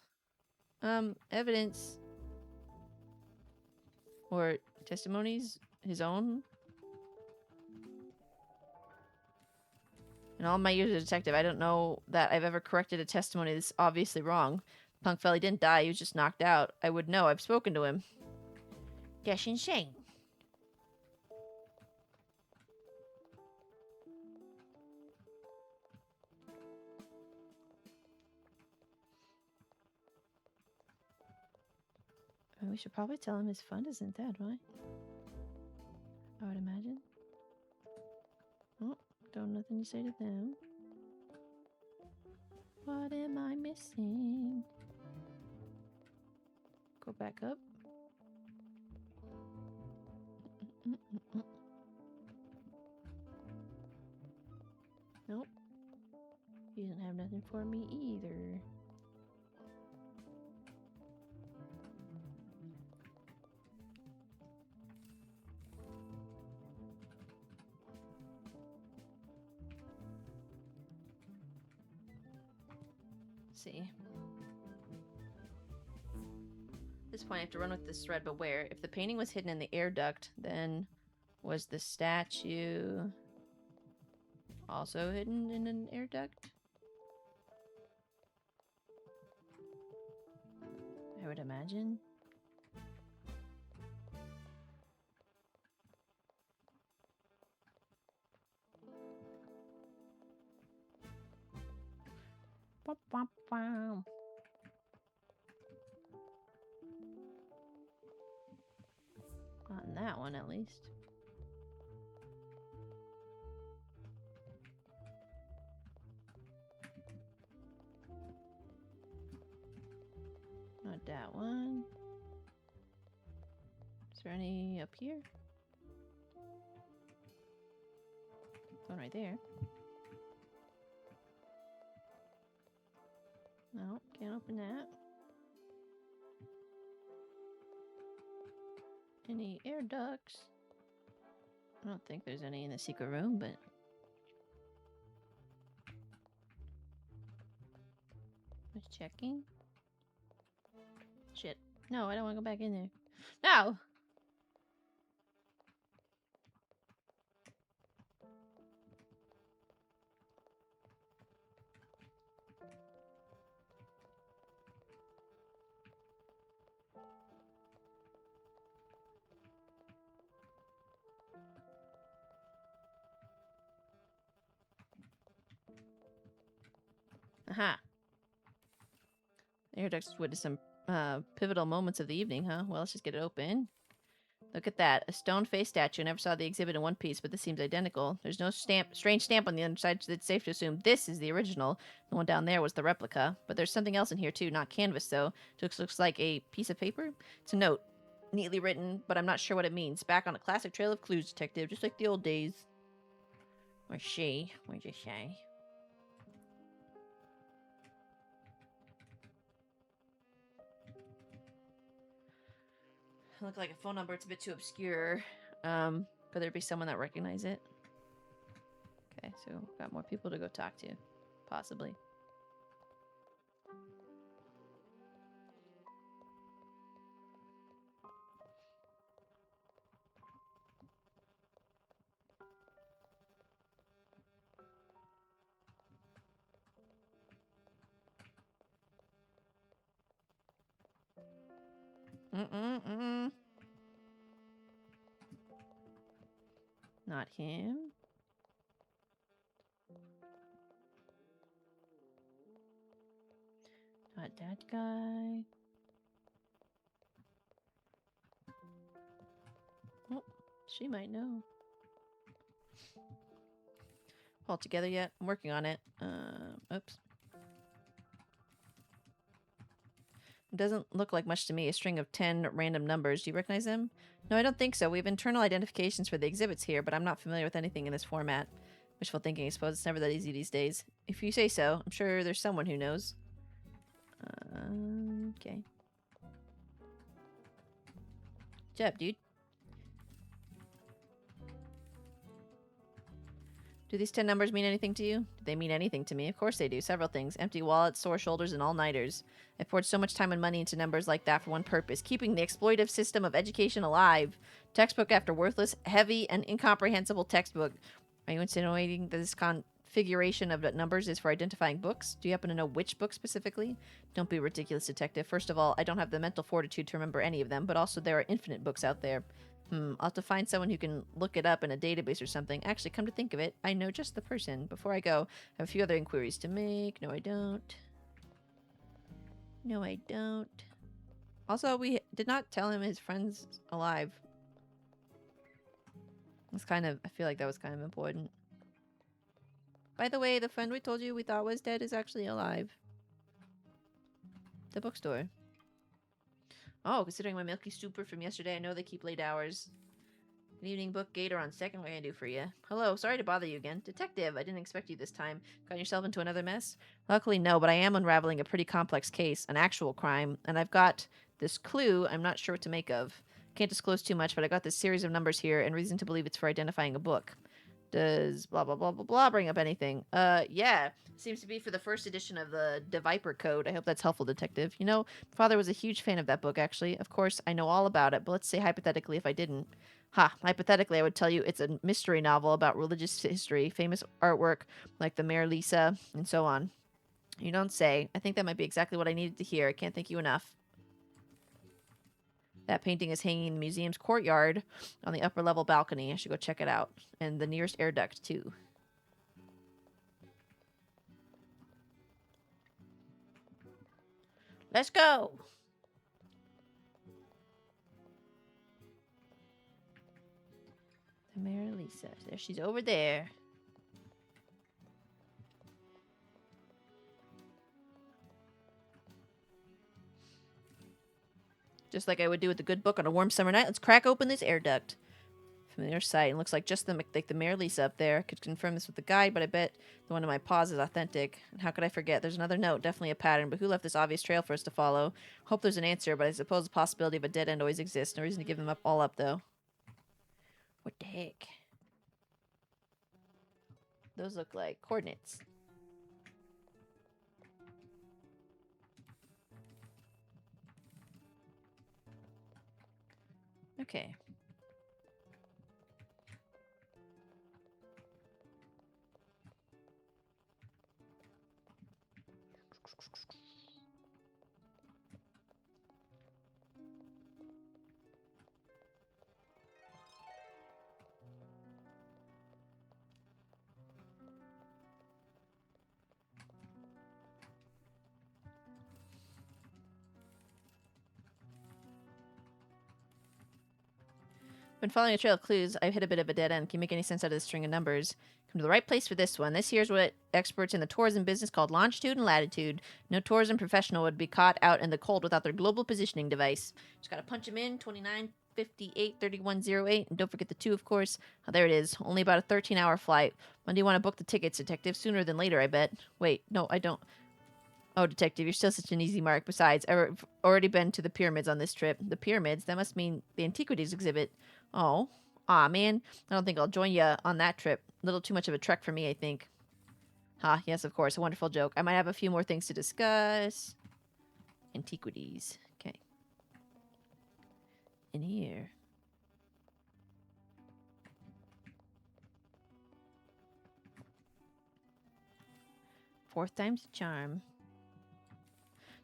Evidence or testimonies, his own. In all my years as a detective, I don't know that I've ever corrected a testimony that's obviously wrong. Punk fella didn't die, he was just knocked out. I would know, I've spoken to him. Gashin Sheng. We should probably tell him his fund isn't dead, right? I would imagine. Oh, don't nothing to say to them. What am I missing? Go back up. Mm-mm-mm-mm. Nope. He doesn't have nothing for me either. See. At this point, I have to run with this thread, but where? If the painting was hidden in the air duct, then was the statue also hidden in an air duct? I would imagine. Womp, womp, womp. Not in that one, at least. Not that one. Is there any up here? One right there. No, can't open that. Any air ducts? I don't think there's any in the secret room, but... Just checking. Shit. No, I don't want to go back in there. No! Aha. Air ducts witnessed some pivotal moments of the evening, huh? Well, let's just get it open. Look at that. A stone-faced statue. I never saw the exhibit in one piece, but this seems identical. There's no strange stamp on the underside, so it's safe to assume this is the original. The one down there was the replica. But there's something else in here, too. Not canvas, though. It looks like a piece of paper. It's a note. Neatly written, but I'm not sure what it means. Back on a classic trail of clues, detective. Just like the old days. Or she. Where'd you say? Look like a phone number. It's a bit too obscure. Could there be someone that recognizes it? Okay, so got more people to go talk to, possibly. Not him. Not that guy. Oh, she might know. All together yet? I'm working on it. Oops. It doesn't look like much to me. A string of 10 random numbers. Do you recognize them? No, I don't think so. We have internal identifications for the exhibits here, but I'm not familiar with anything in this format. Wishful thinking, I suppose. It's never that easy these days. If you say so, I'm sure there's someone who knows. Okay. Good job, dude. Do these 10 numbers mean anything to you? Do they mean anything to me? Of course they do. Several things. Empty wallets, sore shoulders, and all-nighters. I poured so much time and money into numbers like that for one purpose. Keeping the exploitive system of education alive. Textbook after worthless, heavy, and incomprehensible textbook. Are you insinuating that this configuration of numbers is for identifying books? Do you happen to know which book specifically? Don't be ridiculous, detective. First of all, I don't have the mental fortitude to remember any of them, but also there are infinite books out there. I'll have to find someone who can look it up in a database or something. Actually, come to think of it, I know just the person. Before I go, I have a few other inquiries to make. No, I don't. No, I don't. Also, we did not tell him his friend's alive. It's kind of, I feel like that was kind of important. By the way, the friend we told you we thought was dead is actually alive. The bookstore. Oh, considering my milky stupor from yesterday, I know they keep late hours. Good evening, Book Gator on second. What can I do for you? Hello, sorry to bother you again. Detective, I didn't expect you this time. Got yourself into another mess? Luckily, no, but I am unraveling a pretty complex case, an actual crime, and I've got this clue I'm not sure what to make of. Can't disclose too much, but I got this series of numbers here and reason to believe it's for identifying a book. Does blah blah blah blah blah bring up anything? Yeah. Seems to be for the first edition of the Viper Code. I hope that's helpful, Detective. You know, Father was a huge fan of that book, actually. Of course, I know all about it, but let's say hypothetically if I didn't. Ha, hypothetically, I would tell you it's a mystery novel about religious history, famous artwork like the Mare Lisa, and so on. You don't say. I think that might be exactly what I needed to hear. I can't thank you enough. That painting is hanging in the museum's courtyard on the upper level balcony. I should go check it out. And the nearest air duct, too. Let's go! The Mary Lisa. There, she's over there. Just like I would do with a good book on a warm summer night, let's crack open this air duct. Familiar sight. It looks like just the Mare Lisa up there. Could confirm this with the guide, but I bet the one in my paws is authentic. And how could I forget? There's another note, definitely a pattern, but who left this obvious trail for us to follow? Hope there's an answer, but I suppose the possibility of a dead end always exists. No reason to give them up all up, though. What the heck? Those look like coordinates. Okay. Been following a trail of clues. I've hit a bit of a dead end. Can you make any sense out of this string of numbers? Come to the right place for this one. This here's what experts in the tourism business called longitude and latitude. No tourism professional would be caught out in the cold without their global positioning device. Just gotta punch them in. 29, 58, 3108. And don't forget the 2, of course. Oh, there it is. Only about a 13-hour flight. When do you want to book the tickets, Detective? Sooner than later, I bet. Wait, no, I don't. Oh, Detective, you're still such an easy mark. Besides, I've already been to the pyramids on this trip. The pyramids? That must mean the antiquities exhibit. Oh. Aw, man. I don't think I'll join you on that trip. A little too much of a trek for me, I think. Ha, yes, of course. A wonderful joke. I might have a few more things to discuss. Antiquities. Okay. In here. Fourth time's a charm.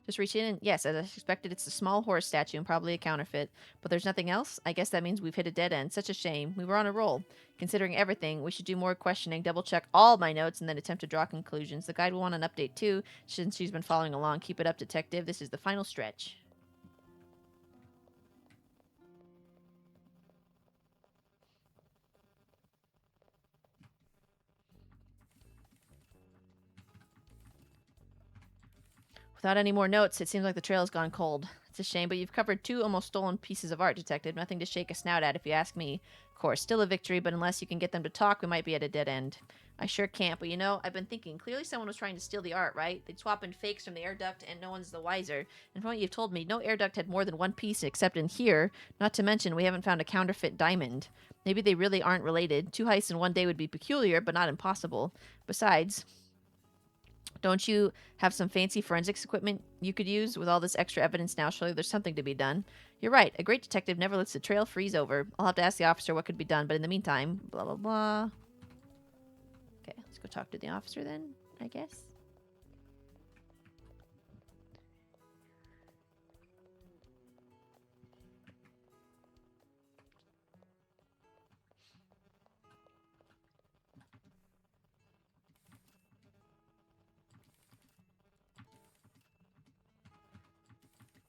Just reach in and, yes, as I suspected, it's a small horse statue and probably a counterfeit. But there's nothing else? I guess that means we've hit a dead end. Such a shame. We were on a roll. Considering everything, we should do more questioning, double-check all my notes, and then attempt to draw conclusions. The guide will want an update, too, since she's been following along. Keep it up, Detective. This is the final stretch. Without any more notes, it seems like the trail has gone cold. It's a shame, but you've covered 2 almost stolen pieces of art, Detective. Nothing to shake a snout at, if you ask me. Of course, still a victory, but unless you can get them to talk, we might be at a dead end. I sure can't, but you know, I've been thinking. Clearly someone was trying to steal the art, right? They'd swap in fakes from the air duct, and no one's the wiser. And from what you've told me, no air duct had more than 1 piece except in here. Not to mention, we haven't found a counterfeit diamond. Maybe they really aren't related. 2 heists in one day would be peculiar, but not impossible. Besides... don't you have some fancy forensics equipment you could use? With all this extra evidence now, surely there's something to be done. You're right. A great detective never lets the trail freeze over. I'll have to ask the officer what could be done, but in the meantime, blah, blah, blah. Okay, let's go talk to the officer then, I guess.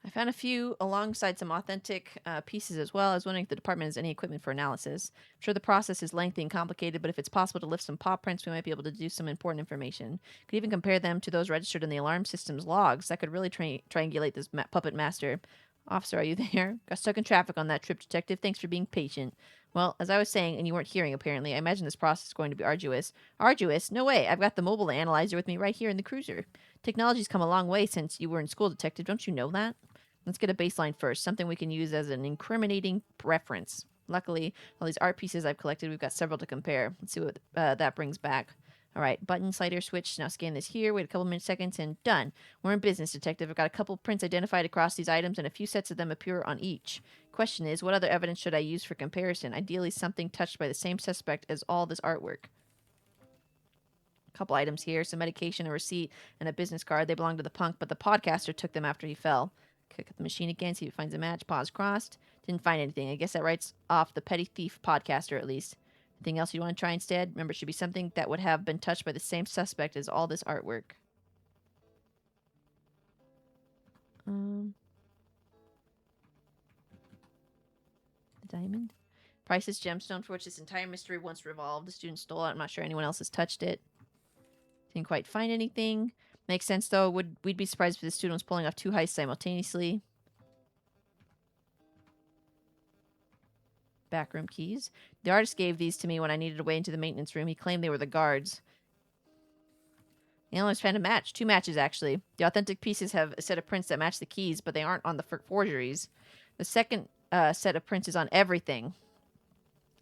I found a few alongside some authentic pieces as well. I was wondering if the department has any equipment for analysis. I'm sure the process is lengthy and complicated, but if it's possible to lift some paw prints, we might be able to do some important information. Could even compare them to those registered in the alarm system's logs. That could really triangulate this puppet master. Officer, are you there? Got stuck in traffic on that trip, Detective. Thanks for being patient. Well, as I was saying, and you weren't hearing apparently, I imagine this process is going to be arduous. Arduous? No way. I've got the mobile analyzer with me right here in the cruiser. Technology's come a long way since you were in school, Detective. Don't you know that? Let's get a baseline first, something we can use as an incriminating reference. Luckily, all these art pieces I've collected, we've got several to compare. Let's see what that brings back. All right, button, slider, switch. Now scan this here. Wait a couple seconds, and done. We're in business, Detective. I've got a couple prints identified across these items, and a few sets of them appear on each. Question is, what other evidence should I use for comparison? Ideally, something touched by the same suspect as all this artwork. Couple items here, some medication, a receipt, and a business card. They belong to the punk, but the podcaster took them after he fell. Click at the machine again, see if it finds a match. Pause crossed. Didn't find anything. I guess that writes off the petty thief podcaster at least. Anything else you want to try instead? Remember, it should be something that would have been touched by the same suspect as all this artwork. The diamond. Priceless gemstone for which this entire mystery once revolved. The student stole it. I'm not sure anyone else has touched it. Didn't quite find anything. Makes sense, though. We'd be surprised if the student was pulling off two heists simultaneously. Backroom keys. The artist gave these to me when I needed a way into the maintenance room. He claimed they were the guards. The analyst found a match. Two matches, actually. The authentic pieces have a set of prints that match the keys, but they aren't on the forgeries. The second set of prints is on everything.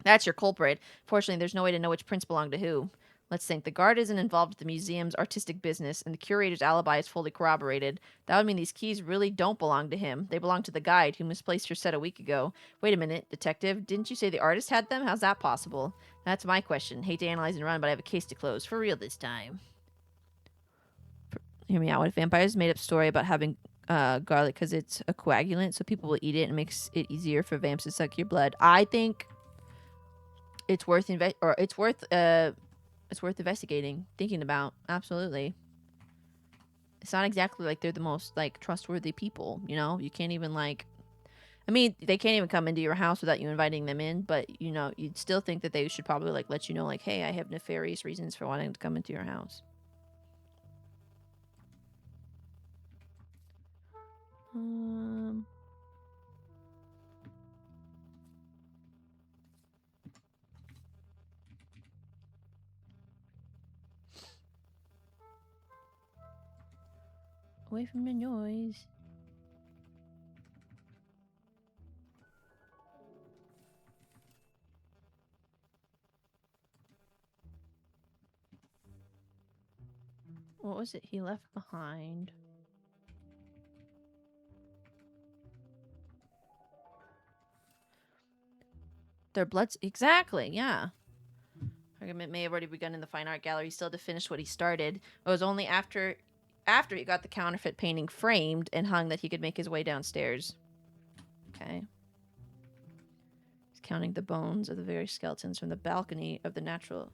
That's your culprit. Fortunately, there's no way to know which prints belong to who. Let's think. The guard isn't involved with the museum's artistic business, and the curator's alibi is fully corroborated. That would mean these keys really don't belong to him. They belong to the guide, who misplaced her set a week ago. Wait a minute, Detective. Didn't you say the artist had them? How's that possible? That's my question. Hate to analyze and run, but I have a case to close. For real this time. Hear me out. What if vampires made up story about having garlic because it's a coagulant, so people will eat it and makes it easier for vamps to suck your blood? I think it's worth investigating, thinking about. Absolutely. It's not exactly like they're the most, like, trustworthy people, you know? You can't even, like... I mean, they can't even come into your house without you inviting them in, but, you know, you'd still think that they should probably, like, let you know, like, hey, I have nefarious reasons for wanting to come into your house. Away from the noise. What was it he left behind? Their bloods. Exactly, yeah. Argument may have already begun in the fine art gallery. He still had to finish what he started. It was only after he got the counterfeit painting framed and hung that he could make his way downstairs. Okay. He's counting the bones of the various skeletons from the balcony of the natural...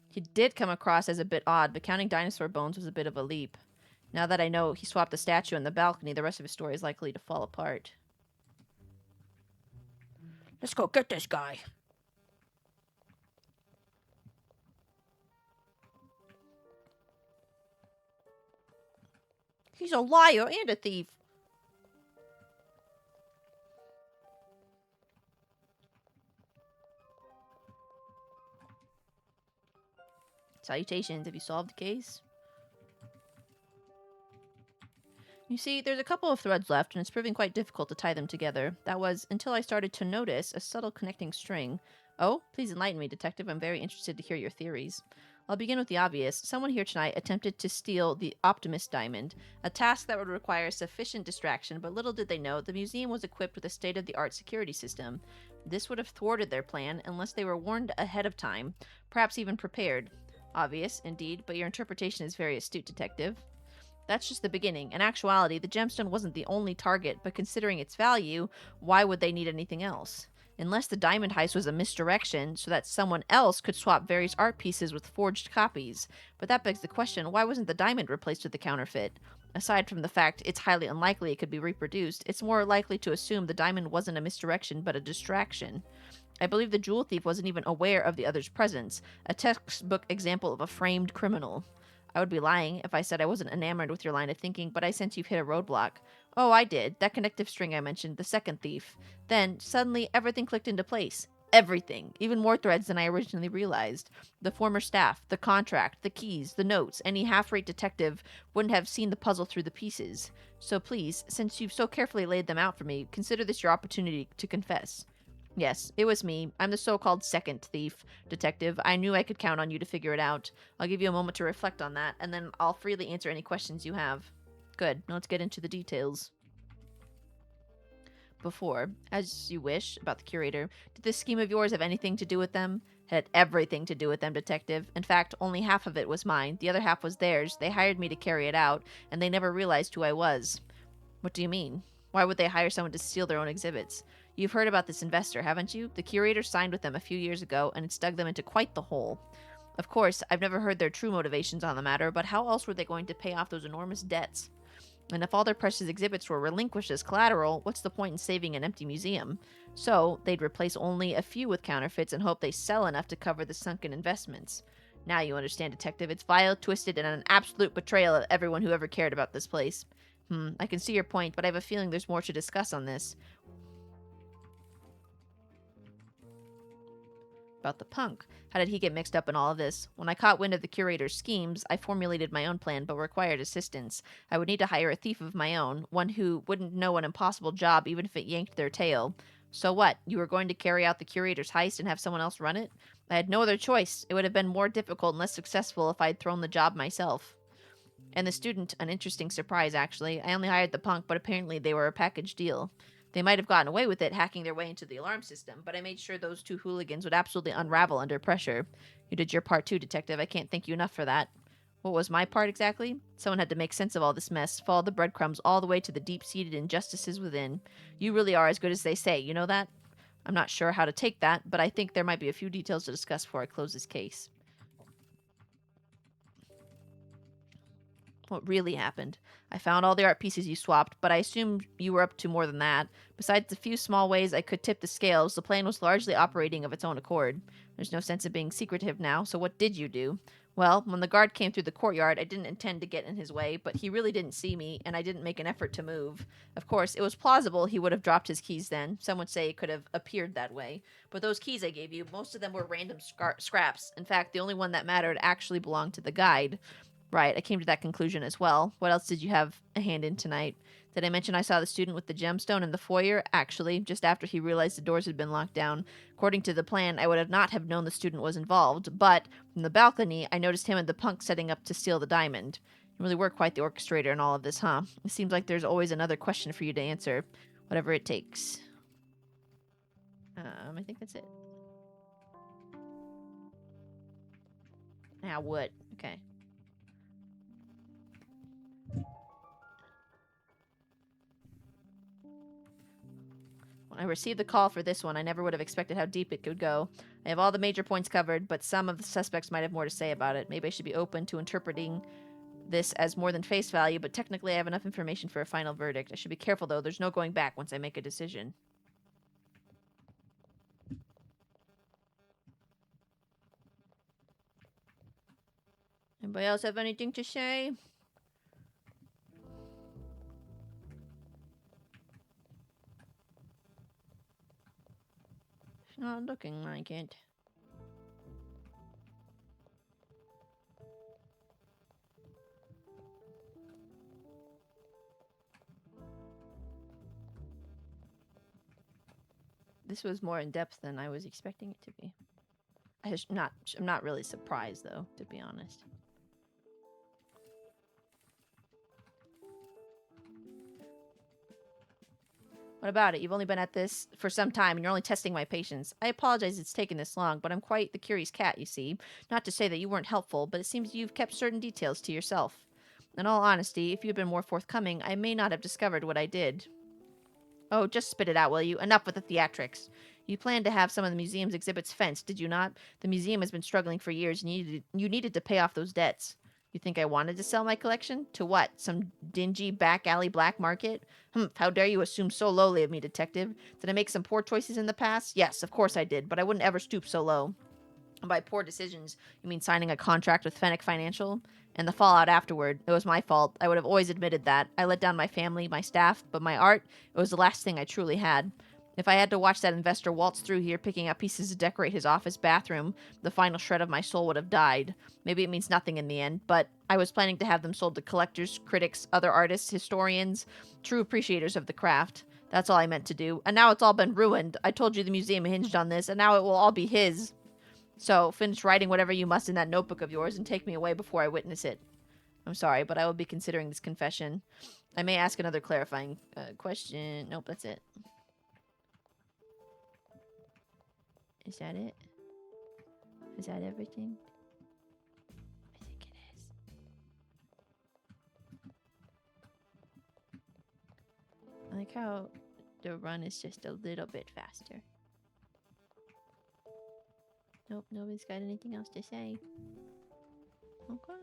He did come across as a bit odd, but counting dinosaur bones was a bit of a leap. Now that I know he swapped the statue on the balcony, the rest of his story is likely to fall apart. Let's go get this guy. He's a liar and a thief. Salutations, have you solved the case? You see, there's a couple of threads left, and it's proving quite difficult to tie them together. That was until I started to notice a subtle connecting string. Oh, please enlighten me, Detective. I'm very interested to hear your theories. I'll begin with the obvious. Someone here tonight attempted to steal the Optimist Diamond, a task that would require sufficient distraction, but little did they know the museum was equipped with a state-of-the-art security system. This would have thwarted their plan unless they were warned ahead of time, perhaps even prepared. Obvious, indeed, but your interpretation is very astute, Detective. That's just the beginning. In actuality, the gemstone wasn't the only target, but considering its value, why would they need anything else? Unless the diamond heist was a misdirection so that someone else could swap various art pieces with forged copies. But that begs the question, why wasn't the diamond replaced with the counterfeit? Aside from the fact it's highly unlikely it could be reproduced, it's more likely to assume the diamond wasn't a misdirection but a distraction. I believe the jewel thief wasn't even aware of the other's presence, a textbook example of a framed criminal. I would be lying if I said I wasn't enamored with your line of thinking, but I sense you've hit a roadblock. Oh, I did. That connective string I mentioned, the second thief. Then, suddenly, everything clicked into place. Everything. Even more threads than I originally realized. The former staff, the contract, the keys, the notes. Any half-rate detective wouldn't have seen the puzzle through the pieces. So please, since you've so carefully laid them out for me, consider this your opportunity to confess. Yes, it was me. I'm the so-called second thief, detective. I knew I could count on you to figure it out. I'll give you a moment to reflect on that, and then I'll freely answer any questions you have. Good. Now let's get into the details. Before, as you wish, about the curator, did this scheme of yours have anything to do with them? It had everything to do with them, detective. In fact, only half of it was mine. The other half was theirs. They hired me to carry it out, and they never realized who I was. What do you mean? Why would they hire someone to steal their own exhibits? You've heard about this investor, haven't you? The curator signed with them a few years ago, and it's dug them into quite the hole. Of course, I've never heard their true motivations on the matter, but how else were they going to pay off those enormous debts? And if all their precious exhibits were relinquished as collateral, what's the point in saving an empty museum? So, they'd replace only a few with counterfeits and hope they sell enough to cover the sunken investments. Now you understand, detective. It's vile, twisted, and an absolute betrayal of everyone who ever cared about this place. I can see your point, but I have a feeling there's more to discuss on this. About the punk. How did he get mixed up in all of this? When I caught wind of the curator's schemes, I formulated my own plan, but required assistance. I would need to hire a thief of my own, one who wouldn't know an impossible job even if it yanked their tail. So what? You were going to carry out the curator's heist and have someone else run it? I had no other choice. It would have been more difficult and less successful if I had thrown the job myself. And the student, an interesting surprise, actually. I only hired the punk, but apparently they were a package deal. They might have gotten away with it, hacking their way into the alarm system, but I made sure those two hooligans would absolutely unravel under pressure. You did your part too, detective. I can't thank you enough for that. What was my part exactly? Someone had to make sense of all this mess, follow the breadcrumbs all the way to the deep-seated injustices within. You really are as good as they say, you know that? I'm not sure how to take that, but I think there might be a few details to discuss before I close this case. What really happened. I found all the art pieces you swapped, but I assumed you were up to more than that. Besides the few small ways I could tip the scales, the plan was largely operating of its own accord. There's no sense of being secretive now, so what did you do? Well, when the guard came through the courtyard, I didn't intend to get in his way, but he really didn't see me, and I didn't make an effort to move. Of course, it was plausible he would have dropped his keys then. Some would say it could have appeared that way. But those keys I gave you, most of them were random scraps. In fact, the only one that mattered actually belonged to the guide. Right, I came to that conclusion as well. What else did you have a hand in tonight? Did I mention I saw the student with the gemstone in the foyer? Actually, just after he realized the doors had been locked down. According to the plan, I would have not have known the student was involved, but from the balcony, I noticed him and the punk setting up to steal the diamond. You really were quite the orchestrator in all of this, huh? It seems like there's always another question for you to answer. Whatever it takes. I think that's it. Now what? Okay. When I received the call for this one, I never would have expected how deep it could go. I have all the major points covered, but some of the suspects might have more to say about it. Maybe I should be open to interpreting this as more than face value, but technically I have enough information for a final verdict. I should be careful, though. There's no going back once I make a decision. Anybody else have anything to say? It's not looking like it. This was more in depth than I was expecting it to be. I'm not really surprised, though, to be honest. What about it? You've only been at this for some time, and you're only testing my patience. I apologize it's taken this long, but I'm quite the curious cat, you see. Not to say that you weren't helpful, but it seems you've kept certain details to yourself. In all honesty, if you'd been more forthcoming, I may not have discovered what I did. Oh, just spit it out, will you? Enough with the theatrics. You planned to have some of the museum's exhibits fenced, did you not? The museum has been struggling for years, and you needed to pay off those debts. You think I wanted to sell my collection? To what? Some dingy back alley black market? How dare you assume so lowly of me, detective? Did I make some poor choices in the past? Yes, of course I did, but I wouldn't ever stoop so low. And by poor decisions, you mean signing a contract with Fennec Financial? And the fallout afterward. It was my fault. I would have always admitted that. I let down my family, my staff, but my art, it was the last thing I truly had. If I had to watch that investor waltz through here picking up pieces to decorate his office bathroom, the final shred of my soul would have died. Maybe it means nothing in the end, but I was planning to have them sold to collectors, critics, other artists, historians, true appreciators of the craft. That's all I meant to do. And now it's all been ruined. I told you the museum hinged on this, and now it will all be his. So finish writing whatever you must in that notebook of yours and take me away before I witness it. I'm sorry, but I will be considering this confession. I may ask another clarifying question. Nope, that's it. Is that it? Is that everything? I think it is. I like how the run is just a little bit faster. Nope, nobody's got anything else to say. Okay.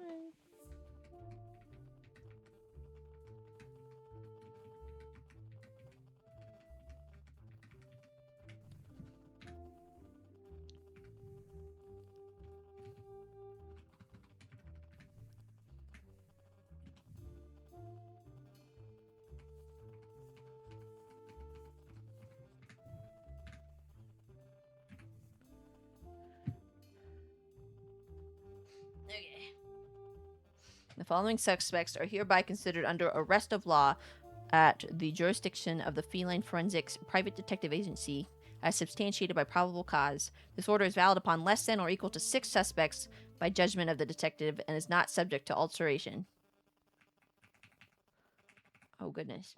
Okay. The following suspects are hereby considered under arrest of law at the jurisdiction of the Feline Forensics Private Detective Agency as substantiated by probable cause. This order is valid upon less than or equal to 6 suspects by judgment of the detective and is not subject to alteration. Oh, goodness.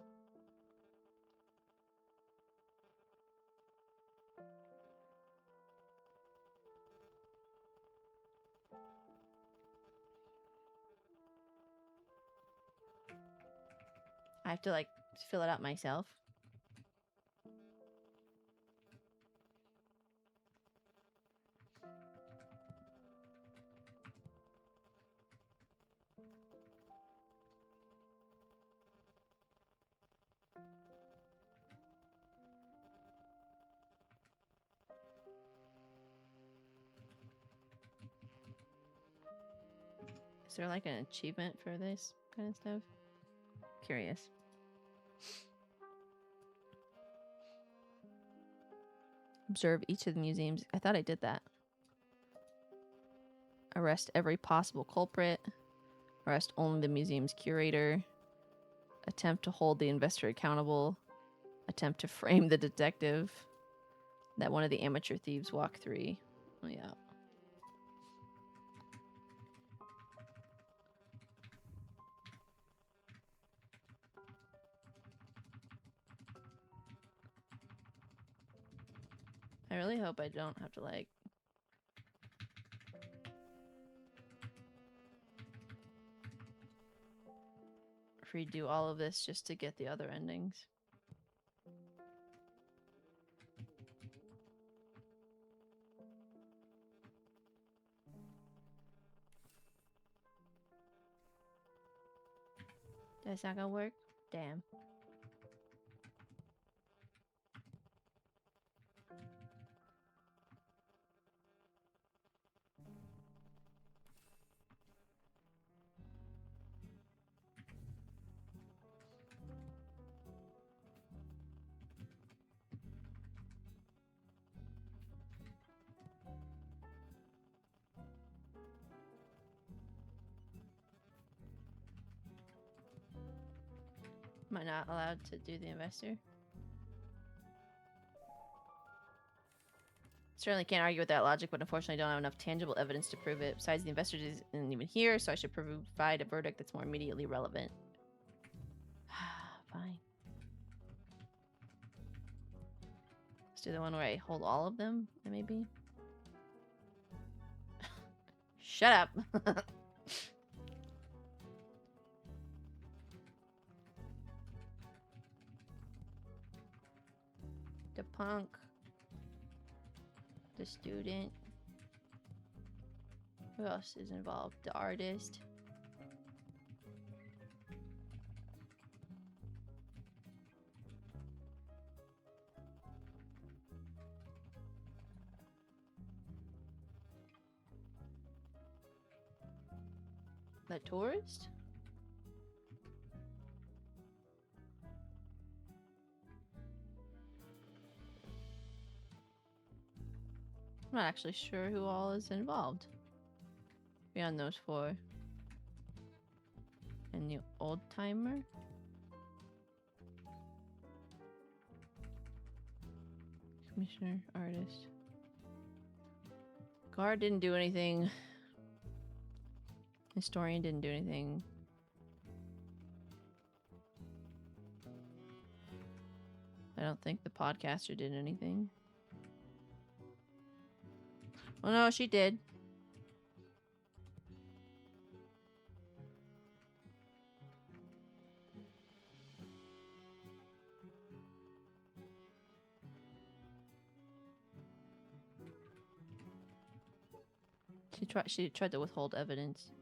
I have to, like, fill it out myself. Is there, like, an achievement for this kind of stuff? Curious. Observe each of the museums. I thought I did that. Arrest every possible culprit. Arrest only the museum's curator. Attempt to hold the investor accountable. Attempt to frame the detective. That one of the amateur thieves walk 3. Oh, yeah. I really hope I don't have to, like, redo all of this just to get the other endings. That's not gonna work? Damn. Am I not allowed to do the investor? Certainly can't argue with that logic, but unfortunately don't have enough tangible evidence to prove it. Besides, the investor isn't even here, so I should provide a verdict that's more immediately relevant. Fine. Let's do the one where I hold all of them, maybe? Shut up! The punk. The student. Who else is involved? The artist. The tourist? I'm not actually sure who all is involved. Beyond those four. And the old timer? Commissioner, artist. Guard didn't do anything. Historian didn't do anything. I don't think the podcaster did anything. Oh no, she did. She tried to withhold evidence.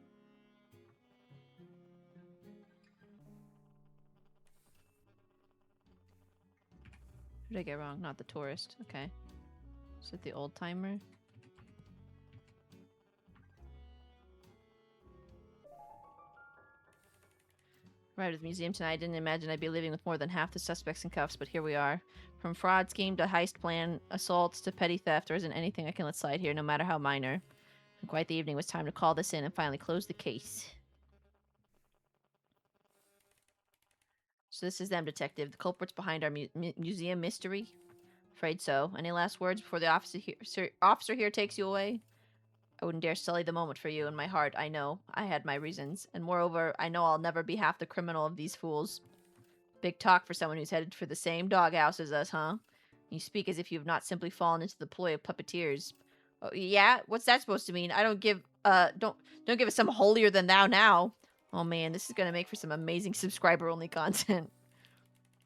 Who did I get wrong? Not the tourist. Okay. Is it the old timer? Arrived at the museum tonight. I didn't imagine I'd be living with more than half the suspects in cuffs, but here we are. From fraud scheme to heist plan, assaults to petty theft, there isn't anything I can let slide here, no matter how minor. And quite the evening. It was time to call this in and finally close the case. So this is them, detective. The culprits behind our museum mystery? Afraid so. Any last words before the officer here takes you away? I wouldn't dare sully the moment for you. In my heart, I know. I had my reasons. And moreover, I know I'll never be half the criminal of these fools. Big talk for someone who's headed for the same doghouse as us, huh? You speak as if you have not simply fallen into the ploy of puppeteers. Oh, yeah? What's that supposed to mean? I don't give us some holier than thou now. Oh man, this is gonna make for some amazing subscriber-only content.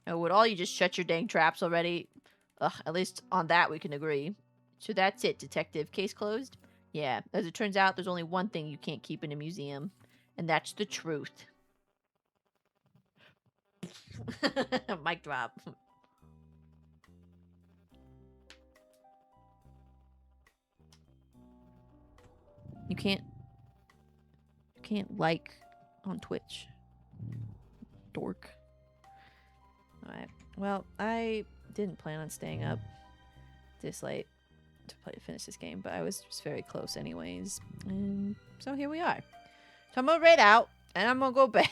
Oh, would all you just shut your dang traps already? Ugh, at least on that we can agree. So that's it, detective. Case closed? Yeah, as it turns out, there's only one thing you can't keep in a museum, and that's the truth. Mic drop. You can't like on Twitch. Dork. Alright. Well, I didn't plan on staying up this late to finish this game, but I was just very close anyways. And so here we are. So I'm gonna raid out, and I'm gonna go bed.